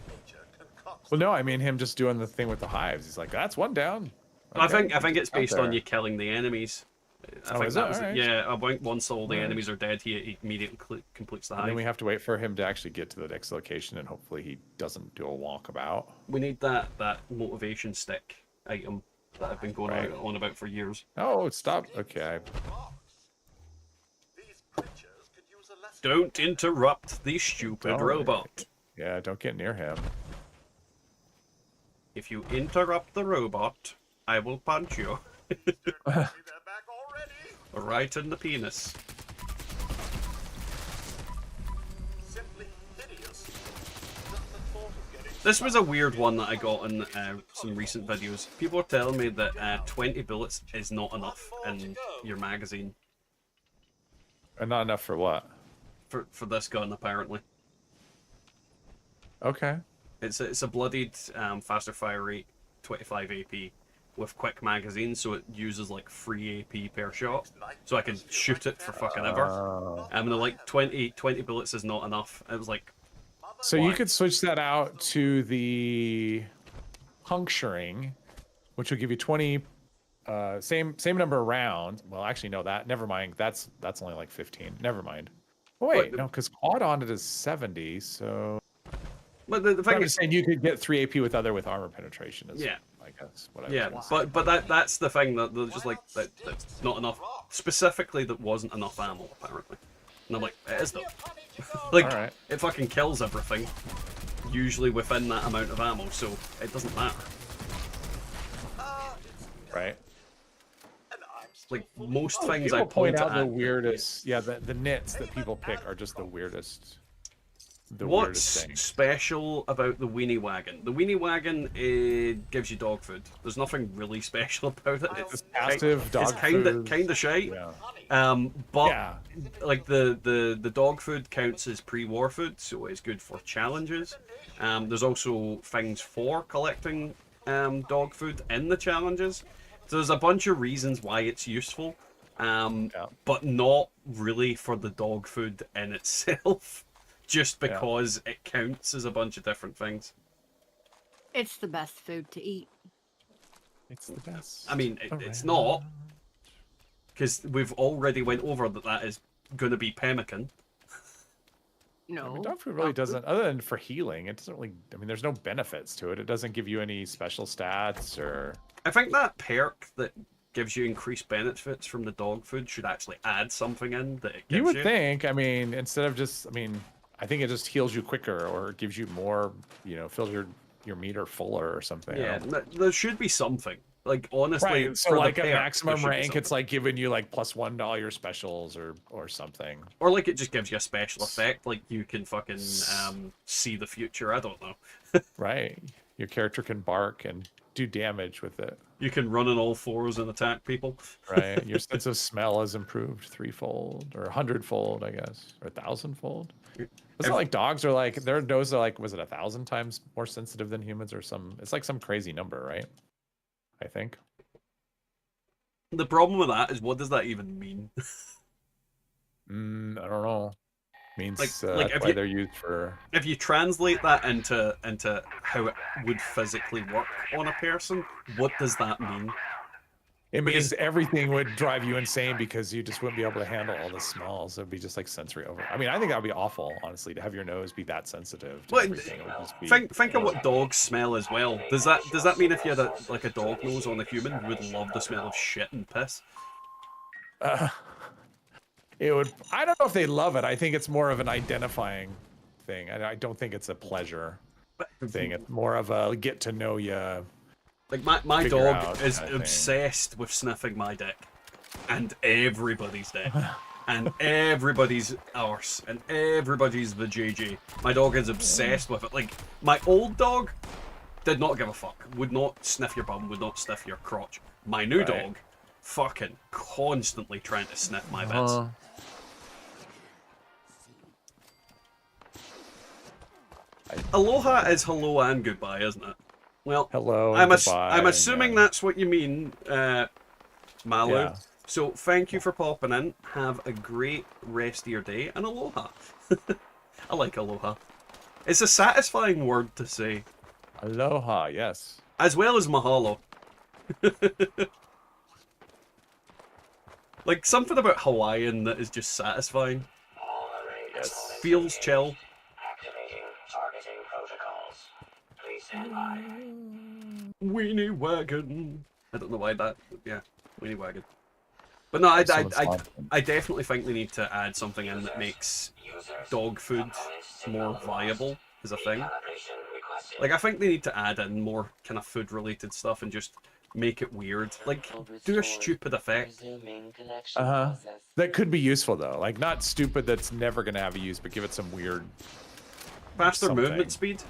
Well, no, I mean him just doing the thing with the hives. He's like, that's one down. Okay. I think it's Out based on there. you killing the enemies. I Oh, think is that it? was Alright. yeah. I think once all the Alright. enemies are dead, he immediately completes the And hive. then we have to wait for him to actually get to the next location, and hopefully he doesn't do a walkabout. We need that motivation stick item that I've been going on about for years. Oh, stop. Okay. Don't interrupt the stupid Don't. robot. Yeah, don't get near him. If you interrupt the robot, I will punch you. Right in the penis. This was a weird one that I got in some recent videos. People are telling me that 20 bullets is not enough in your magazine. And not enough for what? For this gun, apparently. Okay. It's a bloodied faster fire rate, 25 AP, with quick magazine, so it uses like 3 AP per shot. So I can shoot it for fucking ever. And they're like 20 bullets is not enough. It was like... So you could switch that out to the puncturing, which will give you 20, same number of rounds. Well, actually, no, never mind. That's only like 15. Never mind. Oh, wait, no, because quad on it is 70, so... But the thing I'm is, just saying you could get 3 AP with armor penetration. Yeah. I guess what I was yeah, trying to say. but that's the thing that they're just like that's not enough. Specifically, that wasn't enough ammo apparently. And I'm like, it is though. Like Alright. it fucking kills everything, usually within that amount of ammo, so it doesn't matter. Right. Like most things People I point out the at. weirdest. Yeah, the nits that people pick are just the weirdest. the What's weirdest thing. special about the weenie wagon? The weenie wagon, it gives you dog food. There's nothing really special about it. It's passive dog It's kind food. of shite. Yeah. But Yeah. like the dog food counts as pre-war food, so it's good for challenges. There's also things for collecting dog food in the challenges. So there's a bunch of reasons why it's useful, but not really for the dog food in itself, just because it counts as a bunch of different things. It's the best food to eat. It's the best. I mean, it's not, because we've already went over that is going to be pemmican. No. I mean, dog food really doesn't, other than for healing, it doesn't really, I mean, there's no benefits to it. It doesn't give you any special stats or... I think that perk that gives you increased benefits from the dog food should actually add something in that it gives you. You would think, I mean, instead of just, I mean, I think it just heals you quicker or gives you more, you know, fills your meter fuller or something. Yeah, there should be something. Like, honestly, right. So for like the a perk, maximum there should be rank, it's something. like giving you like +1 to all your specials or something. Or like it just gives you a special effect, like you can fucking see the future, I don't know. Right. Your character can bark and do damage with it. You can run on all fours and attack people. Right. Your sense of smell is improved 3-fold or 100-fold, I guess, or 1,000-fold. It's not like dogs are like, their nose are like, was it 1,000 times more sensitive than humans or some, it's like some crazy number, right? I think. The problem with that is, what does that even mean? I don't know. Means like that's why they're used for... If you translate that into how it would physically work on a person, what does that mean? It means everything would drive you insane because you just wouldn't be able to handle all the smells. It'd be just like sensory over. I mean, I think that would be awful, honestly, to have your nose be that sensitive to everything. It would just be... Think of what dogs smell as well. Does that mean if you had a dog nose on a human, you would love the smell of shit and piss? It would. I don't know if they love it. I think it's more of an identifying thing. I don't think it's a pleasure thing. It's more of a get to know you. Like my dog is obsessed with sniffing my dick, and everybody's dick, and everybody's arse, and everybody's vajayjay. My dog is obsessed with it. Like, my old dog did not give a fuck. Would not sniff your bum. Would not sniff your crotch. My new dog, fucking constantly trying to sniff my bits. Aloha is hello and goodbye, isn't it? Well, hello. I'm assuming that's what you mean, Malu. Yeah. So thank you for popping in. Have a great rest of your day, and aloha. I like aloha. It's a satisfying word to say. Aloha, yes. As well as mahalo. Like, something about Hawaiian that is just satisfying. Yes. Feels chill. Activating targeting protocols. Please stand by. Weenie wagon. I don't know why that. Yeah, weenie wagon. But no, I definitely think they need to add something in that makes dog food more viable as a thing. Like, I think they need to add in more kind of food-related stuff and just make it weird. Like, do a stupid effect. That could be useful though. Like, not stupid that's never gonna have a use, but give it some weird. Faster something. movement speed.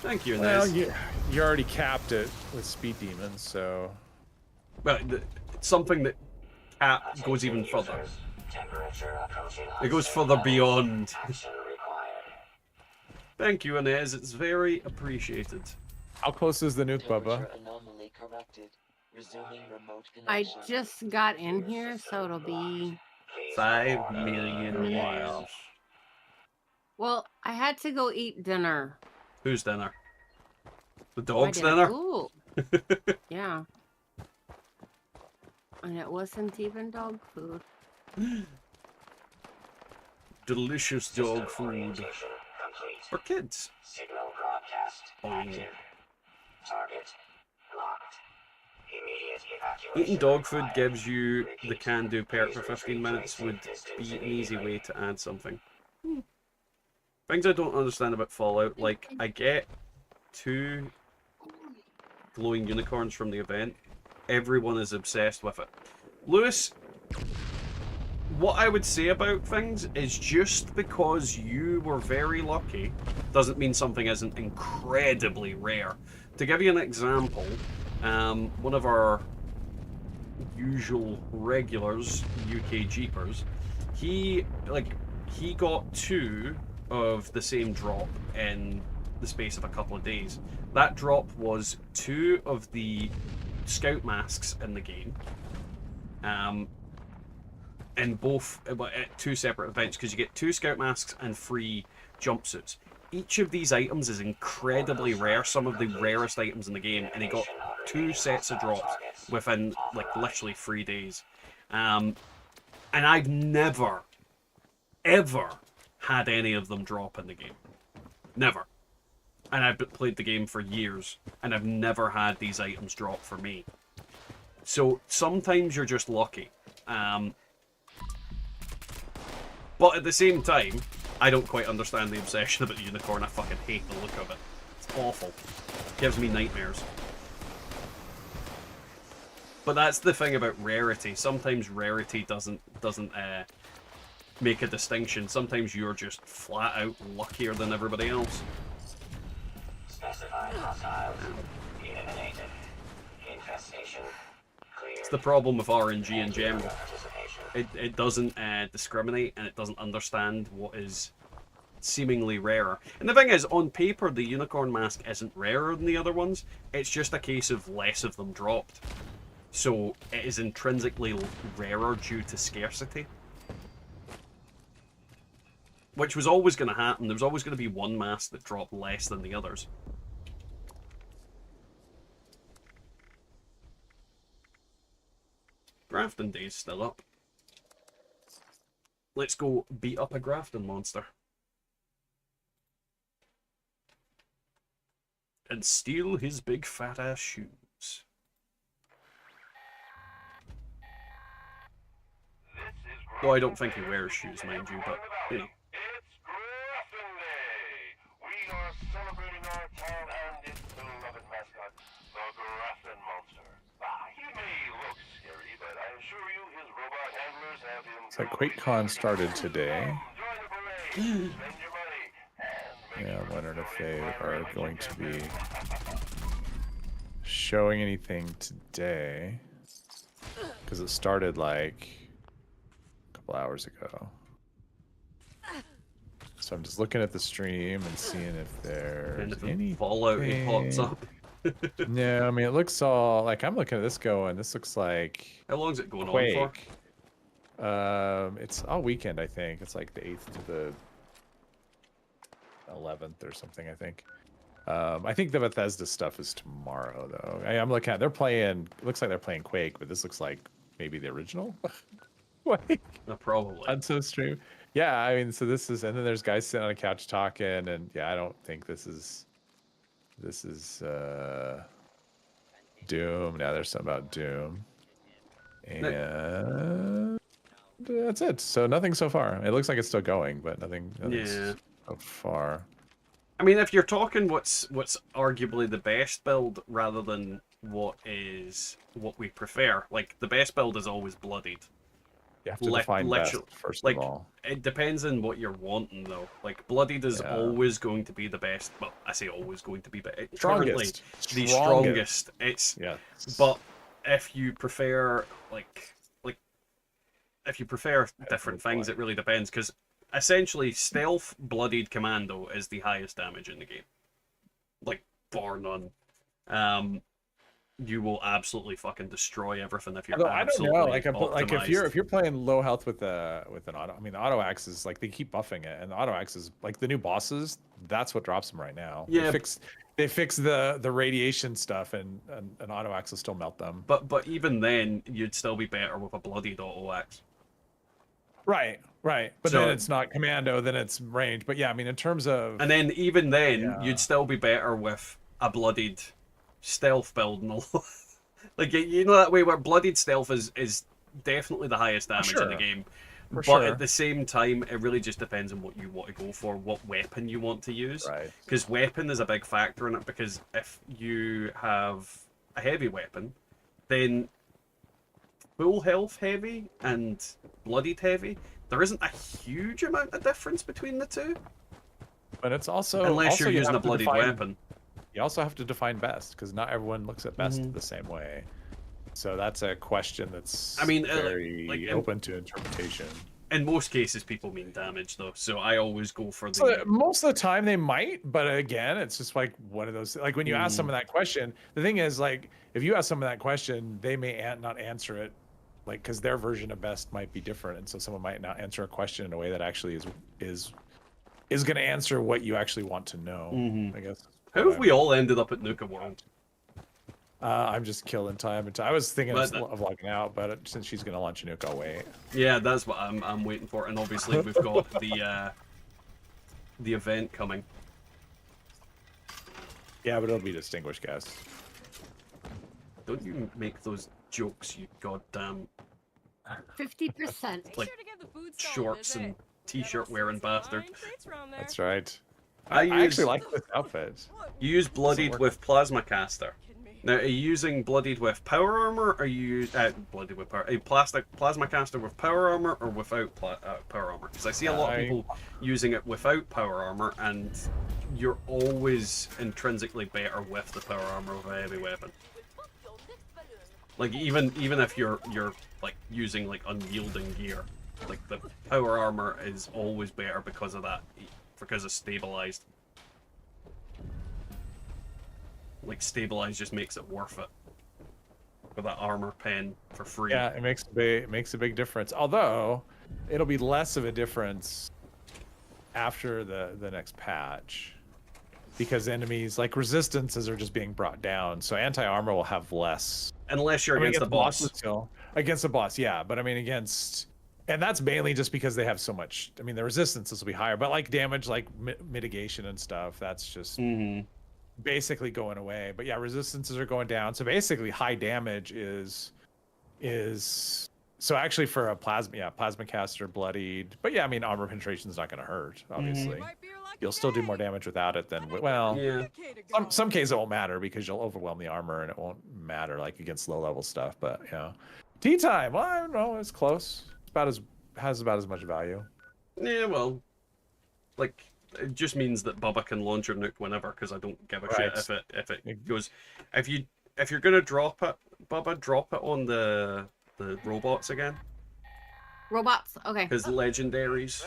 Thank you, Well, Nez. you already capped it with speed demons, so. Well, something that goes even further. It goes further beyond. Thank you, Inez. It's very appreciated. How close is the nuke, Bubba? Anomaly corrected. Resuming remote I connection. just got in here, so it'll be... 5 million miles. Well, I had to go eat dinner. Whose dinner? The My dog's dinner? Ooh. Yeah. And it wasn't even dog food. Delicious dog food. For kids. Signal broadcast active. Target locked. Immediate evacuation. Eating dog food gives you the can-do perk for 15 minutes would be an easy way to add something. Things I don't understand about Fallout, like, I get 2 glowing unicorns from the event. Everyone is obsessed with it. Lewis, what I would say about things is just because you were very lucky doesn't mean something isn't incredibly rare. To give you an example, one of our usual regulars, UK Jeepers, he got 2 of the same drop in the space of a couple of days. That drop was 2 of the scout masks in the game, in both at 2 separate events, because you get 2 scout masks and 3 jumpsuits. Each of these items is incredibly rare, some of the rarest items in the game, and he got 2 sets of drops within like literally 3 days. And I've never, ever had any of them drop in the game. Never. And I've played the game for years, and I've never had these items drop for me. So sometimes you're just lucky. But at the same time, I don't quite understand the obsession about the unicorn. I fucking hate the look of it. It's awful. It gives me nightmares. But that's the thing about rarity. Sometimes rarity doesn't make a distinction. Sometimes you're just flat out luckier than everybody else. Specified hostiles eliminated. Infestation cleared. It's the problem with RNG in general. It doesn't discriminate, and it doesn't understand what is seemingly rarer. And the thing is, on paper, the unicorn mask isn't rarer than the other ones. It's just a case of less of them dropped. So it is intrinsically rarer due to scarcity. Which was always going to happen. There was always going to be one mask that dropped less than the others. Grafton Day's still up. Let's go beat up a Grafton monster. And steal his big fat ass shoes. Though I don't think he wears shoes, mind you, but you know. We are celebrating our town and its beloved mascot, the Grafton Monster. He may look scary, but I assure you his robot handlers have him. It's like QuakeCon started today. Yeah, I'm wondering if they are going to be showing anything today. Because it started like a couple hours ago. So I'm just looking at the stream and seeing if there's any Fallout pops up. No, I mean it looks all like I'm looking at this going. This looks like how long is it going Quake. on for? It's all weekend, I think. It's like the 8th to the 11th or something, I think. I think the Bethesda stuff is tomorrow, though. I'm looking at. They're playing. It looks like they're playing Quake, but this looks like maybe the original Quake. Probably. On some stream. Yeah, I mean, so this is, and then there's guys sitting on a couch talking, and yeah, I don't think this is Doom. Now there's something about Doom, and that's it. So nothing so far. It looks like it's still going, but nothing Yeah. so far. I mean, if you're talking what's arguably the best build rather than what we prefer, like the best build is always bloodied. You have to define best, first like, of all. It depends on what you're wanting, though. Like, bloodied is always going to be the best. Well, I say always going to be, but Strongest. The strongest. It's But if you prefer if you prefer different things, it really depends. Because essentially, stealth bloodied commando is the highest damage in the game, like bar none. You will absolutely fucking destroy everything if you're Although, absolutely I don't know, like optimized. if you're playing low health with an auto, I mean the auto axe is like they keep buffing it, and the auto axe is like the new bosses. That's what drops them right now. Yeah, they fix the radiation stuff, and an auto axe will still melt them. But even then, you'd still be better with a bloodied auto axe. Right. But then it's not commando, then it's range. But yeah, I mean in terms of, and then even then, you'd still be better with a bloodied stealth build and all. Like, you know that way where bloodied stealth is definitely the highest damage in the game. But at the same time, it really just depends on what you want to go for, what weapon you want to use. Right. Because weapon is a big factor in it, because if you have a heavy weapon, then full health heavy and bloodied heavy, there isn't a huge amount of difference between the two. But it's also Unless also you're you using a have to bloodied define- weapon. You also have to define best, because not everyone looks at best the same way. So that's a question that's very like, open to interpretation. In most cases, people mean damage, though, so I always go for the... So most of the time they might, but again, it's just like one of those, like when you ask someone that question, the thing is, like, if you ask someone that question, they may not answer it, like, because their version of best might be different, and so someone might not answer a question in a way that actually is going to answer what you actually want to know, I guess. How have we all ended up at Nuka World? I'm just killing time. I was thinking of logging out, but since she's going to launch a nuke, I'll wait. Yeah, that's what I'm waiting for, and obviously we've got the event coming. Yeah, but it'll be distinguished guests. Don't you make those jokes, you goddamn 50%. like shorts and t-shirt wearing bastard. That's right. I actually like this outfit. You use bloodied with plasma caster. Now, are you using bloodied with power armor, or are you bloodied with power? A plasma caster with power armor or without power armor? Because I see a lot of people using it without power armor, and you're always intrinsically better with the power armor of a heavy weapon. Like even if you're like using like unyielding gear, like the power armor is always better because of that, because it's stabilized. Like stabilize just makes it worth it with that armor pen for free. Yeah, it makes a big difference. Although it'll be less of a difference after the next patch, because enemies like resistances are just being brought down. So anti-armor will have less, unless you're against the boss. Against the boss, yeah. But I mean against, and that's mainly just because they have so much. I mean the resistances will be higher, but like damage, like mitigation and stuff, that's just. Basically going away. But yeah, resistances are going down, so basically high damage is so actually for a plasma caster bloodied, but yeah, I mean armor penetration is not going to hurt, obviously. You'll still do more damage without it than some cases it won't matter because you'll overwhelm the armor and it won't matter like against low level stuff. But yeah, tea time, well, I don't know, it's close. It's has about as much value. Yeah, well, like it just means that Bubba can launch your nuke whenever, because I don't give a shit if it goes. If you're gonna drop it, Bubba, drop it on the robots again. Robots, okay. Because legendaries.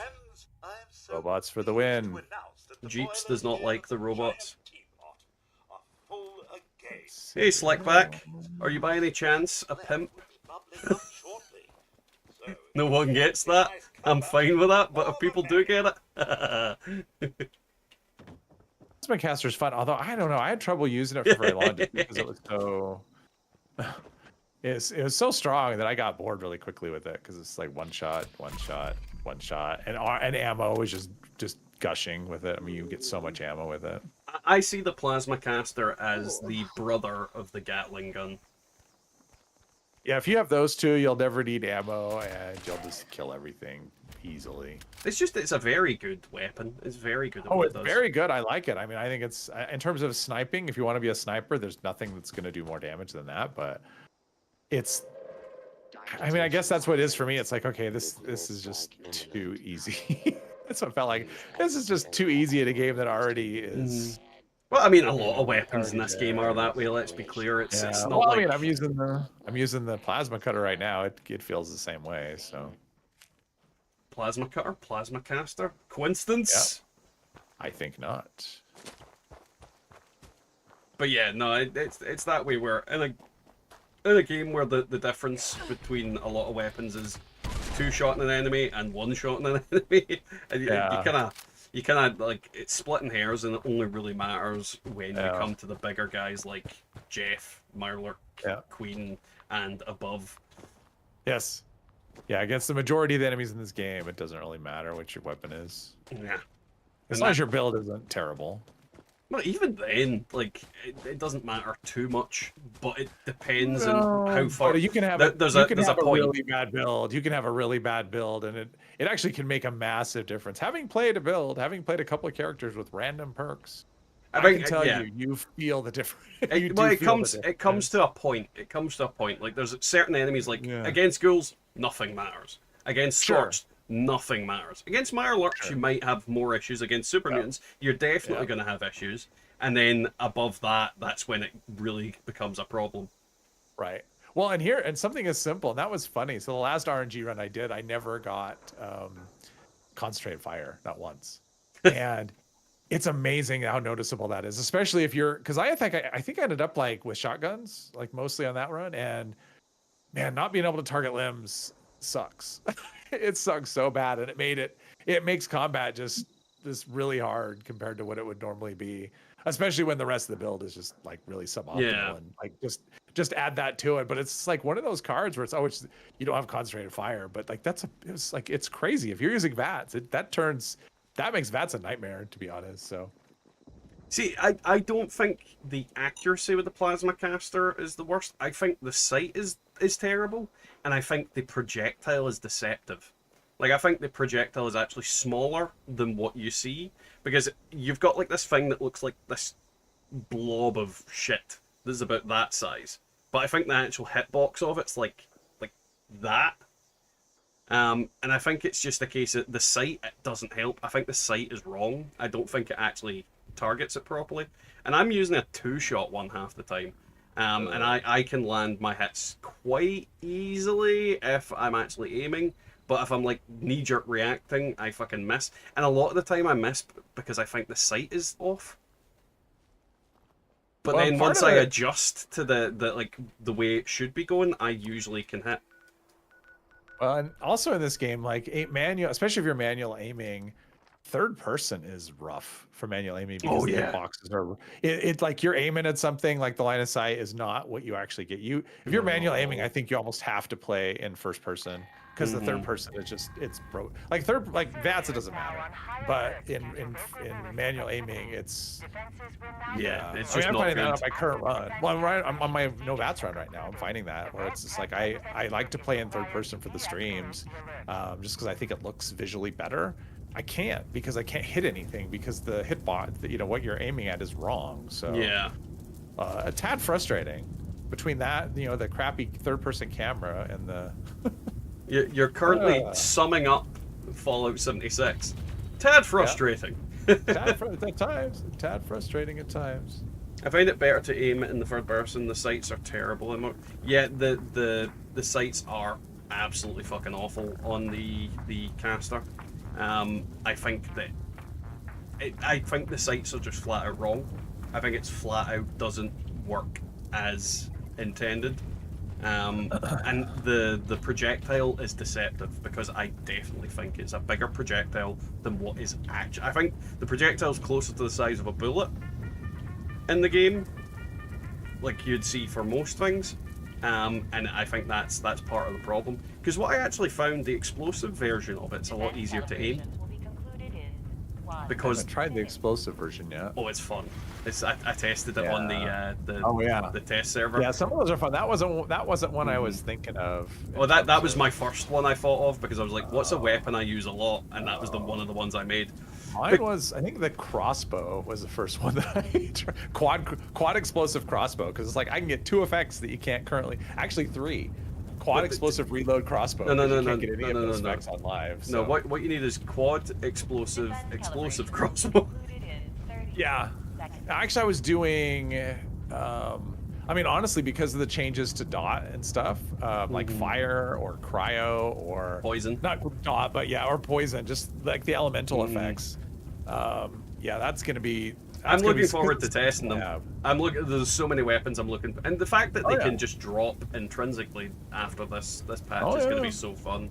Robots for the win. Jeeps does not like the robots. Hey, Slickback, are you by any chance a pimp? No one gets that. I'm fine with that, but if people do get it... Caster's fun, although I don't know, I had trouble using it for very long just because it was so... It was so strong that I got bored really quickly with it, because it's like one shot, and ammo was just gushing with it. I mean, you get so much ammo with it. I see the plasma caster as the brother of the Gatling gun. Yeah, if you have those two, you'll never need ammo, and you'll just kill everything easily. It's a very good weapon. It's very good. Oh, it's very good. I like it. I mean, I think it's, in terms of sniping, if you want to be a sniper, there's nothing that's going to do more damage than that, but it's, I mean, I guess that's what it is for me. It's like, okay, this is just too easy. That's what it felt like. This is just too easy in a game that already is... Well, I mean, a lot of weapons in this game are that way. Let's be clear. It's not well, like... I mean, I'm using the plasma cutter right now. It feels the same way. So, plasma cutter, plasma caster, coincidence? Yeah. I think not. But yeah, no, it's that way where in a game where the difference between a lot of weapons is 2 shot an enemy and 1 shot an enemy, and you kind of like, it's splitting hairs, and it only really matters when you come to the bigger guys like Jeff, Mirelurk, Queen, and above. Yes. Yeah, against the majority of the enemies in this game, it doesn't really matter what your weapon is. Yeah. As long as your build isn't terrible. Well, even then, like, it doesn't matter too much, but it depends on how far... You can have there's a point. Really bad build. You can have a really bad build, and it actually can make a massive difference. Having played a couple of characters with random perks, I can tell you feel the difference. It comes to a point. It comes to a point. Like there's certain enemies, like against ghouls, nothing matters. Against scorched, nothing matters. Against Mirelurks, you might have more issues. Against super mutants, you're definitely going to have issues. And then above that, that's when it really becomes a problem. Right. Well, and something as simple, and that was funny. So the last RNG run I did, I never got concentrated fire, not once. And it's amazing how noticeable that is, especially if you're, because I think I ended up like with shotguns, like mostly on that run, and man, not being able to target limbs sucks. It sucks so bad, and it makes combat just really hard compared to what it would normally be, especially when the rest of the build is just like really suboptimal and like just add that to it. But it's like one of those cards where it's you don't have concentrated fire, but like it's crazy if you're using VATS. That makes VATS a nightmare, to be honest. So see, I don't think the accuracy with the plasma caster is the worst. I think the sight is terrible, and I think the projectile is deceptive. Like, I think the projectile is actually smaller than what you see, because you've got like this thing that looks like this blob of shit that's about that size, but I think the actual hitbox of it's like that. And I think it's just a case of the sight, it doesn't help. I think the sight is wrong. I don't think it actually targets it properly. And I'm using a 2-shot one half the time. And I can land my hits quite easily if I'm actually aiming. But if I'm like knee-jerk reacting, I fucking miss. And a lot of the time I miss because I think the sight is off. But then once I adjust to the way it should be going, I usually can hit. Well, and also in this game, like manual, especially if you're manual aiming, third person is rough for manual aiming because the hitboxes are. It's like you're aiming at something, like the line of sight is not what you actually get. If you're manual aiming, I think you almost have to play in first person because the third person is just it's broke. Like VATS, it doesn't matter, but in manual aiming, it's it's just I'm not finding good. that on my current run. Well, I'm on my no VATS run right now. I'm finding that where it's just like I like to play in third person for the streams, just because I think it looks visually better. I can't because I can't hit anything because the hitbot, what you're aiming at is wrong. So a tad frustrating between that, the crappy third person camera and the. You're currently summing up Fallout 76. Tad frustrating. Tad frustrating at times. I find it better to aim it in the third person. The sights are terrible. The sights are absolutely fucking awful on the caster. I think the sights are just flat out wrong. I think it's flat out doesn't work as intended. And the projectile is deceptive because I definitely think it's a bigger projectile than what is actually. I think the projectile is closer to the size of a bullet in the game, like you'd see for most things. And I think that's part of the problem. Because what I actually found, the explosive version of it's a lot easier to aim. Because I haven't tried the explosive version yet. Oh, it's fun. I tested it on the test server. Yeah, some of those are fun. That wasn't one I was thinking of. Well, that was my first one I thought of because I was like, what's a weapon I use a lot? And that was one of the ones I made. Mine was, I think the crossbow was the first one that I tried. Quad explosive crossbow, because it's like I can get 2 effects that you can't currently. Actually 3. Quad explosive reload crossbow. No, effects on live. So. No, what you need is quad explosive crossbow. Yeah. Actually, I was doing. I mean, honestly, because of the changes to dot and stuff, like fire or cryo or poison. Not dot, but or poison. Just like the elemental effects. That's gonna be. I'm looking forward to testing them. There's so many weapons I'm looking for. And the fact that they can just drop intrinsically after this patch is going to be so fun.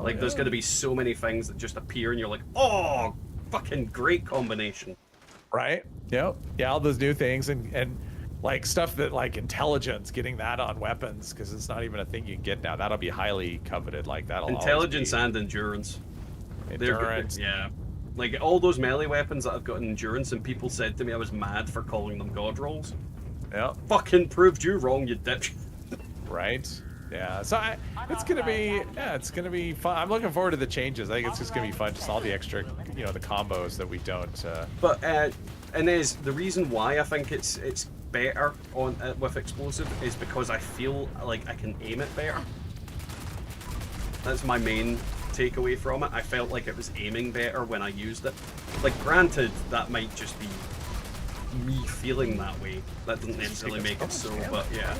There's going to be so many things that just appear and you're like, oh, fucking great combination. Right? Yep. Yeah, all those new things and like stuff that like intelligence, getting that on weapons, because it's not even a thing you can get now. That'll be highly coveted. Like that'll intelligence and endurance. Endurance. Yeah. Like, all those melee weapons that I've got in endurance, and people said to me I was mad for calling them god rolls. Yeah. Fucking proved you wrong, you dipshit. Right? Yeah, so it's gonna be fun. I'm looking forward to the changes. I think it's just gonna be fun, just all the extra, you know, the combos that we don't. But Inez, the reason why I think it's better on with explosive is because I feel like I can aim it better. That's my main takeaway from it. I felt like it was aiming better when I used it. Like, granted, that might just be me feeling that way. That doesn't necessarily make it so, but yeah.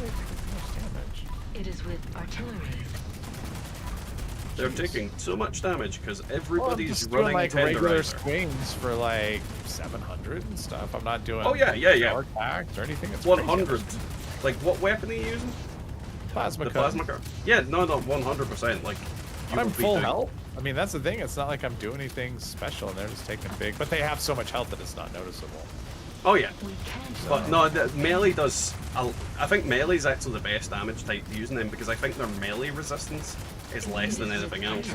It is with artillery. They're taking so much damage because everybody's doing running like regular tenderizer. swings for like 700 and stuff. I'm not doing power attacks or anything. It's 100. Like, what weapon are you using? Plasma the cut. plasma cut. Yeah, no, 100%. Like, but I'm full health. I mean, that's the thing. It's not like I'm doing anything special, and they're just taking big. But they have so much health that it's not noticeable. Oh yeah, but no, melee does. I think melee is actually the best damage type using them because I think their melee resistance is less than anything else.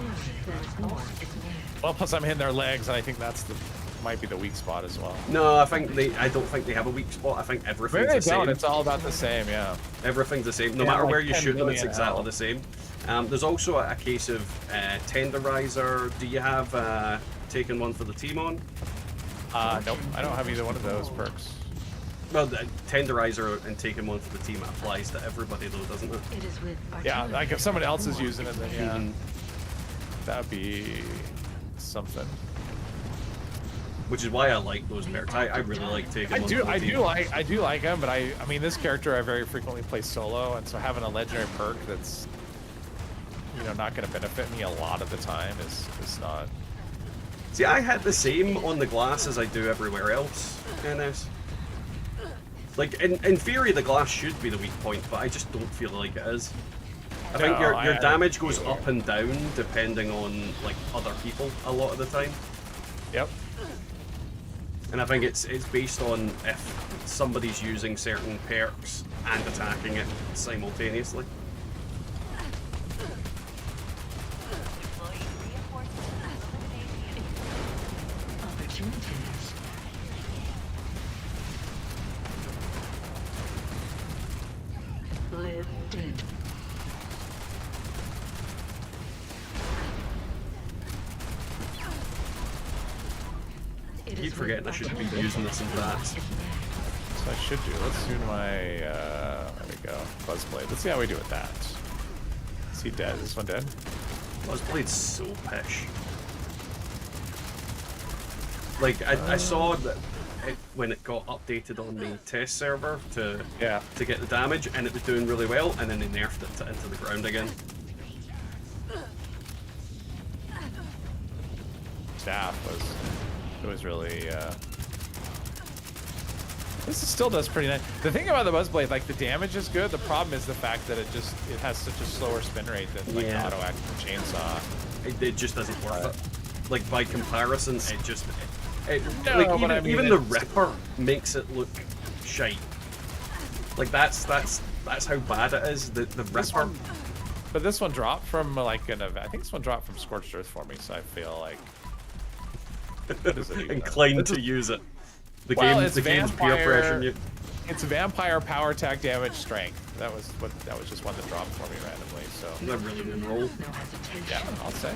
Well, plus I'm hitting their legs, and I think that's might be the weak spot as well. No, I don't think they have a weak spot. I think everything's the same. It's all about the same, yeah. Everything's the same. No matter where you shoot them, it's exactly the same. There's also a case of tenderizer. Do you have taken one for the team on? Nope, I don't have either one of those perks. Well, the tenderizer and taking one for the team applies to everybody though, doesn't it? It is with yeah, like if someone else is using it, then yeah, that'd be something. Which is why I like those perks. I really like taking one for the team. I do like them, but I mean this character I very frequently play solo, and so having a legendary perk that's, you know, not going to benefit me a lot of the time is not. See, I had the same on the glass as I do everywhere else in this. Like, in theory, the glass should be the weak point, but I just don't feel like it is. I think your damage goes up and down depending on, like, other people a lot of the time. Yep. And I think it's based on if somebody's using certain perks and attacking it simultaneously. Live dead. I keep forgetting I should be using this in that. So I should do. Let's do my there we go. Buzzblade. Let's see how we do with that. Is he dead? Is this one dead? Buzzblade's so pish. Like I saw that when it got updated on the test server to get the damage, and it was doing really well, and then they nerfed it into the ground again. Staff was really this still does pretty nice. The thing about the Buzzblade, like the damage is good. The problem is the fact that it has such a slower spin rate than like the auto active chainsaw. It just doesn't work. Like by comparison, it just No, like but I mean, even the Ripper makes it look shite. Like that's how bad it is. The Ripper. But this one dropped from like an event. I think this one dropped from Scorched Earth for me, so I feel like inclined to use it. The game's peer pressuring you. It's vampire power attack damage strength. That was just one that dropped for me randomly. So that really good roll. Yeah, I'll say.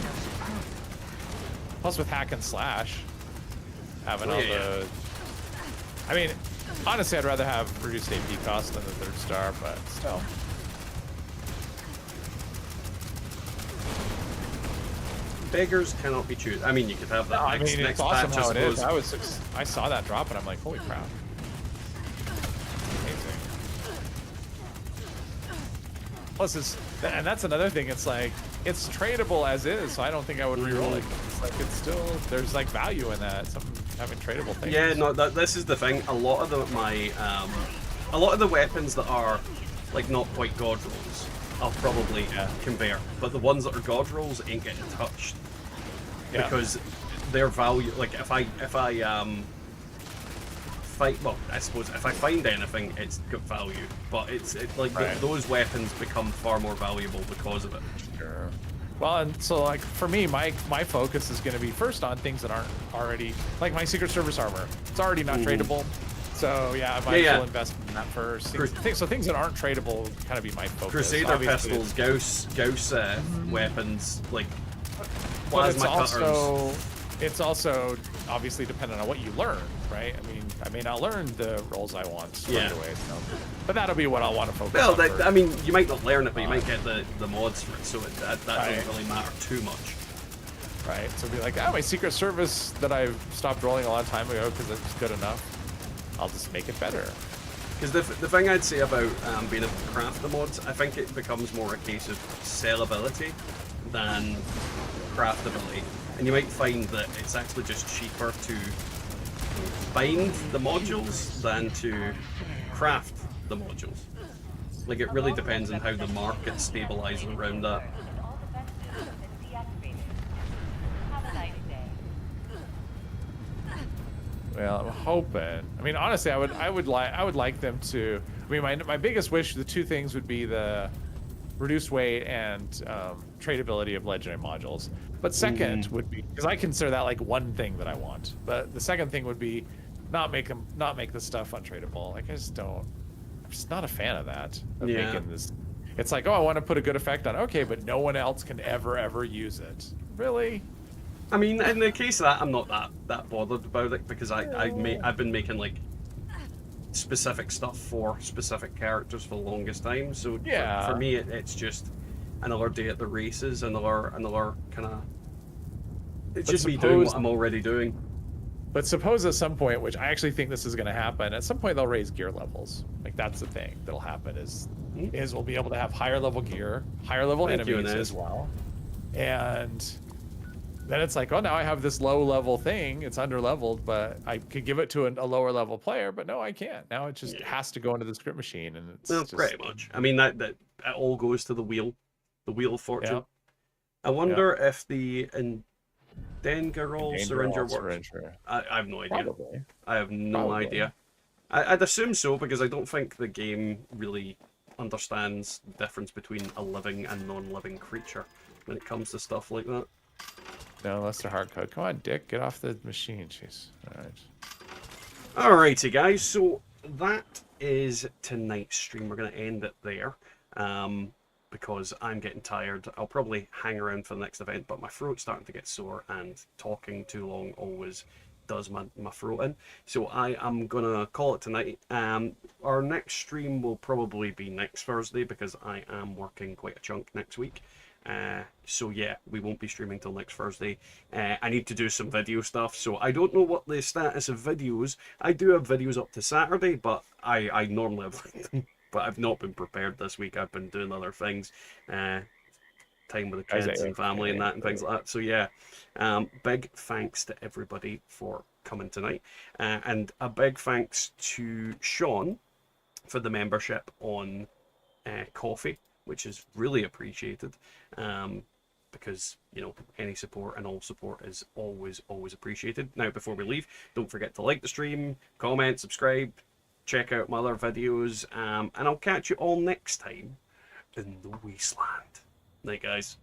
Plus with hack and slash, having all the. I mean, honestly, I'd rather have reduced AP cost than the 3rd star, but still. Beggars cannot be choosers. I mean, you could have that next it's awesome patch, how I it is. suppose. I saw that drop and I'm like, holy crap. Amazing. Plus, and that's another thing. It's like it's tradable as is, so I don't think I would reroll it. It's like it's still there's like value in that. Having tradable things. Yeah, no, this is the thing. A lot of the weapons that are like not quite god rolls, I'll probably convert. But the ones that are god rolls ain't getting touched because their value. Like if I fight, well, I suppose if I find anything, it's got value. But it's those weapons become far more valuable because of it. Sure. Well, and so like for me, my focus is going to be first on things that aren't already like my Secret Service armor. It's already not tradable, So yeah, I might as Yeah. well invest in that first. So things that aren't tradable would kind of be my focus. Crusader Obviously, pistols, Gauss weapons, like but plasma cutters. it's also obviously dependent on what you learn, right? I mean, I may not learn the roles I want right away, so, but that'll be what I'll want to focus Well, on. first. I mean, you might not learn it, but you might get the mods for it, so that Right. doesn't really matter too much. Right, so be like, my Secret Service that I stopped rolling a long time ago because it's good enough. I'll just make it better. Because the thing I'd say about being able to craft the mods, I think it becomes more a case of sellability than craftability. And you might find that it's actually just cheaper to bind the modules than to craft the modules. Like, it really depends on how the market stabilizes around that. Well, I'm hoping. I mean, honestly, I would like them to. I mean, my biggest wish, the two things would be the reduced weight and tradability of legendary modules. But second would be, because I consider that like one thing that I want. But the second thing would be not make the stuff untradeable. Like, I'm just not a fan of that. Of making this. It's like, oh, I want to put a good effect on. Okay, but no one else can ever use it. Really? I mean, in the case of that, I'm not that bothered about it because I've been making like specific stuff for specific characters for the longest time. So for me, it's just another day at the races, another kind of. It's just me doing what I'm already doing. But suppose at some point, which I actually think this is going to happen, at some point they'll raise gear levels. Like, that's the thing that'll happen is we'll be able to have higher level gear, higher level enemies as well, and then it's like, oh, now I have this low level thing. It's under leveled, but I could give it to a lower level player, but no, I can't. Now it just has to go into the script machine, and it's just... pretty much. I mean, that it all goes to the wheel of fortune. Yeah. I wonder if the Dengarol syringer works. Syringer. I have no idea. Probably. I have no idea. I'd assume so, because I don't think the game really understands the difference between a living and non-living creature when it comes to stuff like that. No, unless they're hard code. Come on, Dick, get off the machine. Jeez. All right. Alrighty, guys. So that is tonight's stream. We're going to end it there because I'm getting tired. I'll probably hang around for the next event, but my throat's starting to get sore, and talking too long always does my throat in. So I am going to call it tonight. Our next stream will probably be next Thursday because I am working quite a chunk next week. So yeah, we won't be streaming till next Thursday. I need to do some video stuff, so I don't know what the status of videos. I do have videos up to Saturday, but I normally have them, but I've not been prepared this week. I've been doing other things, time with the kids and family and that and things like that. So yeah, big thanks to everybody for coming tonight, and a big thanks to Sean for the membership on Coffee, which is really appreciated, because, you know, any support and all support is always appreciated. Now, before we leave, don't forget to like the stream, comment, subscribe, check out my other videos, and I'll catch you all next time in the wasteland. Night, guys.